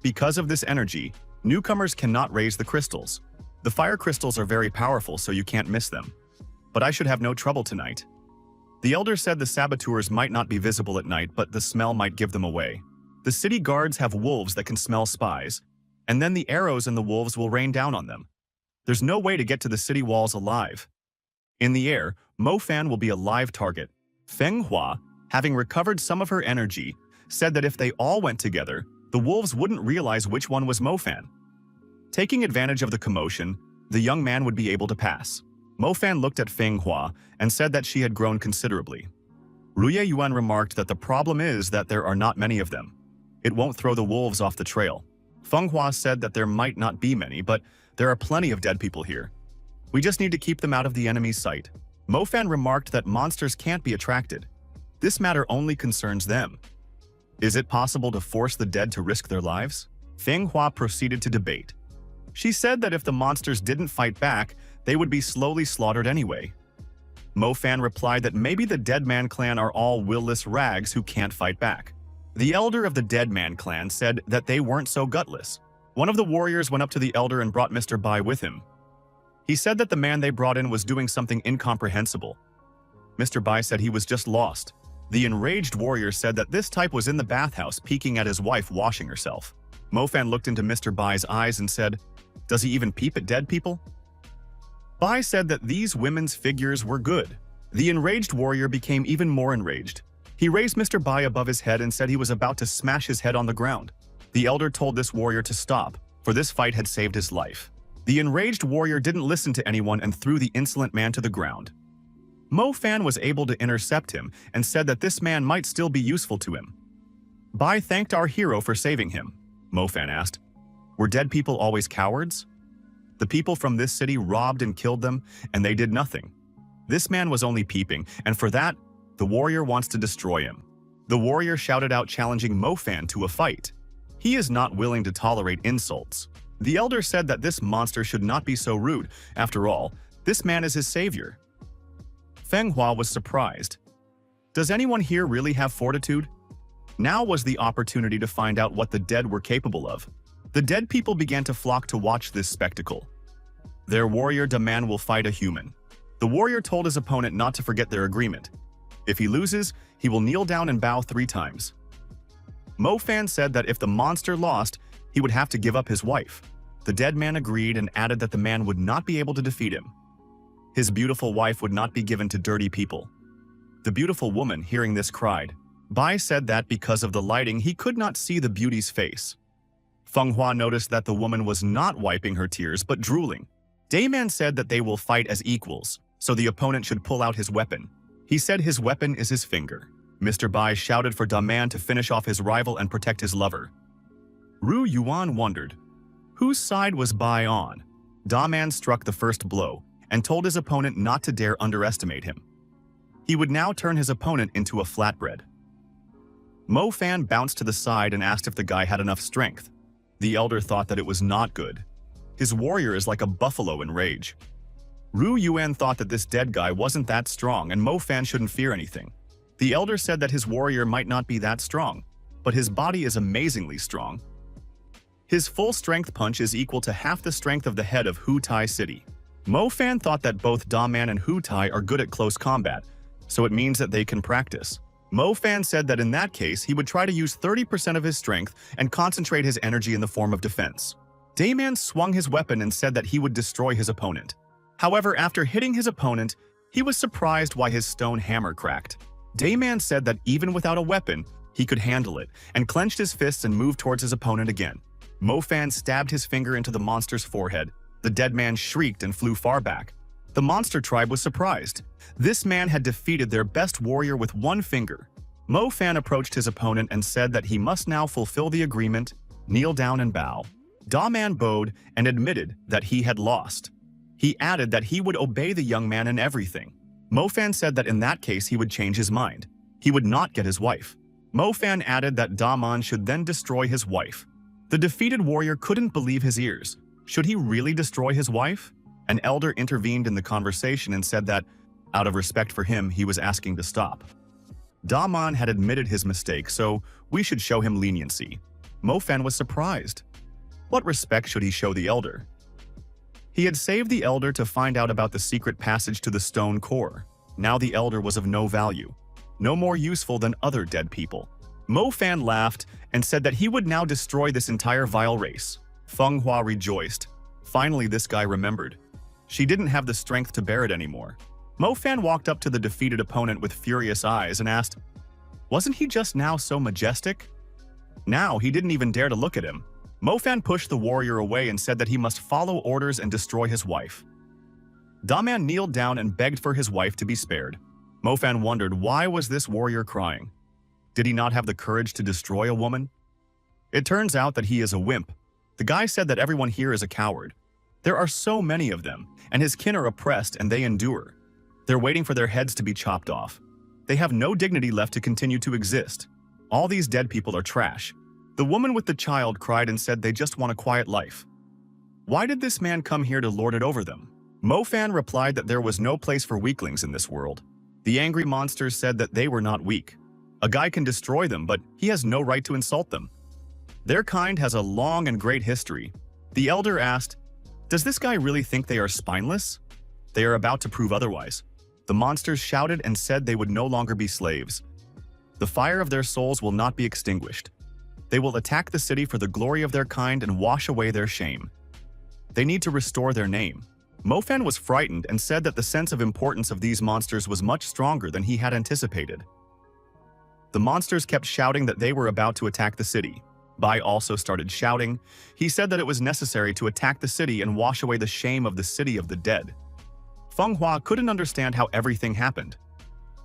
Because of this energy, newcomers cannot raise the crystals. The fire crystals are very powerful, so you can't miss them. But I should have no trouble tonight. The elder said the saboteurs might not be visible at night, but the smell might give them away. The city guards have wolves that can smell spies, and then the arrows and the wolves will rain down on them. There's no way to get to the city walls alive. In the air, Mo Fan will be a live target. Feng Hua, having recovered some of her energy, said that if they all went together, the wolves wouldn't realize which one was Mo Fan. Taking advantage of the commotion, the young man would be able to pass. Mo Fan looked at Feng Hua and said that she had grown considerably. Ruye Yuan remarked that the problem is that there are not many of them. It won't throw the wolves off the trail. Feng Hua said that there might not be many, but there are plenty of dead people here. We just need to keep them out of the enemy's sight. Mo Fan remarked that monsters can't be attracted. This matter only concerns them. Is it possible to force the dead to risk their lives? Feng Hua proceeded to debate. She said that if the monsters didn't fight back, they would be slowly slaughtered anyway. Mo Fan replied that maybe the Dead Man clan are all willless rags who can't fight back. The elder of the Dead Man clan said that they weren't so gutless. One of the warriors went up to the elder and brought Mr. Bai with him. He said that the man they brought in was doing something incomprehensible. Mr. Bai said he was just lost. The enraged warrior said that this type was in the bathhouse peeking at his wife washing herself. Mo Fan looked into Mr. Bai's eyes and said, "Does he even peep at dead people?" Bai said that these women's figures were good. The enraged warrior became even more enraged. He raised Mr. Bai above his head and said he was about to smash his head on the ground. The elder told this warrior to stop, for this fight had saved his life. The enraged warrior didn't listen to anyone and threw the insolent man to the ground. Mo Fan was able to intercept him and said that this man might still be useful to him. Bai thanked our hero for saving him. Mo Fan asked, "Were dead people always cowards? The people from this city robbed and killed them, and they did nothing. This man was only peeping, and for that, the warrior wants to destroy him." The warrior shouted out, challenging Mo Fan to a fight. He is not willing to tolerate insults. The elder said that this monster should not be so rude. After all, this man is his savior. Feng Hua was surprised. Does anyone here really have fortitude? Now was the opportunity to find out what the dead were capable of. The dead people began to flock to watch this spectacle. Their warrior Daman will fight a human. The warrior told his opponent not to forget their agreement. If he loses, he will kneel down and bow 3 times. Mo Fan said that if the monster lost, he would have to give up his wife. The dead man agreed and added that the man would not be able to defeat him. His beautiful wife would not be given to dirty people. The beautiful woman, hearing this, cried. Bai said that because of the lighting, he could not see the beauty's face. Feng Hua noticed that the woman was not wiping her tears but drooling. Dayman said that they will fight as equals, so the opponent should pull out his weapon. He said his weapon is his finger. Mr. Bai shouted for Daman to finish off his rival and protect his lover. Ru Yuan wondered, whose side was Bai on? Daman struck the first blow and told his opponent not to dare underestimate him. He would now turn his opponent into a flatbread. Mo Fan bounced to the side and asked if the guy had enough strength. The elder thought that it was not good. His warrior is like a buffalo in rage. Ru Yuan thought that this dead guy wasn't that strong and Mo Fan shouldn't fear anything. The elder said that his warrior might not be that strong, but his body is amazingly strong. His full strength punch is equal to half the strength of the head of Hu Tai City. Mo Fan thought that both Daman and Hu Tai are good at close combat, so it means that they can practice. Mo Fan said that in that case, he would try to use 30% of his strength and concentrate his energy in the form of defense. Dayman swung his weapon and said that he would destroy his opponent. However, after hitting his opponent, he was surprised why his stone hammer cracked. Dayman said that even without a weapon, he could handle it, and clenched his fists and moved towards his opponent again. Mo Fan stabbed his finger into the monster's forehead. The dead man shrieked and flew far back. The monster tribe was surprised. This man had defeated their best warrior with one finger. Mo Fan approached his opponent and said that he must now fulfill the agreement, kneel down and bow. Daman bowed and admitted that he had lost. He added that he would obey the young man in everything. Mo Fan said that in that case he would change his mind. he would not get his wife. Mo Fan added that Da Man should then destroy his wife. The defeated warrior couldn't believe his ears. Should he really destroy his wife? An elder intervened in the conversation and said that, out of respect for him, he was asking to stop. Da Man had admitted his mistake, so we should show him leniency. Mo Fan was surprised. What respect should he show the elder? He had saved the elder to find out about the secret passage to the stone core. Now the elder was of no value, no more useful than other dead people. Mo Fan laughed and said that he would now destroy this entire vile race. Feng Hua rejoiced. Finally, this guy remembered. She didn't have the strength to bear it anymore. Mo Fan walked up to the defeated opponent with furious eyes and asked, "Wasn't he just now so majestic?" Now he didn't even dare to look at him. Mo Fan pushed the warrior away and said that he must follow orders and destroy his wife. Da Man kneeled down and begged for his wife to be spared. Mo Fan wondered, why was this warrior crying? Did he not have the courage to destroy a woman? It turns out that he is a wimp. The guy said that everyone here is a coward. There are so many of them, and his kin are oppressed and they endure. They're waiting for their heads to be chopped off. They have no dignity left to continue to exist. All these dead people are trash. The woman with the child cried and said they just want a quiet life. Why did this man come here to lord it over them? Mo Fan replied that there was no place for weaklings in this world. The angry monsters said that they were not weak. A guy can destroy them, but he has no right to insult them. Their kind has a long and great history. The elder asked, "Does this guy really think they are spineless?" They are about to prove otherwise. The monsters shouted and said they would no longer be slaves. The fire of their souls will not be extinguished. They will attack the city for the glory of their kind and wash away their shame. They need to restore their name. Mo Fan was frightened and said that the sense of importance of these monsters was much stronger than he had anticipated. The monsters kept shouting that they were about to attack the city. Bai also started shouting. He said that it was necessary to attack the city and wash away the shame of the city of the dead. Feng Hua couldn't understand how everything happened.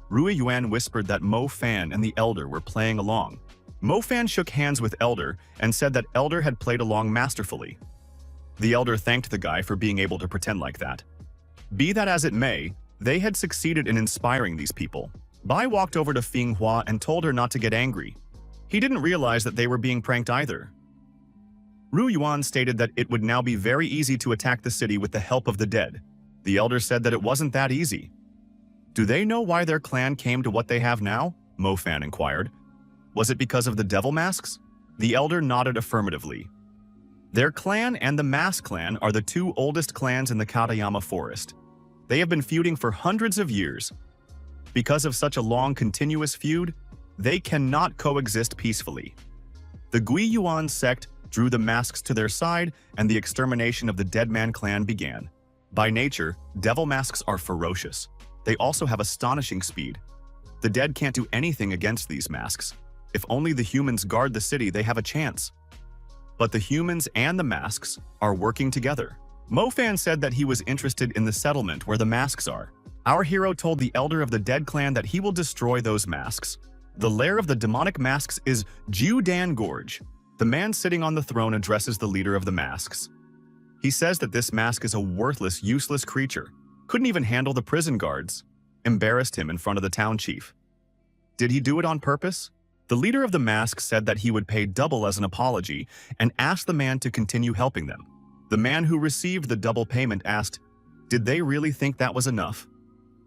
Rui Yuan whispered that Mo Fan and the elder were playing along. Mo Fan shook hands with Elder and said that Elder had played along masterfully. The Elder thanked the guy for being able to pretend like that. Be that as it may, they had succeeded in inspiring these people. Bai walked over to Feng Hua and told her not to get angry. He didn't realize that they were being pranked either. Ru Yuan stated that it would now be very easy to attack the city with the help of the dead. The Elder said that it wasn't that easy. Do they know why their clan came to what they have now? Mo Fan inquired. Was it because of the devil masks? The Elder nodded affirmatively. Their clan and the Mask clan are the two oldest clans in the Katayama forest. They have been feuding for hundreds of years. Because of such a long continuous feud, they cannot coexist peacefully. The Gui Yuan sect drew the masks to their side and the extermination of the Deadman clan began. By nature, devil masks are ferocious. They also have astonishing speed. The dead can't do anything against these masks. If only the humans guard the city, they have a chance. But the humans and the masks are working together. Mo Fan said that he was interested in the settlement where the masks are. Our hero told the elder of the dead clan that he will destroy those masks. The lair of the demonic masks is Judan Gorge. The man sitting on the throne addresses the leader of the masks. He says that this mask is a worthless, useless creature. Couldn't even handle the prison guards. Embarrassed him in front of the town chief. Did he do it on purpose? The leader of the mask said that he would pay double as an apology and asked the man to continue helping them. The man who received the double payment asked, did they really think that was enough?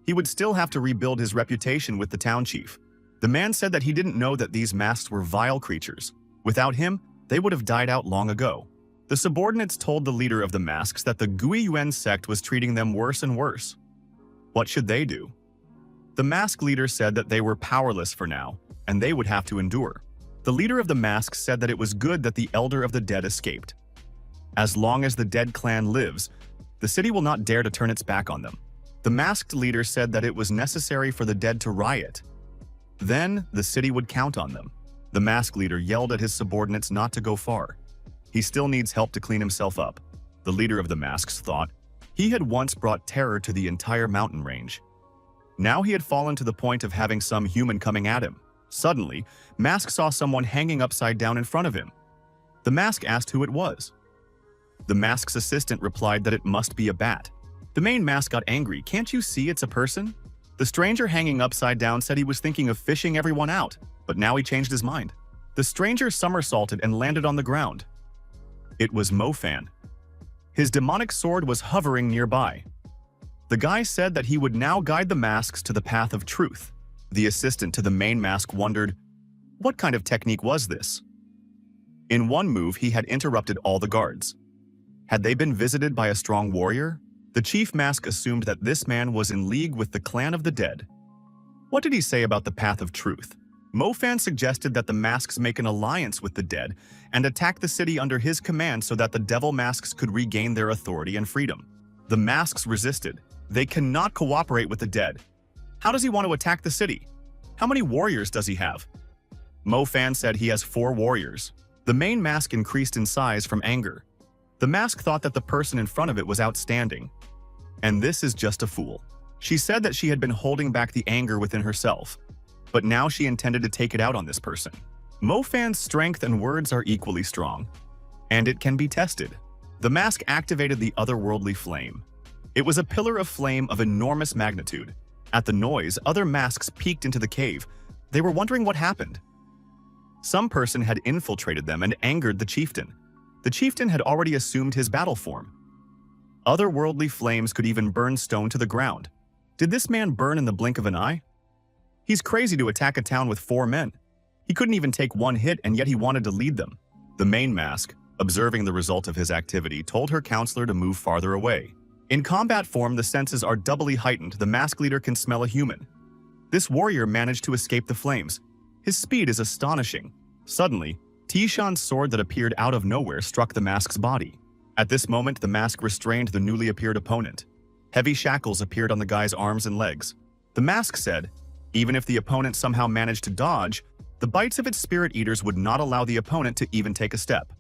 He would still have to rebuild his reputation with the town chief. The man said that he didn't know that these masks were vile creatures. Without him, they would have died out long ago. The subordinates told the leader of the masks that the Gui Yuan sect was treating them worse and worse. What should they do? The mask leader said that they were powerless for now, and they would have to endure. The leader of the masks said that it was good that the elder of the dead escaped. As long as the dead clan lives, the city will not dare to turn its back on them. The masked leader said that it was necessary for the dead to riot. Then, the city would count on them. The mask leader yelled at his subordinates not to go far. He still needs help to clean himself up. The leader of the masks thought. He had once brought terror to the entire mountain range. Now he had fallen to the point of having some human coming at him. Suddenly, Mask saw someone hanging upside down in front of him. The Mask asked who it was. The Mask's assistant replied that it must be a bat. The main Mask got angry. Can't you see it's a person? The stranger hanging upside down said he was thinking of fishing everyone out, but now he changed his mind. The stranger somersaulted and landed on the ground. It was Mo-fan. His demonic sword was hovering nearby. The guy said that he would now guide the masks to the path of truth. The assistant to the main mask wondered, what kind of technique was this? In one move, he had interrupted all the guards. Had they been visited by a strong warrior? The chief mask assumed that this man was in league with the clan of the dead. What did he say about the path of truth? Mo-fan suggested that the masks make an alliance with the dead and attack the city under his command so that the devil masks could regain their authority and freedom. The masks resisted. They cannot cooperate with the dead. How does he want to attack the city? How many warriors does he have? Mo-fan said he has 4 warriors. The main mask increased in size from anger. The mask thought that the person in front of it was outstanding. And this is just a fool. She said that she had been holding back the anger within herself, but now she intended to take it out on this person. Mo-fan's strength and words are equally strong, and it can be tested. The mask activated the otherworldly flame. It was a pillar of flame of enormous magnitude. At the noise, other masks peeked into the cave. They were wondering what happened. Some person had infiltrated them and angered the chieftain. The chieftain had already assumed his battle form. Otherworldly flames could even burn stone to the ground. Did this man burn in the blink of an eye? He's crazy to attack a town with 4 men. He couldn't even take one hit, and yet he wanted to lead them. The main mask, observing the result of his activity, told her counselor to move farther away. In combat form, the senses are doubly heightened. The mask leader can smell a human. This warrior managed to escape the flames. His speed is astonishing. Suddenly, Tishan's sword that appeared out of nowhere struck the mask's body. At this moment, the mask restrained the newly appeared opponent. Heavy shackles appeared on the guy's arms and legs. The mask said, even if the opponent somehow managed to dodge, the bites of its spirit eaters would not allow the opponent to even take a step.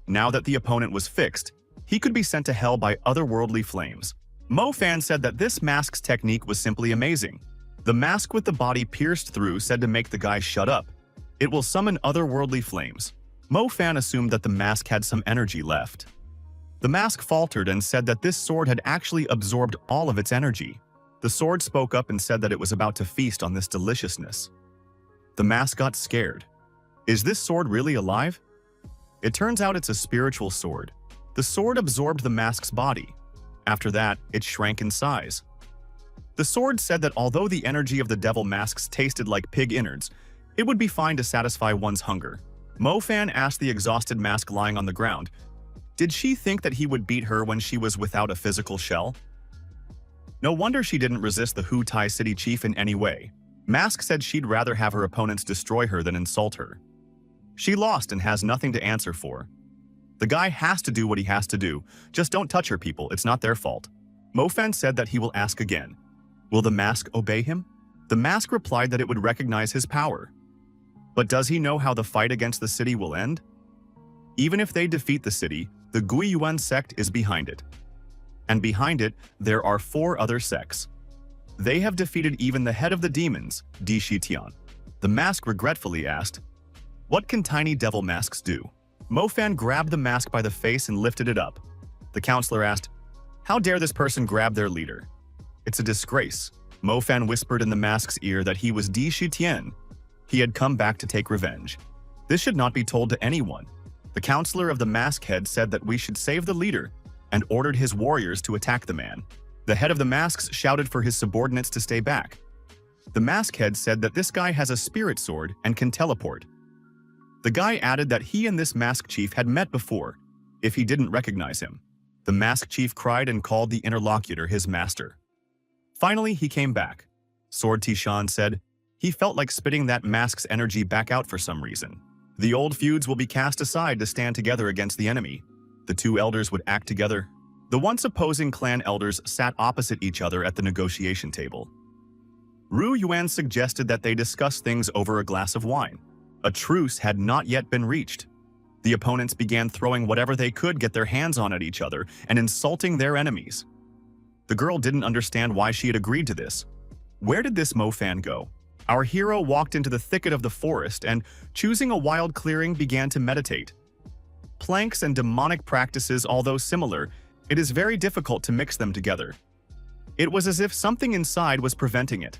Now that the opponent was fixed, he could be sent to hell by otherworldly flames. Mo-fan said that this mask's technique was simply amazing. The mask with the body pierced through said to make the guy shut up. It will summon otherworldly flames. Mo-fan assumed that the mask had some energy left. The mask faltered and said that this sword had actually absorbed all of its energy. The sword spoke up and said that it was about to feast on this deliciousness. The mask got scared. Is this sword really alive? It turns out it's a spiritual sword. The sword absorbed the mask's body. After that, it shrank in size. The sword said that although the energy of the devil masks tasted like pig innards, it would be fine to satisfy one's hunger. Mo-fan asked the exhausted mask lying on the ground, did she think that he would beat her when she was without a physical shell? No wonder she didn't resist the Hu-Tai city chief in any way. Mask said she'd rather have her opponents destroy her than insult her. She lost and has nothing to answer for. The guy has to do what he has to do. Just don't touch her, people. It's not their fault. Mo-fan said that he will ask again. Will the mask obey him? The mask replied that it would recognize his power. But does he know how the fight against the city will end? Even if they defeat the city, the Guiyuan sect is behind it. And behind it, there are 4 other sects. They have defeated even the head of the demons, Di Shitian. The mask regretfully asked, what can tiny devil masks do? Mo-fan grabbed the mask by the face and lifted it up. The counselor asked, how dare this person grab their leader? It's a disgrace. Mo-fan whispered in the mask's ear that he was Di Shitian. He had come back to take revenge. This should not be told to anyone. The counselor of the mask head said that we should save the leader and ordered his warriors to attack the man. The head of the masks shouted for his subordinates to stay back. The mask head said that this guy has a spirit sword and can teleport. The guy added that he and this mask chief had met before, if he didn't recognize him. The mask chief cried and called the interlocutor his master. Finally, he came back. Sword Tishan said he felt like spitting that mask's energy back out for some reason. The old feuds will be cast aside to stand together against the enemy. The 2 elders would act together. The once opposing clan elders sat opposite each other at the negotiation table. Ru Yuan suggested that they discuss things over a glass of wine. A truce had not yet been reached. The opponents began throwing whatever they could get their hands on at each other and insulting their enemies. The girl didn't understand why she had agreed to this. Where did this Mo-fan go? Our hero walked into the thicket of the forest and, choosing a wild clearing, began to meditate. Planks and demonic practices, although similar, it is very difficult to mix them together. It was as if something inside was preventing it.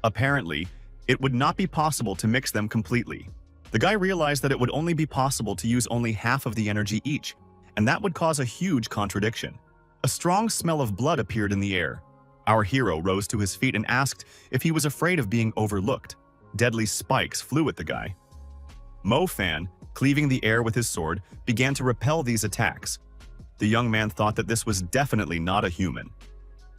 Apparently, it would not be possible to mix them completely. The guy realized that it would only be possible to use only half of the energy each, and that would cause a huge contradiction. A strong smell of blood appeared in the air. Our hero rose to his feet and asked if he was afraid of being overlooked. Deadly spikes flew at the guy. Mo Fan, cleaving the air with his sword, began to repel these attacks. The young man thought that this was definitely not a human.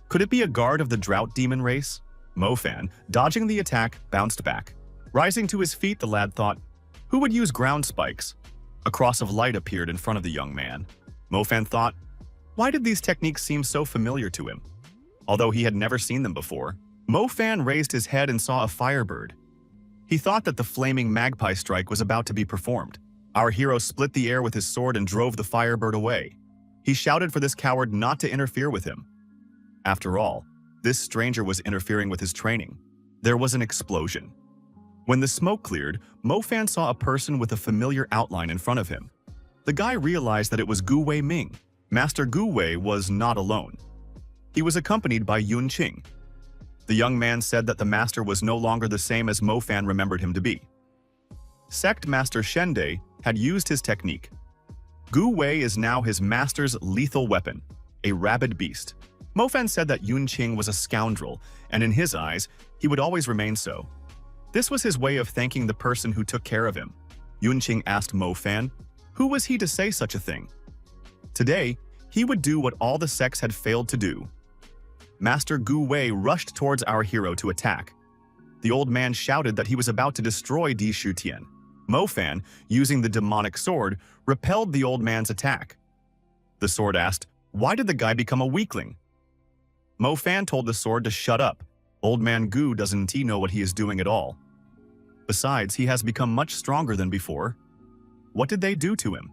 Could it be a guard of the drought demon race? Mo Fan, dodging the attack, bounced back. Rising to his feet, the lad thought, who would use ground spikes? A cross of light appeared in front of the young man. Mo Fan thought, why did these techniques seem so familiar to him? Although he had never seen them before, Mo Fan raised his head and saw a firebird. He thought that the flaming magpie strike was about to be performed. Our hero split the air with his sword and drove the firebird away. He shouted for this coward not to interfere with him. After all, this stranger was interfering with his training. There was an explosion. When the smoke cleared, Mo Fan saw a person with a familiar outline in front of him. The guy realized that it was Gu Wei Ming. Master Gu Wei was not alone. He was accompanied by Yun Qing. The young man said that the master was no longer the same as Mo Fan remembered him to be. Sect Master Shende had used his technique. Gu Wei is now his master's lethal weapon, a rabid beast. Mo Fan said that Yun Qing was a scoundrel, and in his eyes, he would always remain so. This was his way of thanking the person who took care of him. Yun Qing asked Mo Fan, who was he to say such a thing? Today, he would do what all the sects had failed to do. Master Gu Wei rushed towards our hero to attack. The old man shouted that he was about to destroy Di Shutian. Mo Fan, using the demonic sword, repelled the old man's attack. The sword asked, why did the guy become a weakling? Mo Fan told the sword to shut up. Old man Gu doesn't know what he is doing at all. Besides, he has become much stronger than before. What did they do to him?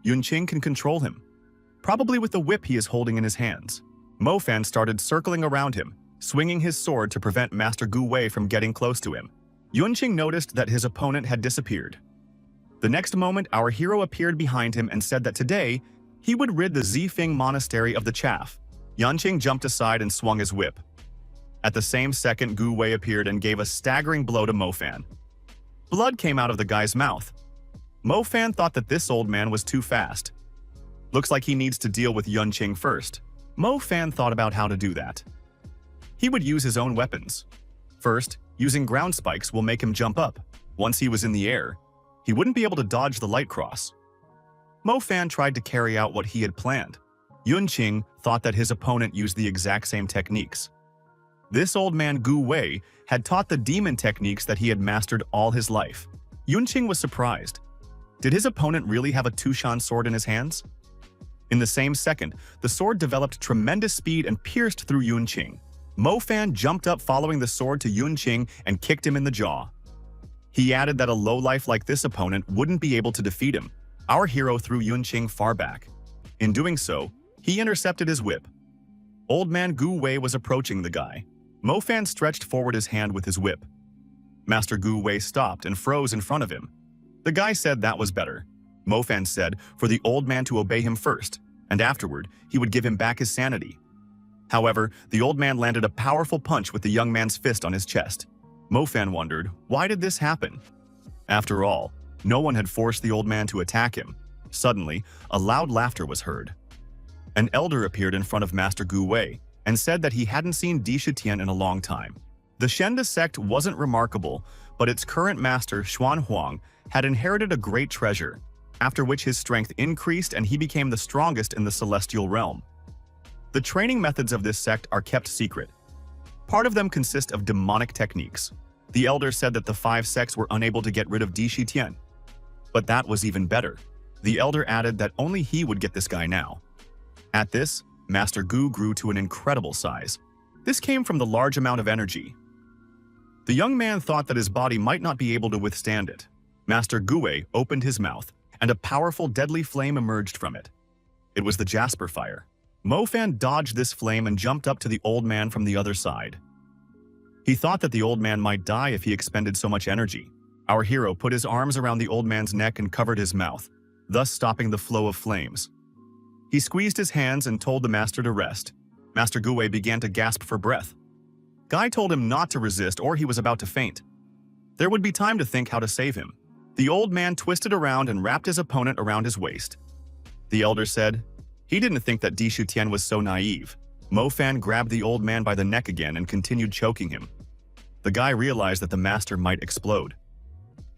Yun Qing can control him, probably with the whip he is holding in his hands. Mo Fan started circling around him, swinging his sword to prevent Master Gu Wei from getting close to him. Yun Qing noticed that his opponent had disappeared. The next moment, our hero appeared behind him and said that today, he would rid the Zifeng Monastery of the chaff. Yun Qing jumped aside and swung his whip. At the same second, Gu Wei appeared and gave a staggering blow to Mo Fan. Blood came out of the guy's mouth. Mo Fan thought that this old man was too fast. Looks like he needs to deal with Yun Qing first. Mo Fan thought about how to do that. He would use his own weapons. First, using ground spikes will make him jump up. Once he was in the air, he wouldn't be able to dodge the light cross. Mo Fan tried to carry out what he had planned. Yun Qing thought that his opponent used the exact same techniques. This old man Gu Wei had taught the demon techniques that he had mastered all his life. Yun Qing was surprised. Did his opponent really have a Tushan sword in his hands? In the same second, the sword developed tremendous speed and pierced through Yun Qing. Mo Fan jumped up following the sword to Yun Qing and kicked him in the jaw. He added that a lowlife like this opponent wouldn't be able to defeat him. Our hero threw Yun Qing far back. In doing so, he intercepted his whip. Old man Gu Wei was approaching the guy. Mo Fan stretched forward his hand with his whip. Master Gu Wei stopped and froze in front of him. The guy said that was better. Mo Fan said for the old man to obey him first, and afterward, he would give him back his sanity. However, the old man landed a powerful punch with the young man's fist on his chest. Mo Fan wondered, why did this happen? After all, no one had forced the old man to attack him. Suddenly, a loud laughter was heard. An elder appeared in front of Master Gu Wei and said that he hadn't seen Di Shutian in a long time. The Shenda sect wasn't remarkable, but its current master, Xuan Huang, had inherited a great treasure, after which his strength increased and he became the strongest in the celestial realm. The training methods of this sect are kept secret. Part of them consist of demonic techniques. The elder said that the 5 sects were unable to get rid of Di Shutian. But that was even better. The elder added that only he would get this guy now. At this, Master Gu grew to an incredible size. This came from the large amount of energy. The young man thought that his body might not be able to withstand it. Master Gu Wei opened his mouth, and a powerful deadly flame emerged from it. It was the Jasper fire. Mo Fan dodged this flame and jumped up to the old man from the other side. He thought that the old man might die if he expended so much energy. Our hero put his arms around the old man's neck and covered his mouth, thus stopping the flow of flames. He squeezed his hands and told the master to rest. Master Gue began to gasp for breath. Guy told him not to resist or he was about to faint. There would be time to think how to save him. The old man twisted around and wrapped his opponent around his waist. The elder said, he didn't think that Di Shutian was so naive. Mo Fan grabbed the old man by the neck again and continued choking him. The guy realized that the master might explode.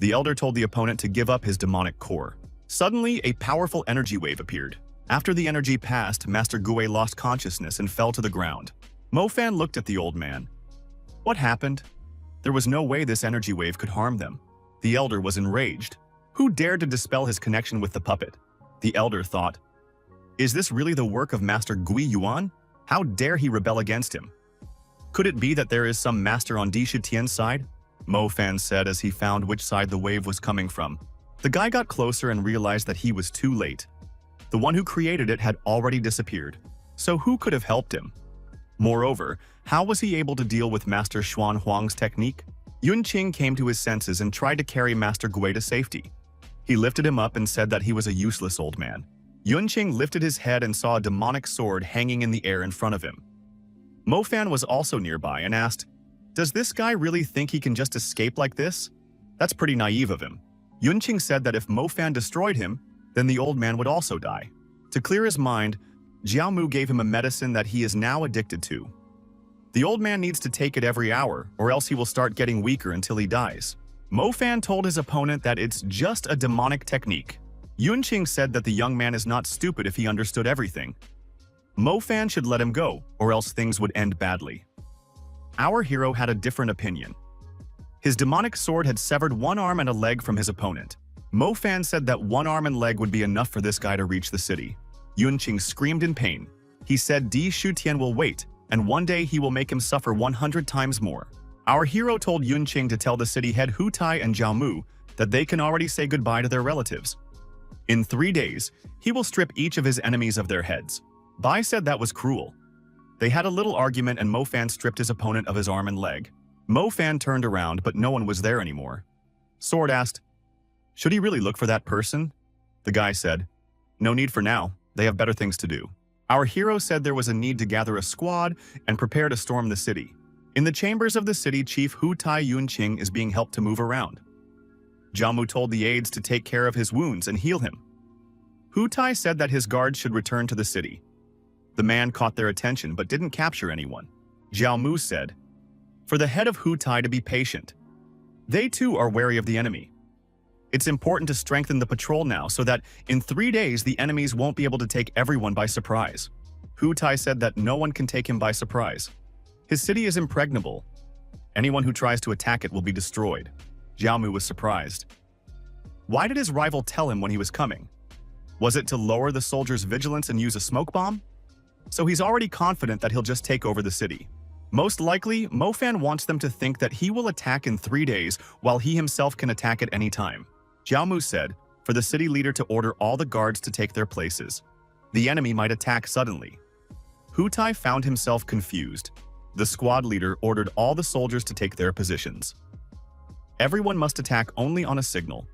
The elder told the opponent to give up his demonic core. Suddenly, a powerful energy wave appeared. After the energy passed, Master Gue lost consciousness and fell to the ground. Mo Fan looked at the old man. What happened? There was no way this energy wave could harm them. The elder was enraged. Who dared to dispel his connection with the puppet? The elder thought, is this really the work of Master Gui Yuan? How dare he rebel against him? Could it be that there is some master on Di Shutian's side? Mo Fan said as he found which side the wave was coming from. The guy got closer and realized that he was too late. The one who created it had already disappeared. So who could have helped him? Moreover, how was he able to deal with Master Xuan Huang's technique? Yun Qing came to his senses and tried to carry Master Gue to safety. He lifted him up and said that he was a useless old man. Yun Qing lifted his head and saw a demonic sword hanging in the air in front of him. Mo Fan was also nearby and asked, does this guy really think he can just escape like this? That's pretty naive of him. Yun Qing said that if Mo Fan destroyed him, then the old man would also die. To clear his mind, Jiao Mu gave him a medicine that he is now addicted to. The old man needs to take it every hour, or else he will start getting weaker until he dies. Mo Fan told his opponent that it's just a demonic technique. Yun Qing said that the young man is not stupid if he understood everything. Mo Fan should let him go, or else things would end badly. Our hero had a different opinion. His demonic sword had severed one arm and a leg from his opponent. Mo Fan said that one arm and leg would be enough for this guy to reach the city. Yun Qing screamed in pain. He said Di Shutian will wait, and one day he will make him suffer 100 times more. Our hero told Yun Qing to tell the city head Hu Tai and Jiao Mu that they can already say goodbye to their relatives. In 3 days, he will strip each of his enemies of their heads. Bai said that was cruel. They had a little argument and Mo Fan stripped his opponent of his arm and leg. Mo Fan turned around, but no one was there anymore. Sword asked, should he really look for that person? The guy said, no need for now. They have better things to do. Our hero said there was a need to gather a squad and prepare to storm the city. In the chambers of the city, Chief Hu Tai Yun Qing is being helped to move around. Jiao Mu told the aides to take care of his wounds and heal him. Hu Tai said that his guards should return to the city. The man caught their attention but didn't capture anyone. Jiao Mu said, for the head of Hu Tai to be patient. They too are wary of the enemy. It's important to strengthen the patrol now so that in 3 days the enemies won't be able to take everyone by surprise. Hu Tai said that no one can take him by surprise. His city is impregnable. Anyone who tries to attack it will be destroyed. Jiao Mu was surprised. Why did his rival tell him when he was coming? Was it to lower the soldiers' vigilance and use a smoke bomb? So he's already confident that he'll just take over the city. Most likely, Mo Fan wants them to think that he will attack in 3 days while he himself can attack at any time. Jiao Mu said, for the city leader to order all the guards to take their places. The enemy might attack suddenly. Hu Tai found himself confused. The squad leader ordered all the soldiers to take their positions. Everyone must attack only on a signal.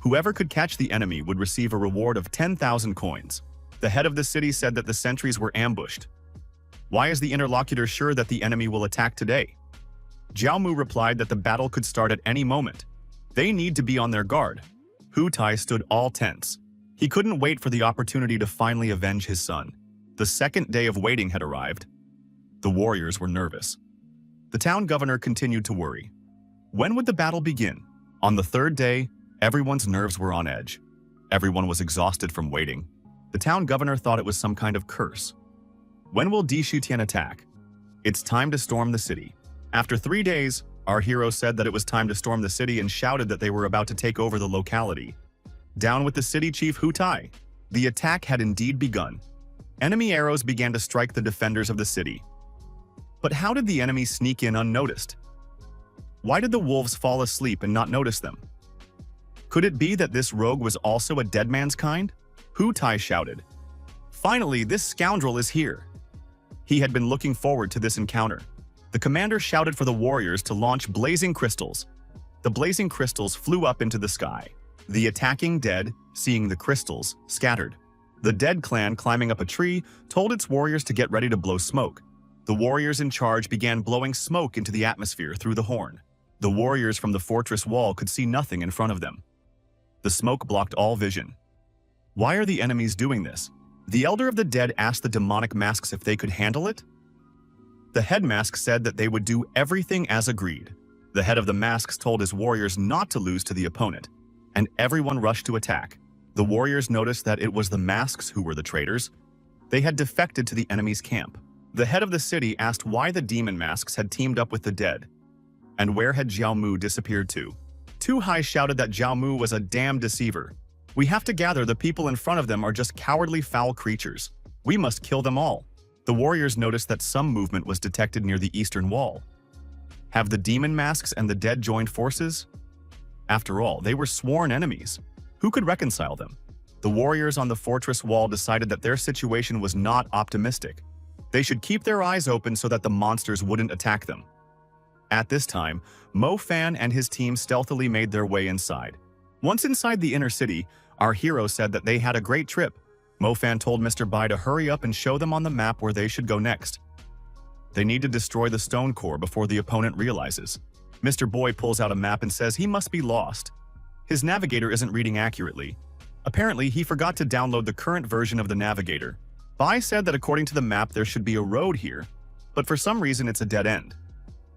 Whoever could catch the enemy would receive a reward of 10,000 coins. The head of the city said that the sentries were ambushed. Why is the interlocutor sure that the enemy will attack today? Jiao Mu replied that the battle could start at any moment. They need to be on their guard. Hu Tai stood all tense. He couldn't wait for the opportunity to finally avenge his son. The second day of waiting had arrived. The warriors were nervous. The town governor continued to worry. When would the battle begin? On the 3rd day, everyone's nerves were on edge. Everyone was exhausted from waiting. The town governor thought it was some kind of curse. When will Di Shutian attack? It's time to storm the city. After 3 days, our hero said that it was time to storm the city and shouted that they were about to take over the locality. Down with the city chief Hu Tai. The attack had indeed begun. Enemy arrows began to strike the defenders of the city. But how did the enemy sneak in unnoticed? Why did the wolves fall asleep and not notice them? Could it be that this rogue was also a dead man's kind? Hu Tai shouted. Finally, this scoundrel is here. He had been looking forward to this encounter. The commander shouted for the warriors to launch blazing crystals. The blazing crystals flew up into the sky. The attacking dead, seeing the crystals, scattered. The dead clan climbing up a tree told its warriors to get ready to blow smoke. The warriors in charge began blowing smoke into the atmosphere through the horn. The warriors from the fortress wall could see nothing in front of them. The smoke blocked all vision. Why are the enemies doing this? The Elder of the Dead asked the demonic masks if they could handle it. The head mask said that they would do everything as agreed. The head of the masks told his warriors not to lose to the opponent, and everyone rushed to attack. The warriors noticed that it was the masks who were the traitors. They had defected to the enemy's camp. The head of the city asked why the demon masks had teamed up with the dead, and where had Jiao Mu disappeared to. Tu Hai shouted that Jiao Mu was a damn deceiver. We have to gather, the people in front of them are just cowardly foul creatures. We must kill them all. The warriors noticed that some movement was detected near the eastern wall. Have the demon masks and the dead joined forces? After all, they were sworn enemies. Who could reconcile them? The warriors on the fortress wall decided that their situation was not optimistic. They should keep their eyes open so that the monsters wouldn't attack them. At this time, Mo Fan and his team stealthily made their way inside. Once inside the inner city, our hero said that they had a great trip. Mo Fan told Mr. Bai to hurry up and show them on the map where they should go next. They need to destroy the stone core before the opponent realizes. Mr. Boy pulls out a map and says he must be lost. His navigator isn't reading accurately. Apparently, he forgot to download the current version of the navigator. Bai said that according to the map there should be a road here, but for some reason it's a dead end.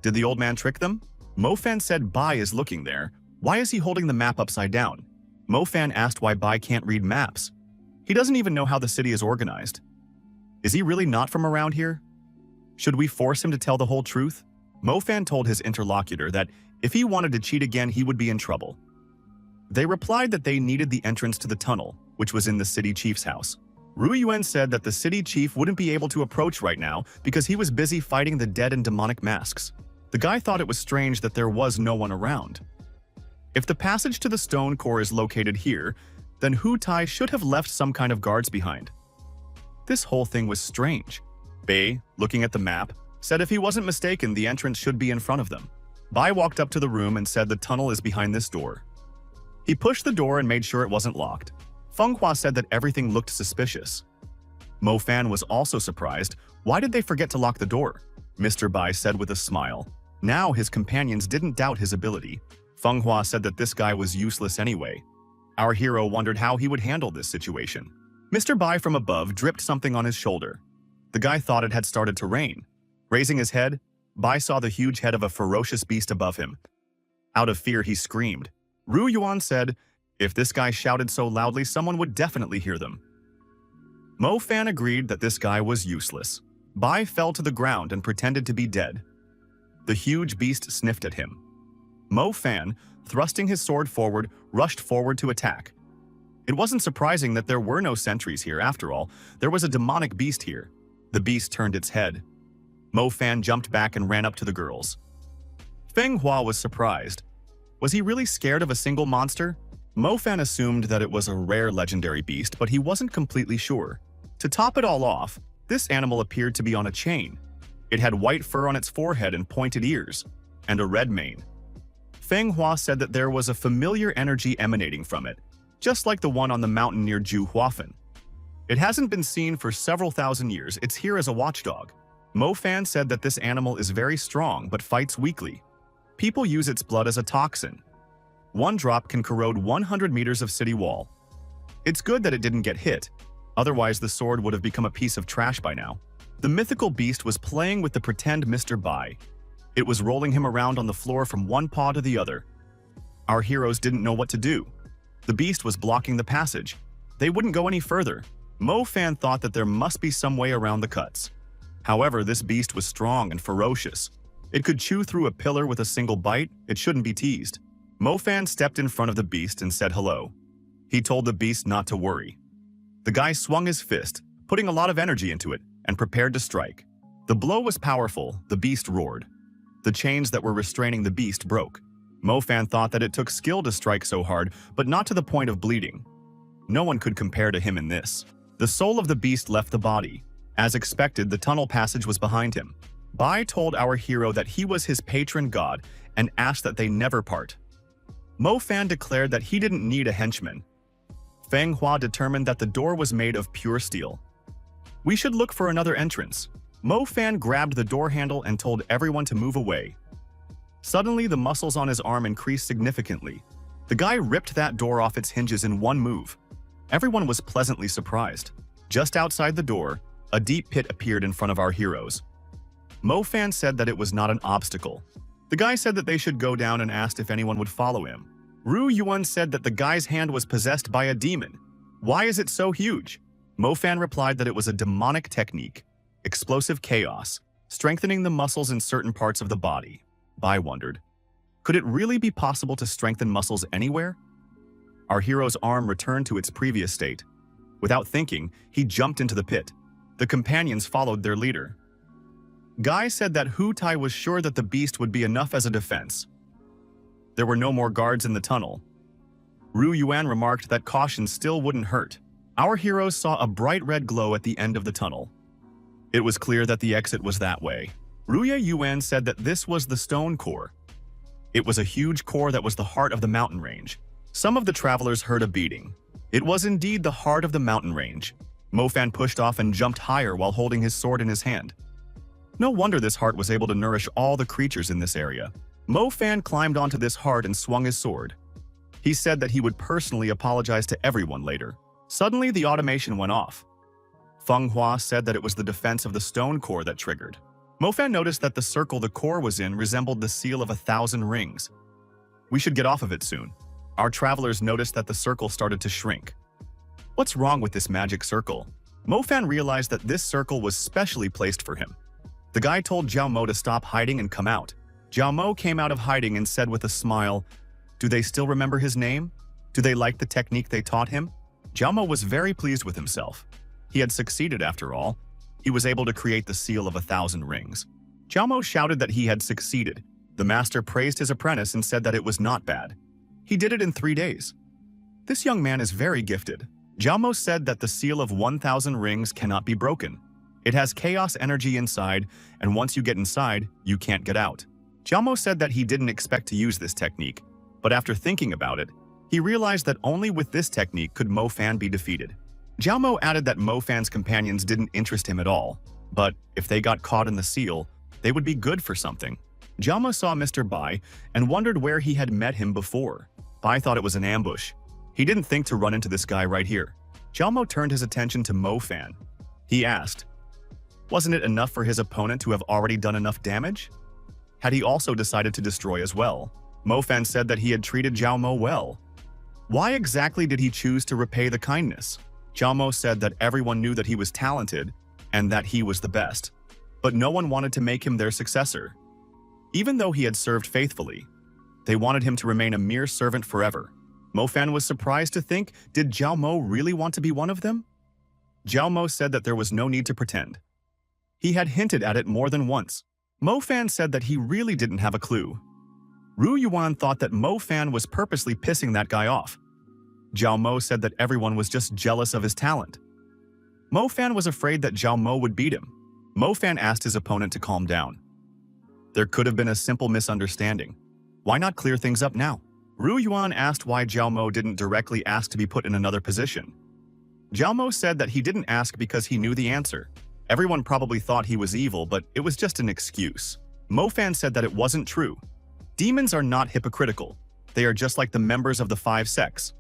Did the old man trick them? Mo Fan said Bai is looking there. Why is he holding the map upside down? Mo Fan asked why Bai can't read maps. He doesn't even know how the city is organized. Is he really not from around here? Should we force him to tell the whole truth? Mo Fan told his interlocutor that if he wanted to cheat again, he would be in trouble. They replied that they needed the entrance to the tunnel, which was in the city chief's house. Ru Yuan said that the city chief wouldn't be able to approach right now because he was busy fighting the dead and demonic masks. The guy thought it was strange that there was no one around. If the passage to the stone core is located here, then Hu Tai should have left some kind of guards behind. This whole thing was strange. Bei, looking at the map, said if he wasn't mistaken, the entrance should be in front of them. Bai walked up to the room and said the tunnel is behind this door. He pushed the door and made sure it wasn't locked. Feng Hua said that everything looked suspicious. Mo Fan was also surprised. Why did they forget to lock the door? Mr. Bai said with a smile. Now his companions didn't doubt his ability. Feng Hua said that this guy was useless anyway. Our hero wondered how he would handle this situation. Mr. Bai from above dripped something on his shoulder. The guy thought it had started to rain. Raising his head, Bai saw the huge head of a ferocious beast above him. Out of fear, he screamed. Ru Yuan said, if this guy shouted so loudly, someone would definitely hear them. Mo Fan agreed that this guy was useless. Bai fell to the ground and pretended to be dead. The huge beast sniffed at him. Mo Fan, thrusting his sword forward, rushed forward to attack. It wasn't surprising that there were no sentries here after all. There was a demonic beast here. The beast turned its head. Mo Fan jumped back and ran up to the girls. Feng Hua was surprised. Was he really scared of a single monster? Mo Fan assumed that it was a rare legendary beast, but he wasn't completely sure. To top it all off, this animal appeared to be on a chain. It had white fur on its forehead and pointed ears, and a red mane. Feng Hua said that there was a familiar energy emanating from it, just like the one on the mountain near Ju Huafen. It hasn't been seen for several thousand years. It's here as a watchdog. Mo Fan said that this animal is very strong but fights weakly. People use its blood as a toxin. One drop can corrode 100 meters of city wall. It's good that it didn't get hit, otherwise the sword would have become a piece of trash by now. The mythical beast was playing with the pretend Mr. Bai. It was rolling him around on the floor from one paw to the other. Our heroes didn't know what to do. The beast was blocking the passage. They wouldn't go any further. Mo Fan thought that there must be some way around the cuts. However, this beast was strong and ferocious. It could chew through a pillar with a single bite. It shouldn't be teased. Mo Fan stepped in front of the beast and said hello. He told the beast not to worry. The guy swung his fist, putting a lot of energy into it, and prepared to strike. The blow was powerful. The beast roared. The chains that were restraining the beast broke. Mo Fan thought that it took skill to strike so hard, but not to the point of bleeding. No one could compare to him in this. The soul of the beast left the body. As expected, the tunnel passage was behind him. Bai told our hero that he was his patron god and asked that they never part. Mo Fan declared that he didn't need a henchman. Feng Hua determined that the door was made of pure steel. We should look for another entrance. Mo Fan grabbed the door handle and told everyone to move away. Suddenly, the muscles on his arm increased significantly. The guy ripped that door off its hinges in one move. Everyone was pleasantly surprised. Just outside the door, a deep pit appeared in front of our heroes. Mo Fan said that it was not an obstacle. The guy said that they should go down and asked if anyone would follow him. Ru Yuan said that the guy's hand was possessed by a demon. Why is it so huge? Mo Fan replied that it was a demonic technique, explosive chaos, strengthening the muscles in certain parts of the body. Bai wondered, could it really be possible to strengthen muscles anywhere? Our hero's arm returned to its previous state. Without thinking, he jumped into the pit. The companions followed their leader. Guy said that Hu Tai was sure that the beast would be enough as a defense. There were no more guards in the tunnel. Ru Yuan remarked that caution still wouldn't hurt. Our heroes saw a bright red glow at the end of the tunnel. It was clear that the exit was that way. Ru Yuan said that this was the stone core. It was a huge core that was the heart of the mountain range. Some of the travelers heard a beating. It was indeed the heart of the mountain range. Mo Fan pushed off and jumped higher while holding his sword in his hand. No wonder this heart was able to nourish all the creatures in this area. Mo Fan climbed onto this heart and swung his sword. He said that he would personally apologize to everyone later. Suddenly, the automation went off. Feng Hua said that it was the defense of the stone core that triggered. Mo Fan noticed that the circle the core was in resembled the seal of 1,000 rings. We should get off of it soon. Our travelers noticed that the circle started to shrink. What's wrong with this magic circle? Mo Fan realized that this circle was specially placed for him. The guy told Jiao Mo to stop hiding and come out. Jiao Mo came out of hiding and said with a smile, "Do they still remember his name? Do they like the technique they taught him?" Jiao Mo was very pleased with himself. He had succeeded after all. He was able to create the seal of 1,000 rings. Jiao Mo shouted that he had succeeded. The master praised his apprentice and said that it was not bad. He did it in 3 days. This young man is very gifted. Jiao Mo said that the seal of 1,000 rings cannot be broken. It has chaos energy inside, and once you get inside, you can't get out. Jiao Mo said that he didn't expect to use this technique, but after thinking about it, he realized that only with this technique could Mo Fan be defeated. Jiao Mo added that Mo Fan's companions didn't interest him at all, but if they got caught in the seal, they would be good for something. Jiao Mo saw Mr. Bai and wondered where he had met him before. Bai thought it was an ambush. He didn't think to run into this guy right here. Jiao Mo turned his attention to Mo Fan. He asked, wasn't it enough for his opponent to have already done enough damage? Had he also decided to destroy as well? Mo Fan said that he had treated Jiao Mo well. Why exactly did he choose to repay the kindness? Jiao Mo said that everyone knew that he was talented and that he was the best, but no one wanted to make him their successor. Even though he had served faithfully, they wanted him to remain a mere servant forever. Mo Fan was surprised to think, did Jiao Mo really want to be one of them? Jiao Mo said that there was no need to pretend. He had hinted at it more than once. Mo Fan said that he really didn't have a clue. Ru Yuan thought that Mo Fan was purposely pissing that guy off. Jiao Mo said that everyone was just jealous of his talent. Mo Fan was afraid that Jiao Mo would beat him. Mo Fan asked his opponent to calm down. There could have been a simple misunderstanding. Why not clear things up now? Ru Yuan asked why Jiao Mo didn't directly ask to be put in another position. Jiao Mo said that he didn't ask because he knew the answer. Everyone probably thought he was evil, but it was just an excuse. Mo Fan said that it wasn't true. Demons are not hypocritical. They are just like the members of the 5 sects.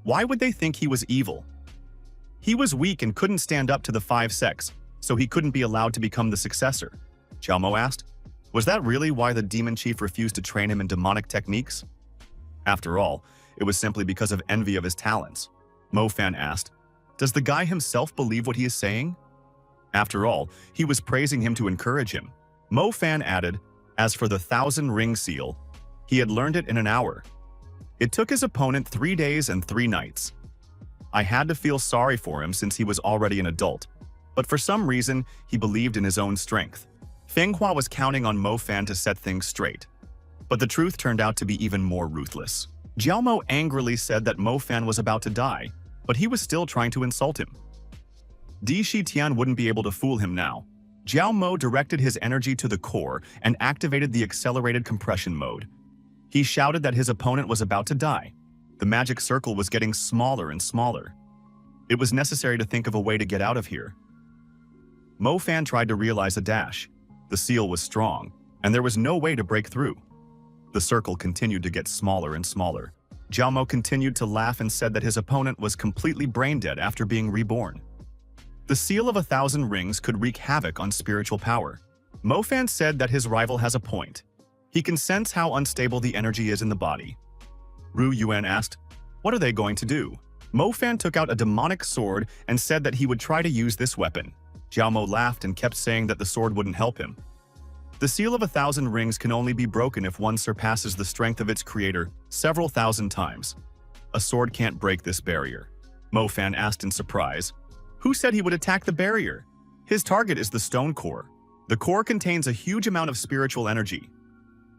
Why would they think he was evil? He was weak and couldn't stand up to the 5 sects, so he couldn't be allowed to become the successor. Jiao Mo asked, was that really why the demon chief refused to train him in demonic techniques? After all, it was simply because of envy of his talents. Mo Fan asked, does the guy himself believe what he is saying? After all, he was praising him to encourage him. Mo Fan added, as for the 1,000 ring seal, he had learned it in an hour. It took his opponent 3 days and 3 nights. I had to feel sorry for him since he was already an adult, but for some reason, he believed in his own strength. Feng Hua was counting on Mo Fan to set things straight, but the truth turned out to be even more ruthless. Jiao Mo angrily said that Mo Fan was about to die, but he was still trying to insult him. Di Shitian wouldn't be able to fool him now. Jiao Mo directed his energy to the core and activated the accelerated compression mode. He shouted that his opponent was about to die. The magic circle was getting smaller and smaller. It was necessary to think of a way to get out of here. Mo Fan tried to realize a dash. The seal was strong, and there was no way to break through. The circle continued to get smaller and smaller. Jiao Mo continued to laugh and said that his opponent was completely brain-dead after being reborn. The seal of 1,000 rings could wreak havoc on spiritual power. Mo Fan said that his rival has a point. He can sense how unstable the energy is in the body. Ru Yuan asked, "What are they going to do?" Mo Fan took out a demonic sword and said that he would try to use this weapon. Jiao Mo laughed and kept saying that the sword wouldn't help him. The seal of 1,000 rings can only be broken if one surpasses the strength of its creator several thousand times. A sword can't break this barrier. Mo Fan asked in surprise. Who said he would attack the barrier? His target is the stone core. The core contains a huge amount of spiritual energy.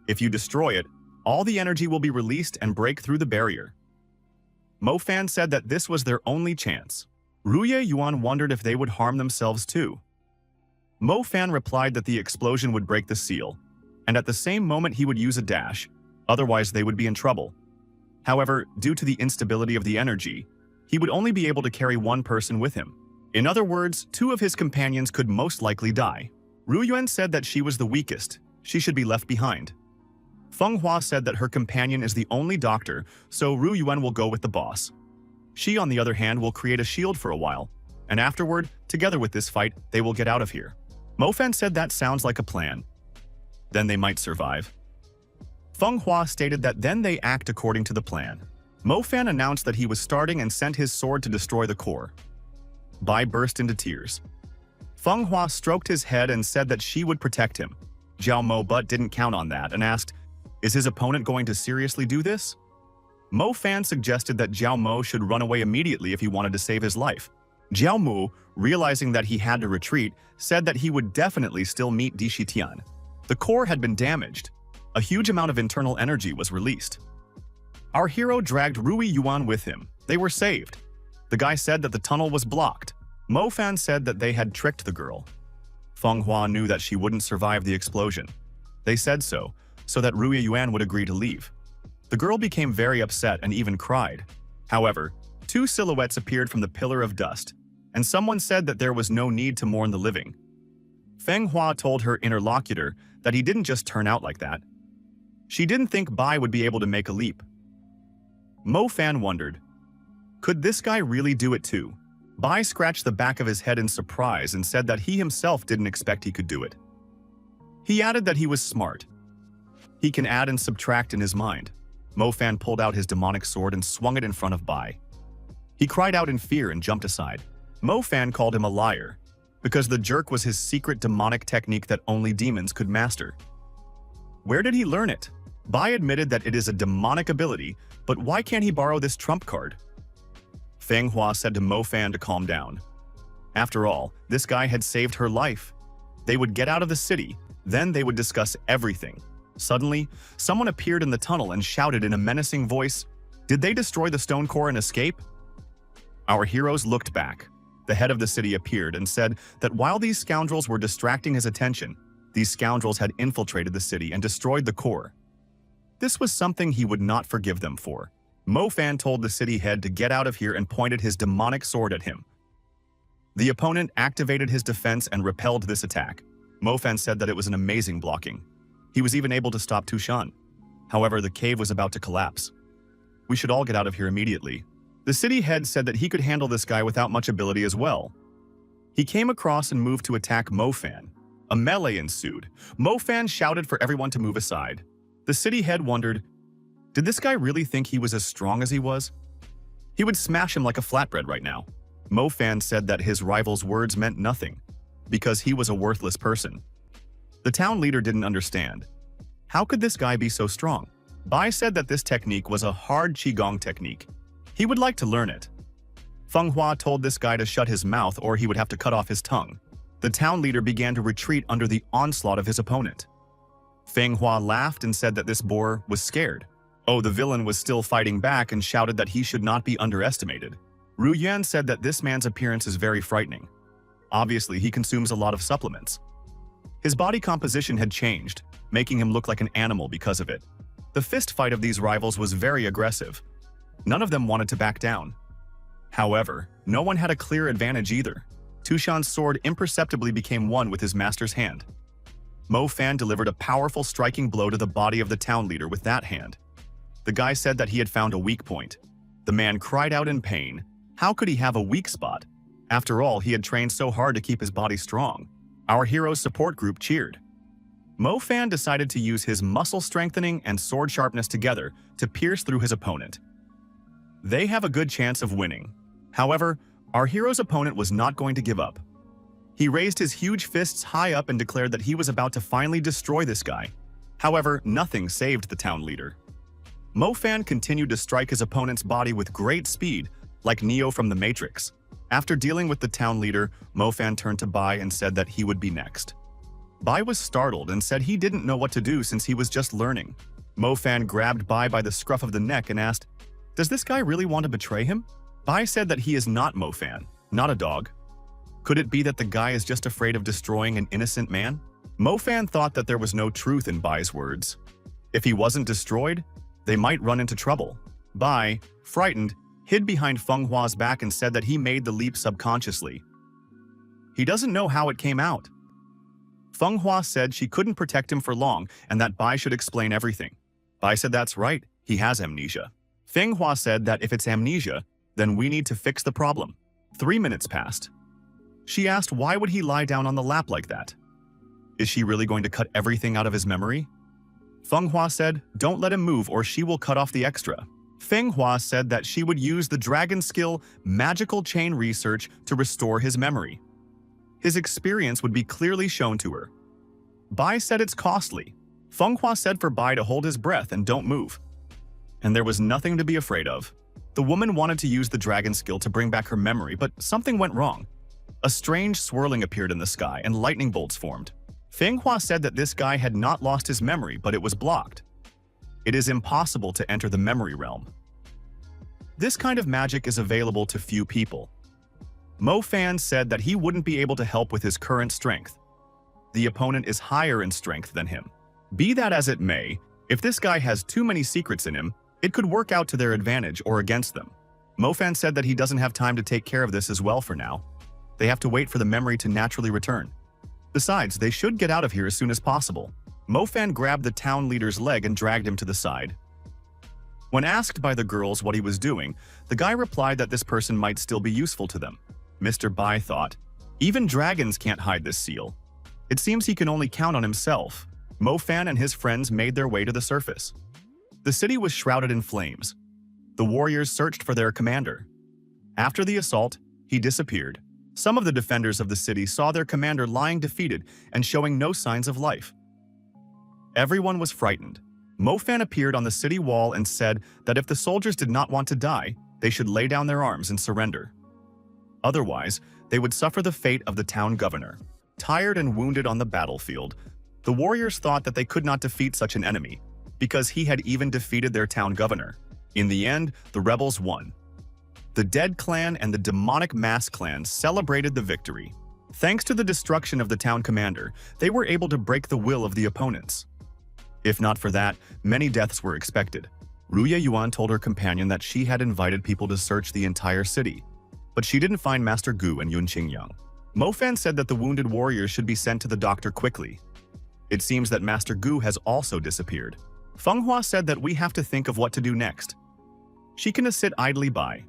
If you destroy it, all the energy will be released and break through the barrier. Mo Fan said that this was their only chance. Ruye Yuan wondered if they would harm themselves too. Mo Fan replied that the explosion would break the seal, and at the same moment he would use a dash, otherwise they would be in trouble. However, due to the instability of the energy, he would only be able to carry one person with him. In other words, 2 of his companions could most likely die. Ru Yuan said that she was the weakest, she should be left behind. Feng Hua said that her companion is the only doctor, so Ru Yuan will go with the boss. She, on the other hand, will create a shield for a while, and afterward, together with this fight, they will get out of here. Mo Fan said that sounds like a plan. Then they might survive. Feng Hua stated that then they act according to the plan. Mo Fan announced that he was starting and sent his sword to destroy the core. Bai burst into tears. Feng Hua stroked his head and said that she would protect him. Jiao Mo but didn't count on that and asked, is his opponent going to seriously do this? Mo Fan suggested that Jiao Mo should run away immediately if he wanted to save his life. Jiao Mu, realizing that he had to retreat, said that he would definitely still meet Di Shitian. The core had been damaged. A huge amount of internal energy was released. Our hero dragged Rui Yuan with him. They were saved. The guy said that the tunnel was blocked. Mo Fan said that they had tricked the girl. Feng Hua knew that she wouldn't survive the explosion. They said so that Rui Yuan would agree to leave. The girl became very upset and even cried. However, 2 silhouettes appeared from the pillar of dust, and someone said that there was no need to mourn the living. Feng Hua told her interlocutor that he didn't just turn out like that. She didn't think Bai would be able to make a leap. Mo Fan wondered, could this guy really do it too? Bai scratched the back of his head in surprise and said that he himself didn't expect he could do it. He added that he was smart. He can add and subtract in his mind. Mo Fan pulled out his demonic sword and swung it in front of Bai. He cried out in fear and jumped aside. Mo Fan called him a liar, because the jerk was his secret demonic technique that only demons could master. Where did he learn it? Bai admitted that it is a demonic ability, but why can't he borrow this trump card? Feng Hua said to Mo Fan to calm down. After all, this guy had saved her life. They would get out of the city, then they would discuss everything. Suddenly, someone appeared in the tunnel and shouted in a menacing voice, "Did they destroy the stone core and escape?" Our heroes looked back. The head of the city appeared and said that while these scoundrels were distracting his attention, these scoundrels had infiltrated the city and destroyed the core. This was something he would not forgive them for. Mo Fan told the city head to get out of here and pointed his demonic sword at him. The opponent activated his defense and repelled this attack. Mo Fan said that it was an amazing blocking. He was even able to stop Tushan. However, the cave was about to collapse. We should all get out of here immediately. The city head said that he could handle this guy without much ability as well. He came across and moved to attack Mo Fan. A melee ensued. Mo Fan shouted for everyone to move aside. The city head wondered, did this guy really think he was as strong as he was? He would smash him like a flatbread right now. Mo Fan said that his rival's words meant nothing, because he was a worthless person. The town leader didn't understand. How could this guy be so strong? Bai said that this technique was a hard qigong technique. He would like to learn it. Feng Hua told this guy to shut his mouth or he would have to cut off his tongue. The town leader began to retreat under the onslaught of his opponent. Feng Hua laughed and said that this boar was scared. Oh, the villain was still fighting back and shouted that he should not be underestimated. Ru Yan said that this man's appearance is very frightening. Obviously, he consumes a lot of supplements. His body composition had changed, making him look like an animal because of it. The fist fight of these rivals was very aggressive. None of them wanted to back down. However, no one had a clear advantage either. Tushan's sword imperceptibly became one with his master's hand. Mo Fan delivered a powerful striking blow to the body of the town leader with that hand. The guy said that he had found a weak point. The man cried out in pain. How could he have a weak spot? After all, he had trained so hard to keep his body strong. Our hero's support group cheered. Mo Fan decided to use his muscle strengthening and sword sharpness together to pierce through his opponent. They have a good chance of winning. However, our hero's opponent was not going to give up. He raised his huge fists high up and declared that he was about to finally destroy this guy. However, nothing saved the town leader. Mo Fan continued to strike his opponent's body with great speed, like Neo from the Matrix. After dealing with the town leader, Mo Fan turned to Bai and said that he would be next. Bai was startled and said he didn't know what to do since he was just learning. Mo Fan grabbed Bai by the scruff of the neck and asked, "Does this guy really want to betray him?" Bai said that he is not Mo Fan, not a dog. Could it be that the guy is just afraid of destroying an innocent man? Mo Fan thought that there was no truth in Bai's words. If he wasn't destroyed, they might run into trouble. Bai, frightened, hid behind Feng Hua's back and said that he made the leap subconsciously. He doesn't know how it came out. Feng Hua said she couldn't protect him for long and that Bai should explain everything. Bai said that's right, he has amnesia. Feng Hua said that if it's amnesia, then we need to fix the problem. 3 minutes passed. She asked why would he lie down on the lap like that? Is she really going to cut everything out of his memory? Feng Hua said, don't let him move or she will cut off the extra. Feng Hua said that she would use the dragon skill magical chain research to restore his memory. His experience would be clearly shown to her. Bai said it's costly. Feng Hua said for Bai to hold his breath and don't move. And there was nothing to be afraid of. The woman wanted to use the dragon skill to bring back her memory, but something went wrong. A strange swirling appeared in the sky and lightning bolts formed. Feng Hua said that this guy had not lost his memory, but it was blocked. It is impossible to enter the memory realm. This kind of magic is available to few people. Mo Fan said that he wouldn't be able to help with his current strength. The opponent is higher in strength than him. Be that as it may, if this guy has too many secrets in him, it could work out to their advantage or against them. Mo Fan said that he doesn't have time to take care of this as well for now. They have to wait for the memory to naturally return. Besides, they should get out of here as soon as possible. Mo Fan grabbed the town leader's leg and dragged him to the side. When asked by the girls what he was doing, the guy replied that this person might still be useful to them. Mr. Bai thought, even dragons can't hide this seal. It seems he can only count on himself. Mo Fan and his friends made their way to the surface. The city was shrouded in flames. The warriors searched for their commander. After the assault, he disappeared. Some of the defenders of the city saw their commander lying defeated and showing no signs of life. Everyone was frightened. Mo Fan appeared on the city wall and said that if the soldiers did not want to die, they should lay down their arms and surrender. Otherwise, they would suffer the fate of the town governor. Tired and wounded on the battlefield, the warriors thought that they could not defeat such an enemy, because he had even defeated their town governor. In the end, the rebels won. The Dead Clan and the Demonic Mask Clan celebrated the victory. Thanks to the destruction of the town commander, they were able to break the will of the opponents. If not for that, many deaths were expected. Ruya Yuan told her companion that she had invited people to search the entire city, but she didn't find Master Gu and Yun Qingyang. Mo Fan said that the wounded warriors should be sent to the doctor quickly. It seems that Master Gu has also disappeared. Feng Hua said that we have to think of what to do next. She cannot sit idly by.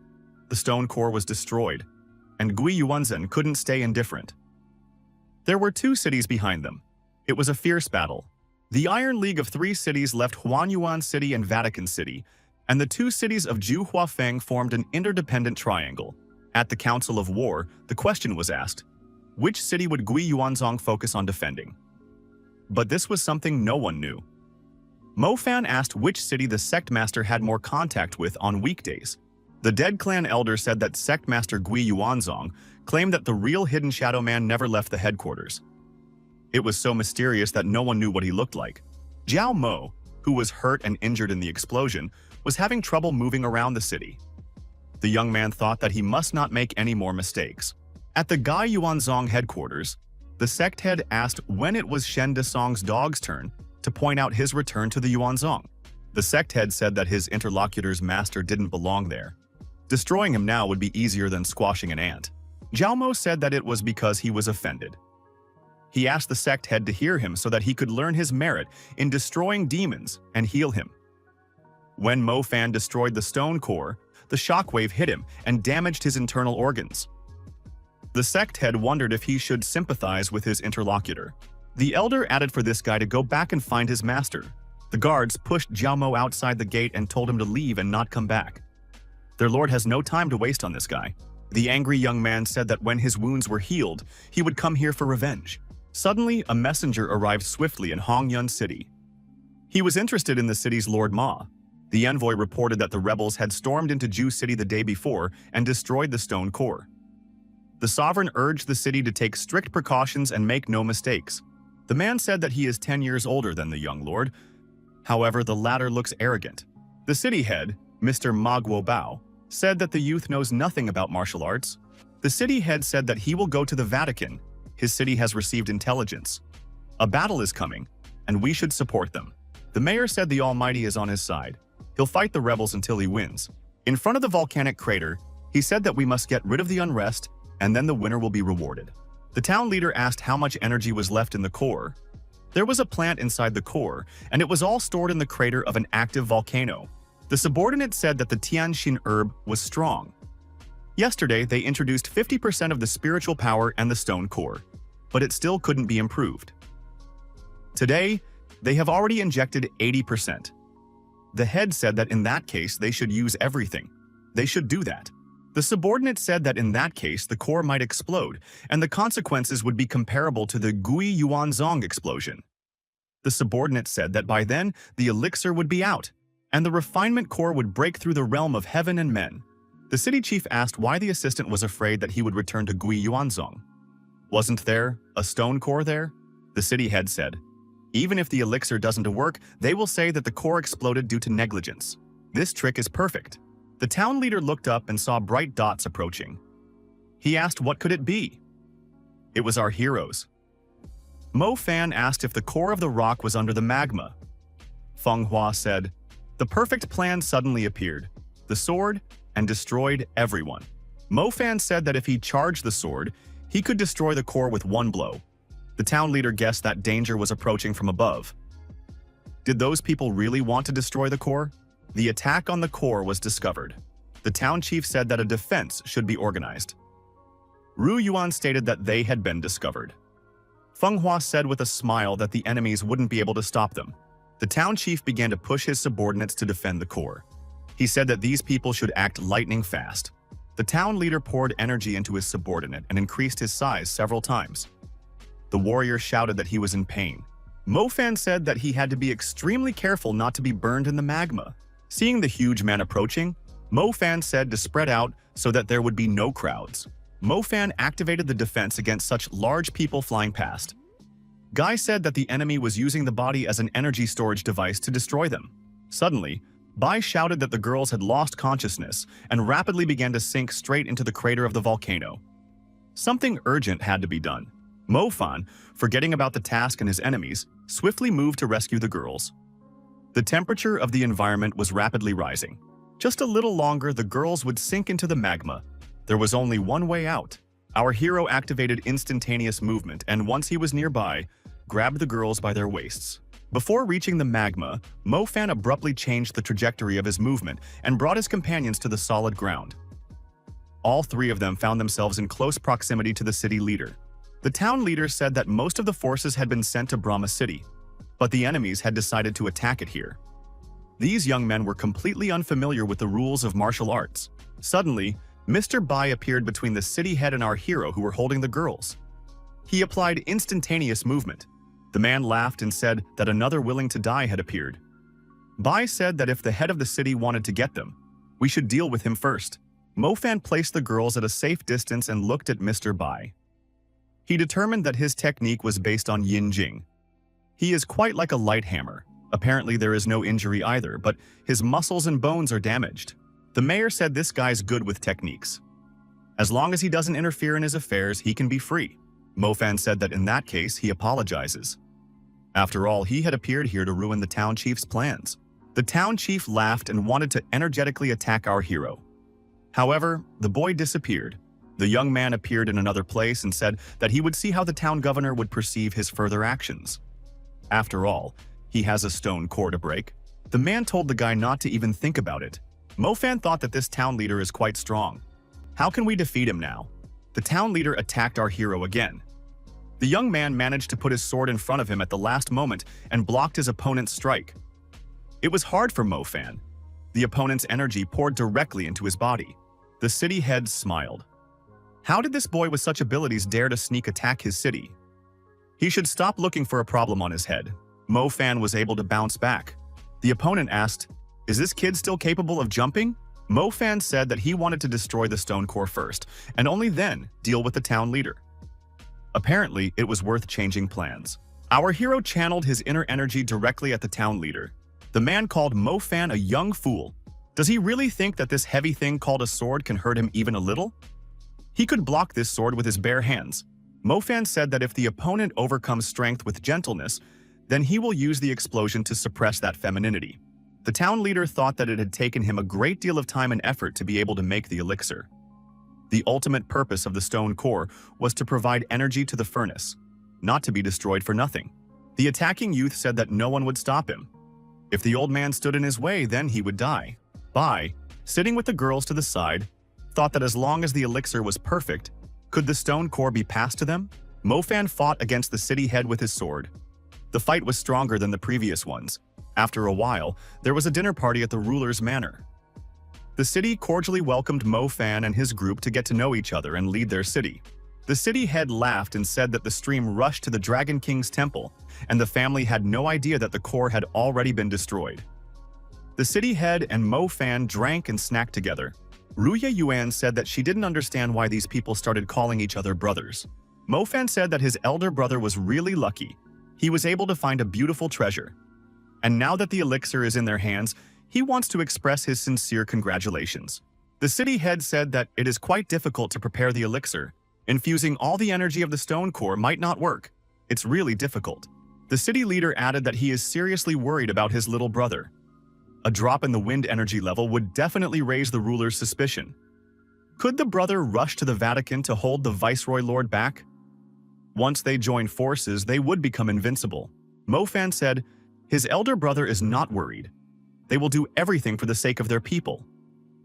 The stone core was destroyed, and Gui Yuanzhen couldn't stay indifferent. There were 2 cities behind them. It was a fierce battle. The Iron League of 3 cities left Huanyuan City and Vatican City, and the 2 cities of Ju Huafeng formed an interdependent triangle. At the Council of War, the question was asked, which city would Gui Yuanzong focus on defending? But this was something no one knew. Mo Fan asked which city the sect master had more contact with on weekdays. The Dead Clan elder said that sect master Gui Yuanzong claimed that the real hidden shadow man never left the headquarters. It was so mysterious that no one knew what he looked like. Jiao Mo, who was hurt and injured in the explosion, was having trouble moving around the city. The young man thought that he must not make any more mistakes. At the Gai Yuanzong headquarters, the sect head asked when it was Shen Desong's dog's turn to point out his return to the Yuanzong. The sect head said that his interlocutor's master didn't belong there. Destroying him now would be easier than squashing an ant. Jiao said that it was because he was offended. He asked the sect head to hear him so that he could learn his merit in destroying demons and heal him. When Mo Fan destroyed the stone core, the shockwave hit him and damaged his internal organs. The sect head wondered if he should sympathize with his interlocutor. The elder added for this guy to go back and find his master. The guards pushed Jiao outside the gate and told him to leave and not come back. Their lord has no time to waste on this guy. The angry young man said that when his wounds were healed, he would come here for revenge. Suddenly, a messenger arrived swiftly in Hongyun City. He was interested in the city's Lord Ma. The envoy reported that the rebels had stormed into Ju City the day before and destroyed the stone core. The sovereign urged the city to take strict precautions and make no mistakes. The man said that he is 10 years older than the young lord. However, the latter looks arrogant. The city head, Mr. Ma Guobao, said that the youth knows nothing about martial arts. The city head said that he will go to the Vatican. His city has received intelligence. A battle is coming, and we should support them. The mayor said the Almighty is on his side. He'll fight the rebels until he wins. In front of the volcanic crater, he said that we must get rid of the unrest, and then the winner will be rewarded. The town leader asked how much energy was left in the core. There was a plant inside the core, and it was all stored in the crater of an active volcano. The subordinate said that the Tianxin herb was strong. Yesterday, they introduced 50% of the spiritual power and the stone core, but it still couldn't be improved. Today, they have already injected 80%. The head said that in that case, they should use everything. They should do that. The subordinate said that in that case, the core might explode, and the consequences would be comparable to the Gui Yuanzong explosion. The subordinate said that by then, the elixir would be out, and the refinement core would break through the realm of heaven and men. The city chief asked why the assistant was afraid that he would return to Gui Yuanzong. Wasn't there a stone core there? The city head said. Even if the elixir doesn't work, they will say that the core exploded due to negligence. This trick is perfect. The town leader looked up and saw bright dots approaching. He asked what could it be? It was our heroes. Mo Fan asked if the core of the rock was under the magma. Feng Hua said, the perfect plan suddenly appeared, the sword, and destroyed everyone. Mo Fan said that if he charged the sword, he could destroy the core with one blow. The town leader guessed that danger was approaching from above. Did those people really want to destroy the core? The attack on the core was discovered. The town chief said that a defense should be organized. Ru Yuan stated that they had been discovered. Feng Hua said with a smile that the enemies wouldn't be able to stop them. The town chief began to push his subordinates to defend the core. He said that these people should act lightning fast. The town leader poured energy into his subordinate and increased his size several times. The warrior shouted that he was in pain. Mo Fan said that he had to be extremely careful not to be burned in the magma. Seeing the huge man approaching, Mo Fan said to spread out so that there would be no crowds. Mo Fan activated the defense against such large people flying past. Guy said that the enemy was using the body as an energy storage device to destroy them. Suddenly, Bai shouted that the girls had lost consciousness and rapidly began to sink straight into the crater of the volcano. Something urgent had to be done. Mo Fan, forgetting about the task and his enemies, swiftly moved to rescue the girls. The temperature of the environment was rapidly rising. Just a little longer, the girls would sink into the magma. There was only one way out. Our hero activated instantaneous movement, and once he was nearby, grabbed the girls by their waists. Before reaching the magma, Mo Fan abruptly changed the trajectory of his movement and brought his companions to the solid ground. All three of them found themselves in close proximity to the city leader. The town leader said that most of the forces had been sent to Brahma City, but the enemies had decided to attack it here. These young men were completely unfamiliar with the rules of martial arts. Suddenly, Mr. Bai appeared between the city head and our hero who were holding the girls. He applied instantaneous movement. The man laughed and said that another willing to die had appeared. Bai said that if the head of the city wanted to get them, we should deal with him first. Mo Fan placed the girls at a safe distance and looked at Mr. Bai. He determined that his technique was based on Yin Jing. He is quite like a light hammer. Apparently there is no injury either, but his muscles and bones are damaged. The mayor said this guy's good with techniques. As long as he doesn't interfere in his affairs, he can be free. Mo Fan said that in that case, he apologizes. After all, he had appeared here to ruin the town chief's plans. The town chief laughed and wanted to energetically attack our hero. However, the boy disappeared. The young man appeared in another place and said that he would see how the town governor would perceive his further actions. After all, he has a stone core to break. The man told the guy not to even think about it. Mofan thought that this town leader is quite strong. How can we defeat him now? The town leader attacked our hero again. The young man managed to put his sword in front of him at the last moment and blocked his opponent's strike. It was hard for Mofan. The opponent's energy poured directly into his body. The city head smiled. How did this boy with such abilities dare to sneak attack his city? He should stop looking for a problem on his head. Mofan was able to bounce back. The opponent asked, "Is this kid still capable of jumping?" Mofan said that he wanted to destroy the stone core first, and only then deal with the town leader. Apparently, it was worth changing plans. Our hero channeled his inner energy directly at the town leader. The man called Mofan a young fool. Does he really think that this heavy thing called a sword can hurt him even a little? He could block this sword with his bare hands. Mofan said that if the opponent overcomes strength with gentleness, then he will use the explosion to suppress that femininity. The town leader thought that it had taken him a great deal of time and effort to be able to make the elixir. The ultimate purpose of the stone core was to provide energy to the furnace, not to be destroyed for nothing. The attacking youth said that no one would stop him. If the old man stood in his way, then he would die. Bai, sitting with the girls to the side, thought that as long as the elixir was perfect, could the stone core be passed to them? Mofan fought against the city head with his sword. The fight was stronger than the previous ones. After a while, there was a dinner party at the ruler's manor. The city cordially welcomed Mofan and his group to get to know each other and lead their city. The city head laughed and said that the stream rushed to the Dragon King's temple, and the family had no idea that the core had already been destroyed. The city head and Mofan drank and snacked together. Ruya Yuan said that she didn't understand why these people started calling each other brothers. Mofan said that his elder brother was really lucky. He was able to find a beautiful treasure. And now that the elixir is in their hands, he wants to express his sincere congratulations. The city head said that it is quite difficult to prepare the elixir. Infusing all the energy of the stone core might not work. It's really difficult. The city leader added that he is seriously worried about his little brother. A drop in the wind energy level would definitely raise the ruler's suspicion. Could the brother rush to the Vatican to hold the Viceroy Lord back? Once they join forces, they would become invincible. Mofan said, his elder brother is not worried. They will do everything for the sake of their people.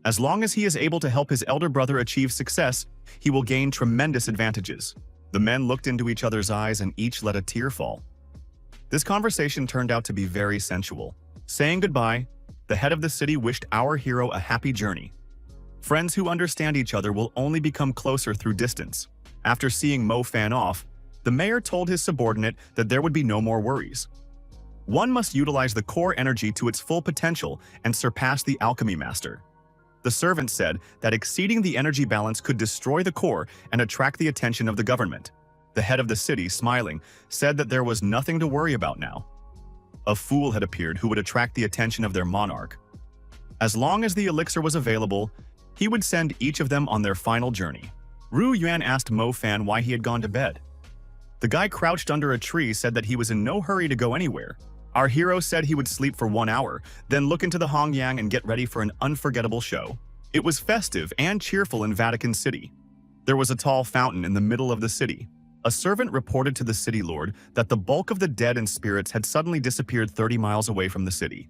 As long as he is able to help his elder brother achieve success, he will gain tremendous advantages. The men looked into each other's eyes and each let a tear fall. This conversation turned out to be very sensual. Saying goodbye, the head of the city wished our hero a happy journey. Friends who understand each other will only become closer through distance. After seeing Mofan off, the mayor told his subordinate that there would be no more worries. One must utilize the core energy to its full potential and surpass the alchemy master. The servant said that exceeding the energy balance could destroy the core and attract the attention of the government. The head of the city, smiling, said that there was nothing to worry about now. A fool had appeared who would attract the attention of their monarch. As long as the elixir was available, he would send each of them on their final journey. Ru Yuan asked Mofan why he had gone to bed. The guy crouched under a tree said that he was in no hurry to go anywhere. Our hero said he would sleep for 1 hour, then look into the Hongyang and get ready for an unforgettable show. It was festive and cheerful in Vatican City. There was a tall fountain in the middle of the city. A servant reported to the city lord that the bulk of the dead and spirits had suddenly disappeared 30 miles away from the city.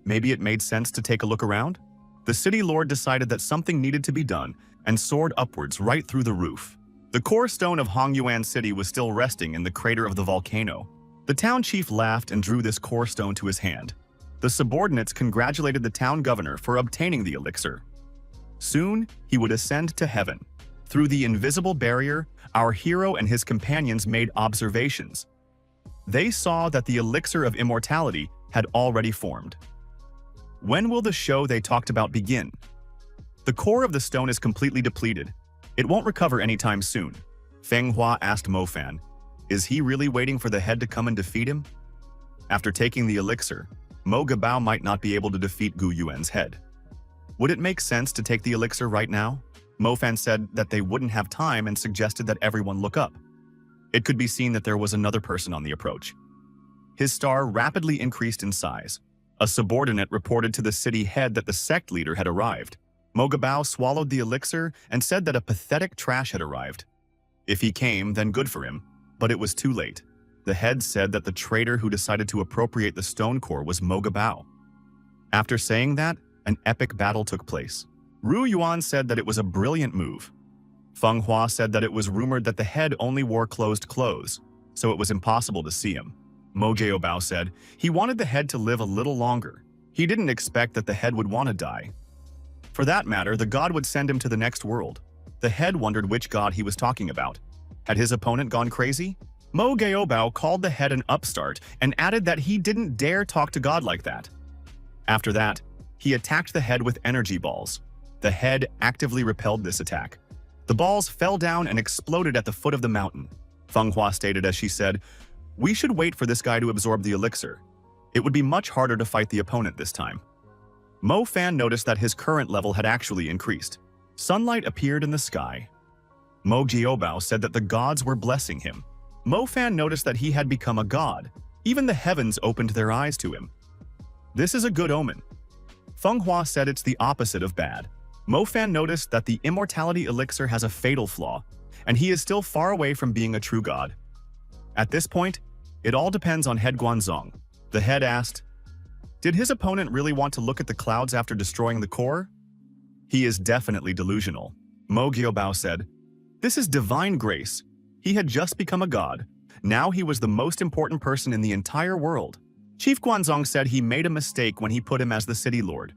Maybe it made sense to take a look around? The city lord decided that something needed to be done and soared upwards right through the roof. The core stone of Hongyuan City was still resting in the crater of the volcano. The town chief laughed and drew this core stone to his hand. The subordinates congratulated the town governor for obtaining the elixir. Soon, he would ascend to heaven. Through the invisible barrier, our hero and his companions made observations. They saw that the elixir of immortality had already formed. When will the show they talked about begin? The core of the stone is completely depleted. It won't recover anytime soon. Feng Hua asked Mofan, is he really waiting for the head to come and defeat him? After taking the elixir, Mo Gabao might not be able to defeat Gu Yuan's head. Would it make sense to take the elixir right now? Mofan said that they wouldn't have time and suggested that everyone look up. It could be seen that there was another person on the approach. His star rapidly increased in size. A subordinate reported to the city head that the sect leader had arrived. Mogabao swallowed the elixir and said that a pathetic trash had arrived. If he came, then good for him, but it was too late. The head said that the traitor who decided to appropriate the stone core was Mogabao. After saying that, an epic battle took place. Ru Yuan said that it was a brilliant move. Feng Hua said that it was rumored that the head only wore closed clothes, so it was impossible to see him. Mo Jiaobao said he wanted the head to live a little longer. He didn't expect that the head would want to die. For that matter, the god would send him to the next world. The head wondered which god he was talking about. Had his opponent gone crazy? Mo Jiaobao called the head an upstart and added that he didn't dare talk to God like that. After that, he attacked the head with energy balls. The head actively repelled this attack. The balls fell down and exploded at the foot of the mountain. Feng Hua stated as she said, "We should wait for this guy to absorb the elixir. It would be much harder to fight the opponent this time." Mo Fan noticed that his current level had actually increased. Sunlight appeared in the sky. Mo Jiaobao said that the gods were blessing him. Mo Fan noticed that he had become a god. Even the heavens opened their eyes to him. This is a good omen. Feng Hua said it's the opposite of bad. Mo Fan noticed that the immortality elixir has a fatal flaw, and he is still far away from being a true god. At this point, it all depends on Head Guanzong. The head asked, "Did his opponent really want to look at the clouds after destroying the core?" "He is definitely delusional." Mo Jiaobao said, "This is divine grace. He had just become a god. Now he was the most important person in the entire world." Chief Guanzong said he made a mistake when he put him as the city lord.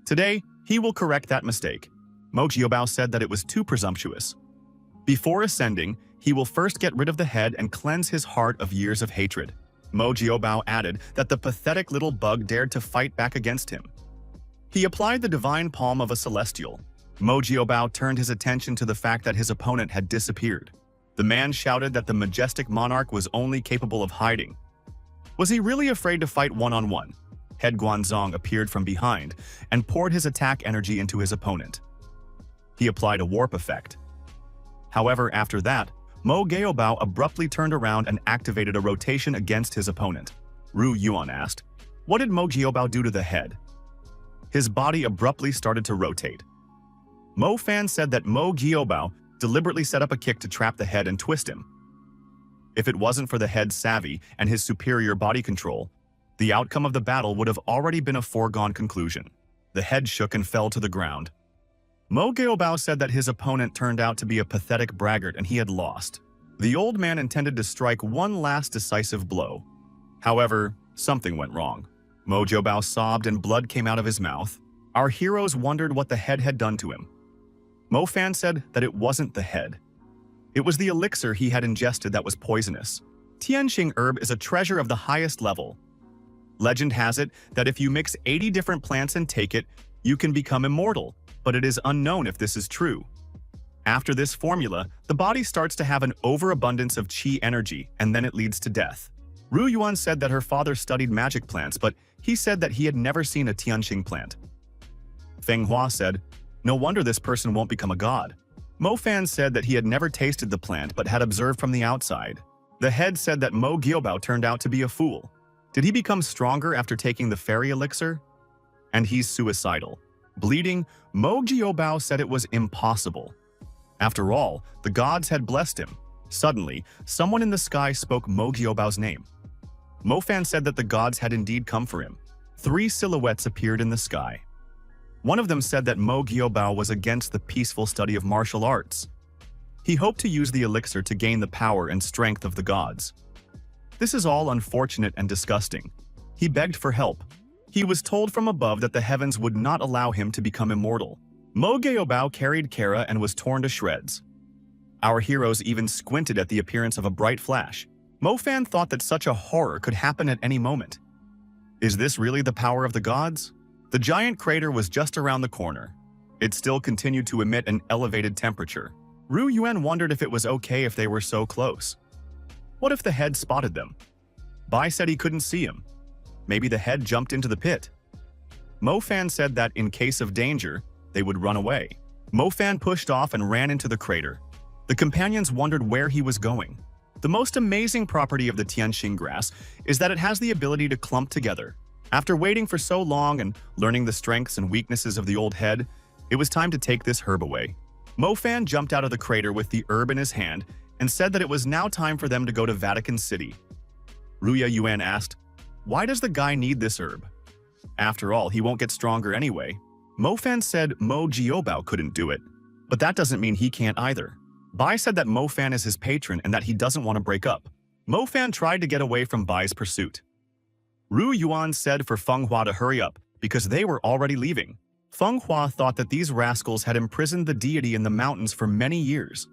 Today, he will correct that mistake. Mo Jiaobao said that it was too presumptuous. Before ascending, he will first get rid of the head and cleanse his heart of years of hatred. Mo Jiaobao added that the pathetic little bug dared to fight back against him. He applied the divine palm of a celestial. Mo Jiaobao turned his attention to the fact that his opponent had disappeared. The man shouted that the majestic monarch was only capable of hiding. Was he really afraid to fight one-on-one? Head Guanzong appeared from behind and poured his attack energy into his opponent. He applied a warp effect. However, after that, Mo Jiaobao abruptly turned around and activated a rotation against his opponent. Ru Yuan asked, "What did Mo Jiaobao do to the head?" His body abruptly started to rotate. Mo Fan said that Mo Jiaobao deliberately set up a kick to trap the head and twist him. If it wasn't for the head's savvy and his superior body control, the outcome of the battle would have already been a foregone conclusion. The head shook and fell to the ground. Mo Jiaobao said that his opponent turned out to be a pathetic braggart and he had lost. The old man intended to strike one last decisive blow. However, something went wrong. Mo Jiaobao sobbed and blood came out of his mouth. Our heroes wondered what the head had done to him. Mo Fan said that it wasn't the head. It was the elixir he had ingested that was poisonous. Tianxing herb is a treasure of the highest level. Legend has it that if you mix 80 different plants and take it, you can become immortal, but it is unknown if this is true. After this formula, the body starts to have an overabundance of qi energy, and then it leads to death. Ru Yuan said that her father studied magic plants, but he said that he had never seen a Tianxing plant. Feng Hua said, "No wonder this person won't become a god." Mo Fan said that he had never tasted the plant but had observed from the outside. The head said that Mo Jiaobao turned out to be a fool. Did he become stronger after taking the fairy elixir? And he's suicidal. Bleeding, Mo Jiaobao said it was impossible. After all, the gods had blessed him. Suddenly, someone in the sky spoke Mo Jiaobao's name. Mo Fan said that the gods had indeed come for him. 3 silhouettes appeared in the sky. One of them said that Mo Jiaobao was against the peaceful study of martial arts. He hoped to use the elixir to gain the power and strength of the gods. This is all unfortunate and disgusting. He begged for help. He was told from above that the heavens would not allow him to become immortal. Mo Jiaobao carried Kara and was torn to shreds. Our heroes even squinted at the appearance of a bright flash. Mo Fan thought that such a horror could happen at any moment. Is this really the power of the gods? The giant crater was just around the corner. It still continued to emit an elevated temperature. Ru Yuan wondered if it was okay if they were so close. What if the head spotted them? Bai said he couldn't see him. Maybe the head jumped into the pit. Mo Fan said that in case of danger, they would run away. Mo Fan pushed off and ran into the crater. The companions wondered where he was going. The most amazing property of the Tianxing grass is that it has the ability to clump together. After waiting for so long and learning the strengths and weaknesses of the old head, It was time to take this herb away. Mofan jumped out of the crater with the herb in his hand and said that it was now time for them to go to Vatican City. Ruya Yuan asked, "Why does the guy need this herb? After all, he won't get stronger anyway." Mofan said Mo Jiobao couldn't do it, but that doesn't mean he can't either. Bai said that Mofan is his patron and that he doesn't want to break up. Mofan tried to get away from Bai's pursuit. Ru Yuan said for Feng Hua to hurry up because they were already leaving. Feng Hua thought that these rascals had imprisoned the deity in the mountains for many years.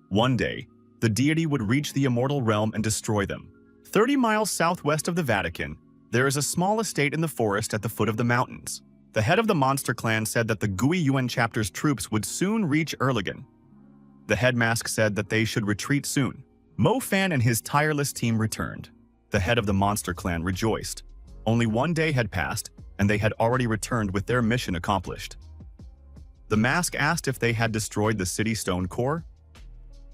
One day, the deity would reach the immortal realm and destroy them. 30 miles southwest of the Vatican, there is a small estate in the forest at the foot of the mountains. The head of the monster clan said that the Gui Yuan chapter's troops would soon reach Erlangen. The head mask said that they should retreat soon. Mo Fan and his tireless team returned. The head of the monster clan rejoiced. Only one day had passed, and they had already returned with their mission accomplished. The mask asked if they had destroyed the city stone core.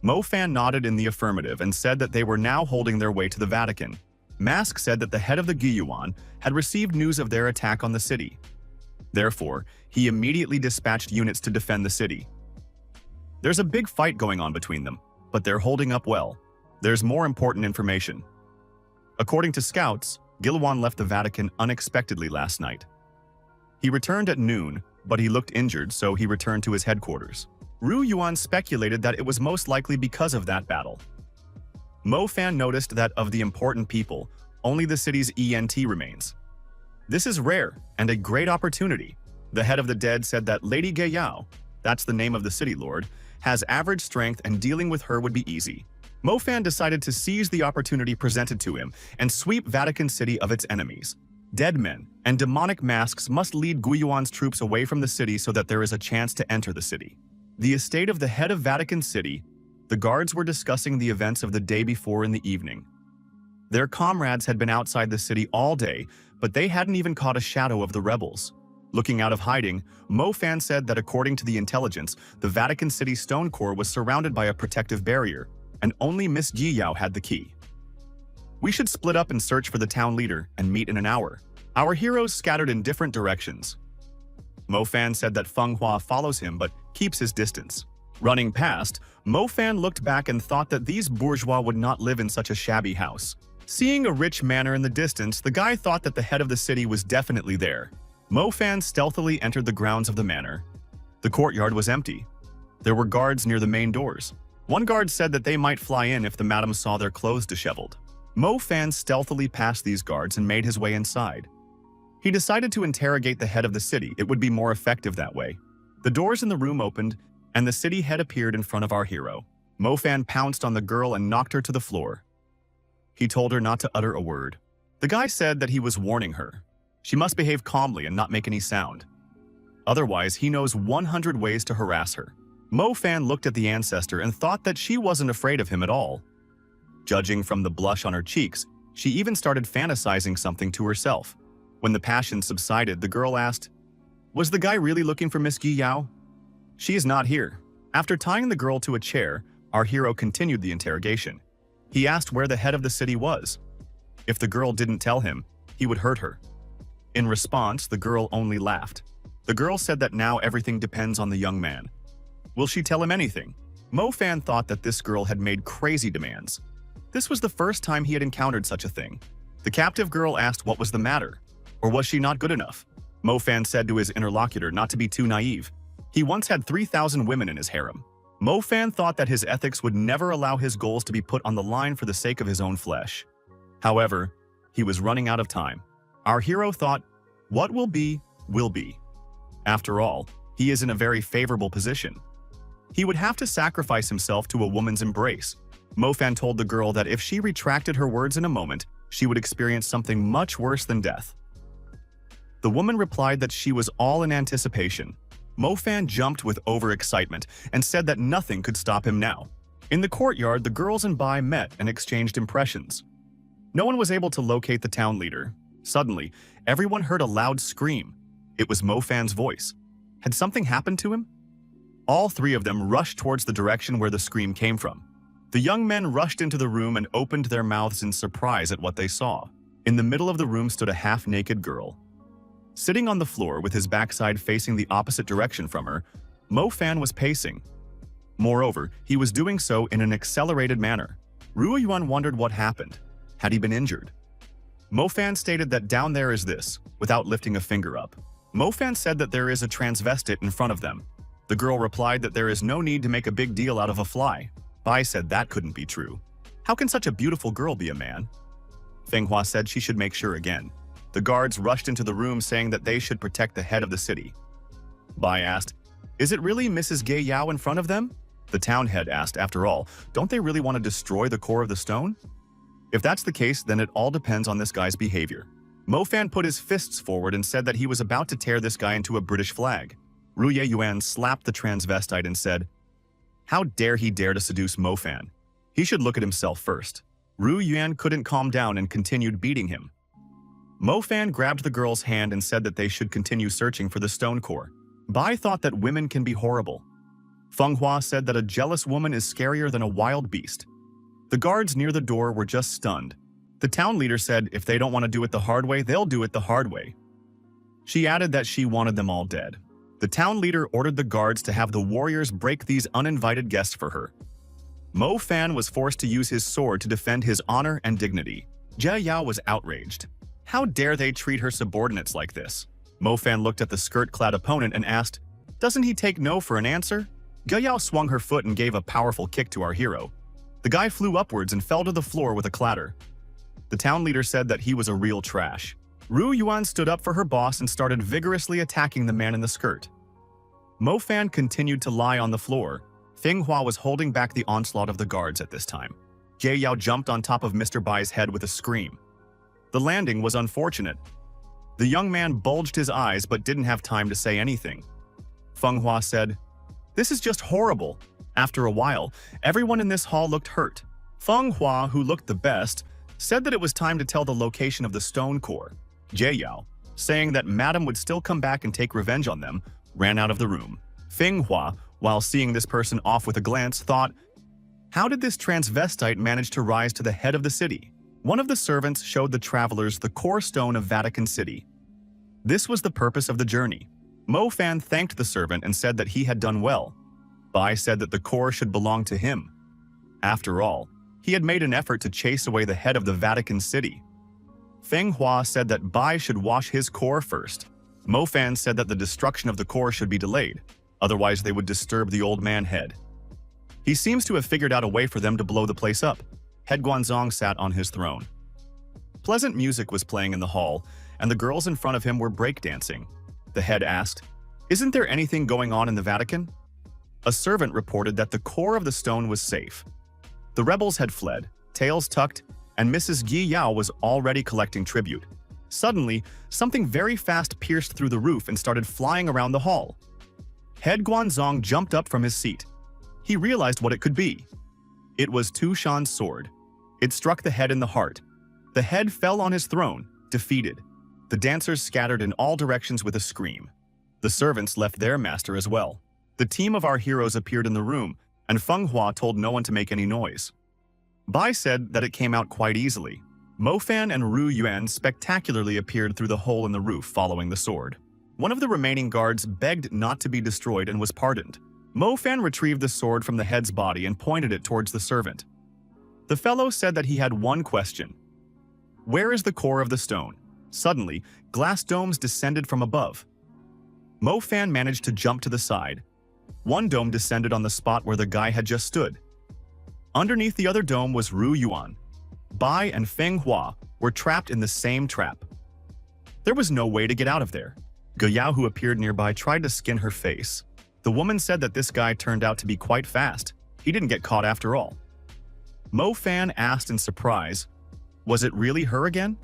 Mo Fan nodded in the affirmative and said that they were now holding their way to the Vatican. Mask said that the head of the Giyuan had received news of their attack on the city. Therefore, he immediately dispatched units to defend the city. There's a big fight going on between them, but they're holding up well. There's more important information. According to scouts, Gilwan left the Vatican unexpectedly last night. He returned at noon, but he looked injured, so he returned to his headquarters. Ru Yuan speculated that it was most likely because of that battle. Mo Fan noticed that of the important people, only the city's ENT remains. This is rare and a great opportunity. The head of the dead said that Lady Gayao, that's the name of the city lord, has average strength and dealing with her would be easy. Mo Fan decided to seize the opportunity presented to him and sweep Vatican City of its enemies. Dead men and demonic masks must lead Guyuan's troops away from the city so that there is a chance to enter the city. The estate of the head of Vatican City, the guards were discussing the events of the day before in the evening. Their comrades had been outside the city all day, but they hadn't even caught a shadow of the rebels. Looking out of hiding, Mo Fan said that according to the intelligence, the Vatican City stone core was surrounded by a protective barrier, and only Miss Ji Yao had the key. We should split up and search for the town leader and meet in an hour. Our heroes scattered in different directions. Mo Fan said that Feng Hua follows him but keeps his distance. Running past, Mo Fan looked back and thought that these bourgeois would not live in such a shabby house. Seeing a rich manor in the distance, the guy thought that the head of the city was definitely there. Mo Fan stealthily entered the grounds of the manor. The courtyard was empty. There were guards near the main doors. One guard said that they might fly in if the madam saw their clothes disheveled. Mo Fan stealthily passed these guards and made his way inside. He decided to interrogate the head of the city. It would be more effective that way. The doors in the room opened, and the city head appeared in front of our hero. Mo Fan pounced on the girl and knocked her to the floor. He told her not to utter a word. The guy said that he was warning her. She must behave calmly and not make any sound. Otherwise, he knows 100 ways to harass her. Mo Fan looked at the ancestor and thought that she wasn't afraid of him at all. Judging from the blush on her cheeks, she even started fantasizing something to herself. When the passion subsided, the girl asked, "Was the guy really looking for Miss Gi Yao?" "She is not here." After tying the girl to a chair, our hero continued the interrogation. He asked where the head of the city was. If the girl didn't tell him, he would hurt her. In response, the girl only laughed. The girl said that now everything depends on the young man. Will she tell him anything? Mo Fan thought that this girl had made crazy demands. This was the first time he had encountered such a thing. The captive girl asked what was the matter, or was she not good enough? Mo Fan said to his interlocutor not to be too naive. He once had 3,000 women in his harem. Mo Fan thought that his ethics would never allow his goals to be put on the line for the sake of his own flesh. However, he was running out of time. Our hero thought, what will be, will be. After all, he is in a very favorable position. He would have to sacrifice himself to a woman's embrace. Mo Fan told the girl that if she retracted her words in a moment, she would experience something much worse than death. The woman replied that she was all in anticipation. Mo Fan jumped with overexcitement and said that nothing could stop him now. In the courtyard, the girls and Bai met and exchanged impressions. No one was able to locate the town leader. Suddenly, everyone heard a loud scream. It was Mo Fan's voice. Had something happened to him? All three of them rushed towards the direction where the scream came from. The young men rushed into the room and opened their mouths in surprise at what they saw. In the middle of the room stood a half-naked girl. Sitting on the floor with his backside facing the opposite direction from her, Mo Fan was pacing. Moreover, he was doing so in an accelerated manner. Ruo Yuan wondered what happened. Had he been injured? Mo Fan stated that down there is this, without lifting a finger up. Mo Fan said that there is a transvestite in front of them. The girl replied that there is no need to make a big deal out of a fly. Bai said that couldn't be true. How can such a beautiful girl be a man? Feng Hua said she should make sure again. The guards rushed into the room saying that they should protect the head of the city. Bai asked, "Is it really Mrs. Gay Yao in front of them?" The town head asked, "After all, don't they really want to destroy the core of the stone?" If that's the case, then it all depends on this guy's behavior. Mo Fan put his fists forward and said that he was about to tear this guy into a British flag. Ruo Yuan slapped the transvestite and said, "How dare he dare to seduce Mo Fan? He should look at himself first." Ruo Yuan couldn't calm down and continued beating him. Mo Fan grabbed the girl's hand and said that they should continue searching for the stone core. Bai thought that women can be horrible. Feng Hua said that a jealous woman is scarier than a wild beast. The guards near the door were just stunned. The town leader said if they don't want to do it the hard way, they'll do it the hard way. She added that she wanted them all dead. The town leader ordered the guards to have the warriors break these uninvited guests for her. Mo Fan was forced to use his sword to defend his honor and dignity. Jia Yao was outraged. How dare they treat her subordinates like this? Mo Fan looked at the skirt-clad opponent and asked, "Doesn't he take no for an answer?" Jia Yao swung her foot and gave a powerful kick to our hero. The guy flew upwards and fell to the floor with a clatter. The town leader said that he was a real trash. Ruo Yuan stood up for her boss and started vigorously attacking the man in the skirt. Mo Fan continued to lie on the floor. Feng Hua was holding back the onslaught of the guards at this time. Jie Yao jumped on top of Mr. Bai's head with a scream. The landing was unfortunate. The young man bulged his eyes but didn't have time to say anything. Feng Hua said, "This is just horrible." After a while, everyone in this hall looked hurt. Feng Hua, who looked the best, said that it was time to tell the location of the stone core. Jie Yao, saying that Madam would still come back and take revenge on them, ran out of the room. Feng Hua, while seeing this person off with a glance, thought, "How did this transvestite manage to rise to the head of the city?" One of the servants showed the travelers the core stone of Vatican City. This was the purpose of the journey. Mo Fan thanked the servant and said that he had done well. Bai said that the core should belong to him. After all, he had made an effort to chase away the head of the Vatican City. Feng Hua said that Bai should wash his core first. Mo Fan said that the destruction of the core should be delayed, otherwise they would disturb the old man head. He seems to have figured out a way for them to blow the place up. Head Guanzong sat on his throne. Pleasant music was playing in the hall, and the girls in front of him were breakdancing. The head asked, "Isn't there anything going on in the Vatican?" A servant reported that the core of the stone was safe. The rebels had fled, tails tucked, and Mrs. Gi Yao was already collecting tribute. Suddenly, something very fast pierced through the roof and started flying around the hall. Head Guanzong jumped up from his seat. He realized what it could be. It was Tu Shan's sword. It struck the head in the heart. The head fell on his throne, defeated. The dancers scattered in all directions with a scream. The servants left their master as well. The team of our heroes appeared in the room, and Feng Hua told no one to make any noise. Bai said that it came out quite easily. Mo Fan and Ruo Yuan spectacularly appeared through the hole in the roof following the sword. One of the remaining guards begged not to be destroyed and was pardoned. Mo Fan retrieved the sword from the head's body and pointed it towards the servant. The fellow said that he had one question. "Where is the core of the stone?" Suddenly, glass domes descended from above. Mo Fan managed to jump to the side. One dome descended on the spot where the guy had just stood. Underneath the other dome was Ruo Yuan. Bai and Feng Hua were trapped in the same trap. There was no way to get out of there. Guyao, who appeared nearby, tried to skin her face. The woman said that this guy turned out to be quite fast. He didn't get caught after all. Mo Fan asked in surprise, "Was it really her again?"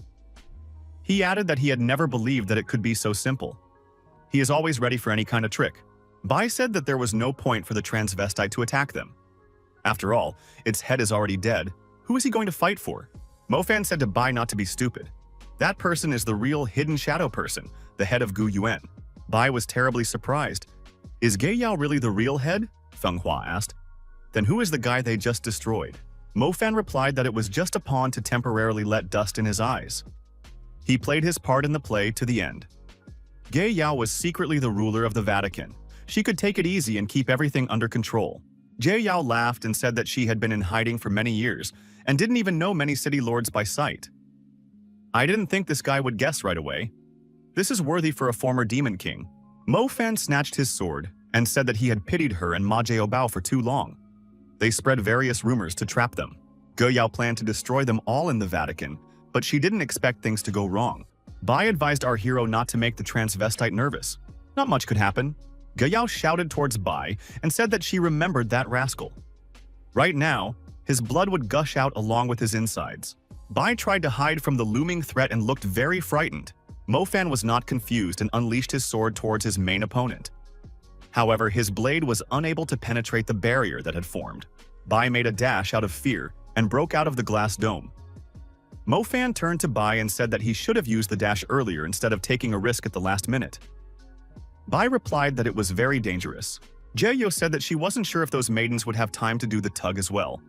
He added that he had never believed that it could be so simple. He is always ready for any kind of trick. Bai said that there was no point for the transvestite to attack them. After all, its head is already dead. Who is he going to fight for? Mo Fan said to Bai not to be stupid. That person is the real hidden shadow person, the head of Gu Yuan. Bai was terribly surprised. "Is Gei Yao really the real head?" Feng Hua asked. "Then who is the guy they just destroyed?" Mo Fan replied that it was just a pawn to temporarily let dust in his eyes. He played his part in the play to the end. Ge Yao was secretly the ruler of the Vatican. She could take it easy and keep everything under control. Ge Yao laughed and said that she had been in hiding for many years and didn't even know many city lords by sight. I didn't think this guy would guess right away. This is worthy for a former demon king. Mo Fan snatched his sword and said that he had pitied her and Ma Jiaobao for too long. They spread various rumors to trap them. Ge Yao planned to destroy them all in the Vatican, but she didn't expect things to go wrong. Bai advised our hero not to make the transvestite nervous. Not much could happen. Ge Yao shouted towards Bai and said that she remembered that rascal. Right now, his blood would gush out along with his insides. Bai tried to hide from the looming threat and looked very frightened. Mo Fan was not confused and unleashed his sword towards his main opponent. However, his blade was unable to penetrate the barrier that had formed. Bai made a dash out of fear and broke out of the glass dome. Mo Fan turned to Bai and said that he should have used the dash earlier instead of taking a risk at the last minute. Bai replied that it was very dangerous. Jaeyo said that she wasn't sure if those maidens would have time to do the tug as well.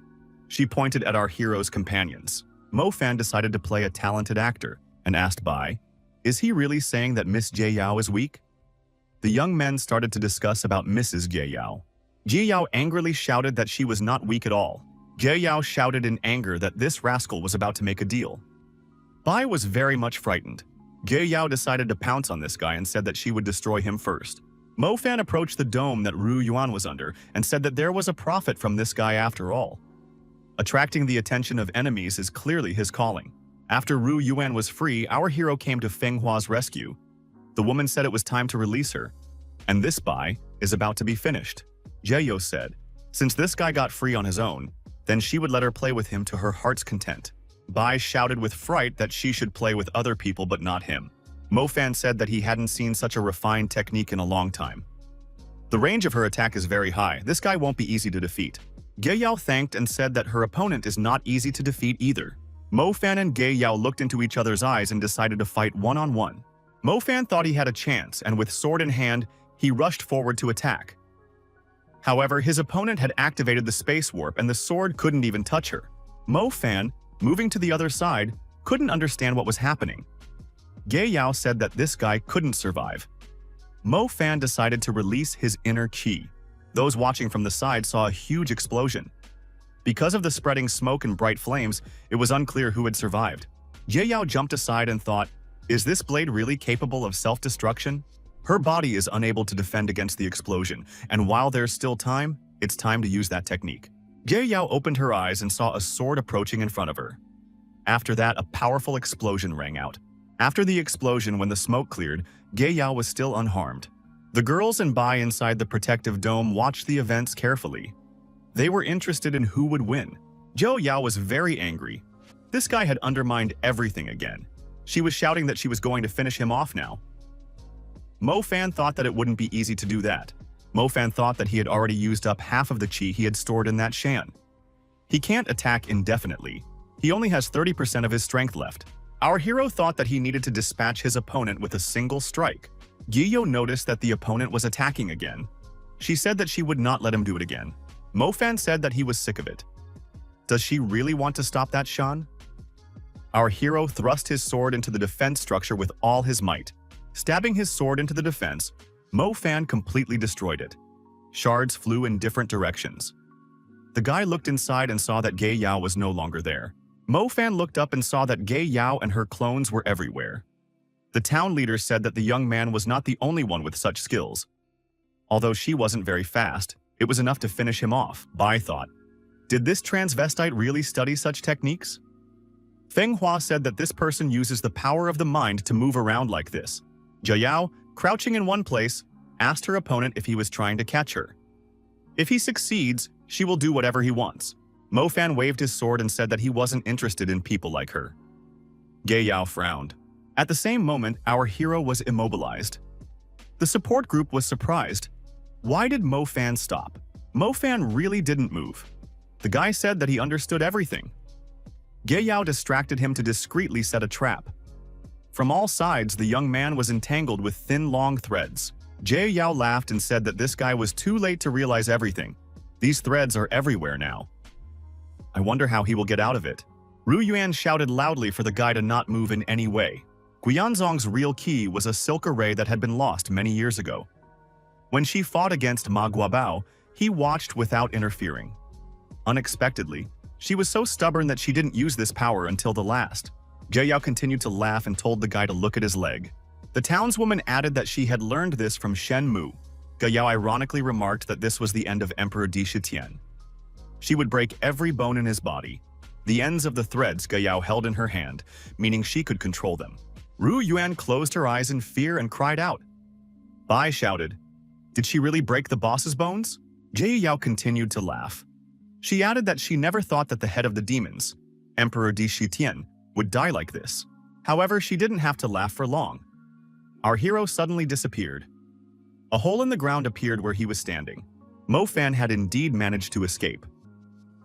She pointed at our hero's companions. Mo Fan decided to play a talented actor and asked Bai, "Is he really saying that Miss Jie Yao is weak?" The young men started to discuss about Mrs. Jie Yao. Jie Yao angrily shouted that she was not weak at all. Jie Yao shouted in anger that this rascal was about to make a deal. Bai was very much frightened. Jie Yao decided to pounce on this guy and said that she would destroy him first. Mo Fan approached the dome that Ru Yuan was under and said that there was a profit from this guy after all. Attracting the attention of enemies is clearly his calling. After Ru Yuan was free, our hero came to Feng Hua's rescue. The woman said it was time to release her, and this Bai is about to be finished. Jaeyo said, since this guy got free on his own, then she would let her play with him to her heart's content. Bai shouted with fright that she should play with other people but not him. Mo Fan said that he hadn't seen such a refined technique in a long time. The range of her attack is very high. This guy won't be easy to defeat. Ge Yao thanked and said that her opponent is not easy to defeat either. Mo Fan and Ge Yao looked into each other's eyes and decided to fight one-on-one. Mo Fan thought he had a chance, and with sword in hand, he rushed forward to attack. However, his opponent had activated the space warp and the sword couldn't even touch her. Mo Fan, moving to the other side, couldn't understand what was happening. Ge Yao said that this guy couldn't survive. Mo Fan decided to release his inner qi. Those watching from the side saw a huge explosion. Because of the spreading smoke and bright flames, it was unclear who had survived. Jie Yao jumped aside and thought, is this blade really capable of self-destruction? Her body is unable to defend against the explosion, and while there's still time, it's time to use that technique. Jie Yao opened her eyes and saw a sword approaching in front of her. After that, a powerful explosion rang out. After the explosion, when the smoke cleared, Ge Yao was still unharmed. The girls and Bai inside the protective dome watched the events carefully. They were interested in who would win. Zhou Yao was very angry. This guy had undermined everything again. She was shouting that she was going to finish him off now. Mo Fan thought that it wouldn't be easy to do that. Mo Fan thought that he had already used up half of the qi he had stored in that shan. He can't attack indefinitely. He only has 30% of his strength left. Our hero thought that he needed to dispatch his opponent with a single strike. Giyo noticed that the opponent was attacking again. She said that she would not let him do it again. Mo Fan said that he was sick of it. Does she really want to stop that shan? Our hero thrust his sword into the defense structure with all his might. Stabbing his sword into the defense, Mo Fan completely destroyed it. Shards flew in different directions. The guy looked inside and saw that Ge Yao was no longer there. Mo Fan looked up and saw that Ge Yao and her clones were everywhere. The town leader said that the young man was not the only one with such skills. Although she wasn't very fast, it was enough to finish him off, Bai thought. Did this transvestite really study such techniques? Feng Hua said that this person uses the power of the mind to move around like this. Jie Yao, crouching in one place, asked her opponent if he was trying to catch her. If he succeeds, she will do whatever he wants. Mo Fan waved his sword and said that he wasn't interested in people like her. Ge Yao frowned. At the same moment, our hero was immobilized. The support group was surprised. Why did Mo Fan stop? Mo Fan really didn't move. The guy said that he understood everything. Ge Yao distracted him to discreetly set a trap. From all sides, the young man was entangled with thin, long threads. Jie Yao laughed and said that this guy was too late to realize everything. These threads are everywhere now. I wonder how he will get out of it. Ru Yuan shouted loudly for the guy to not move in any way. Guianzong's real key was a silk array that had been lost many years ago. When she fought against Ma Guabao, he watched without interfering. Unexpectedly, she was so stubborn that she didn't use this power until the last. Jie Yao continued to laugh and told the guy to look at his leg. The townswoman added that she had learned this from Shen Mu. Ge Yao ironically remarked that this was the end of Emperor Di Shitian. She would break every bone in his body. The ends of the threads Ge Yao held in her hand, meaning she could control them. Ru Yuan closed her eyes in fear and cried out. Bai shouted, "Did she really break the boss's bones?" Jie Yao continued to laugh. She added that she never thought that the head of the demons, Emperor Di Shitian, would die like this. However, she didn't have to laugh for long. Our hero suddenly disappeared. A hole in the ground appeared where he was standing. Mo Fan had indeed managed to escape.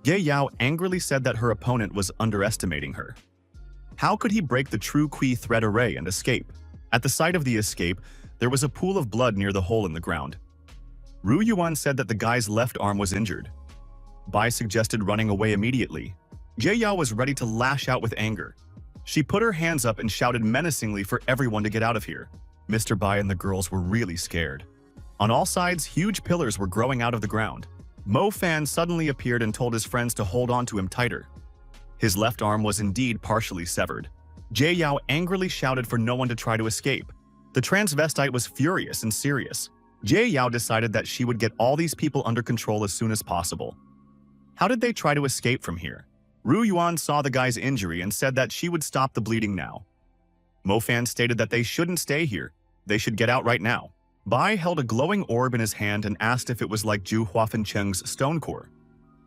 Ye Yao angrily said that her opponent was underestimating her. How could he break the true Qi thread array and escape? At the site of the escape, there was a pool of blood near the hole in the ground. Ru Yuan said that the guy's left arm was injured. Bai suggested running away immediately. Jie Yao was ready to lash out with anger. She put her hands up and shouted menacingly for everyone to get out of here. Mr. Bai and the girls were really scared. On all sides, huge pillars were growing out of the ground. Mo Fan suddenly appeared and told his friends to hold on to him tighter. His left arm was indeed partially severed. Jie Yao angrily shouted for no one to try to escape. The transvestite was furious and serious. Jie Yao decided that she would get all these people under control as soon as possible. How did they try to escape from here? Ru Yuan saw the guy's injury and said that she would stop the bleeding now. Mo Fan stated that they shouldn't stay here. They should get out right now. Bai held a glowing orb in his hand and asked if it was like Zhu Huafencheng's stone core.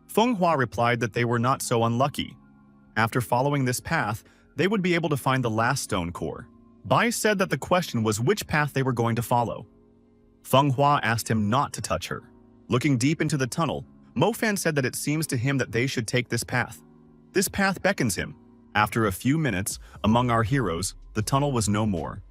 Feng Hua replied that they were not so unlucky. After following this path, they would be able to find the last stone core. Bai said that the question was which path they were going to follow. Feng Hua asked him not to touch her. Looking deep into the tunnel, Mo Fan said that it seems to him that they should take this path. This path beckons him. After a few minutes, among our heroes, the tunnel was no more.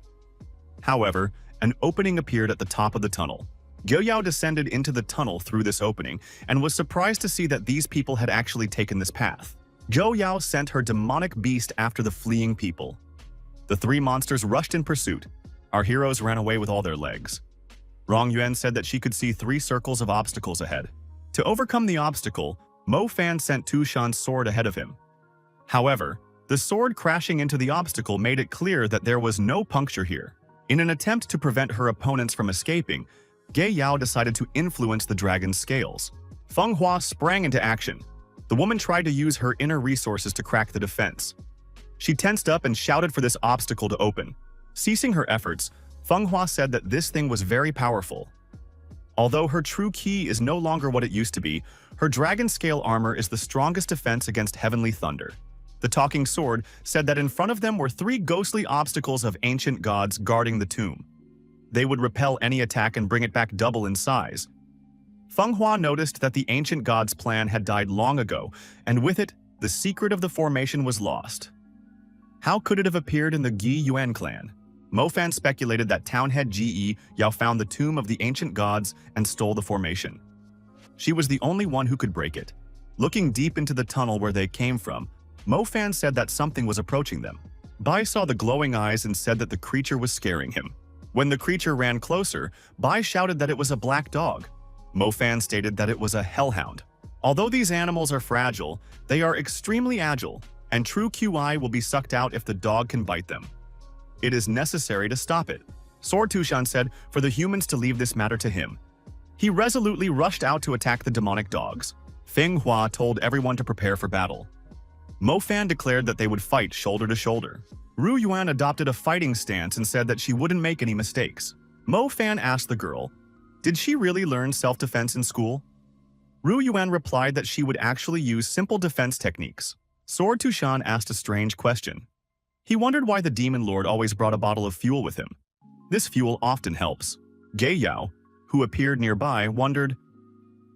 However, an opening appeared at the top of the tunnel. Ge Yao descended into the tunnel through this opening and was surprised to see that these people had actually taken this path. Ge Yao sent her demonic beast after the fleeing people. The three monsters rushed in pursuit. Our heroes ran away with all their legs. Rong Yuan said that she could see 3 circles of obstacles ahead. To overcome the obstacle, Mo Fan sent Tu Shan's sword ahead of him. However, the sword crashing into the obstacle made it clear that there was no puncture here. In an attempt to prevent her opponents from escaping, Ge Yao decided to influence the dragon's scales. Feng Hua sprang into action. The woman tried to use her inner resources to crack the defense. She tensed up and shouted for this obstacle to open. Ceasing her efforts, Feng Hua said that this thing was very powerful. Although her true key is no longer what it used to be, her dragon scale armor is the strongest defense against heavenly thunder. The talking sword said that in front of them were 3 ghostly obstacles of ancient gods guarding the tomb. They would repel any attack and bring it back double in size. Feng Hua noticed that the ancient god's plan had died long ago, and with it, the secret of the formation was lost. How could it have appeared in the Gi Yuan clan? Mo Fan speculated that townhead Ji Yao found the tomb of the ancient gods and stole the formation. She was the only one who could break it. Looking deep into the tunnel where they came from, Mo Fan said that something was approaching them. Bai saw the glowing eyes and said that the creature was scaring him. When the creature ran closer, Bai shouted that it was a black dog. Mo Fan stated that it was a hellhound. Although these animals are fragile, they are extremely agile, and true QI will be sucked out if the dog can bite them. It is necessary to stop it. Sword Tushan said for the humans to leave this matter to him. He resolutely rushed out to attack the demonic dogs. Feng Hua told everyone to prepare for battle. Mo Fan declared that they would fight shoulder to shoulder. Ru Yuan adopted a fighting stance and said that she wouldn't make any mistakes. Mo Fan asked the girl, did she really learn self-defense in school? Ru Yuan replied that she would actually use simple defense techniques. Sword Tushan asked a strange question. He wondered why the demon lord always brought a bottle of fuel with him. This fuel often helps. Ge Yao, who appeared nearby, wondered,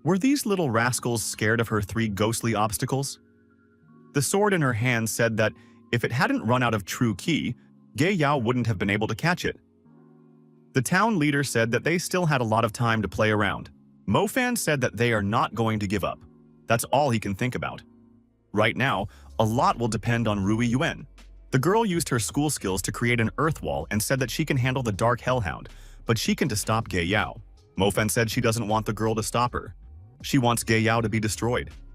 were these little rascals scared of her 3 ghostly obstacles? The sword in her hand said that if it hadn't run out of true ki, Ge Yao wouldn't have been able to catch it. The town leader said that they still had a lot of time to play around. Mo Fan said that they are not going to give up. That's all he can think about. Right now, a lot will depend on Rui Yuan. The girl used her school skills to create an earth wall and said that she can handle the dark hellhound, but she can to stop Gei Yao. Mofen said she doesn't want the girl to stop her. She wants Gei Yao to be destroyed.